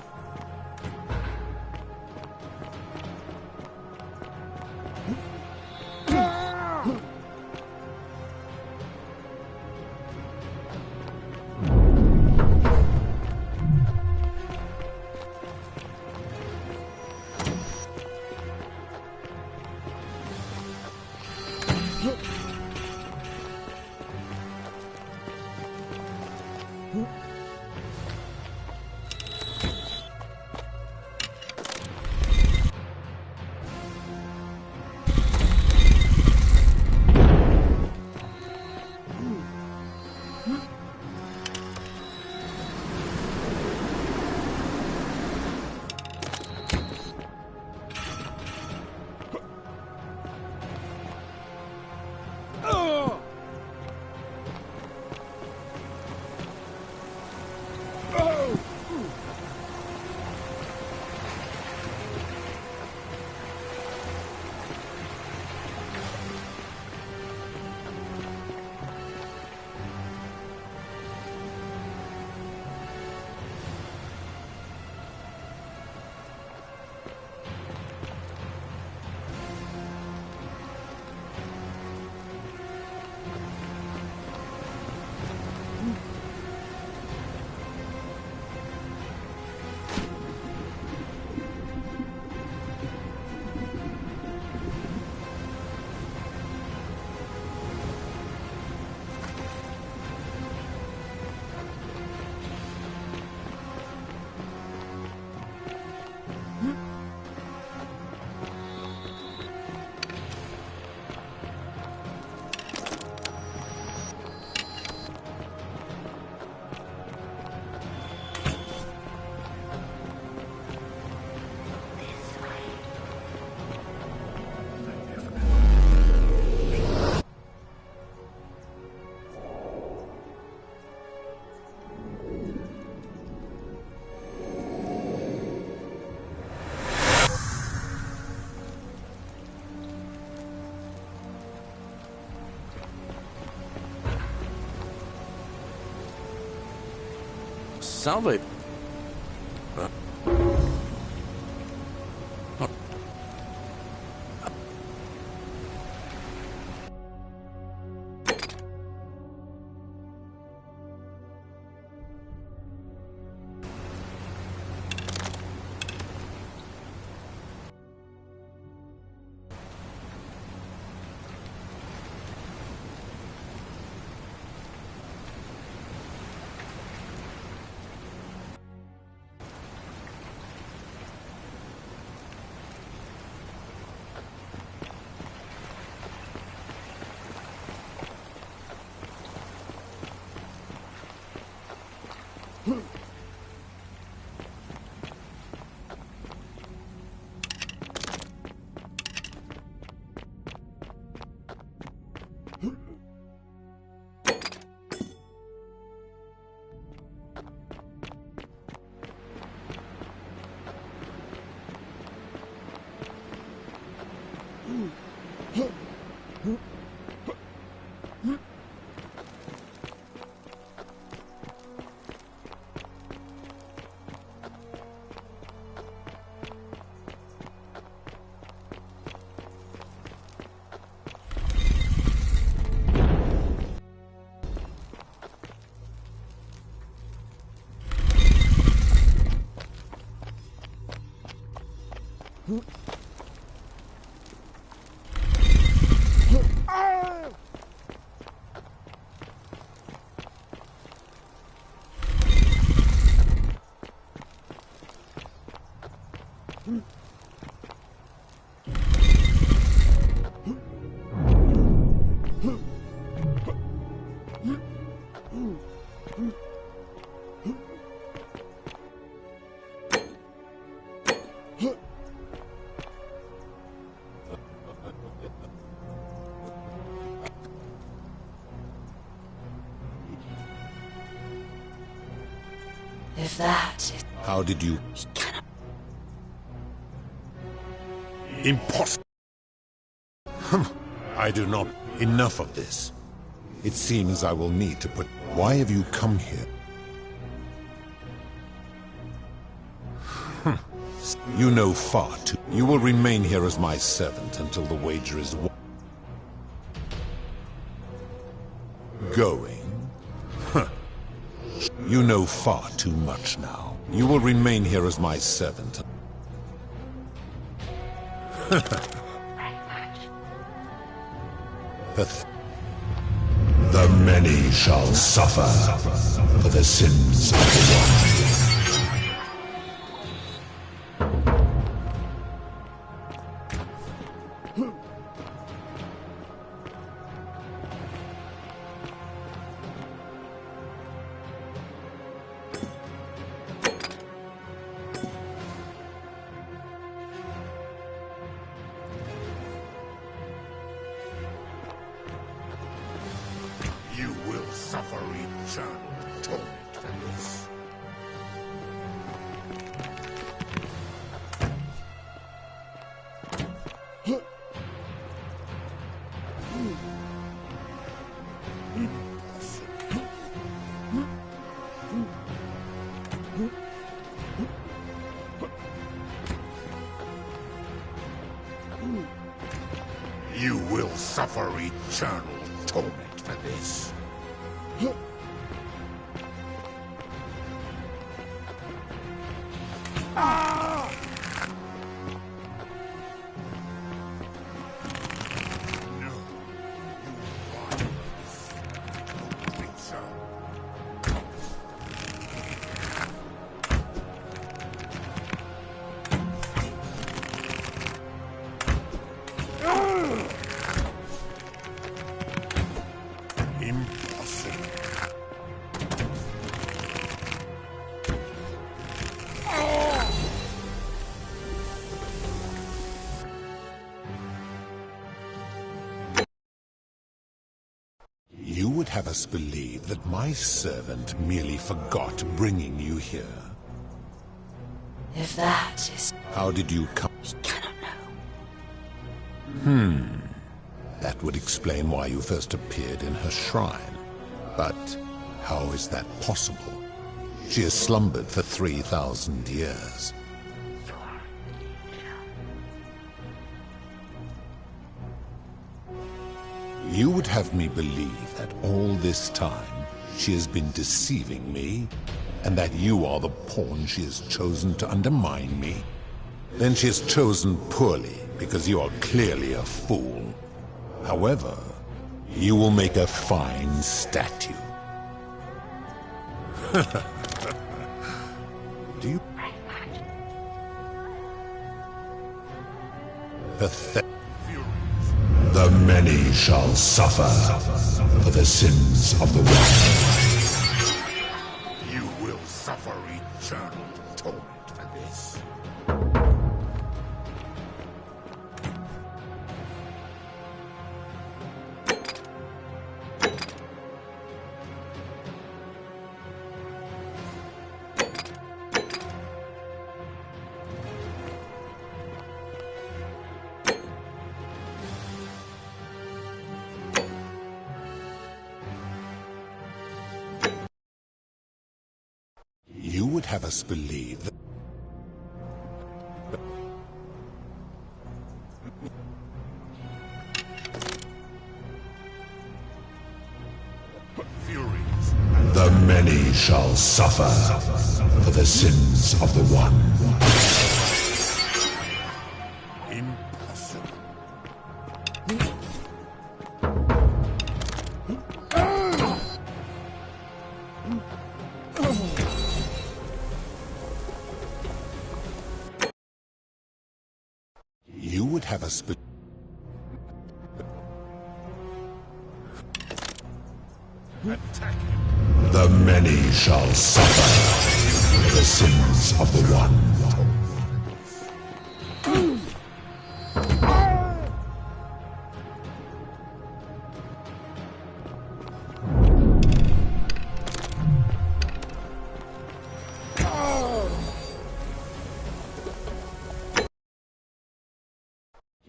Salve. If that is... How did you... Impossible! I do not... Enough of this. It seems I will need to put... Why have you come here? You know far too... You will remain here as my servant until the wager is won. Going? You know far too much now. You will remain here as my servant. The many shall suffer for the sins of the one. You will suffer eternal torment for this. You will suffer eternal torment for this. You would have us believe that my servant merely forgot bringing you here. If that is... How did you come? We cannot know. That would explain why you first appeared in her shrine. But how is that possible? She has slumbered for 3,000 years. You would have me believe that all this time she has been deceiving me, and that you are the pawn she has chosen to undermine me? Then she has chosen poorly, because you are clearly a fool. However, you will make a fine statue. Do you... Pathetic. The many shall suffer for the sins of the one. You will suffer eternal torment for this. You would have us believe that... The many shall suffer for the sins of the one. Impossible. You would have us believe... The many shall suffer for the sins of the one.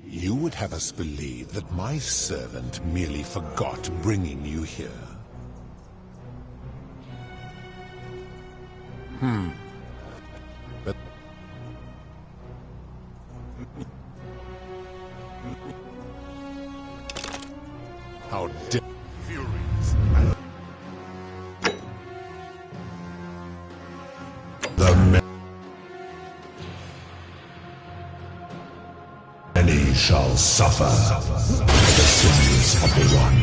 You would have us believe that my servant merely forgot bringing you here. But... How dare... Furies. The many shall suffer for the sins of the one.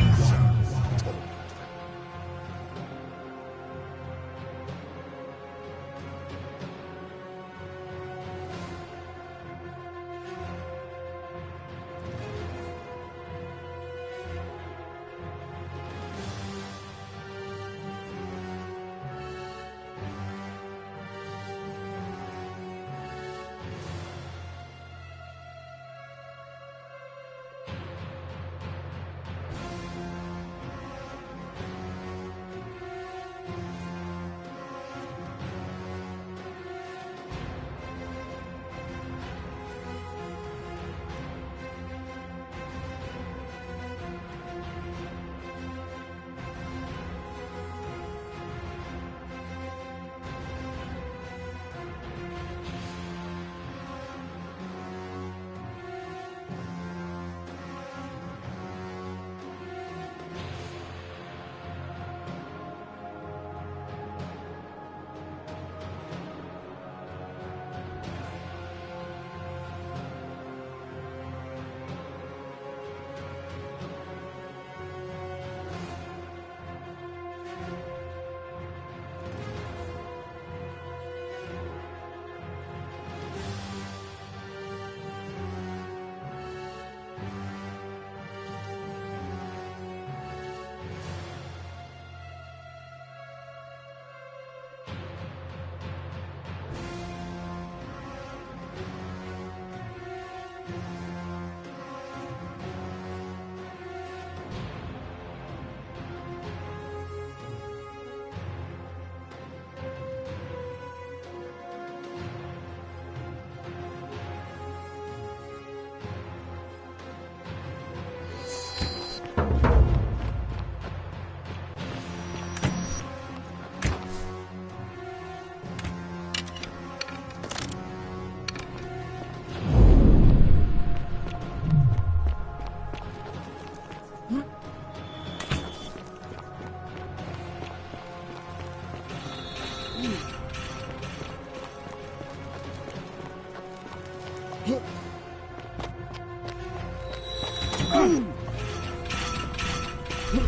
You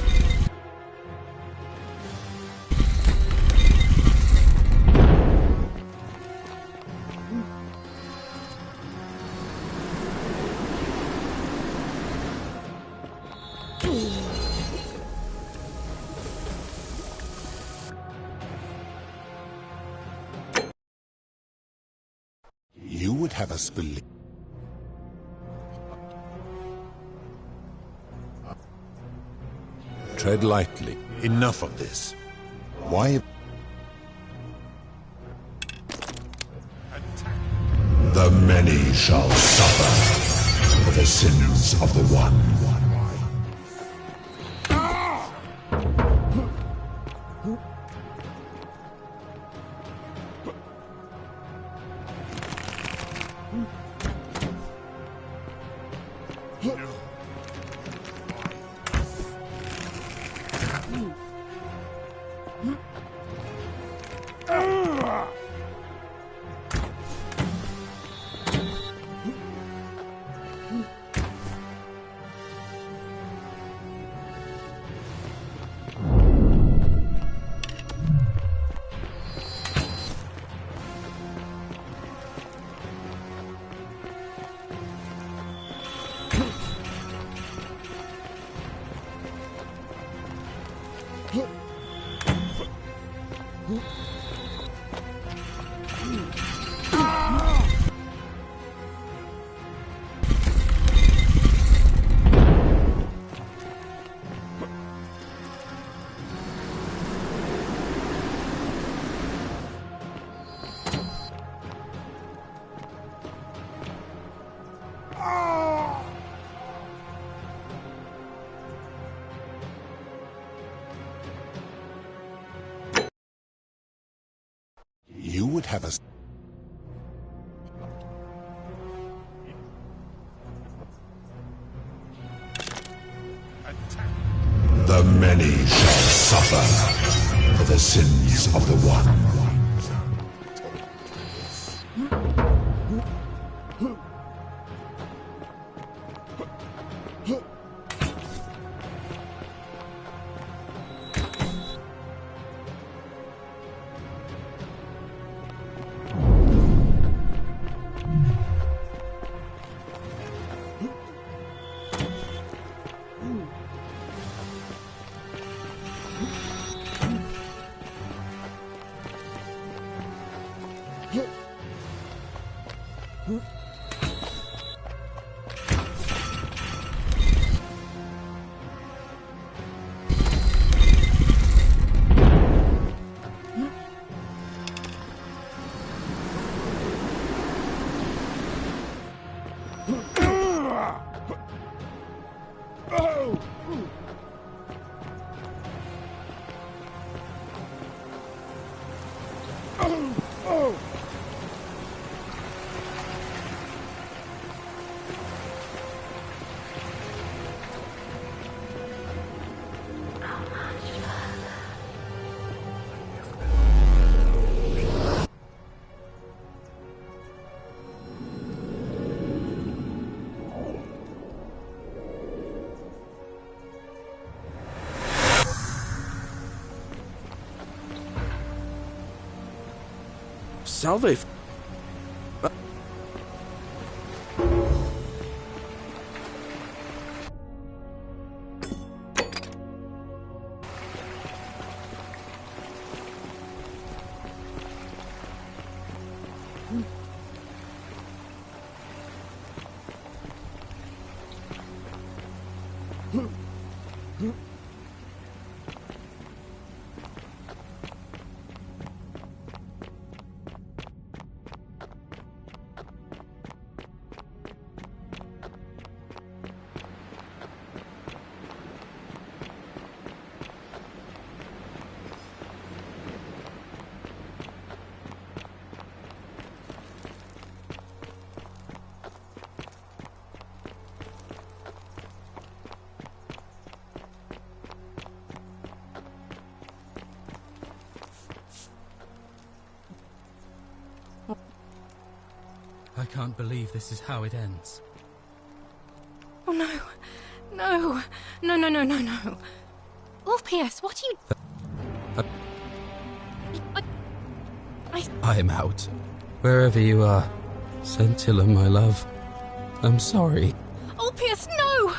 would have us believe... Tread lightly. Enough of this. Why... The many shall suffer for the sins of the one. You would have us... The many shall suffer for the sins of the one. Salve. I can't believe this is how it ends. Oh no. No. No, no, no, no, no. Ulpius, what are you... I'm out. Wherever you are. Scintilla, my love. I'm sorry. Ulpius, no!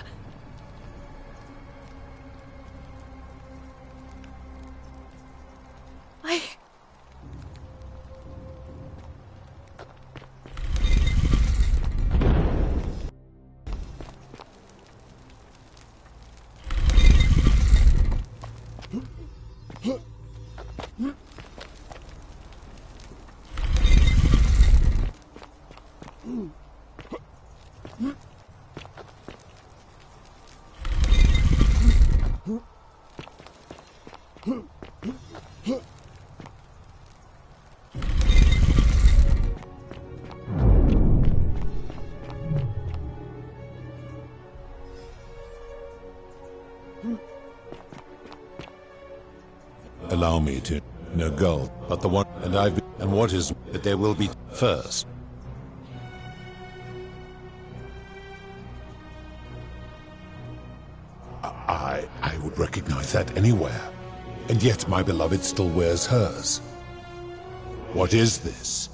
Allow me to... No gold, but the one... And I've been... And what is... That there will be... First. I would recognize that anywhere. And yet my beloved still wears hers. What is this?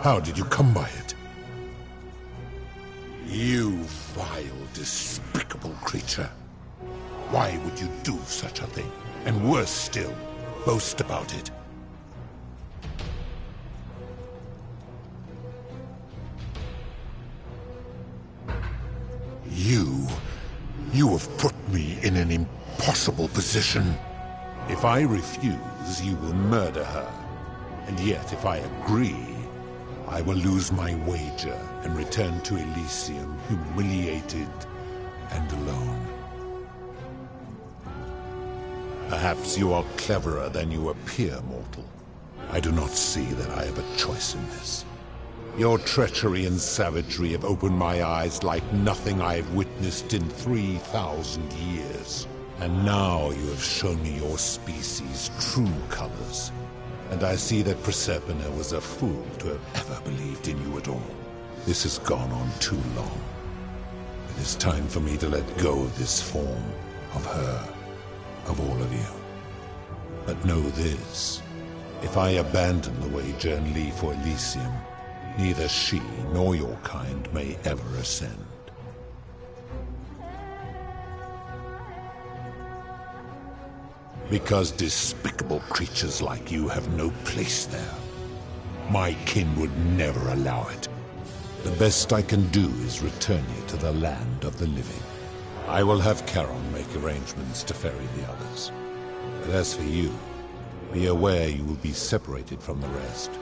How did you come by it? You vile, despicable creature. Why would you do such a thing? And worse still, boast about it. You have put me in an impossible position. If I refuse, you will murder her. And yet, if I agree, I will lose my wager and return to Elysium humiliated and alone. Perhaps you are cleverer than you appear, mortal. I do not see that I have a choice in this. Your treachery and savagery have opened my eyes like nothing I have witnessed in 3,000 years. And now you have shown me your species' true colors. And I see that Proserpina was a fool to have ever believed in you at all. This has gone on too long. It is time for me to let go of this form, of her, of all of you. But know this, if I abandon the wager and leave for Elysium, neither she nor your kind may ever ascend. Because despicable creatures like you have no place there. My kin would never allow it. The best I can do is return you to the land of the living. I will have Charon make arrangements to ferry the others. But as for you, be aware you will be separated from the rest.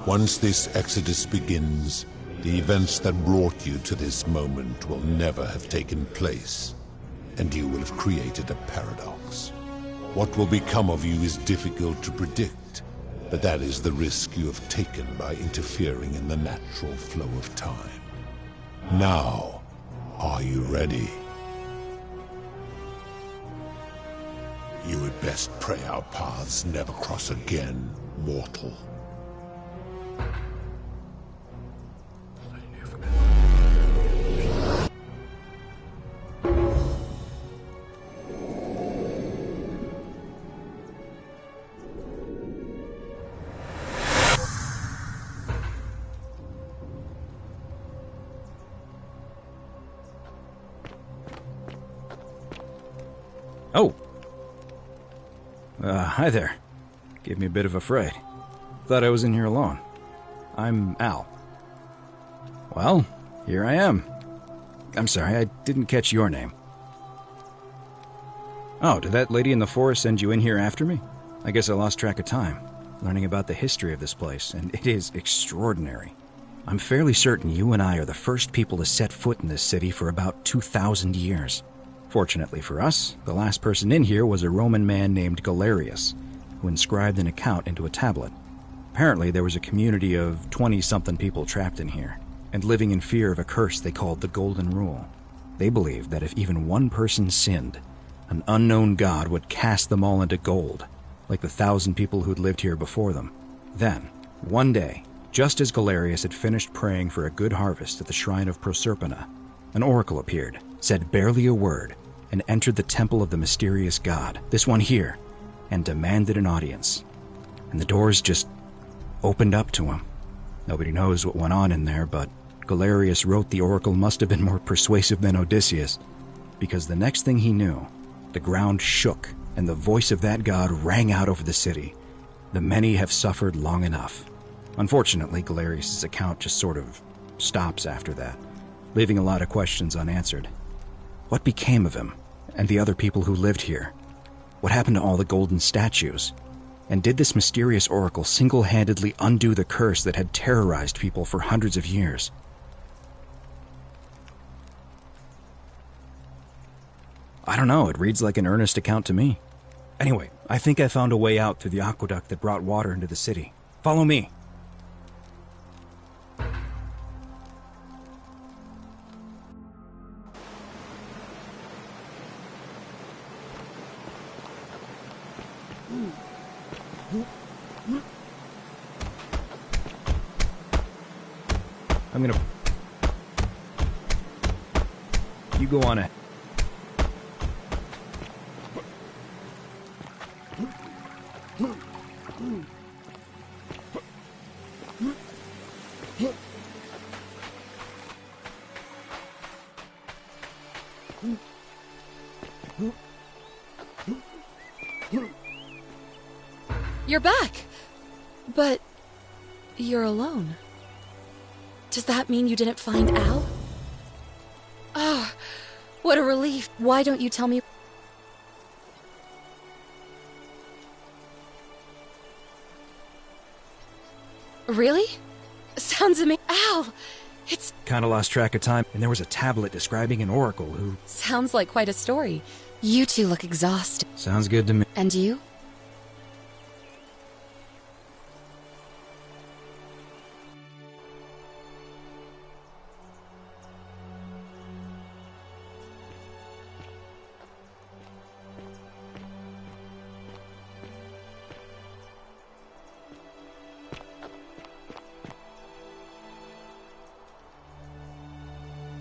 Once this exodus begins, the events that brought you to this moment will never have taken place, and you will have created a paradox. What will become of you is difficult to predict, but that is the risk you have taken by interfering in the natural flow of time. Now, are you ready? You had best pray our paths never cross again, mortal. Oh. Hi there. Gave me a bit of a fright. Thought I was in here alone. I'm Al. Well, here I am. I'm sorry, I didn't catch your name. Oh, did that lady in the forest send you in here after me? I guess I lost track of time, learning about the history of this place, and it is extraordinary. I'm fairly certain you and I are the first people to set foot in this city for about 2,000 years. Fortunately for us, the last person in here was a Roman man named Galerius, who inscribed an account into a tablet. Apparently, there was a community of 20-something people trapped in here, and living in fear of a curse they called the Golden Rule. They believed that if even one person sinned, an unknown god would cast them all into gold, like the 1,000 people who'd lived here before them. Then, one day, just as Galerius had finished praying for a good harvest at the shrine of Proserpina, an oracle appeared, said barely a word, and entered the temple of the mysterious god, this one here, and demanded an audience. And the doors just opened up to him. Nobody knows what went on in there, but Galerius wrote the oracle must have been more persuasive than Odysseus, because the next thing he knew, the ground shook, and the voice of that god rang out over the city. The many have suffered long enough. Unfortunately, Galerius' account just sort of stops after that, leaving a lot of questions unanswered. What became of him, and the other people who lived here? What happened to all the golden statues? And did this mysterious oracle single-handedly undo the curse that had terrorized people for hundreds of years? I don't know, it reads like an earnest account to me. Anyway, I think I found a way out through the aqueduct that brought water into the city. Follow me. I'm gonna... You go on it. You're back! But you're alone. Does that mean you didn't find Al? Ah, what a relief. Why don't you tell me? Really? Sounds amazing. Al! It's... Kinda lost track of time, and there was a tablet describing an oracle who... Sounds like quite a story. You two look exhausted. Sounds good to me. And you?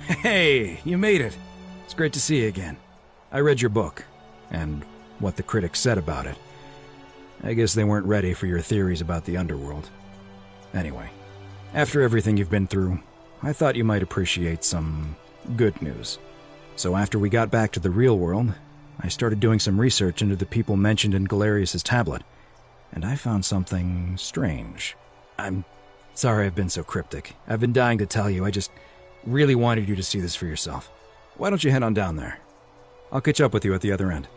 Hey, you made it. It's great to see you again. I read your book, and what the critics said about it. I guess they weren't ready for your theories about the underworld. Anyway, after everything you've been through, I thought you might appreciate some good news. So after we got back to the real world, I started doing some research into the people mentioned in Galerius' tablet, and I found something strange. I'm sorry I've been so cryptic. I've been dying to tell you, I just really wanted you to see this for yourself. Why don't you head on down there? I'll catch up with you at the other end.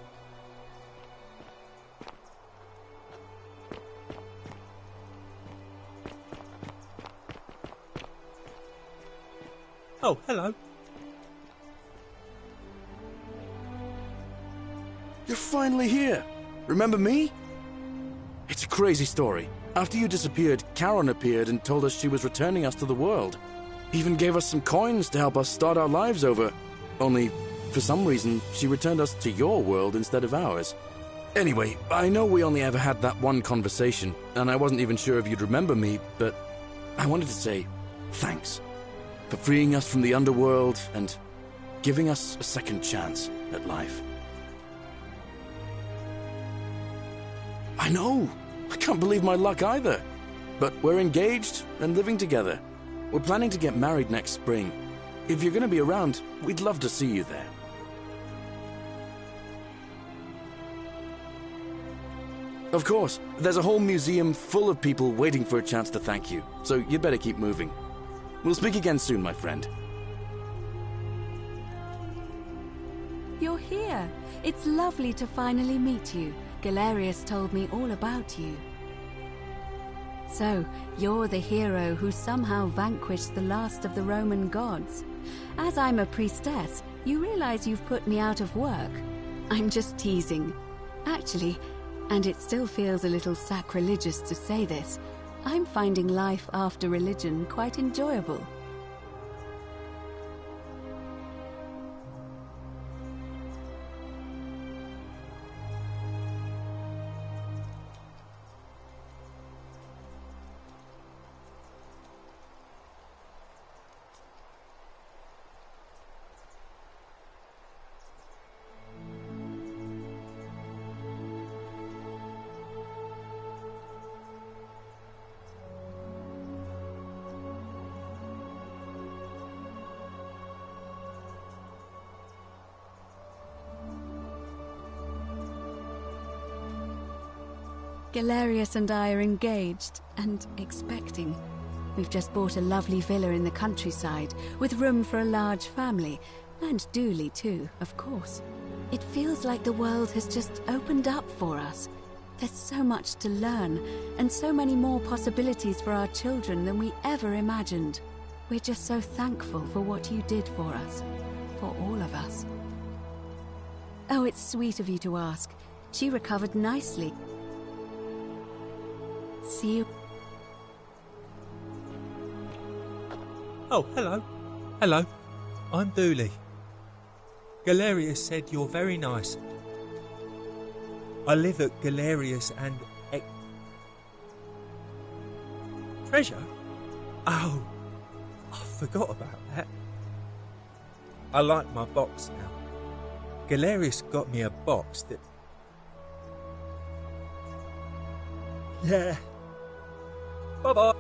Oh, hello. You're finally here. Remember me? It's a crazy story. After you disappeared, Charon appeared and told us she was returning us to the world. Even gave us some coins to help us start our lives over. Only, for some reason, she returned us to your world instead of ours. Anyway, I know we only ever had that one conversation, and I wasn't even sure if you'd remember me, but I wanted to say thanks for freeing us from the underworld and giving us a second chance at life. I know! I can't believe my luck either. But we're engaged and living together. We're planning to get married next spring. If you're going to be around, we'd love to see you there. Of course, there's a whole museum full of people waiting for a chance to thank you, so you'd better keep moving. We'll speak again soon, my friend. You're here. It's lovely to finally meet you. Galerius told me all about you. So, you're the hero who somehow vanquished the last of the Roman gods. As I'm a priestess, you realize you've put me out of work. I'm just teasing. Actually, and it still feels a little sacrilegious to say this, I'm finding life after religion quite enjoyable. Galerius and I are engaged and expecting. We've just bought a lovely villa in the countryside, with room for a large family, and Dooley too, of course. It feels like the world has just opened up for us. There's so much to learn, and so many more possibilities for our children than we ever imagined. We're just so thankful for what you did for us. For all of us. Oh, it's sweet of you to ask. She recovered nicely. See you. Oh, hello. Hello. I'm Dooley. Galerius said you're very nice. I live at Galerius and... Treasure? Oh, I forgot about that. I like my box now. Galerius got me a box that... Yeah. Bye-bye.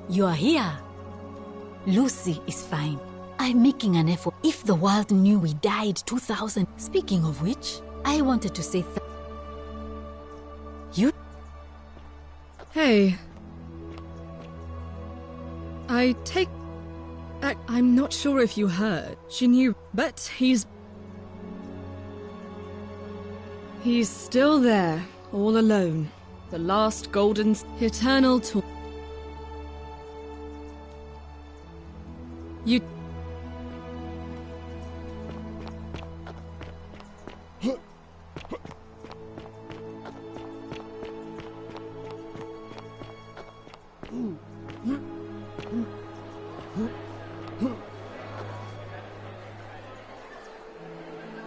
You are here. Lucy is fine. I'm making an effort. If the world knew we died 2000... Speaking of which, I wanted to say you... Hey. I'm not sure if you heard. She knew, but he's still there, all alone. The last golden... eternal tour. You...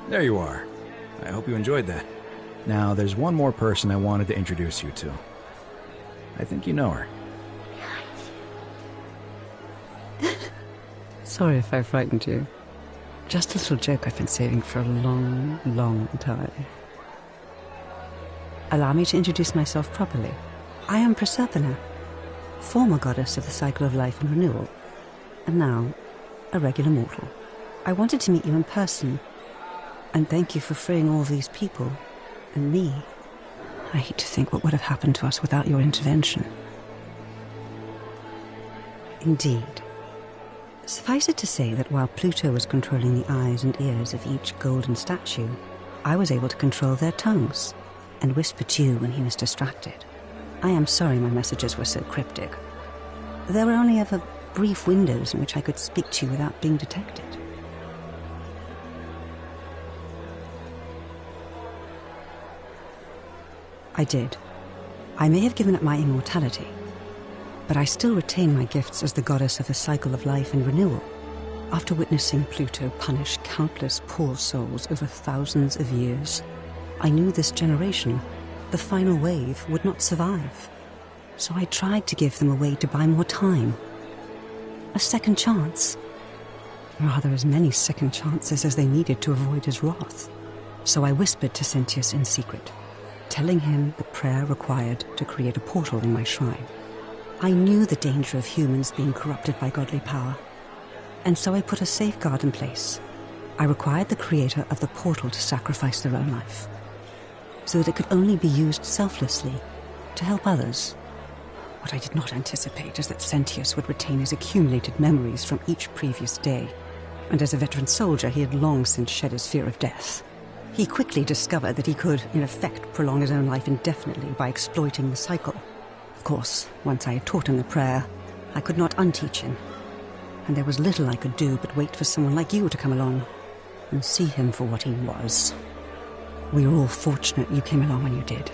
There you are. I hope you enjoyed that. Now, there's one more person I wanted to introduce you to. I think you know her. Sorry if I frightened you. Just a little joke I've been saving for a long, long time. Allow me to introduce myself properly. I am Proserpina, former goddess of the cycle of life and renewal, and now a regular mortal. I wanted to meet you in person, and thank you for freeing all of these people, and me. I hate to think what would have happened to us without your intervention. Indeed. Suffice it to say that while Pluto was controlling the eyes and ears of each golden statue, I was able to control their tongues, and whisper to you when he was distracted. I am sorry my messages were so cryptic. There were only ever brief windows in which I could speak to you without being detected. I did. I may have given up my immortality, but I still retain my gifts as the goddess of the cycle of life and renewal. After witnessing Pluto punish countless poor souls over thousands of years, I knew this generation, the final wave, would not survive. So I tried to give them a way to buy more time. A second chance. Rather, as many second chances as they needed to avoid his wrath. So I whispered to Sentius in secret, telling him the prayer required to create a portal in my shrine. I knew the danger of humans being corrupted by godly power, and so I put a safeguard in place. I required the creator of the portal to sacrifice their own life, so that it could only be used selflessly to help others. What I did not anticipate is that Sentius would retain his accumulated memories from each previous day, and as a veteran soldier he had long since shed his fear of death. He quickly discovered that he could, in effect, prolong his own life indefinitely by exploiting the cycle. Of course, once I had taught him the prayer, I could not unteach him, and there was little I could do but wait for someone like you to come along and see him for what he was. We were all fortunate you came along when you did.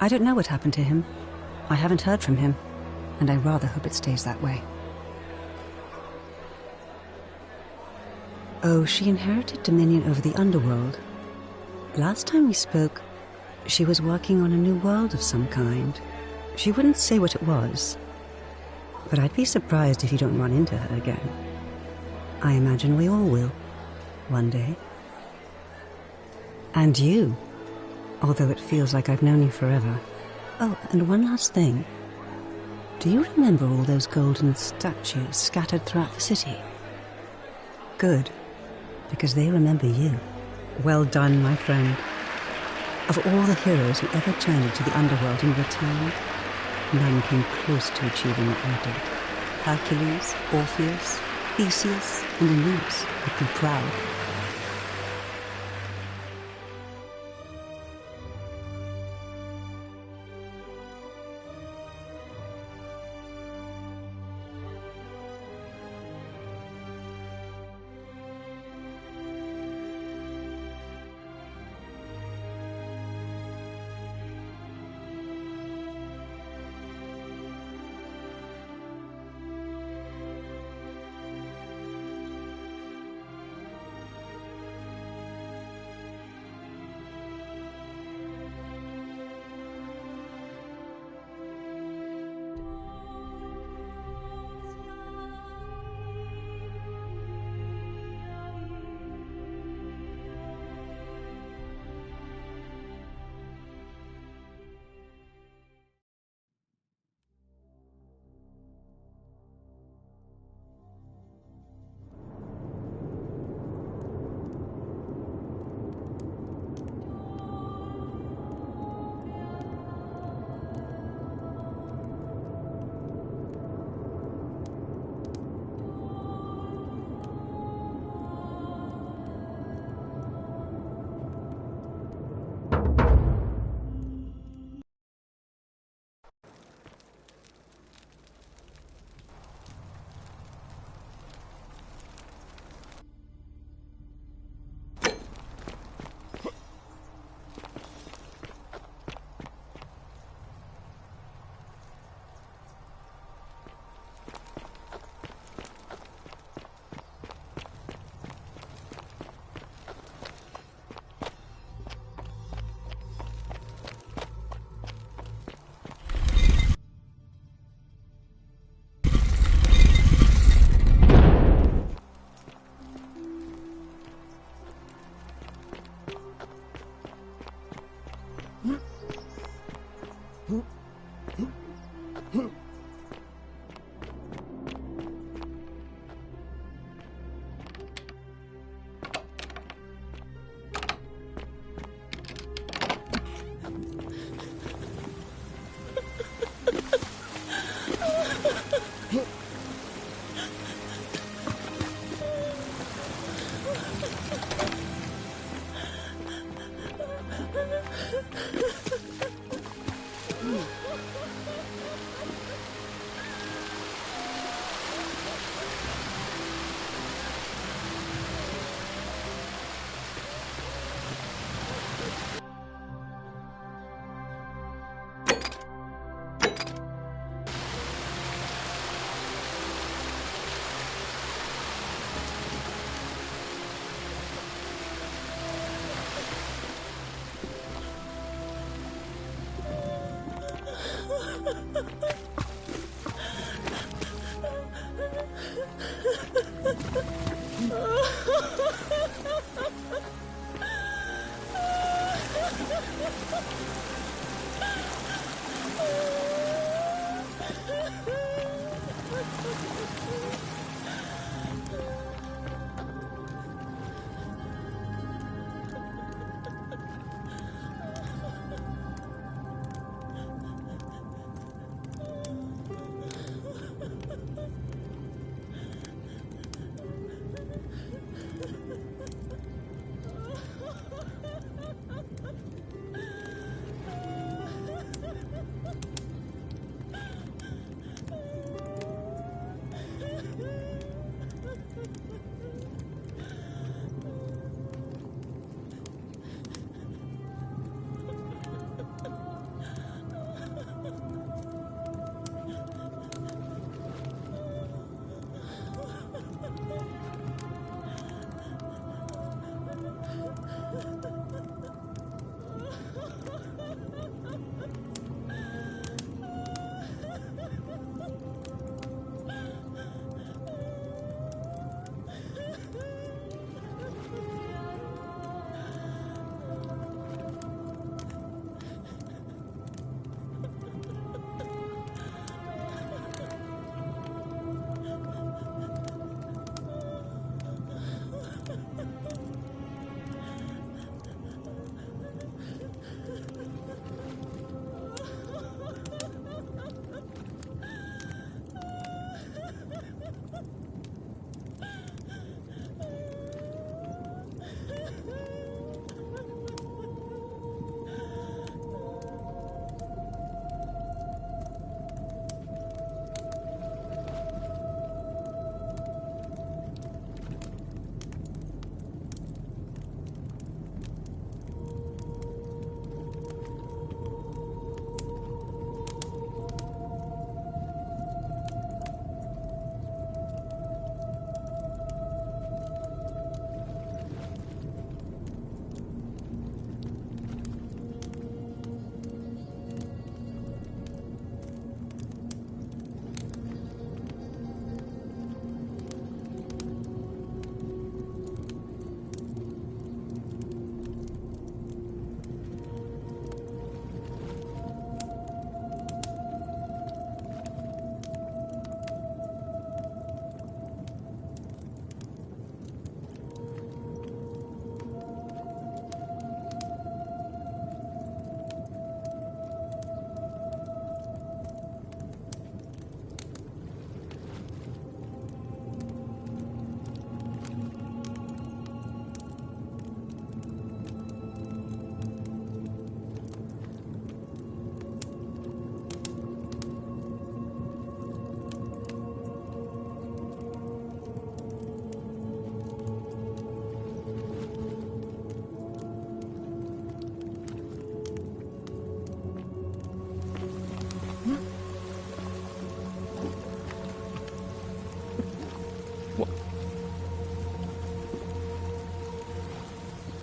I don't know what happened to him. I haven't heard from him, and I rather hope it stays that way. Oh, she inherited dominion over the underworld. Last time we spoke, she was working on a new world of some kind. She wouldn't say what it was, but I'd be surprised if you don't run into her again. I imagine we all will, one day. And you, although it feels like I've known you forever. Oh, and one last thing. Do you remember all those golden statues scattered throughout the city? Good, because they remember you. Well done, my friend. Of all the heroes who ever journeyed to the underworld and returned, none came close to achieving what you did. Hercules, Orpheus, Theseus, and Aeneas would be proud.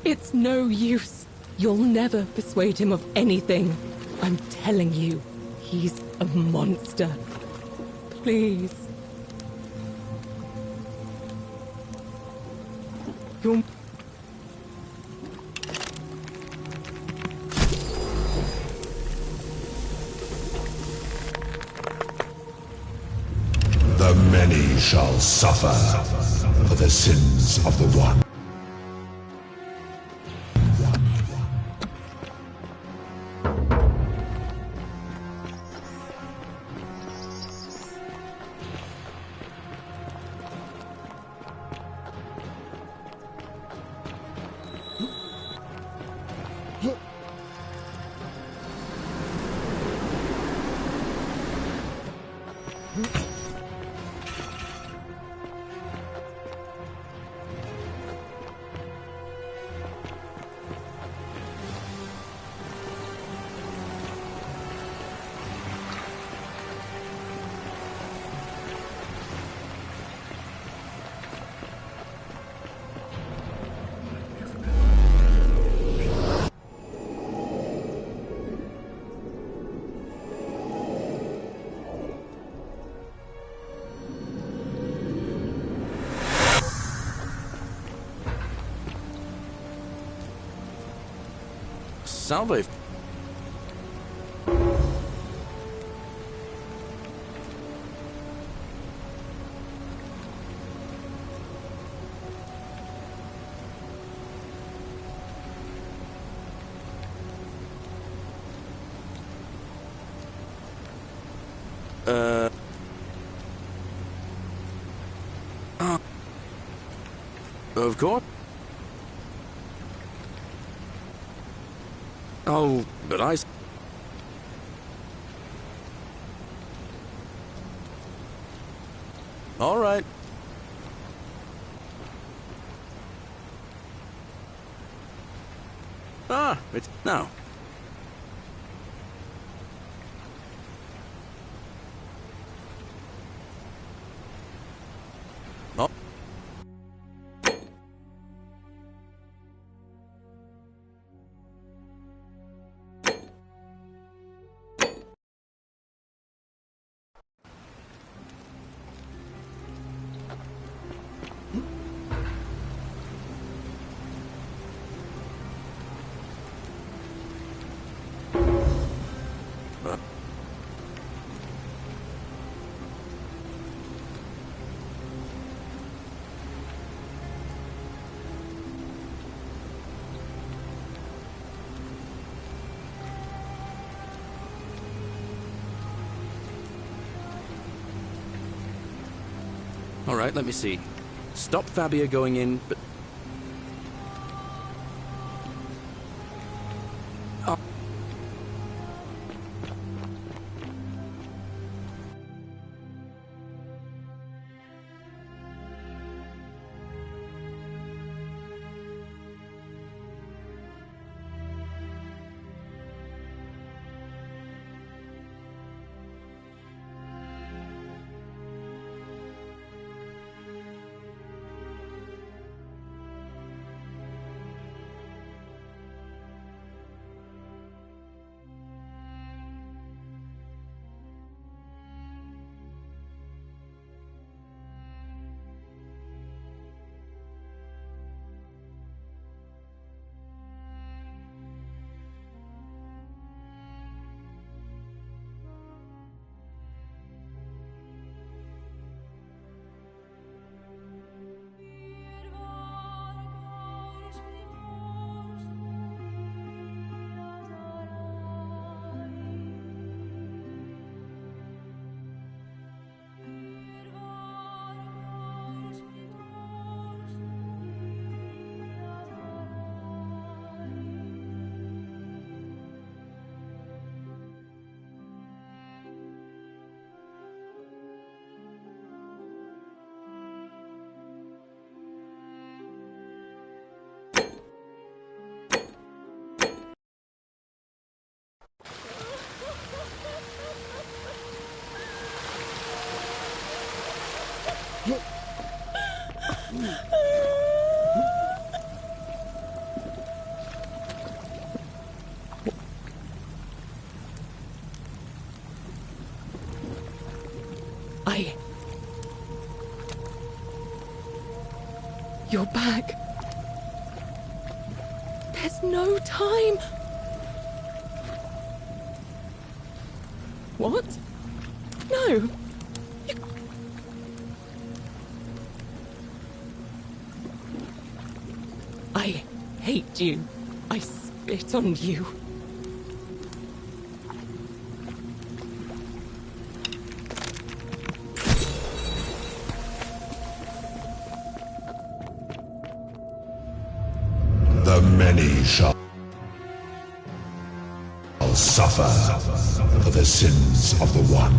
It's no use. You'll never persuade him of anything. I'm telling you, he's a monster. Please. You're... The many shall suffer for the sins of the one. Salve. Of course. Oh, but I... All right. Ah, it's... now. Oh. All right, let me see. Stop Fabia going in, but... Oh. You're back. There's no time. What? No. I hate you. I spit on you. The many shall suffer for the sins of the one.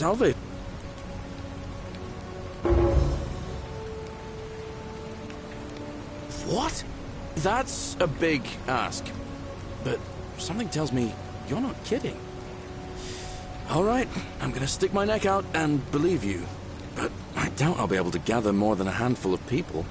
Salve. What? That's a big ask. But something tells me you're not kidding. All right, I'm gonna stick my neck out and believe you. But I doubt I'll be able to gather more than a handful of people.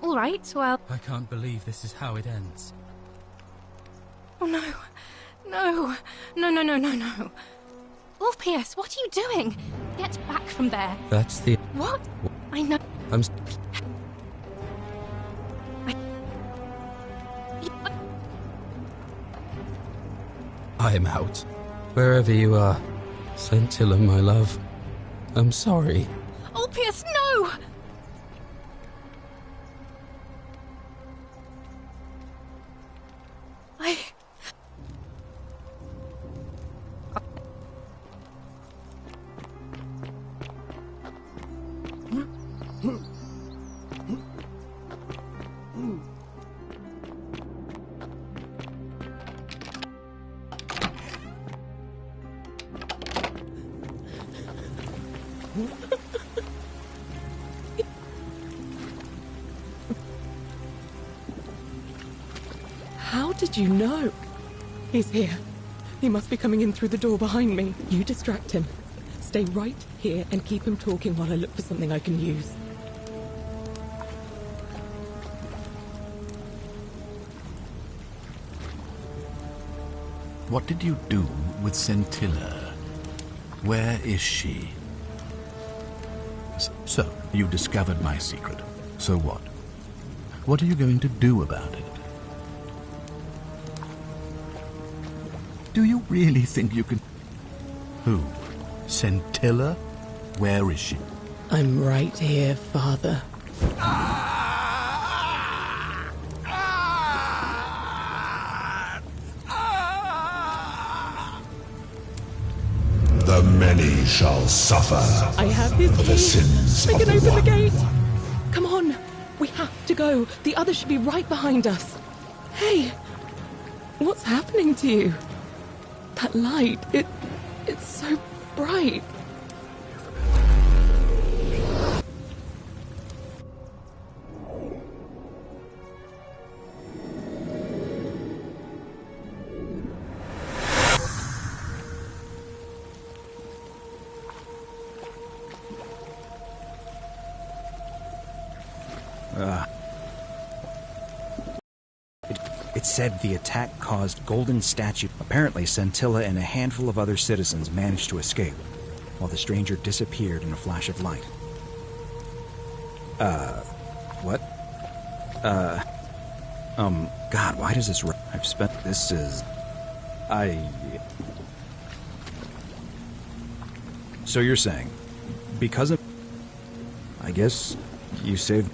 All right, well... I can't believe this is how it ends. Oh, no. No. No, no, no, no, no. Ulpius, what are you doing? Get back from there. That's the... What? I know... I'm out. Wherever you are. Scintilla, my love. I'm sorry. Ulpius, no! How did you know? He's here. He must be coming in through the door behind me. You distract him. Stay right here and keep him talking while I look for something I can use. What did you do with Scintilla? Where is she? So, you discovered my secret. So what? What are you going to do about it? Do you really think you can... Who? Scintilla? Where is she? I'm right here, Father. The many shall suffer I have his for key. the sins I of can the open one. the gate. Come on. We have to go. The others should be right behind us. Hey, what's happening to you? That light, it's so bright. It said the attack caused golden statue. Apparently, Scintilla and a handful of other citizens managed to escape, while the stranger disappeared in a flash of light. What? God, why does this... I've spent... This is... So you're saying, because of... I guess you saved...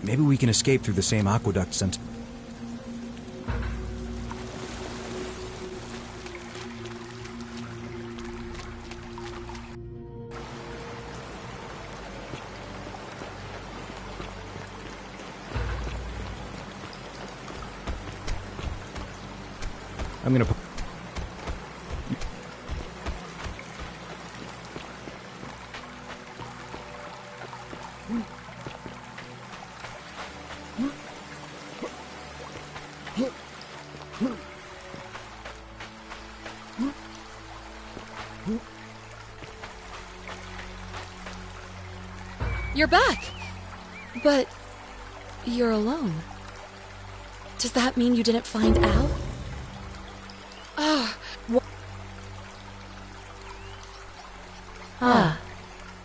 Maybe we can escape through the same aqueduct sent... I'm gonna put... You're back! But you're alone. Does that mean you didn't find Al?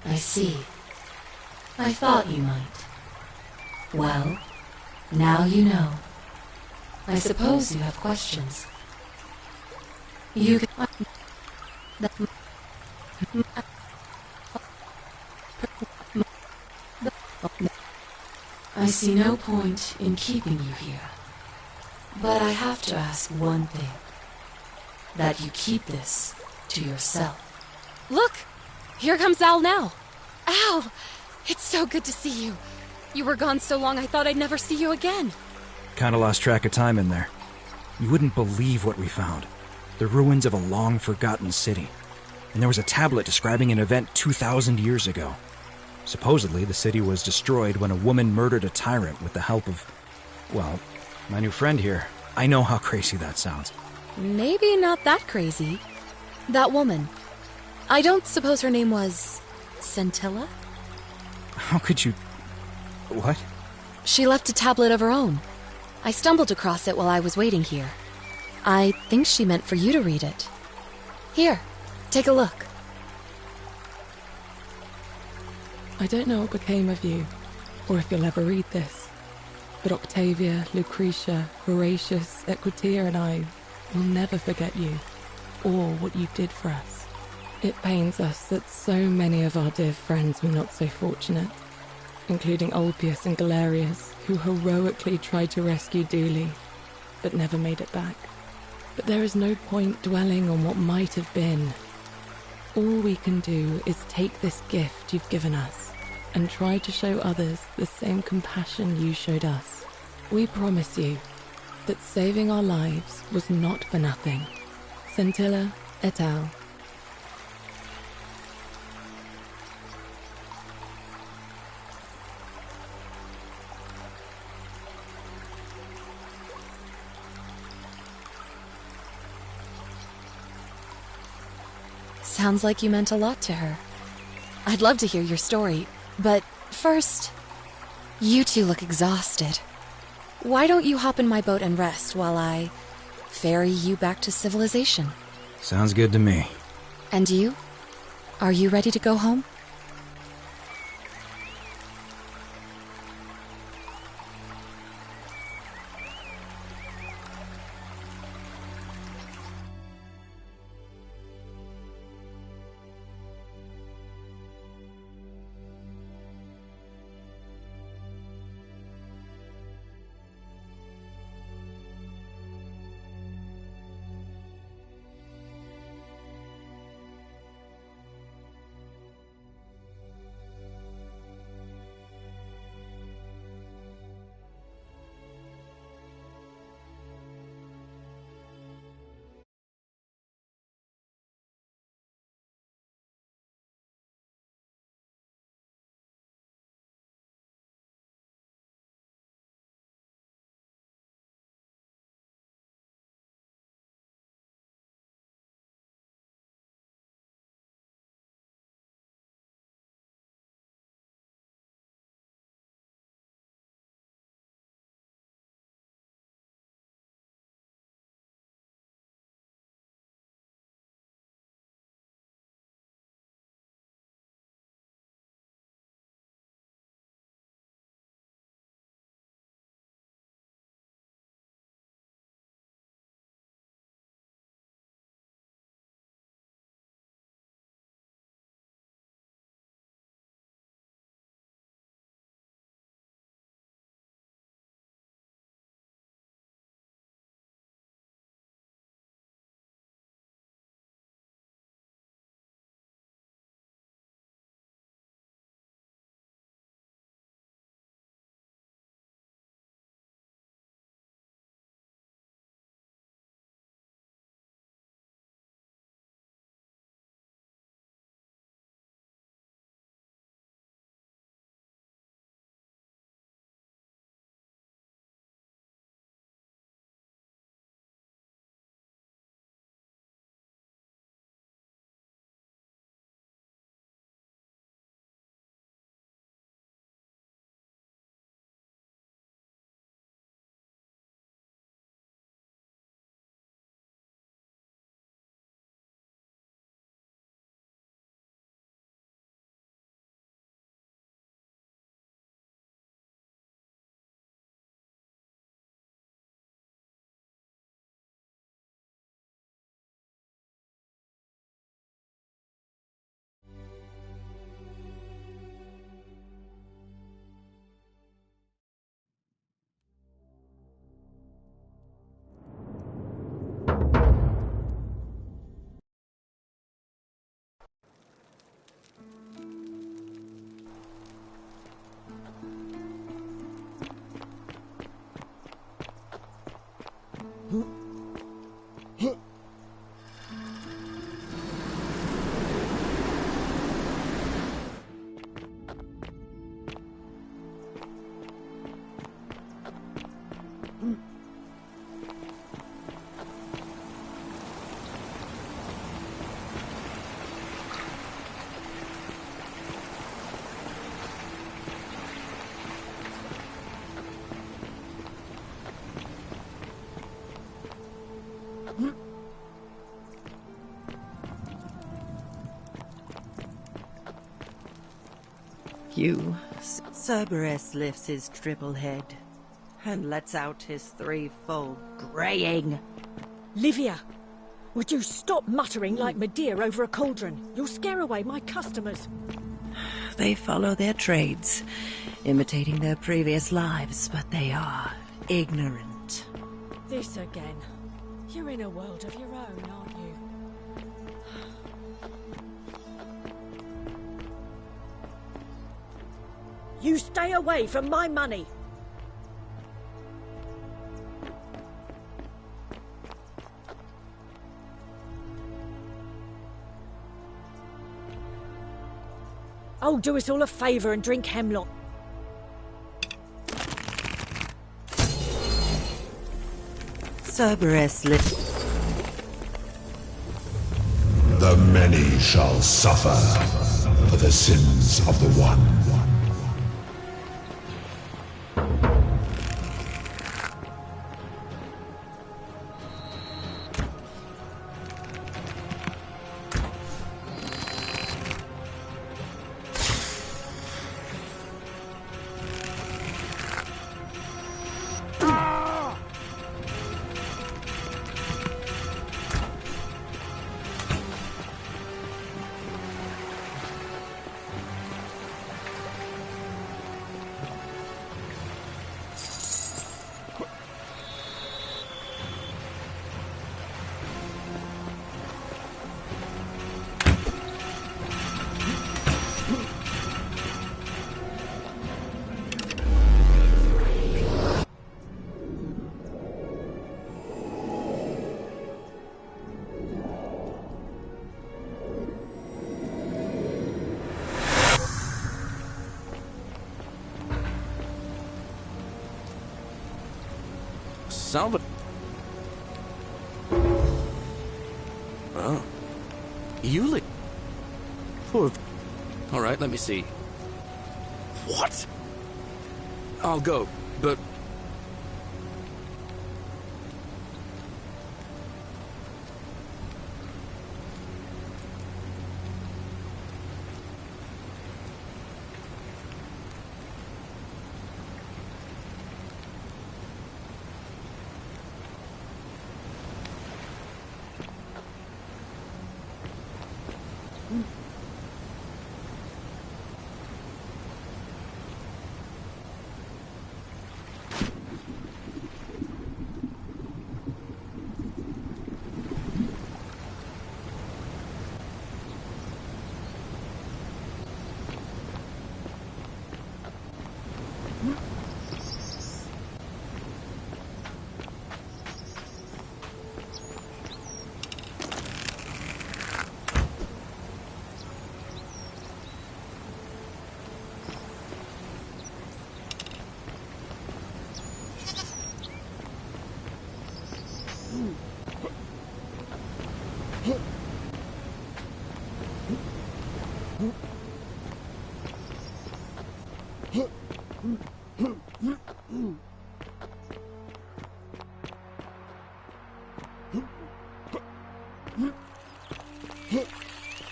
I see. I thought you might. Well, now you know. I suppose you have questions. You can... I see no point in keeping you here. But I have to ask one thing. That you keep this to yourself. Look! Here comes Al now. Al! It's so good to see you. You were gone so long I thought I'd never see you again. Kinda lost track of time in there. You wouldn't believe what we found. The ruins of a long-forgotten city. And there was a tablet describing an event 2,000 years ago. Supposedly, the city was destroyed when a woman murdered a tyrant with the help of, well, my new friend here. I know how crazy that sounds. Maybe not that crazy. That woman. I don't suppose her name was... Scintilla? How could you... What? She left a tablet of her own. I stumbled across it while I was waiting here. I think she meant for you to read it. Here, take a look. I don't know what became of you, or if you'll ever read this, but Octavia, Lucretia, Horatius, Equitia and I will never forget you, or what you did for us. It pains us that so many of our dear friends were not so fortunate, including Ulpius and Galerius, who heroically tried to rescue Dooley, but never made it back. But there is no point dwelling on what might have been. All we can do is take this gift you've given us, and try to show others the same compassion you showed us. We promise you that saving our lives was not for nothing. Scintilla et al. Sounds like you meant a lot to her. I'd love to hear your story, but first, you two look exhausted. Why don't you hop in my boat and rest while I ferry you back to civilization? Sounds good to me. And you? Are you ready to go home? You. Cerberus lifts his triple head and lets out his threefold braying. Livia, would you stop muttering like Medea over a cauldron? You'll scare away my customers. They follow their trades, imitating their previous lives, but they are ignorant. This again. You're in a world of your own, aren't you? You stay away from my money! Oh, do us all a favour and drink hemlock. Cerberus lifts. The many shall suffer for the sins of the one. Salva. Oh. Yuli. Poor. All right, let me see. What? I'll go, but...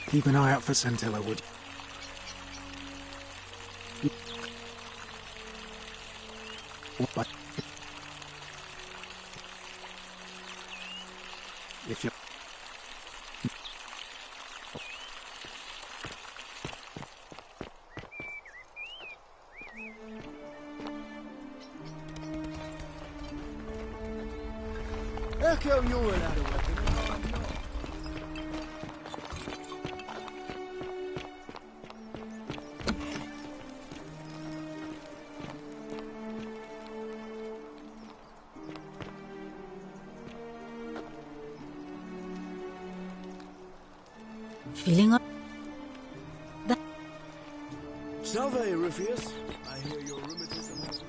Keep an eye out for Scintilla, would you? If you... How come you're allowed a weapon? Feeling all... Salve, Rufus. I hear your rheumatism has...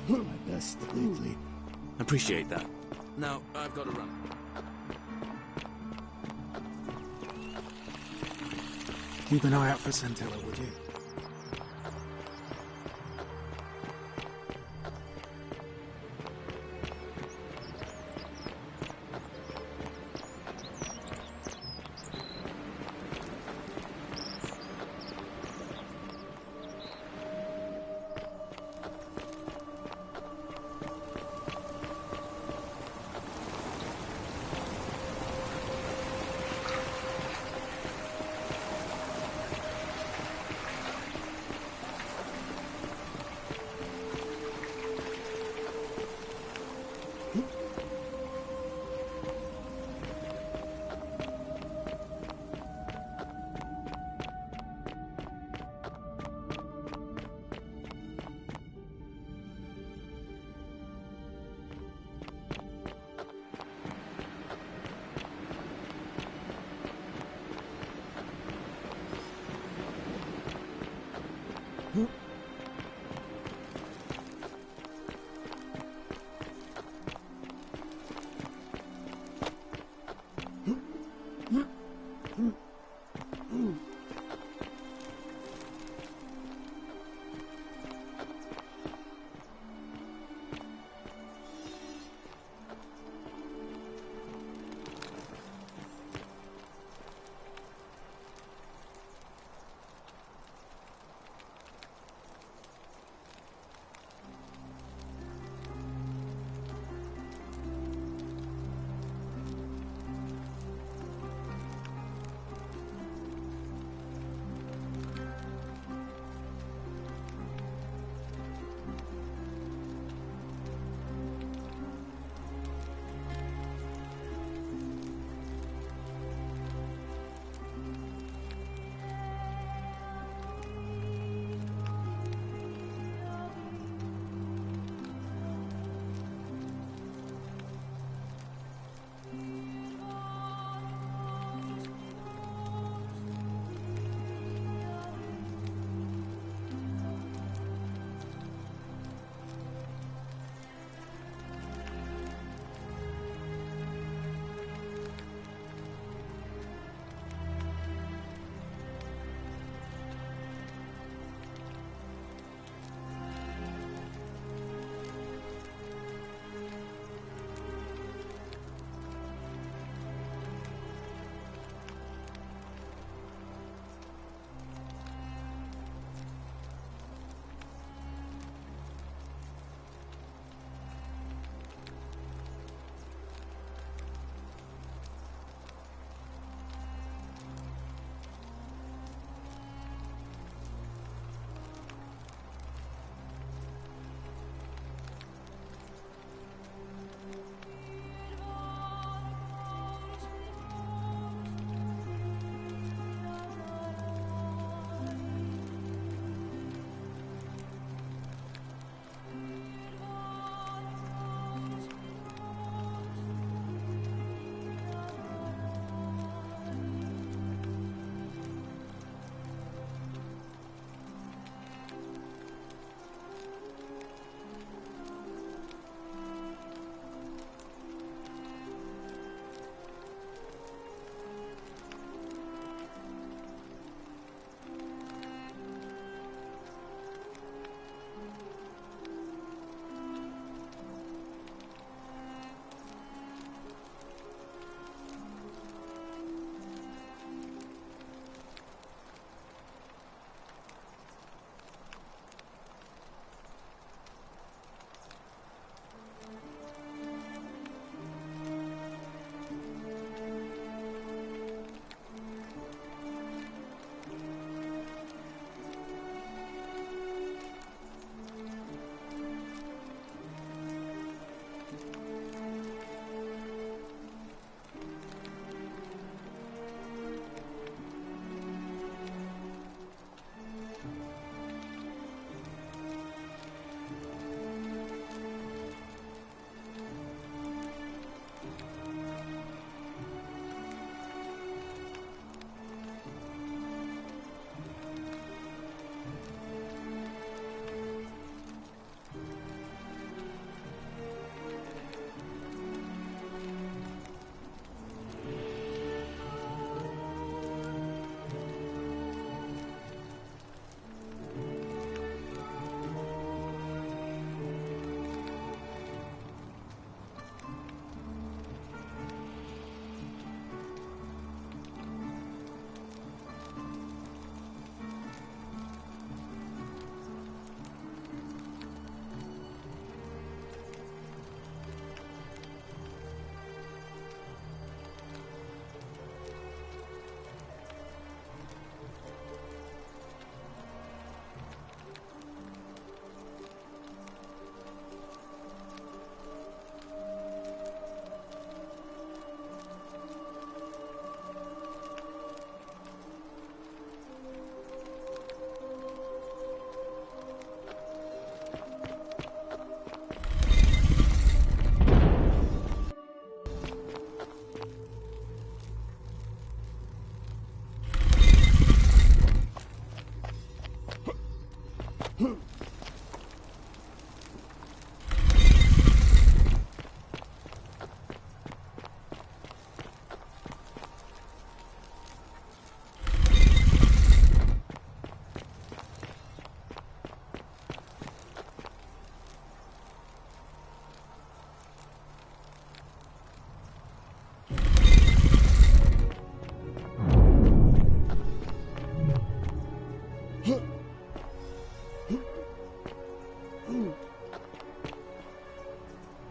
My best lately. Appreciate that. Now, I've got to run. Keep an eye out for Scintilla, would you?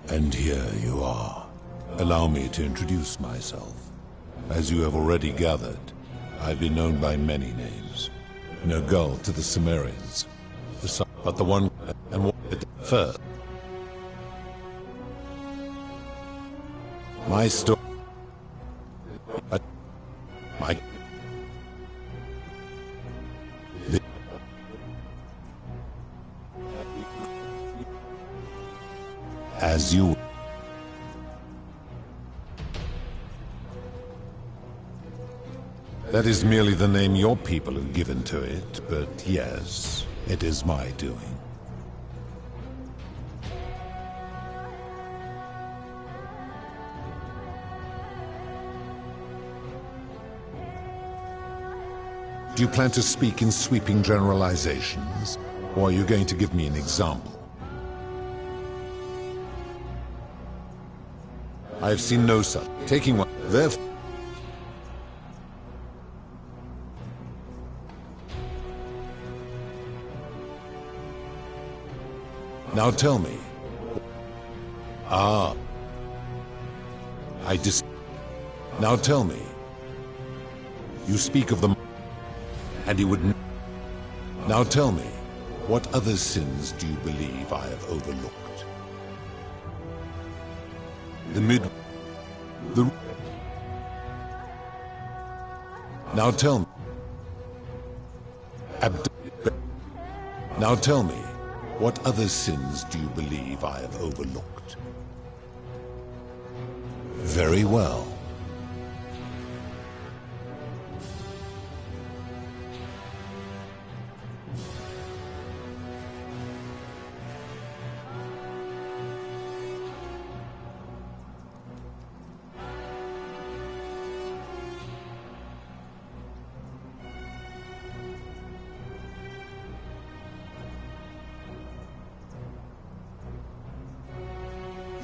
And here you are. Allow me to introduce myself. As you have already gathered, I've been known by many names. Nergal to the Cimmerians. But the one and what first. My story. My. As you. That is merely the name your people have given to it, but yes, it is my doing. Do you plan to speak in sweeping generalizations, or are you going to give me an example? I have seen no such. Taking one, therefore. Now tell me. Ah. Now tell me. You speak of them, and you would. Now tell me, what other sins do you believe I have overlooked? Now tell me. Now tell me, what other sins do you believe I have overlooked? Very well.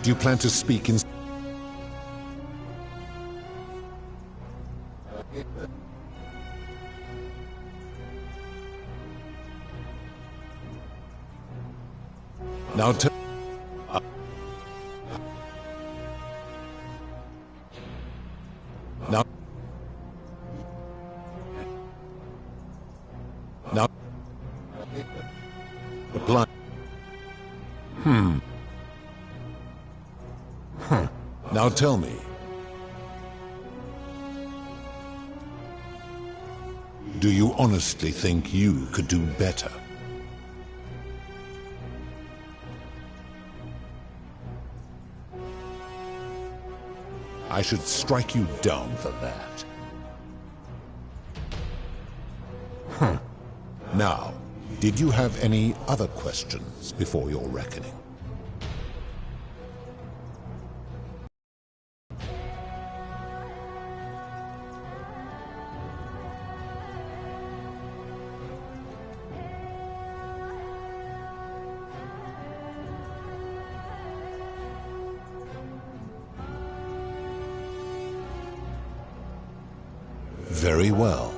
Do you plan to speak in... Now tell... Now... Now... Apply... Now tell me. Do you honestly think you could do better? I should strike you down for that. Now, did you have any other questions before your reckoning? Very well.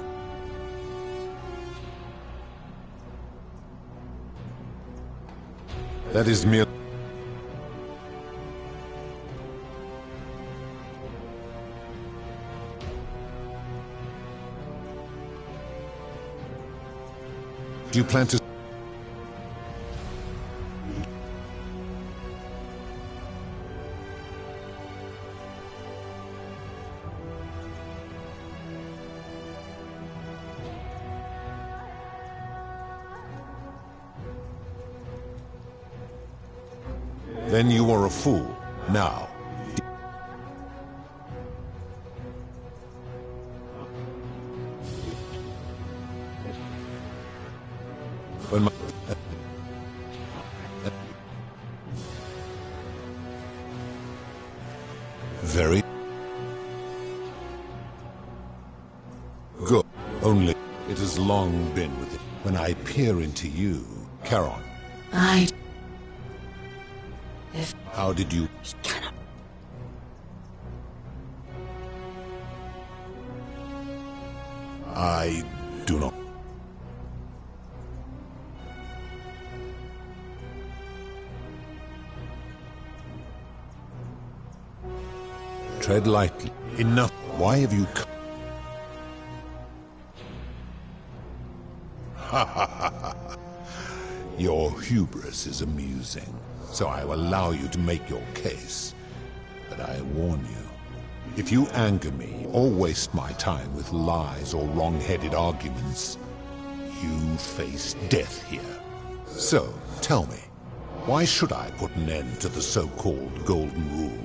That is merely... Do you plan to... Then you are a fool. Now. When my... Very good. Only it has long been with it. When I peer into you, Charon. How did you... I do not... Tread lightly. Enough. Why have you come? Ha ha ha ha. Your hubris is amusing, so I will allow you to make your case. But I warn you, if you anger me or waste my time with lies or wrong-headed arguments, you face death here. So, tell me, why should I put an end to the so-called Golden Rule?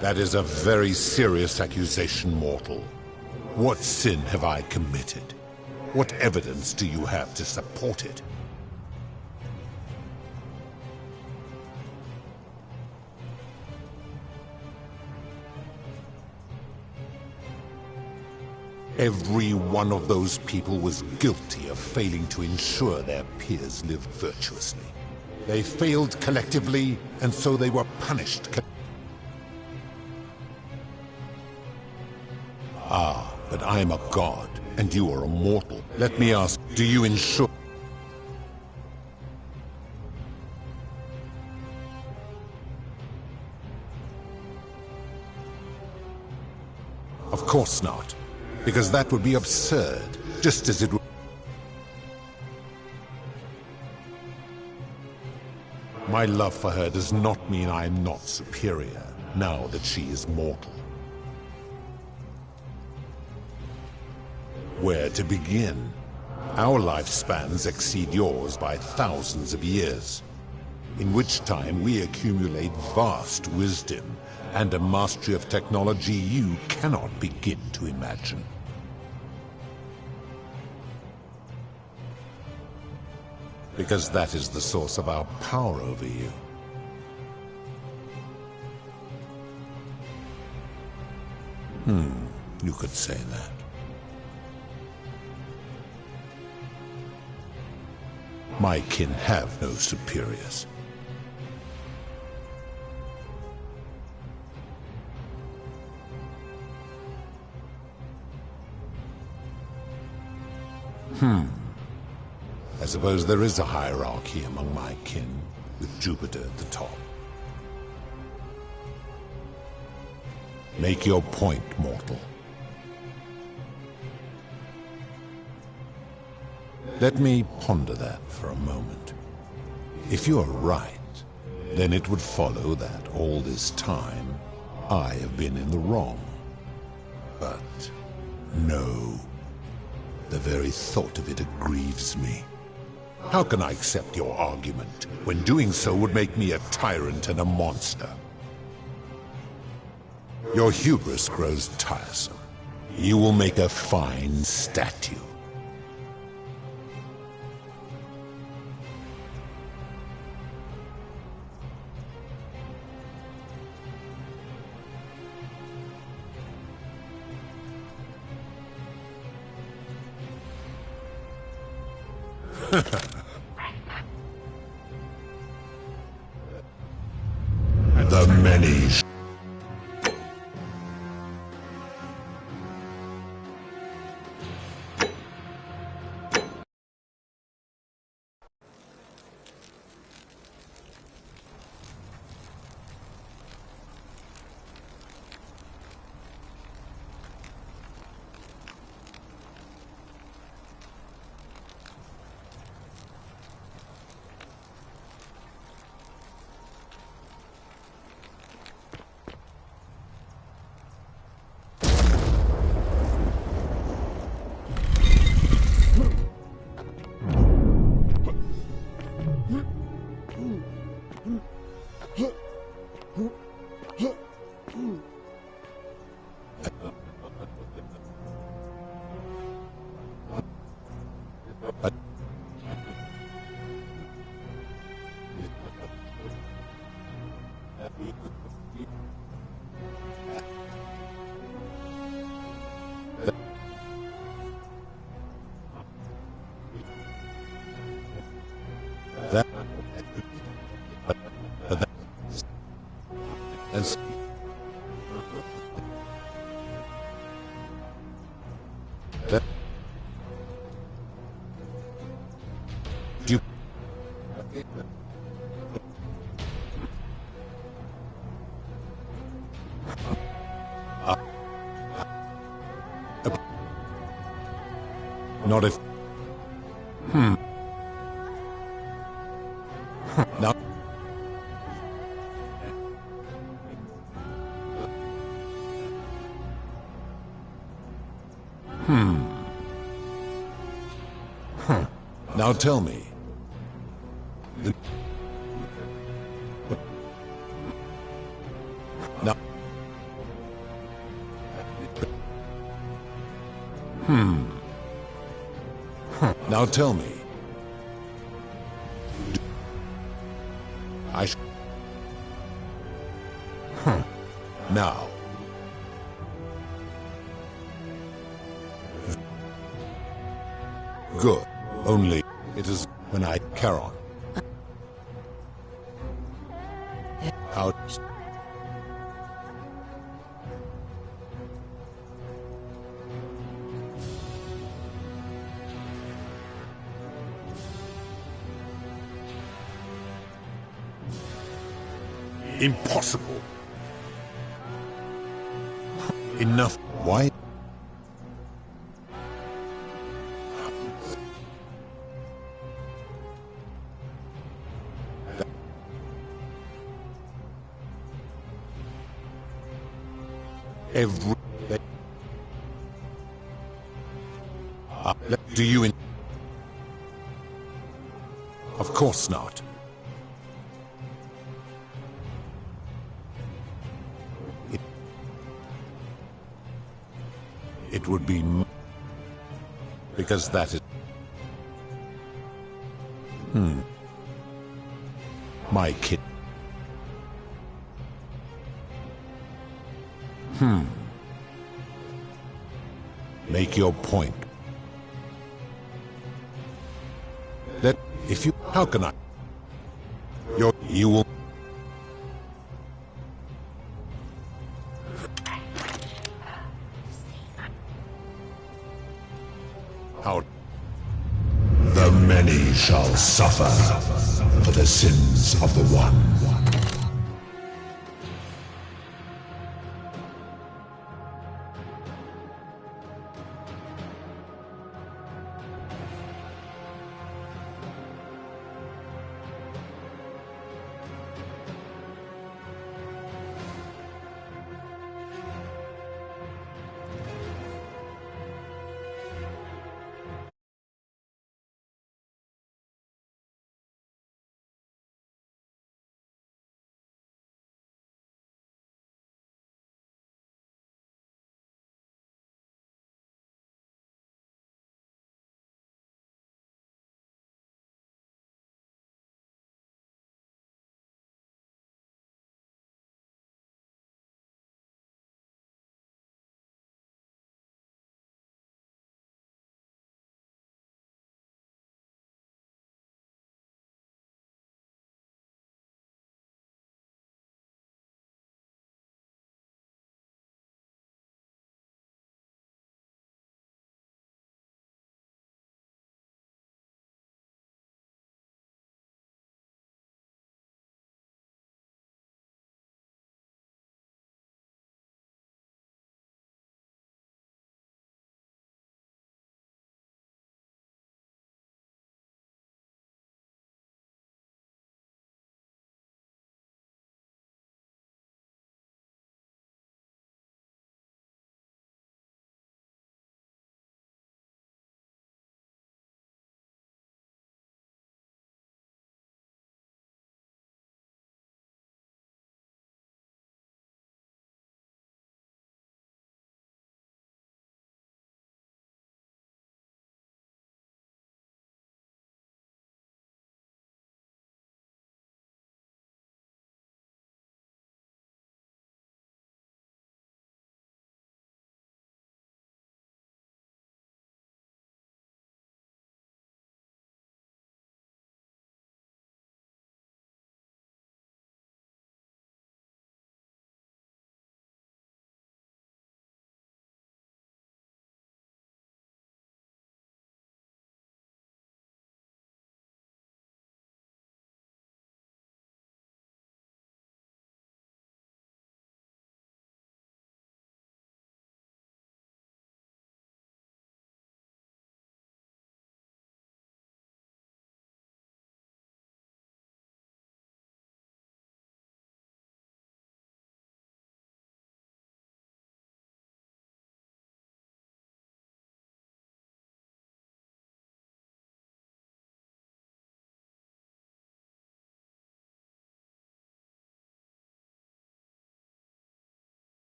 That is a very serious accusation, mortal. What sin have I committed? What evidence do you have to support it? Every one of those people was guilty of failing to ensure their peers lived virtuously. They failed collectively, and so they were punished. Ah, but I'm a god, and you are a mortal. Let me ask, do you ensure... Of course not, because that would be absurd, just as it would... My love for her does not mean I am not superior, now that she is mortal. Where to begin? Our lifespans exceed yours by thousands of years, in which time we accumulate vast wisdom and a mastery of technology you cannot begin to imagine. Because that is the source of our power over you. You could say that. My kin have no superiors. I suppose there is a hierarchy among my kin, with Jupiter at the top. Make your point, mortal. Let me ponder that for a moment. If you are right, then it would follow that all this time I have been in the wrong. But no, the very thought of it grieves me. How can I accept your argument when doing so would make me a tyrant and a monster? Your hubris grows tiresome. You will make a fine statue. The many. Not if... Now... Now tell me. Now... Now tell me. Now. Good. Only it is when I Charon. Out. Impossible. Enough. Why? Every day. Do you in... Of course not. It would be because that is my kid. Make your point. That if you... How can I? You will... How? The many shall suffer for the sins of the one.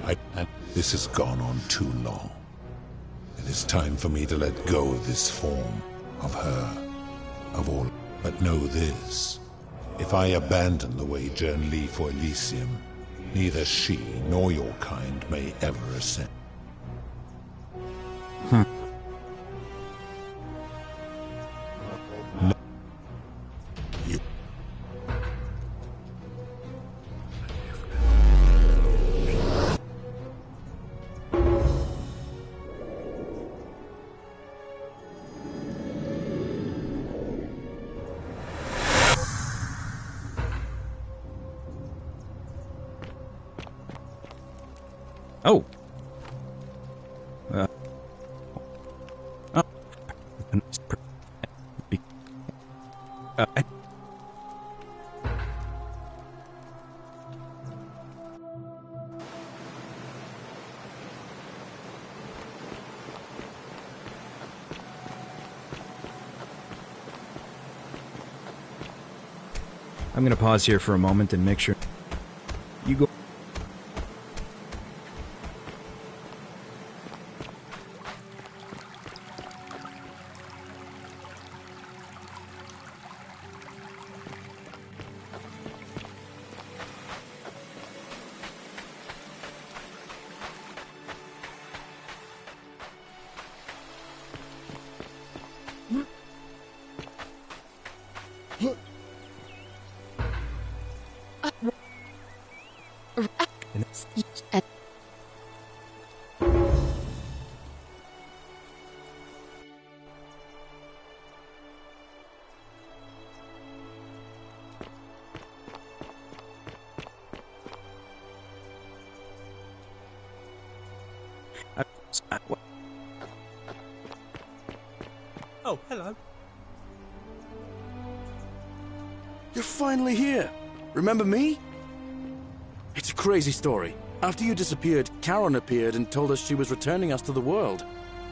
And this has gone on too long. It is time for me to let go of this form, of her, of all. But know this. If I abandon the Wager and leave for Elysium, neither she nor your kind may ever ascend. No. You. Oh. I'm going to pause here for a moment and make sure you go. Oh, hello. You're finally here. Remember me? It's a crazy story. After you disappeared, Charon appeared and told us she was returning us to the world.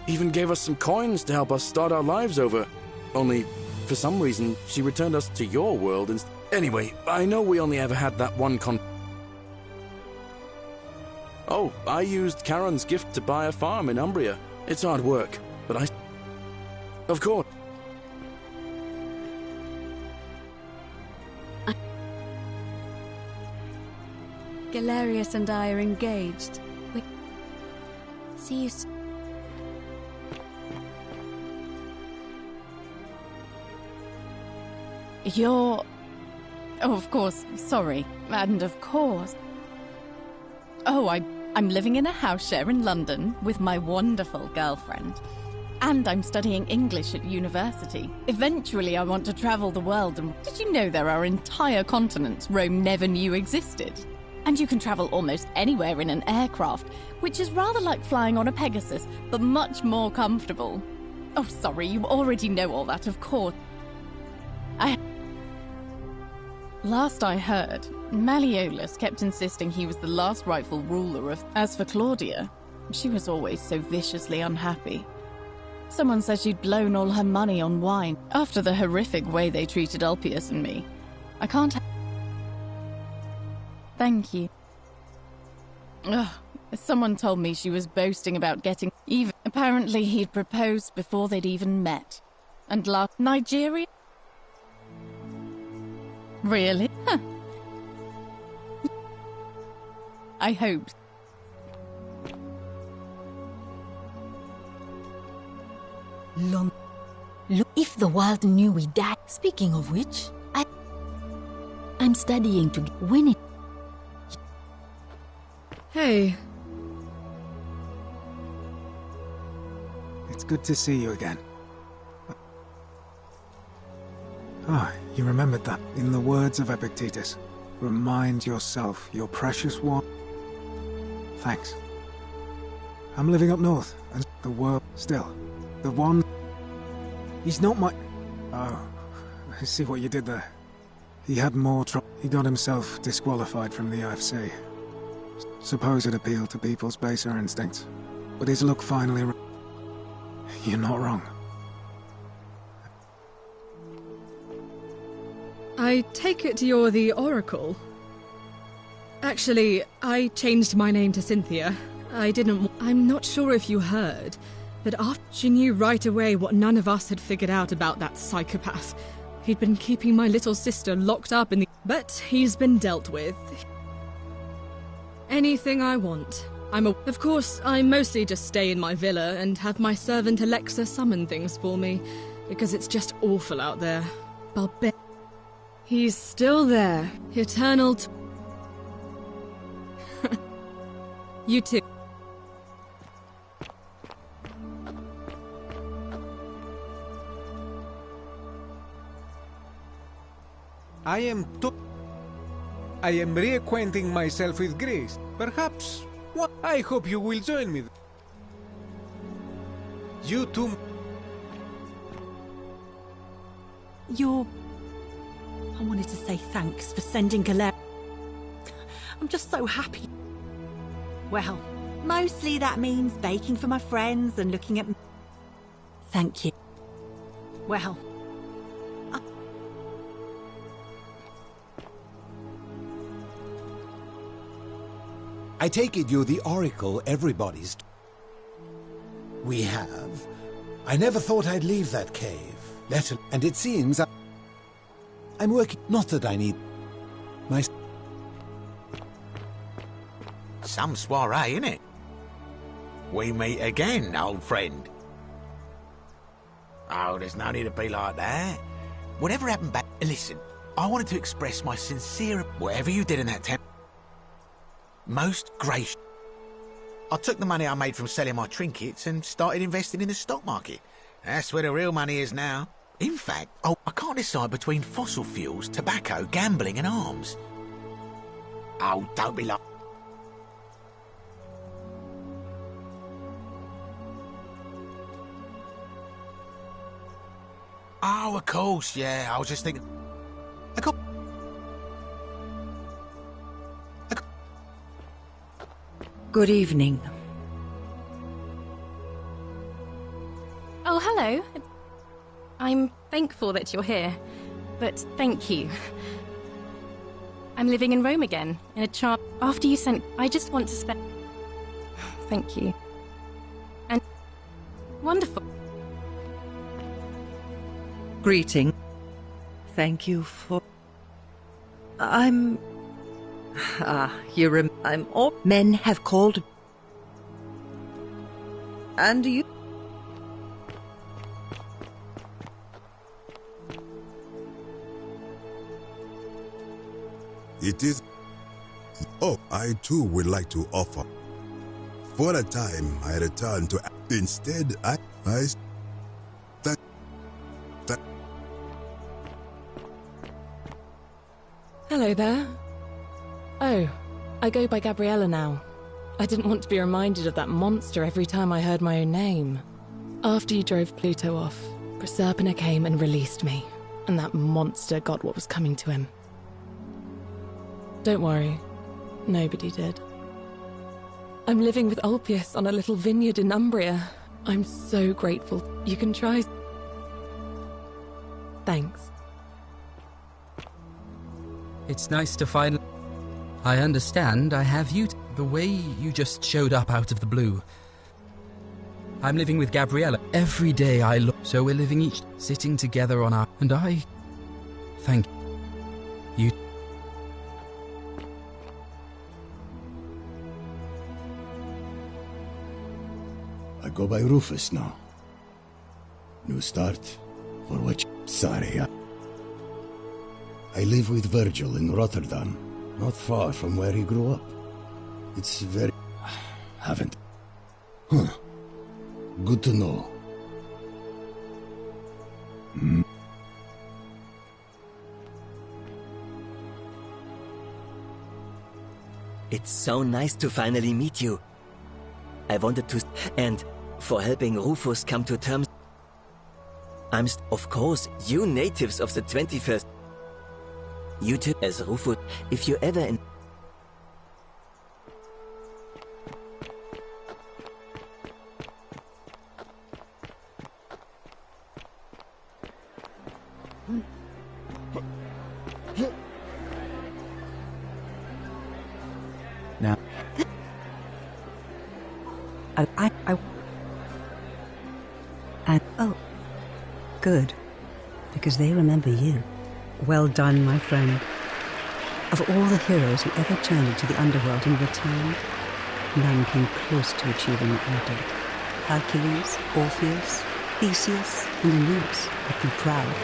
Even gave us some coins to help us start our lives over. Only, for some reason, she returned us to your world and... Anyway, I know we only ever had that one Oh, I used Charon's gift to buy a farm in Umbria. It's hard work, but I... Of course. Galerius and I are engaged. We see you. You're... Oh, of course, sorry. And of course... Oh, I'm living in a house share in London with my wonderful girlfriend. And I'm studying English at university. Eventually, I want to travel the world, and did you know there are entire continents Rome never knew existed? And you can travel almost anywhere in an aircraft, which is rather like flying on a Pegasus, but much more comfortable. Oh, sorry, you already know all that, of course. Last I heard, Malleolus kept insisting he was the last rightful ruler of... As for Claudia, she was always so viciously unhappy. Someone says she'd blown all her money on wine after the horrific way they treated Ulpius and me. I can't... Thank you. Ugh, someone told me she was boasting about getting even. Apparently he'd proposed before they'd even met. And last... Nigeria? Really? Huh. I hoped. If the world knew we died. Speaking of which, I'm studying to win it. Hey. It's good to see you again. Ah, you remembered that. In the words of Epictetus, remind yourself, your precious one. Thanks. I'm living up north, and the world still. The one... He's not my... Oh, I see what you did there. He had more trouble. He got himself disqualified from the UFC. Suppose it appealed to people's baser instincts. But his look finally... You're not wrong. I take it you're the Oracle. Actually, I changed my name to Cynthia. I'm not sure if you heard, but after she knew right away what none of us had figured out about that psychopath. He'd been keeping my little sister locked up in the... But he's been dealt with. Anything I want. Of course, I mostly just stay in my villa and have my servant Alexa summon things for me, because it's just awful out there. He's still there. Eternal You too. I am reacquainting myself with Greece. Perhaps... I hope you will join me. You too... I wanted to say thanks for sending Galera. I'm just so happy. Well, mostly that means baking for my friends and looking at... Thank you. Well... I take it you're the oracle everybody's... We have. I never thought I'd leave that cave. And it seems I'm working... Not that I need... My... Some soiree, innit? We meet again, old friend. Oh, there's no need to be like that. Whatever happened back... Listen, I wanted to express my sincere... Whatever you did in that temple... Most gracious. I took the money I made from selling my trinkets and started investing in the stock market. That's where the real money is now. In fact, I can't decide between fossil fuels, tobacco, gambling and arms. Oh, don't be like... Oh, of course, yeah. I was just thinking... Good evening. Oh, hello. I'm thankful that you're here, but thank you. I'm living in Rome again, in a charm. After you sent... I just want to spend... Thank you. And... Wonderful. Greeting. Thank you for... I'm all... Men have called... And you... It is... Oh, I too would like to offer. For a time, I returned to... Instead, I... Hello there. Oh, I go by Gabriella now. I didn't want to be reminded of that monster every time I heard my own name. After you drove Pluto off, Proserpina came and released me, and that monster got what was coming to him. Don't worry, nobody did. I'm living with Ulpius on a little vineyard in Umbria. I'm so grateful. You can try... Thanks. It's nice to finally... I understand I have you... The way you just showed up out of the blue. I'm living with Gabriella. Every day I look... So we're living each... Sitting together on our... And I... Thank you. I go by Rufus now. New start, for which... Sorry, I live with Virgil in Rotterdam, not far from where he grew up. It's very... Haven't... Huh. Good to know. It's so nice to finally meet you. I wanted to... And for helping Rufus come to terms... Of course, you natives of the 21st... You too, as Rufus, if you ever in... Now, oh, good, because they remember you. Well done, my friend. Of all the heroes who ever journeyed to the underworld and returned, none came close to achieving what you did. Hercules, Orpheus, Theseus, and Aeneas would be proud.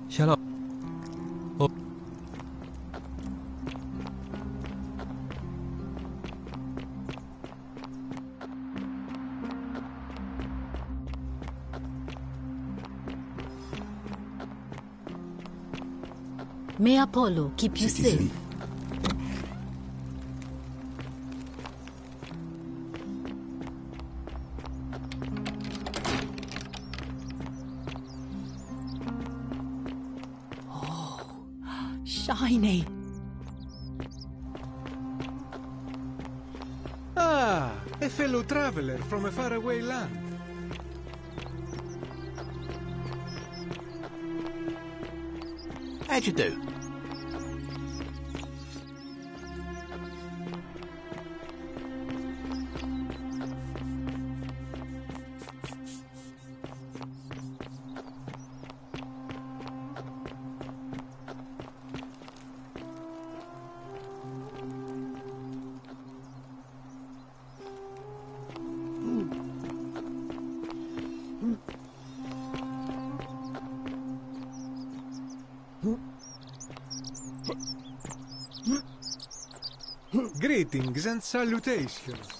Shall I? Oh. May Apollo keep you safe. Shiny. Ah, a fellow traveler from a faraway land. How'd you do? Greetings and salutations.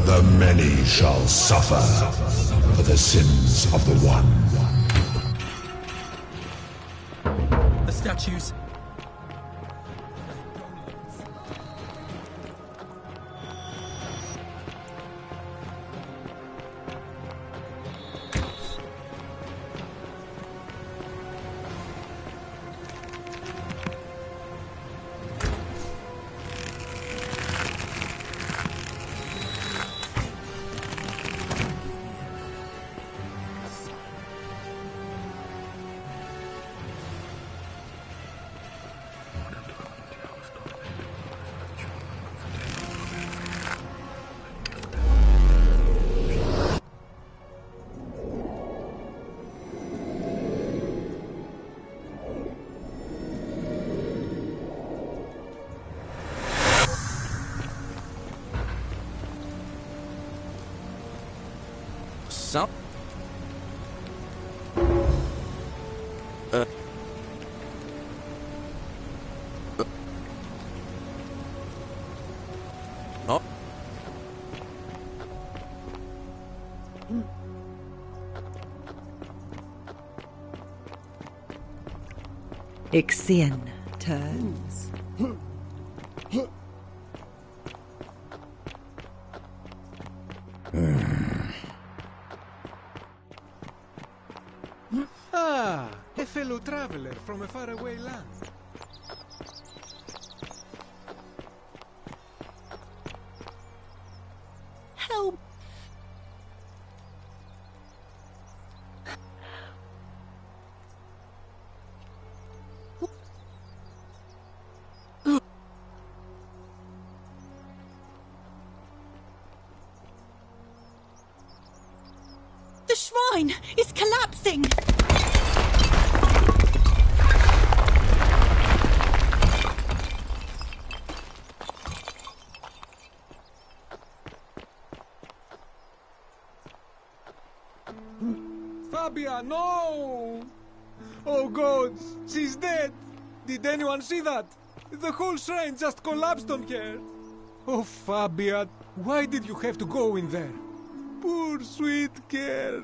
The many shall suffer for the sins of the one. The statues. So? Oh. Ixion turns. Ah, a fellow traveler from a faraway land. Help! The shrine is collapsing! Fabia, no! Oh gods, she's dead! Did anyone see that? The whole shrine just collapsed on her! Oh Fabia, why did you have to go in there? Poor sweet girl.